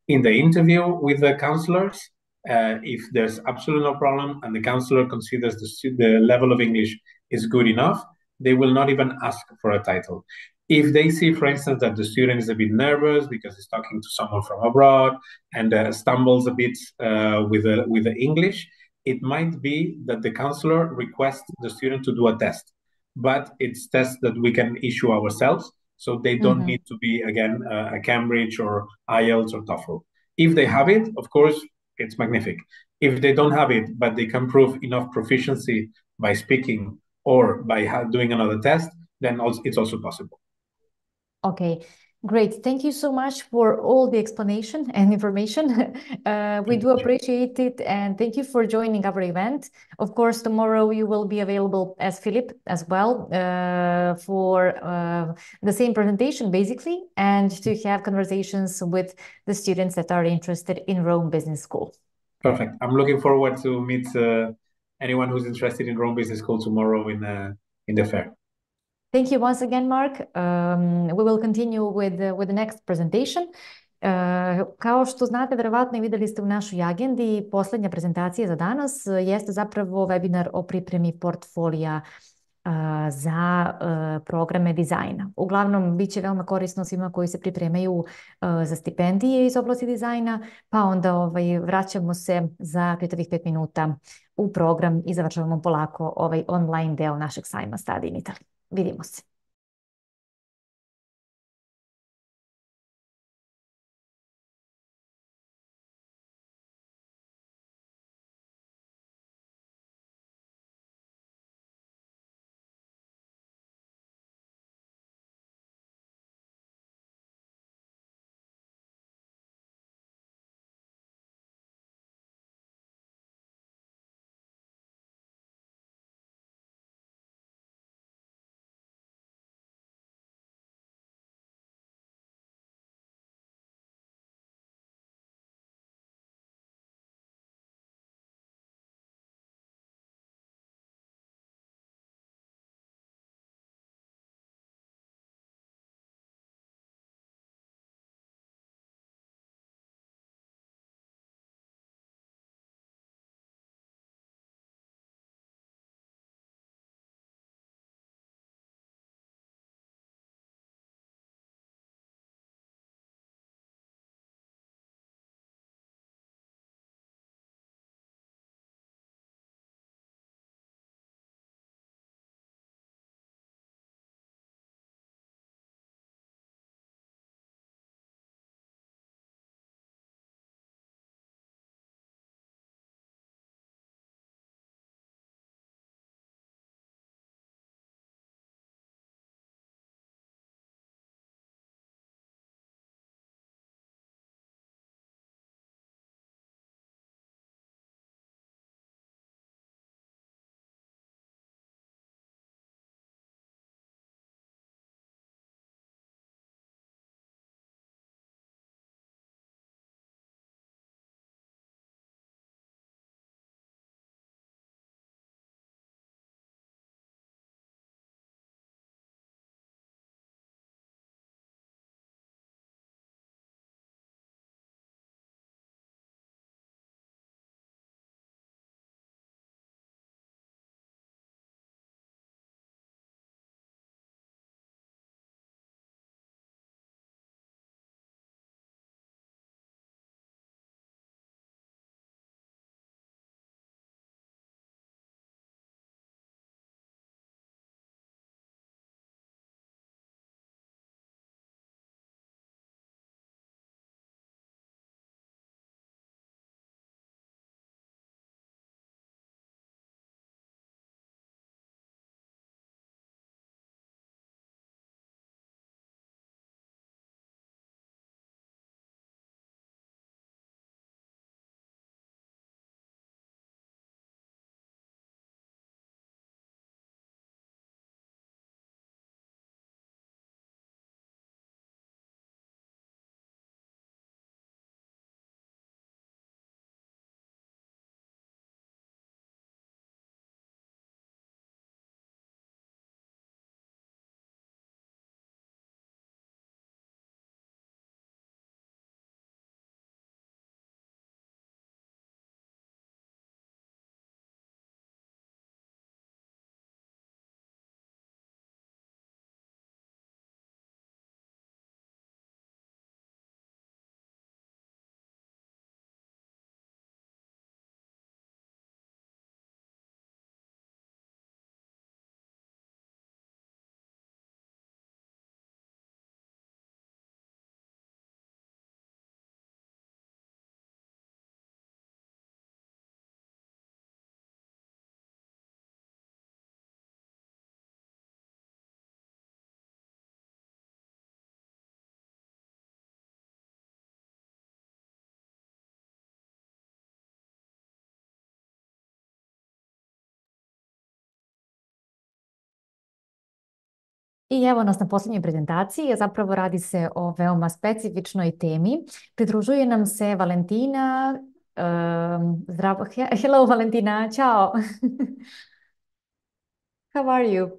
in the interview with the counselors, if there's absolutely no problem and the counselor considers the level of English is good enough, they will not even ask for a title. If they see, for instance, that the student is a bit nervous because he's talking to someone from abroad and stumbles a bit with the English, it might be that the counselor requests the student to do a test, but it's tests that we can issue ourselves, so they don't need to be, again, a Cambridge or IELTS or TOEFL. If they have it, of course, it's magnific. If they don't have it, but they can prove enough proficiency by speaking or by doing another test, then it's also possible. Okay, great. Thank you so much for all the explanation and information. We do appreciate it, and thank you for joining our event. Of course, tomorrow you will be available as Philip as well for the same presentation, basically, and to have conversations with the students that are interested in Rome Business School. Perfect. I'm looking forward to meet anyone who's interested in Rome Business School tomorrow in the fair. Thank you once again, Mark. We will continue with the next presentation. Kao što znate, verovatno i videli ste u našoj agendi, poslednja prezentacija za danas jeste zapravo webinar o pripremi portfolija za programe dizajna. Uglavnom, bit će veoma korisno svima koji se pripremaju za stipendije iz oblasti dizajna, pa onda vraćamo se za ovih 5 minuta u program i završavamo polako ovaj online deo našeg sajma Study in Italy. Vidimo se. I evo nas na posljednjoj prezentaciji, zapravo radi se o veoma specifičnoj temi. Pridružuje nam se Valentina. Zdravo, hello Valentina, ciao. How are you?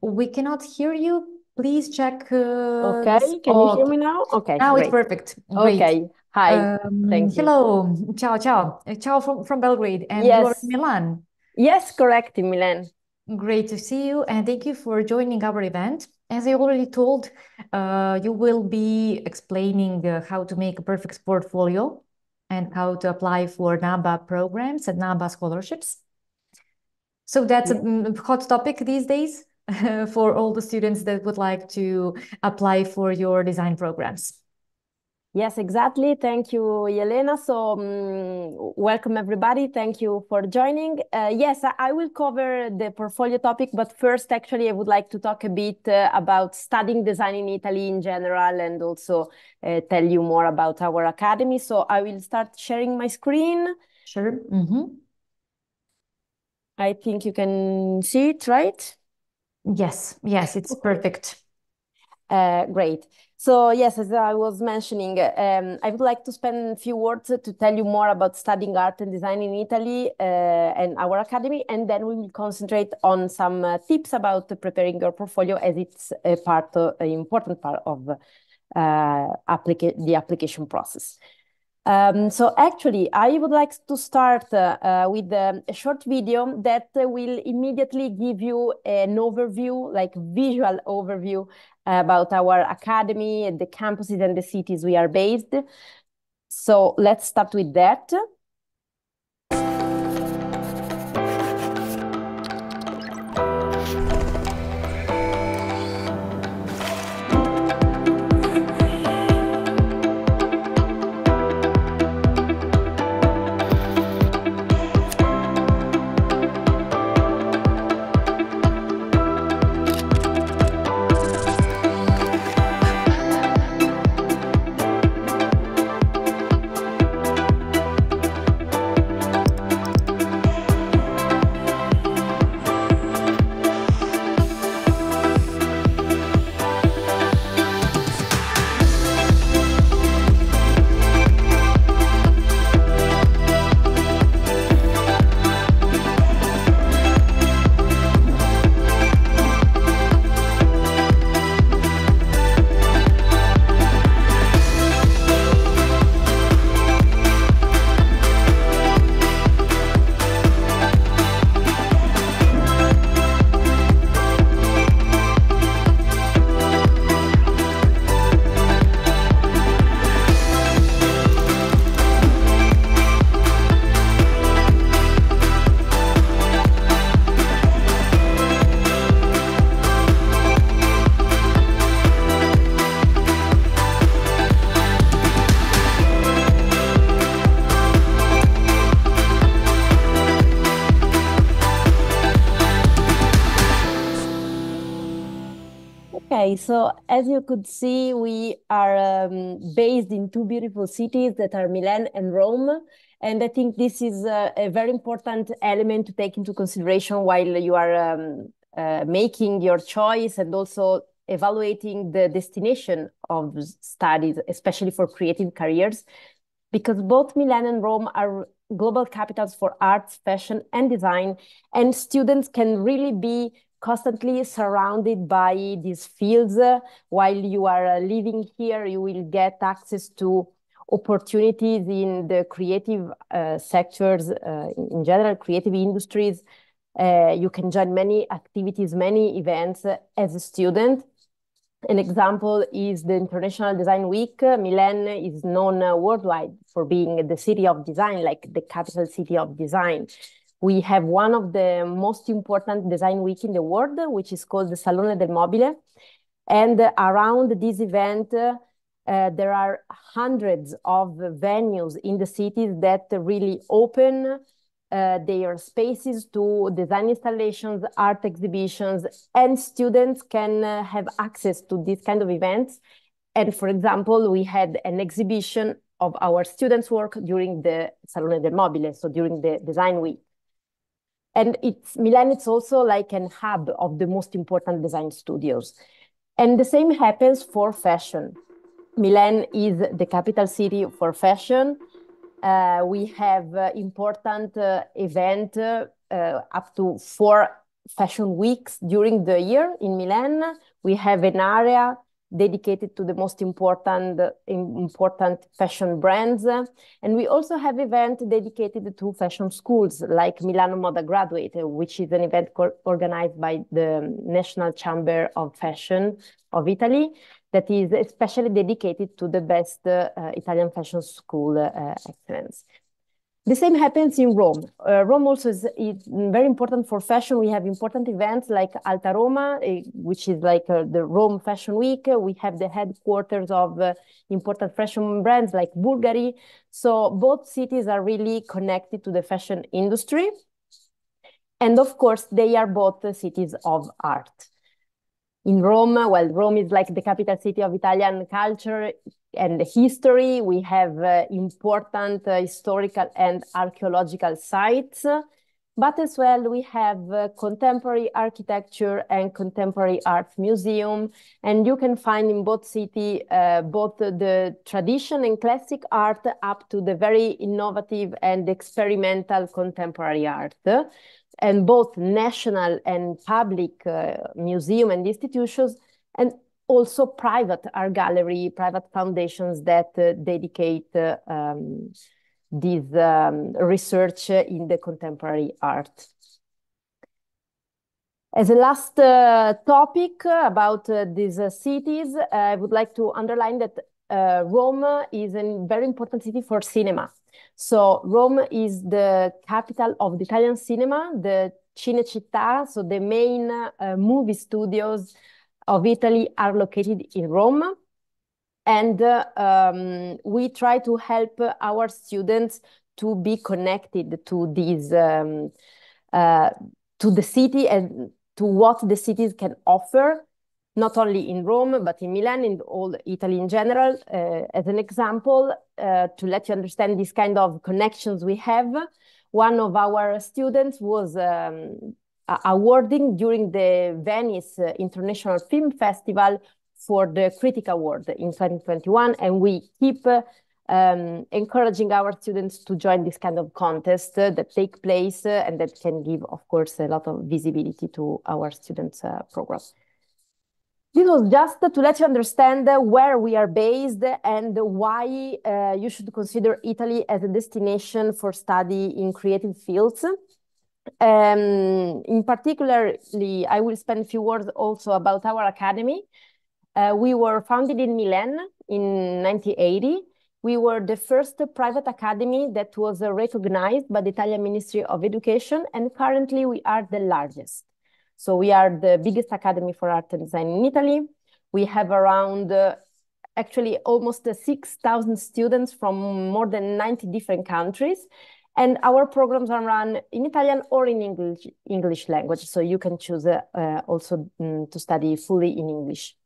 We cannot hear you. Please check. Okay, can you hear me now? Okay, now great. It's perfect. Great. Okay, hi. Thank you. Hello, ciao, ciao. Ciao from Belgrade, and you are Yes. in Milan. Yes, correct, in Milan. Great to see you, and thank you for joining our event. As I already told, you will be explaining how to make a perfect portfolio and how to apply for NABA programs and NABA scholarships. So that's a hot topic these days for all the students that would like to apply for your design programs. Yes, exactly. Thank you, Yelena. So welcome everybody. Thank you for joining. Yes, I will cover the portfolio topic, but first, actually, I would like to talk a bit about studying design in Italy in general, and also tell you more about our academy. So I will start sharing my screen. Sure. I think you can see it, right? Yes, it's perfect. Great. So yes, as I was mentioning, I would like to spend a few words to tell you more about studying art and design in Italy and our academy, and then we will concentrate on some tips about preparing your portfolio, as it's an important part of the application process. So actually, I would like to start with a short video that will immediately give you an overview, like visual overview about our academy, the campuses and the cities we are based. So let's start with that. Okay, so as you could see, we are based in two beautiful cities that are Milan and Rome. And I think this is a very important element to take into consideration while you are making your choice and also evaluating the destination of studies, especially for creative careers, because both Milan and Rome are global capitals for arts, fashion, and design, and students can really be constantly surrounded by these fields. While you are living here, you will get access to opportunities in the creative sectors, in general, creative industries. You can join many activities, many events as a student. An example is the International Design Week. Milan is known worldwide for being the city of design, like the capital city of design. We have one of the most important design week in the world, which is called the Salone del Mobile. And around this event, there are hundreds of venues in the cities that really open their spaces to design installations, art exhibitions, and students can have access to these kind of events. And for example, we had an exhibition of our students' work during the Salone del Mobile, so during the design week. And Milan, it's also like an hub of the most important design studios. And the same happens for fashion. Milan is the capital city for fashion. We have important events, up to 4 fashion weeks during the year in Milan. We have an area dedicated to the most important fashion brands. And we also have events dedicated to fashion schools, like Milano Moda Graduate, which is an event organized by the National Chamber of Fashion of Italy, that is especially dedicated to the best Italian fashion school excellence. The same happens in Rome. Rome also is very important for fashion. We have important events like Alta Roma, which is like the Rome Fashion Week. We have the headquarters of important fashion brands like Bulgari. So both cities are really connected to the fashion industry. And of course, they are both cities of art. In Rome, well, Rome is like the capital city of Italian culture and history. We have important historical and archaeological sites, but as well we have contemporary architecture and contemporary art museum. And you can find in both cities both the tradition and classic art up to the very innovative and experimental contemporary art. And both national and public museum and institutions, and also private art gallery, private foundations that dedicate this research in the contemporary art. As a last topic about these cities, I would like to underline that Rome is a very important city for cinema. So Rome is the capital of the Italian cinema, the Cinecittà, so the main movie studios of Italy are located in Rome. And we try to help our students to be connected to these, to the city and to what the cities can offer, not only in Rome, but in Milan, in all Italy in general. As an example, to let you understand this kind of connections we have, one of our students was awarding during the Venice International Film Festival for the Critic Award in 2021, and we keep encouraging our students to join this kind of contest that take place and that can give, of course, a lot of visibility to our students' program. This was just to let you understand where we are based and why you should consider Italy as a destination for study in creative fields. In particular, I will spend a few words also about our academy. We were founded in Milan in 1980. We were the first private academy that was recognized by the Italian Ministry of Education, and currently we are the largest. So we are the biggest academy for art and design in Italy. We have around, actually almost 6,000 students from more than 90 different countries. And our programs are run in Italian or in English language. So you can choose also to study fully in English.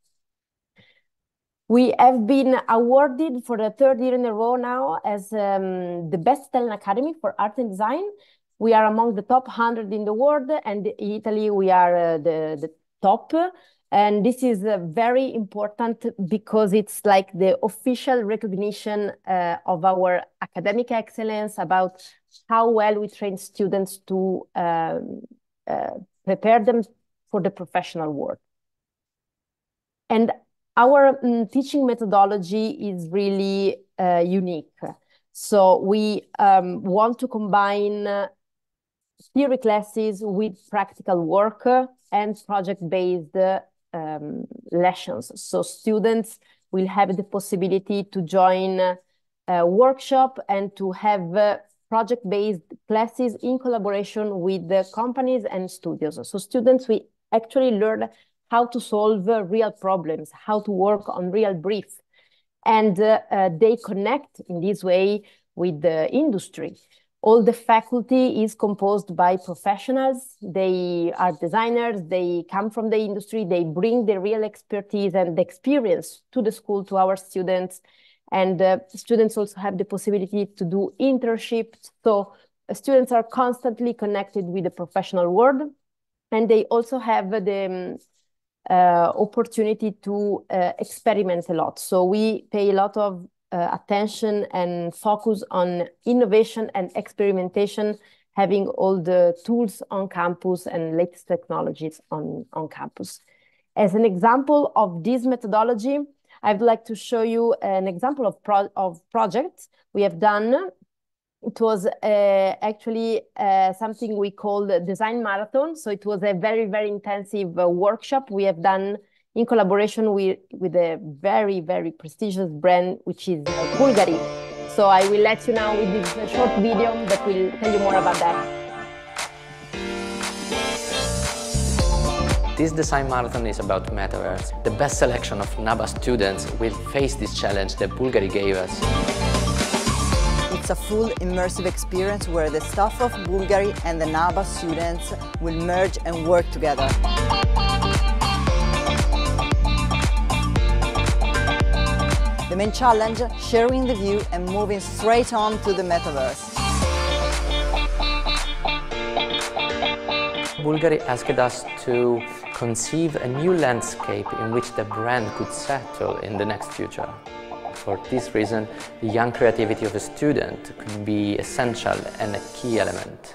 We have been awarded for the third year in a row now as the best Italian academy for art and design. We are among the top 100 in the world, and in Italy we are the top. And this is very important because it's like the official recognition of our academic excellence, about how well we train students to prepare them for the professional world. And our teaching methodology is really unique. So we want to combine theory classes with practical work and project-based lessons. So students will have the possibility to join a workshop and to have project-based classes in collaboration with the companies and studios. So students will actually learn how to solve real problems, how to work on real briefs. And they connect in this way with the industry. All the faculty is composed by professionals. They are designers, they come from the industry, they bring the real expertise and the experience to the school, to our students. And students also have the possibility to do internships. So students are constantly connected with the professional world. And they also have the opportunity to experiment a lot. So we pay a lot of attention and focus on innovation and experimentation, having all the tools on campus and latest technologies on campus. As an example of this methodology, I'd like to show you an example of projects we have done. It was actually something we called Design Marathon. So it was a very, very intensive workshop we have done in collaboration with a very, very prestigious brand, which is Bulgari. So I will let you now with this short video that will tell you more about that. This design marathon is about metaverse. The best selection of NABA students will face this challenge that Bulgari gave us. It's a full immersive experience where the staff of Bulgari and the NABA students will merge and work together. The main challenge, sharing the view and moving straight on to the metaverse. Bulgari asked us to conceive a new landscape in which the brand could settle in the next future. For this reason, the young creativity of a student could be essential and a key element.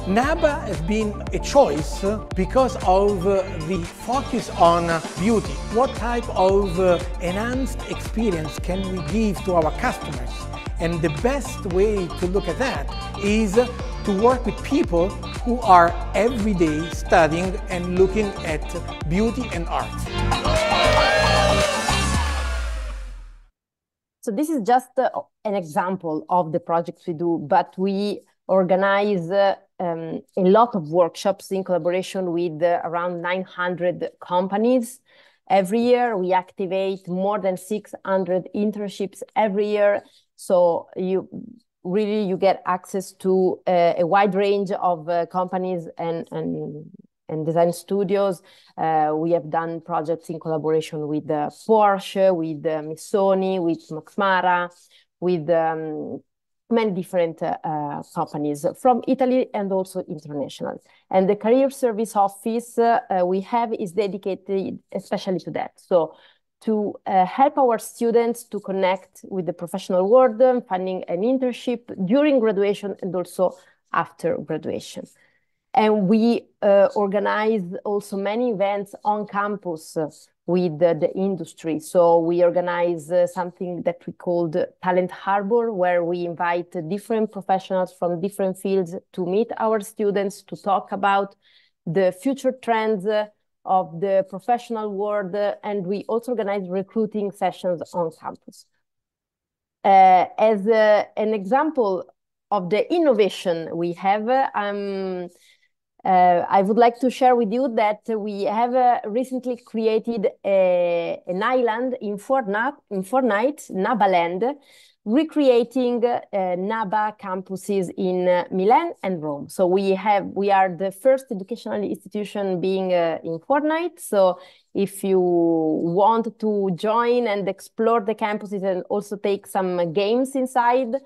NABA has been a choice because of the focus on beauty. What type of enhanced experience can we give to our customers? And the best way to look at that is to work with people who are every day studying and looking at beauty and art. So this is just an example of the projects we do, but we organize a lot of workshops in collaboration with around 900 companies. Every year we activate more than 600 internships every year. So you get access to a wide range of companies and design studios. We have done projects in collaboration with Porsche, with Missoni, with Max Mara, with many different companies from Italy and also international. And the Career Service Office we have is dedicated especially to that. So to help our students to connect with the professional world, finding an internship during graduation and also after graduation. And we organize also many events on campus with the industry. So we organize something that we called Talent Harbor, where we invite different professionals from different fields to meet our students, to talk about the future trends of the professional world. And we also organize recruiting sessions on campus. As an example of the innovation we have, I would like to share with you that we have recently created an island in Fortnite, NABA Land, recreating NABA campuses in Milan and Rome. So we are the first educational institution being in Fortnite. So if you want to join and explore the campuses and also take some games inside,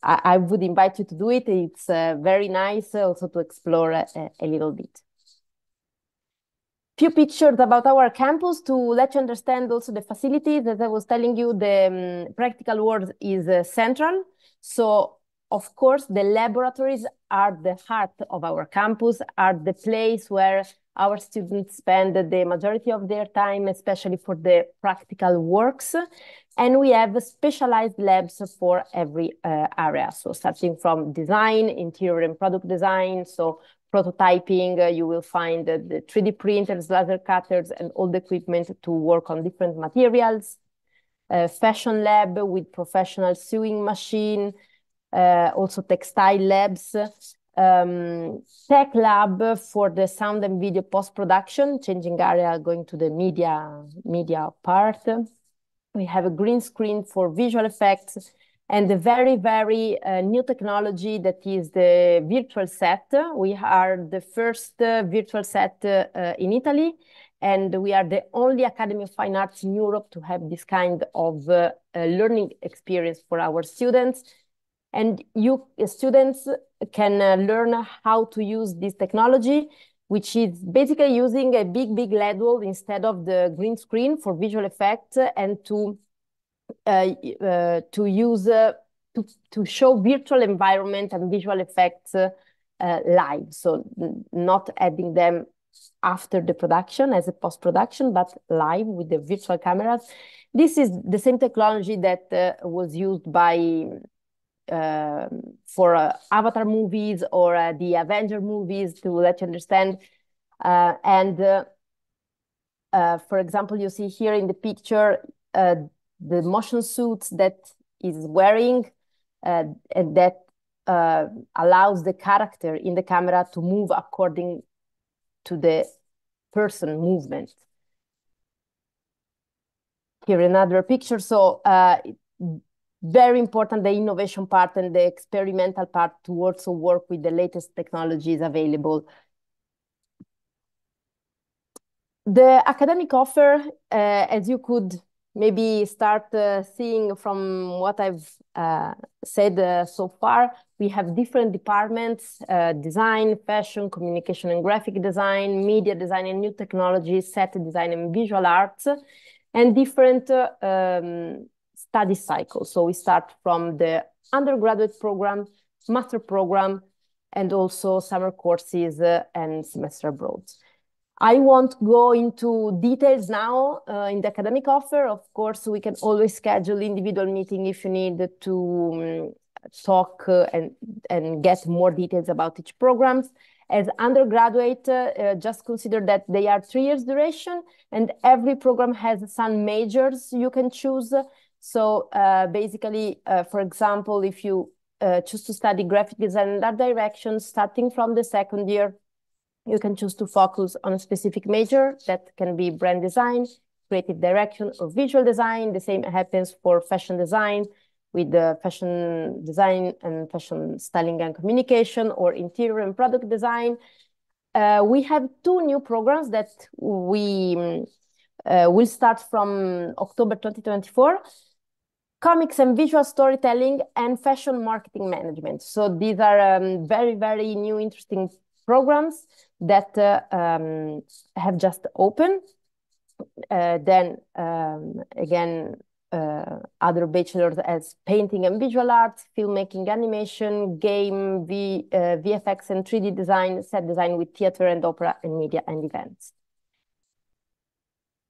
I would invite you to do it. It's very nice also to explore a little bit. Few pictures about our campus to let you understand also the facilities. As I was telling you, the practical world is central. So, of course, the laboratories are the heart of our campus, are the place where our students spend the majority of their time, especially for the practical works. And we have specialized labs for every area. So starting from design, interior and product design, so prototyping, you will find the 3D printers, laser cutters, and all the equipment to work on different materials. Fashion lab with professional sewing machine, also textile labs. Tech lab for the sound and video post-production, changing area, going to the media part. We have a green screen for visual effects and the very, very new technology that is the virtual set. We are the first virtual set in Italy, and we are the only Academy of Fine Arts in Europe to have this kind of learning experience for our students. And you students can learn how to use this technology, which is basically using a big LED wall instead of the green screen for visual effects, and to use to show virtual environment and visual effects live, so not adding them after the production as a post-production, but live with the virtual cameras. This is the same technology that was used by for Avatar movies or the Avenger movies, to let you understand. For example, you see here in the picture the motion suits that is wearing and that allows the character in the camera to move according to the person movement. Here another picture. So very important, the innovation part and the experimental part, to also work with the latest technologies available. The academic offer, as you could maybe start seeing from what I've said so far, we have different departments: design, fashion, communication and graphic design, media design and new technologies, set design and visual arts, and different study cycles. So we start from the undergraduate program, master program, and also summer courses and semester abroad. I won't go into details now in the academic offer. Of course, we can always schedule individual meeting if you need to talk and get more details about each programs. As undergraduate, just consider that they are 3 years duration, and every program has some majors you can choose. So basically, for example, if you choose to study graphic design and art direction, starting from the second year, you can choose to focus on a specific major that can be brand design, creative direction, or visual design. The same happens for fashion design with the fashion design and fashion styling and communication, or interior and product design. We have 2 new programs that we will start from October 2024. Comics and visual storytelling and fashion marketing management. So these are very, very new, interesting programs that have just opened. Then again, other bachelors as painting and visual arts, filmmaking, animation, game, VFX and 3D design, set design with theater and opera and media and events.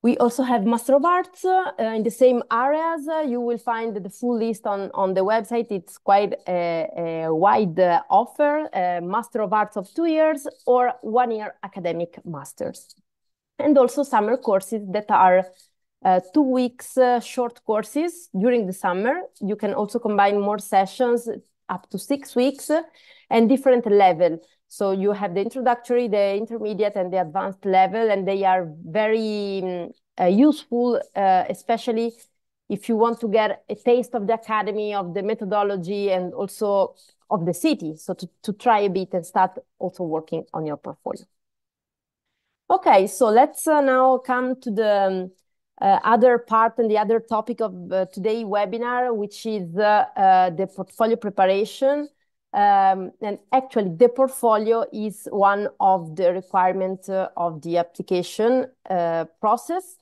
We also have Master of Arts in the same areas. You will find the full list on the website. It's quite a wide offer, Master of Arts of 2 years or 1 year academic masters. And also summer courses that are 2 weeks short courses during the summer. You can also combine more sessions up to 6 weeks and different level. So you have the introductory, the intermediate, and the advanced level, and they are very useful, especially if you want to get a taste of the academy, of the methodology, and also of the city. So to try a bit and start also working on your portfolio. Okay, so let's now come to the other part and the other topic of today's webinar, which is the portfolio preparation. And actually, the portfolio is one of the requirements of the application process.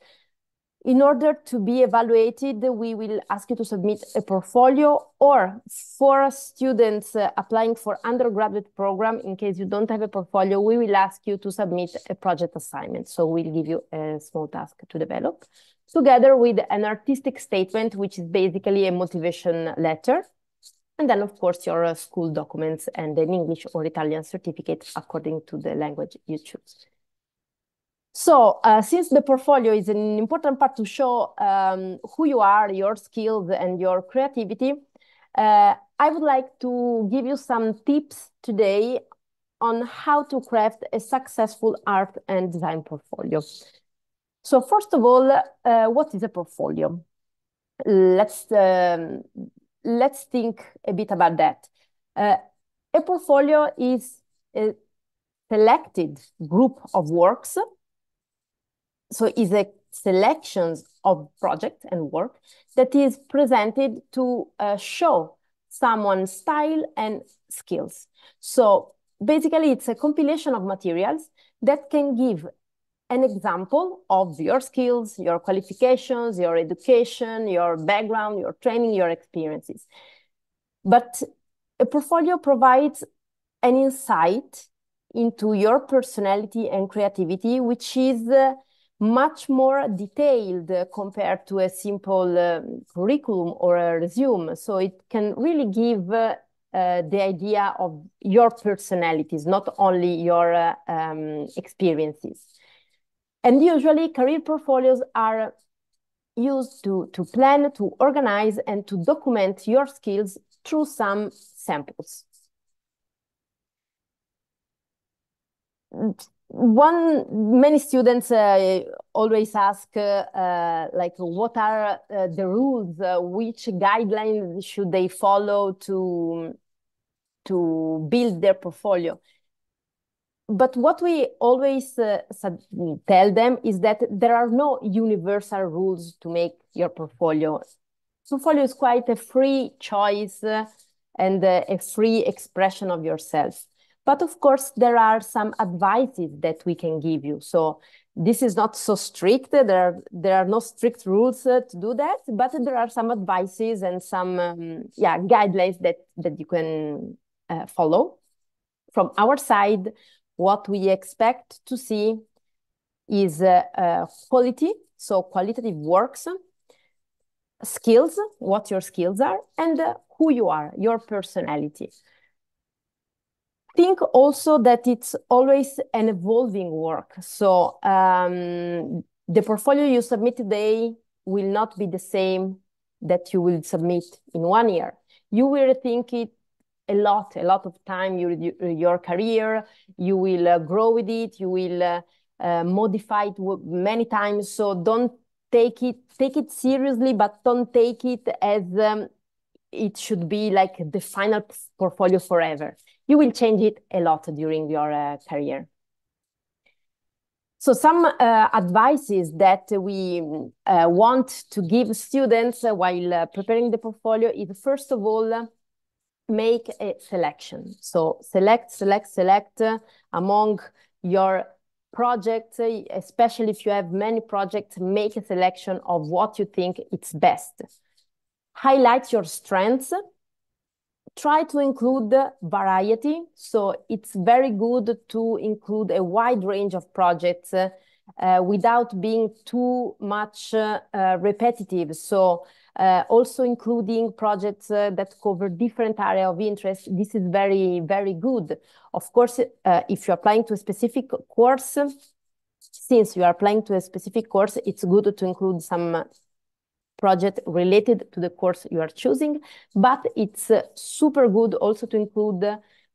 In order to be evaluated, we will ask you to submit a portfolio, or for students applying for undergraduate program, in case you don't have a portfolio, we will ask you to submit a project assignment. So we'll give you a small task to develop, together with an artistic statement, which is basically a motivation letter. And then, of course, your school documents and an English or Italian certificate according to the language you choose. So since the portfolio is an important part to show who you are, your skills and your creativity, I would like to give you some tips today on how to craft a successful art and design portfolio. So first of all, what is a portfolio? Let's think a bit about that. A portfolio is a selected group of works. So it's a selection of projects and work that is presented to show someone's style and skills. So basically, it's a compilation of materials that can give an example of your skills, your qualifications, your education, your background, your training, your experiences. But a portfolio provides an insight into your personality and creativity, which is much more detailed compared to a simple curriculum or a resume. So it can really give the idea of your personalities, not only your experiences. And usually career portfolios are used to plan, to organize, and to document your skills through some samples. Many students always ask, like, what are the rules? Which guidelines should they follow to build their portfolio? But what we always tell them is that there are no universal rules to make your portfolio. Portfolio is quite a free choice and a free expression of yourself. But of course, there are some advices that we can give you. So this is not so strict. There are no strict rules to do that, but there are some advices and some guidelines that you can follow. From our side, what we expect to see is quality, so qualitative works, skills, what your skills are, and who you are, your personality. Think also that it's always an evolving work. So the portfolio you submit today will not be the same that you will submit in 1 year. You will rethink it a lot of time, your career, you will grow with it, you will modify it many times. So don't take it seriously, but don't take it as it should be like the final portfolio forever. You will change it a lot during your career. So some advices that we want to give students while preparing the portfolio is, first of all, make a selection. So select among your projects, especially if you have many projects, make a selection of what you think it's best. Highlight your strengths. Try to include variety. So it's very good to include a wide range of projects without being too much repetitive. So also including projects that cover different areas of interest. This is very, very good. Of course, if you're applying to a specific course, since you are applying to a specific course, it's good to include some project related to the course you are choosing, but it's super good also to include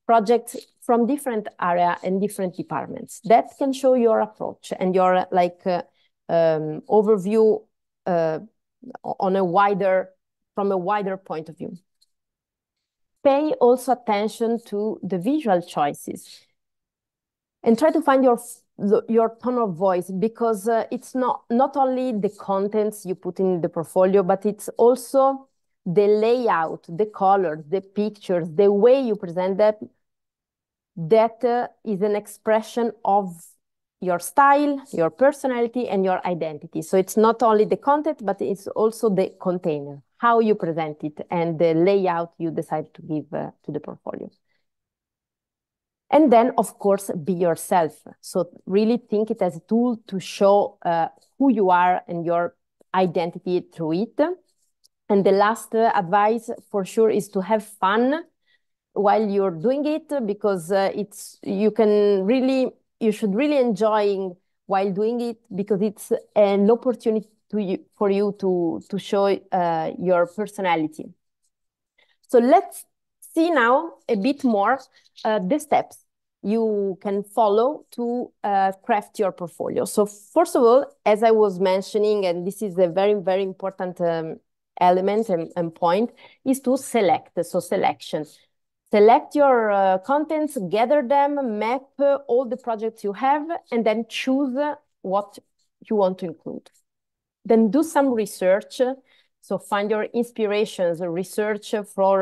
projects from different areas and different departments. That can show your approach and your overview from a wider point of view. Pay also attention to the visual choices and try to find your tone of voice, because it's not only the contents you put in the portfolio, but it's also the layout, the colors, the pictures, the way you present them. That is an expression of your style, your personality, and your identity. So it's not only the content, but it's also the container, how you present it, and the layout you decide to give to the portfolio. And then, of course, be yourself. So really think it as a tool to show who you are and your identity through it. And the last advice, for sure, is to have fun while you're doing it, because you should really enjoy while doing it, because it's an opportunity for you to show your personality. So let's see now a bit more the steps you can follow to craft your portfolio. So first of all, as I was mentioning, and this is a very, very important element and point, is to select. So selection. Select your contents, gather them, map all the projects you have, and then choose what you want to include. Then do some research. So find your inspirations, research for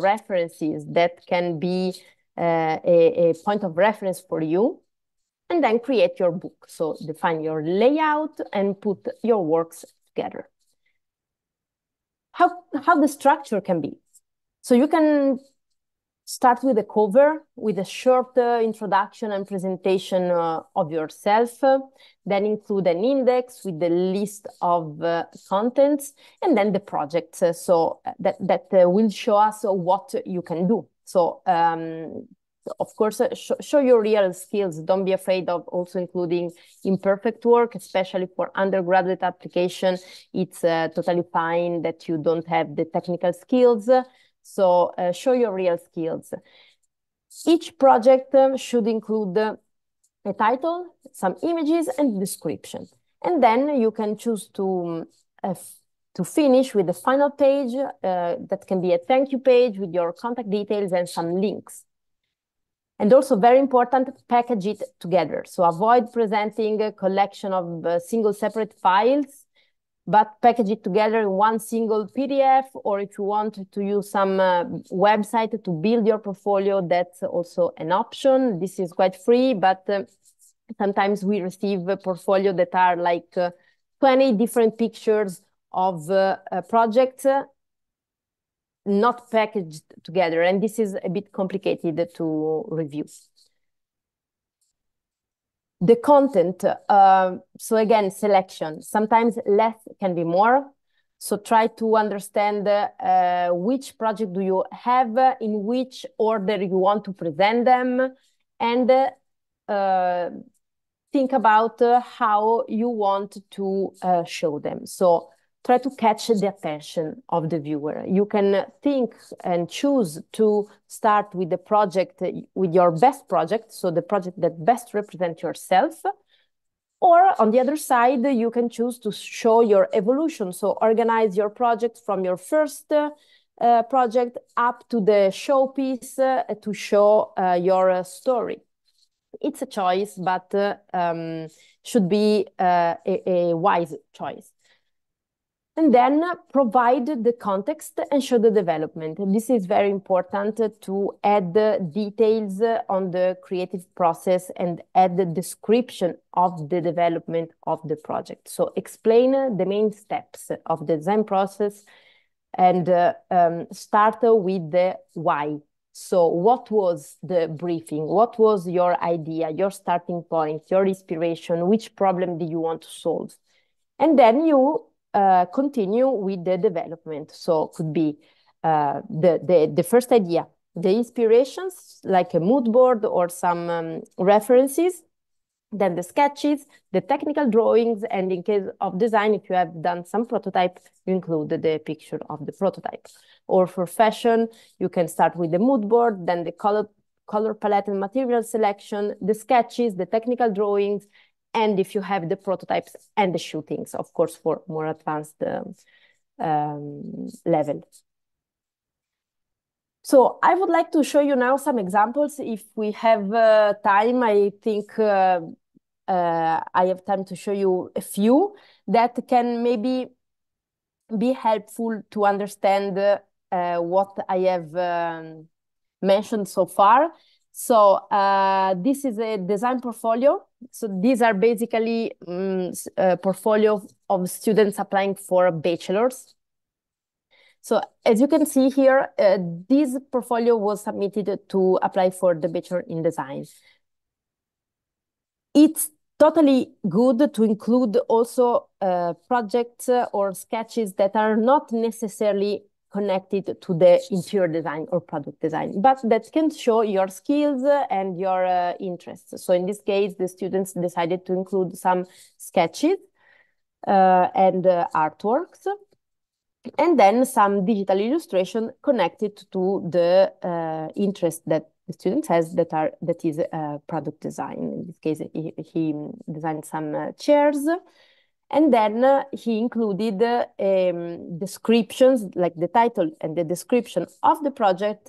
references that can be a point of reference for you, and then create your book. So define your layout and put your works together. How the structure can be. So you can Start with a cover, with a short introduction and presentation of yourself. Then include an index with the list of contents, and then the projects. So that will show us what you can do. So of course, show your real skills. Don't be afraid of also including imperfect work, especially for undergraduate application. It's totally fine that you don't have the technical skills. So show your real skills. Each project should include a title, some images, and description. And then you can choose to finish with the final page. That can be a thank you page with your contact details and some links. And also very important, package it together. So avoid presenting a collection of single separate files, but package it together in one single PDF, or if you want to use some website to build your portfolio, that's also an option. This is quite free, but sometimes we receive a portfolio that are like 20 different pictures of projects, not packaged together, and this is a bit complicated to review. The content, so again, selection. Sometimes less can be more. So try to understand which project do you have, in which order you want to present them, and think about how you want to show them. So try to catch the attention of the viewer. You can think and choose to start with the project, with your best project, so the project that best represents yourself. Or on the other side, you can choose to show your evolution. So organize your project from your first project up to the showpiece to show your story. It's a choice, but should be a wise choice. And then provide the context and show the development. And this is very important to add details on the creative process and add the description of the development of the project. So explain the main steps of the design process and start with the why. So what was the briefing? What was your idea, your starting point, your inspiration? Which problem do you want to solve? And then you continue with the development. So could be the first idea, the inspirations, like a mood board or some references, then the sketches, the technical drawings, and in case of design, if you have done some prototype, you include the picture of the prototype. Or for fashion, you can start with the mood board, then the color palette and material selection, the sketches, the technical drawings, and if you have the prototypes and the shootings, of course, for more advanced level. So I would like to show you now some examples. If we have time, I think I have time to show you a few that can maybe be helpful to understand what I have mentioned so far. So this is a design portfolio. So these are basically a portfolio of students applying for a bachelor's. So as you can see here, this portfolio was submitted to apply for the Bachelor in Design. It's totally good to include also projects or sketches that are not necessarily connected to the interior design or product design, but that can show your skills and your interests. So in this case, the students decided to include some sketches and artworks, and then some digital illustration connected to the interest that the student has that is product design. In this case, he designed some chairs. And then he included descriptions, like the title and the description of the project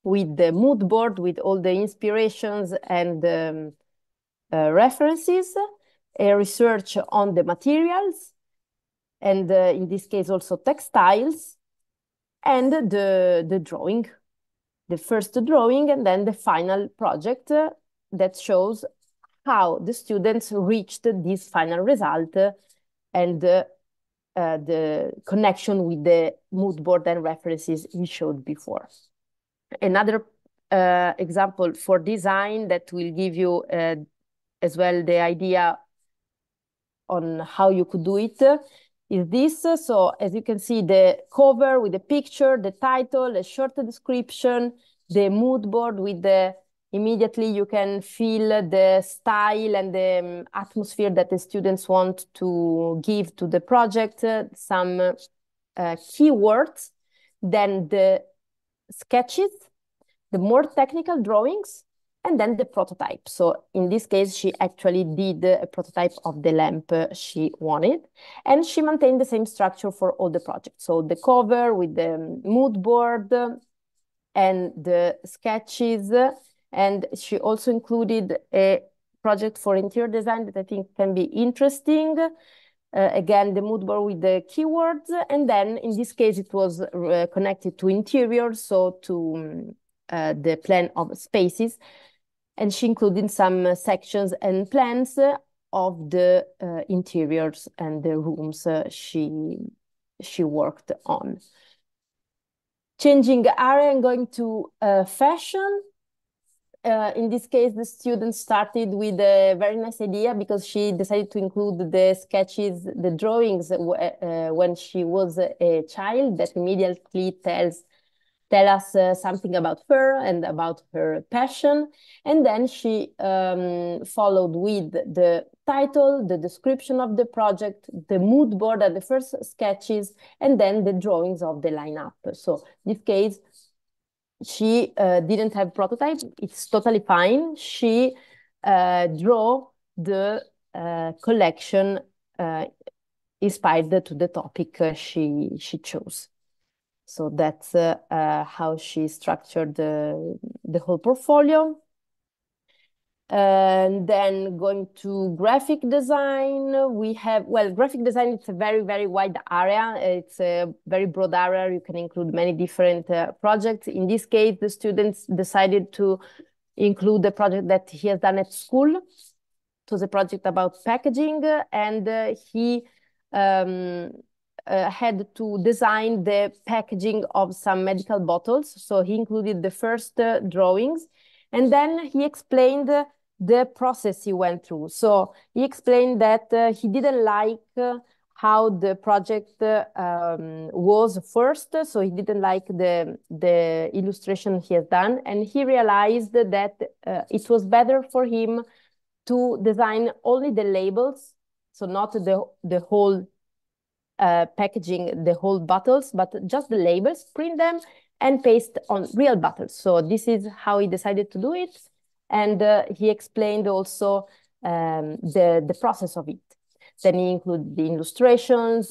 with the mood board, with all the inspirations and references, a research on the materials, and in this case also textiles, and the drawing, the first drawing, and then the final project that shows how the students reached this final result and the connection with the mood board and references we showed before. Another example for design that will give you as well the idea on how you could do it is this. So as you can see, the cover with the picture, the title, a short description, the mood board with the immediately you can feel the style and the atmosphere that the students want to give to the project, some keywords, then the sketches, the more technical drawings, and then the prototype. So in this case, she actually did a prototype of the lamp she wanted, and she maintained the same structure for all the projects. So the cover with the mood board and the sketches, and she also included a project for interior design that I think can be interesting. Again, the mood board with the keywords, and then in this case, it was connected to interior, so to the plan of spaces. And she included some sections and plans of the interiors and the rooms she worked on. Changing area and going to fashion. In this case, the student started with a very nice idea because she decided to include the sketches, the drawings when she was a child, that immediately tell us something about her and about her passion. And then she followed with the title, the description of the project, the mood board and the first sketches, and then the drawings of the lineup. So in this case, she didn't have prototype. It's totally fine. She drew the collection inspired to the topic she chose. So that's how she structured the whole portfolio. And then going to graphic design, we have, well, graphic design, it's a very, very wide area. It's a very broad area. You can include many different projects. In this case, the students decided to include the project that he has done at school. It was a project about packaging, and he had to design the packaging of some medical bottles. So he included the first drawings, and then he explained the process he went through. So he explained that he didn't like how the project was first. So he didn't like the illustration he has done. And he realized that it was better for him to design only the labels. So not the whole packaging, the whole bottles, but just the labels, print them and paste on real bottles. So this is how he decided to do it. And he explained also the process of it. Then he included the illustrations,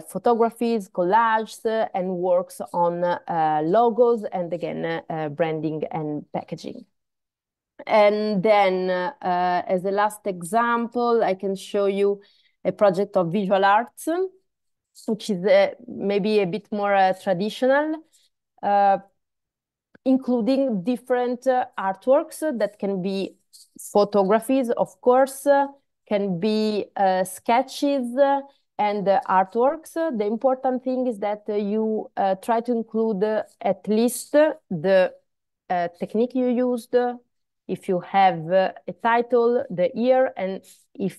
photographies, collages, and works on logos, and again, branding and packaging. And then as a last example, I can show you a project of visual arts, which is maybe a bit more traditional, including different artworks that can be photographies, of course, can be sketches and artworks. The important thing is that you try to include at least the technique you used, if you have a title, the year, and if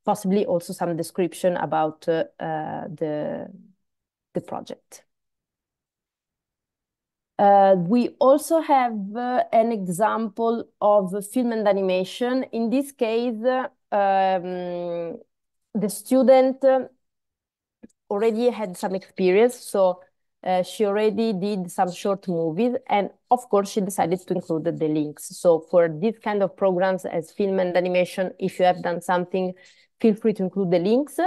possibly also some description about the project. We also have an example of film and animation. In this case, the student already had some experience, so she already did some short movies, and of course she decided to include the links. So for this kind of programs as film and animation, if you have done something, feel free to include the links,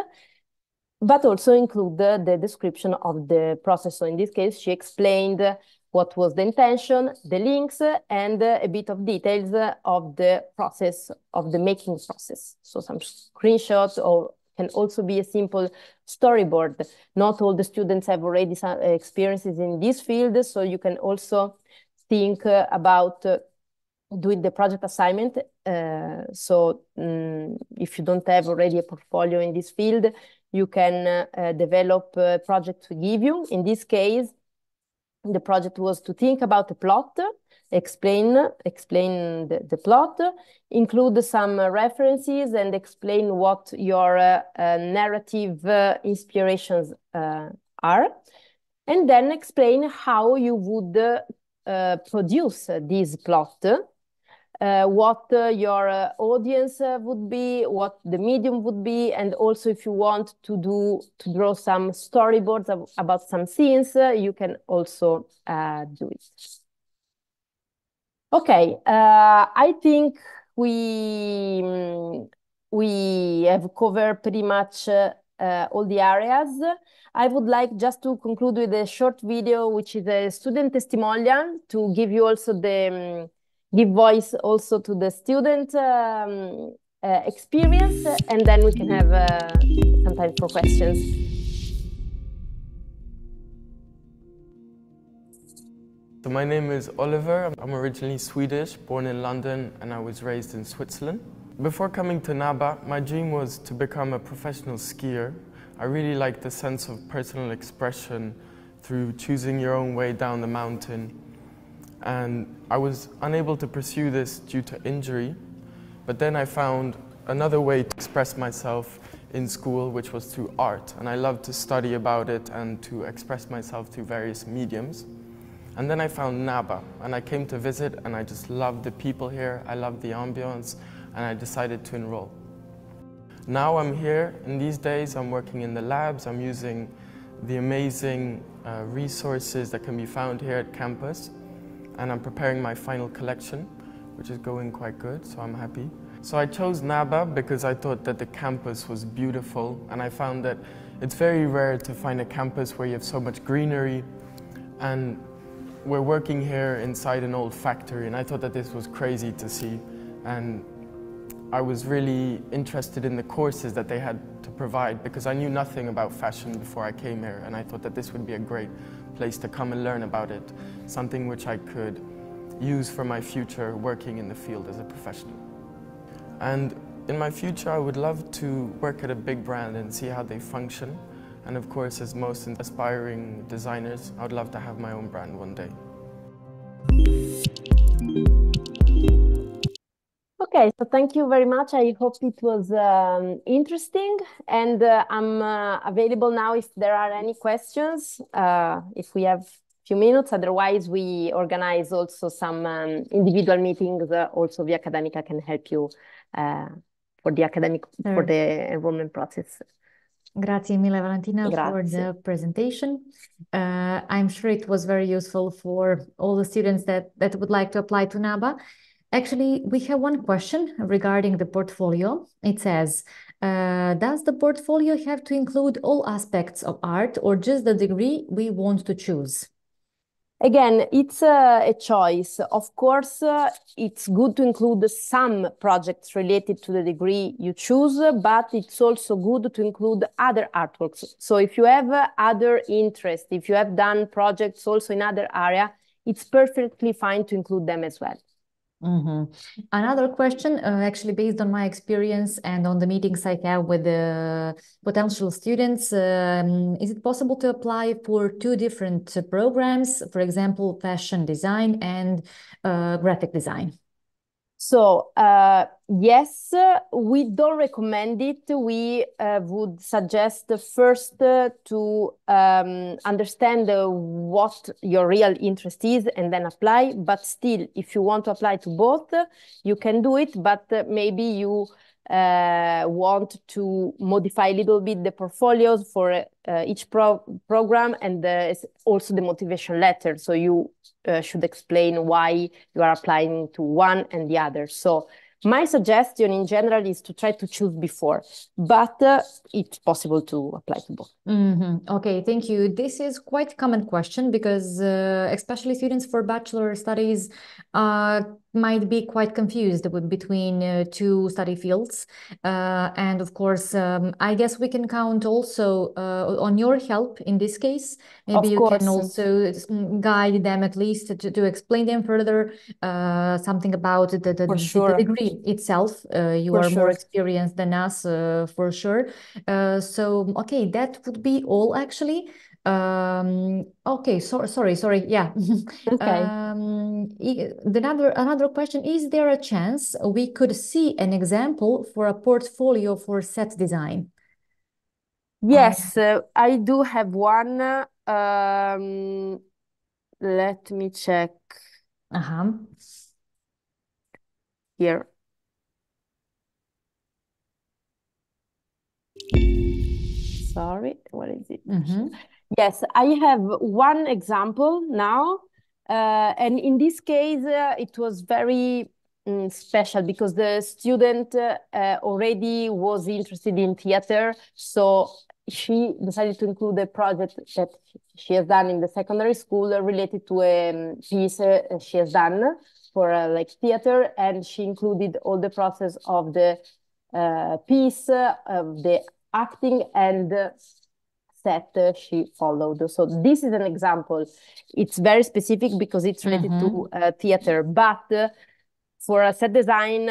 but also include the description of the process. So in this case, she explained what was the intention, the links, and a bit of details of the process, of the making process. So some screenshots, or can also be a simple storyboard. Not all the students have already some experiences in this field, so you can also think about doing the project assignment. So if you don't have already a portfolio in this field, you can develop a project to give you. In this case, the project was to think about the plot, explain the plot, include some references, and explain what your narrative inspirations are, and then explain how you would produce this plot, what your audience would be, what the medium would be, and also if you want to draw some storyboards about some scenes, you can also do it. Okay, I think we have covered pretty much all the areas. I would like just to conclude with a short video, which is a student testimonial, to give you also the give voice also to the student experience, and then we can have some time for questions. So my name is Oliver. I'm originally Swedish, born in London, and I was raised in Switzerland. Before coming to NABA, my dream was to become a professional skier. I really liked the sense of personal expression through choosing your own way down the mountain. And I was unable to pursue this due to injury, but then I found another way to express myself in school, which was through art. And I loved to study about it and to express myself through various mediums. And then I found NABA, and I came to visit, and I just loved the people here, I loved the ambience, and I decided to enroll. Now I'm here, in these days I'm working in the labs, I'm using the amazing resources that can be found here at campus, and I'm preparing my final collection, which is going quite good, so I'm happy. So I chose NABA because I thought that the campus was beautiful, and I found that it's very rare to find a campus where you have so much greenery, and we're working here inside an old factory, and I thought that this was crazy to see. And I was really interested in the courses that they had to provide because I knew nothing about fashion before I came here, and I thought that this would be a great place to come and learn about it, something which I could use for my future working in the field as a professional. And in my future, I would love to work at a big brand and see how they function. And of course, as most aspiring designers, I would love to have my own brand one day. Okay, so thank you very much. I hope it was interesting, and I'm available now if there are any questions, if we have a few minutes. Otherwise, we organize also some individual meetings. Also, the Accademica can help you for the enrollment process. Grazie mille, Valentina, Grazie. for the presentation. I'm sure it was very useful for all the students that would like to apply to NABA. Actually, we have one question regarding the portfolio. It says, does the portfolio have to include all aspects of art or just the degree we want to choose? Again, it's a choice. Of course, it's good to include some projects related to the degree you choose, but it's also good to include other artworks. So if you have other interests, if you have done projects also in other area, it's perfectly fine to include them as well. Mm-hmm. Another question, actually based on my experience and on the meetings I have with the potential students, is it possible to apply for two different programs, for example, fashion design and graphic design? So, yes, we don't recommend it. We would suggest first to understand what your real interest is and then apply. But still, if you want to apply to both, you can do it. But maybe you want to modify a little bit the portfolios for each program and also the motivation letter. So you should explain why you are applying to one and the other. So my suggestion in general is to try to choose before, but it's possible to apply to both. Mm-hmm. Okay, thank you. This is quite a common question because especially students for bachelor studies might be quite confused between two study fields. And of course, I guess we can count also on your help in this case. Maybe you can also guide them at least to explain them further, something about the degree itself. You are more experienced than us, for sure. So, okay, that would be all actually. Okay, sorry. Yeah. Okay. Another question, is there a chance we could see an example for a portfolio for set design? Yes, I do have one. Let me check. Here. Sorry, what is it? Yes, I have one example now. And in this case, it was very special because the student already was interested in theater. So she decided to include a project that she has done in the secondary school related to a piece she has done for like theater. And she included all the process of the piece, of the acting and set she followed. So this is an example. It's very specific because it's related to theater, but for a set design,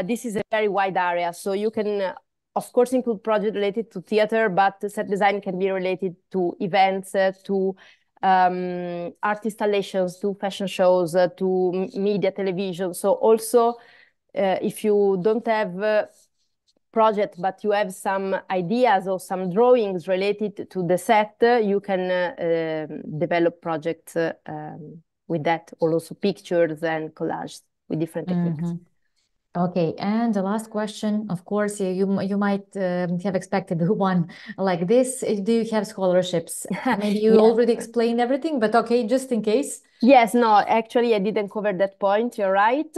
this is a very wide area. So you can, of course, include projects related to theater, but the set design can be related to events, to art installations, to fashion shows, to media, television. So also, if you don't have project, but you have some ideas or some drawings related to the set, you can develop projects with that, or also pictures and collages with different techniques. Okay, and the last question, of course, you might have expected one like this. Do you have scholarships? Maybe you already explained everything, but okay, just in case. Yes, no, actually, I didn't cover that point. You're right.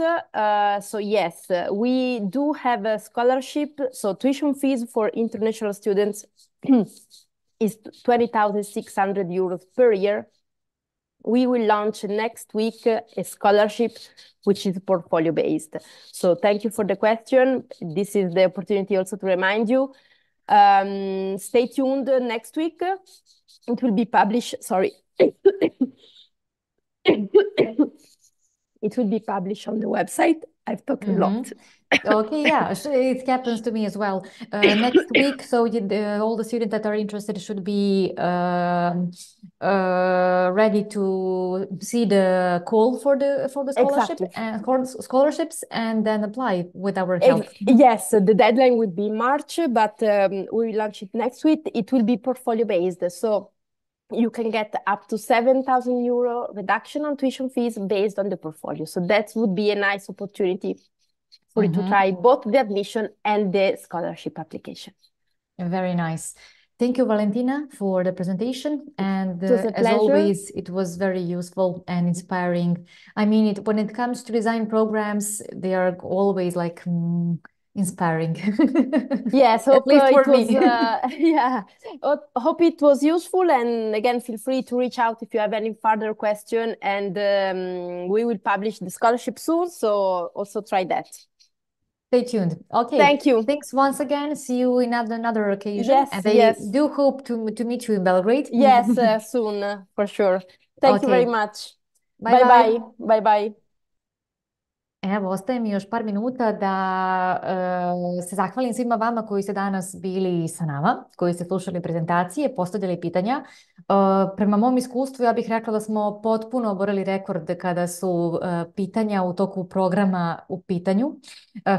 So yes, we do have a scholarship. So tuition fees for international students is 20,600 euros per year. We will launch next week a scholarship, which is portfolio based. So thank you for the question. This is the opportunity also to remind you. Stay tuned next week. It will be published, sorry. It will be published on the website. I've talked a lot. Okay, yeah, it happens to me as well. Next week, so all the students that are interested should be ready to see the call for the scholarship and scholarships, and then apply with our help. Yes, the deadline would be March, but we will launch it next week. It will be portfolio based, so you can get up to 7,000 euro reduction on tuition fees based on the portfolio. So that would be a nice opportunity for you to try both the admission and the scholarship application. Very nice. Thank you, Valentina, for the presentation. And it was a as pleasure. always, it was very useful and inspiring. I mean, when it comes to design programs, they are always like inspiring. Yes, At hope least for it was, me. yeah, hope it was useful. And again, feel free to reach out if you have any further question. And we will publish the scholarship soon, so also try that. Stay tuned. Okay. Thank you. Thanks once again. See you in another occasion. Yes, and I yes. do hope to meet you in Belgrade. Yes, soon, for sure. Thank you very much. Bye bye. Bye bye. Evo, ostaje mi još par minuta da se zahvalim svima vama koji ste danas bili sa nama, koji ste slušali prezentacije, postavljali pitanja. Prema mom iskustvu, ja bih rekla da smo potpuno oborili rekord kada su pitanja u toku programa u pitanju.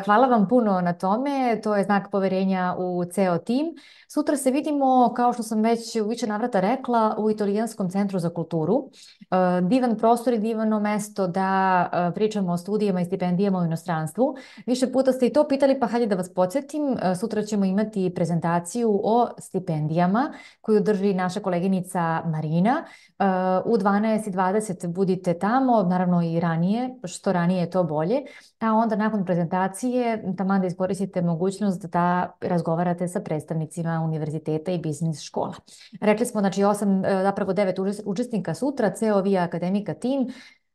Hvala vam puno na tome, to je znak poverenja u ceo tim. Sutra se vidimo, kao što sam već u više navrata rekla, u Italijanskom centru za kulturu. Divan prostor i divano mesto da pričamo o studijama i stipendijama u inostranstvu. Više puta ste i to pitali, pa hajde da vas podsjetim. Sutra ćemo imati prezentaciju o stipendijama koju drži naša koleginica Marina. U 12:20 budite tamo, naravno i ranije, što ranije to bolje. A onda nakon prezentacije taman da iskoristite mogućnost da razgovarate sa predstavnicima univerziteta i biznis škola. Rekli smo, znači 9 učesnika sutra, ceo Via Akademika tim.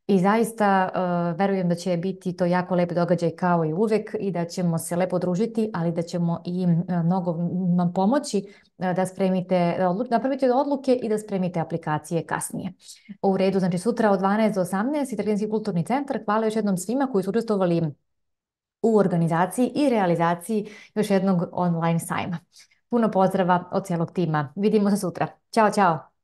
I zaista verujem da će biti to jako lep događaj kao i uvek i da ćemo se lepo družiti, ali da ćemo i mnogo vam pomoći da spremite, napravite odluke i da spremite aplikacije kasnije. U redu, znači sutra od 12 do 18, Italijanski kulturni centar. Hvala još jednom svima koji su učestvovali u organizaciji i realizaciji još jednog online sajma. Puno pozdrava od cijelog tima. Vidimo se sutra. Ćao, čao!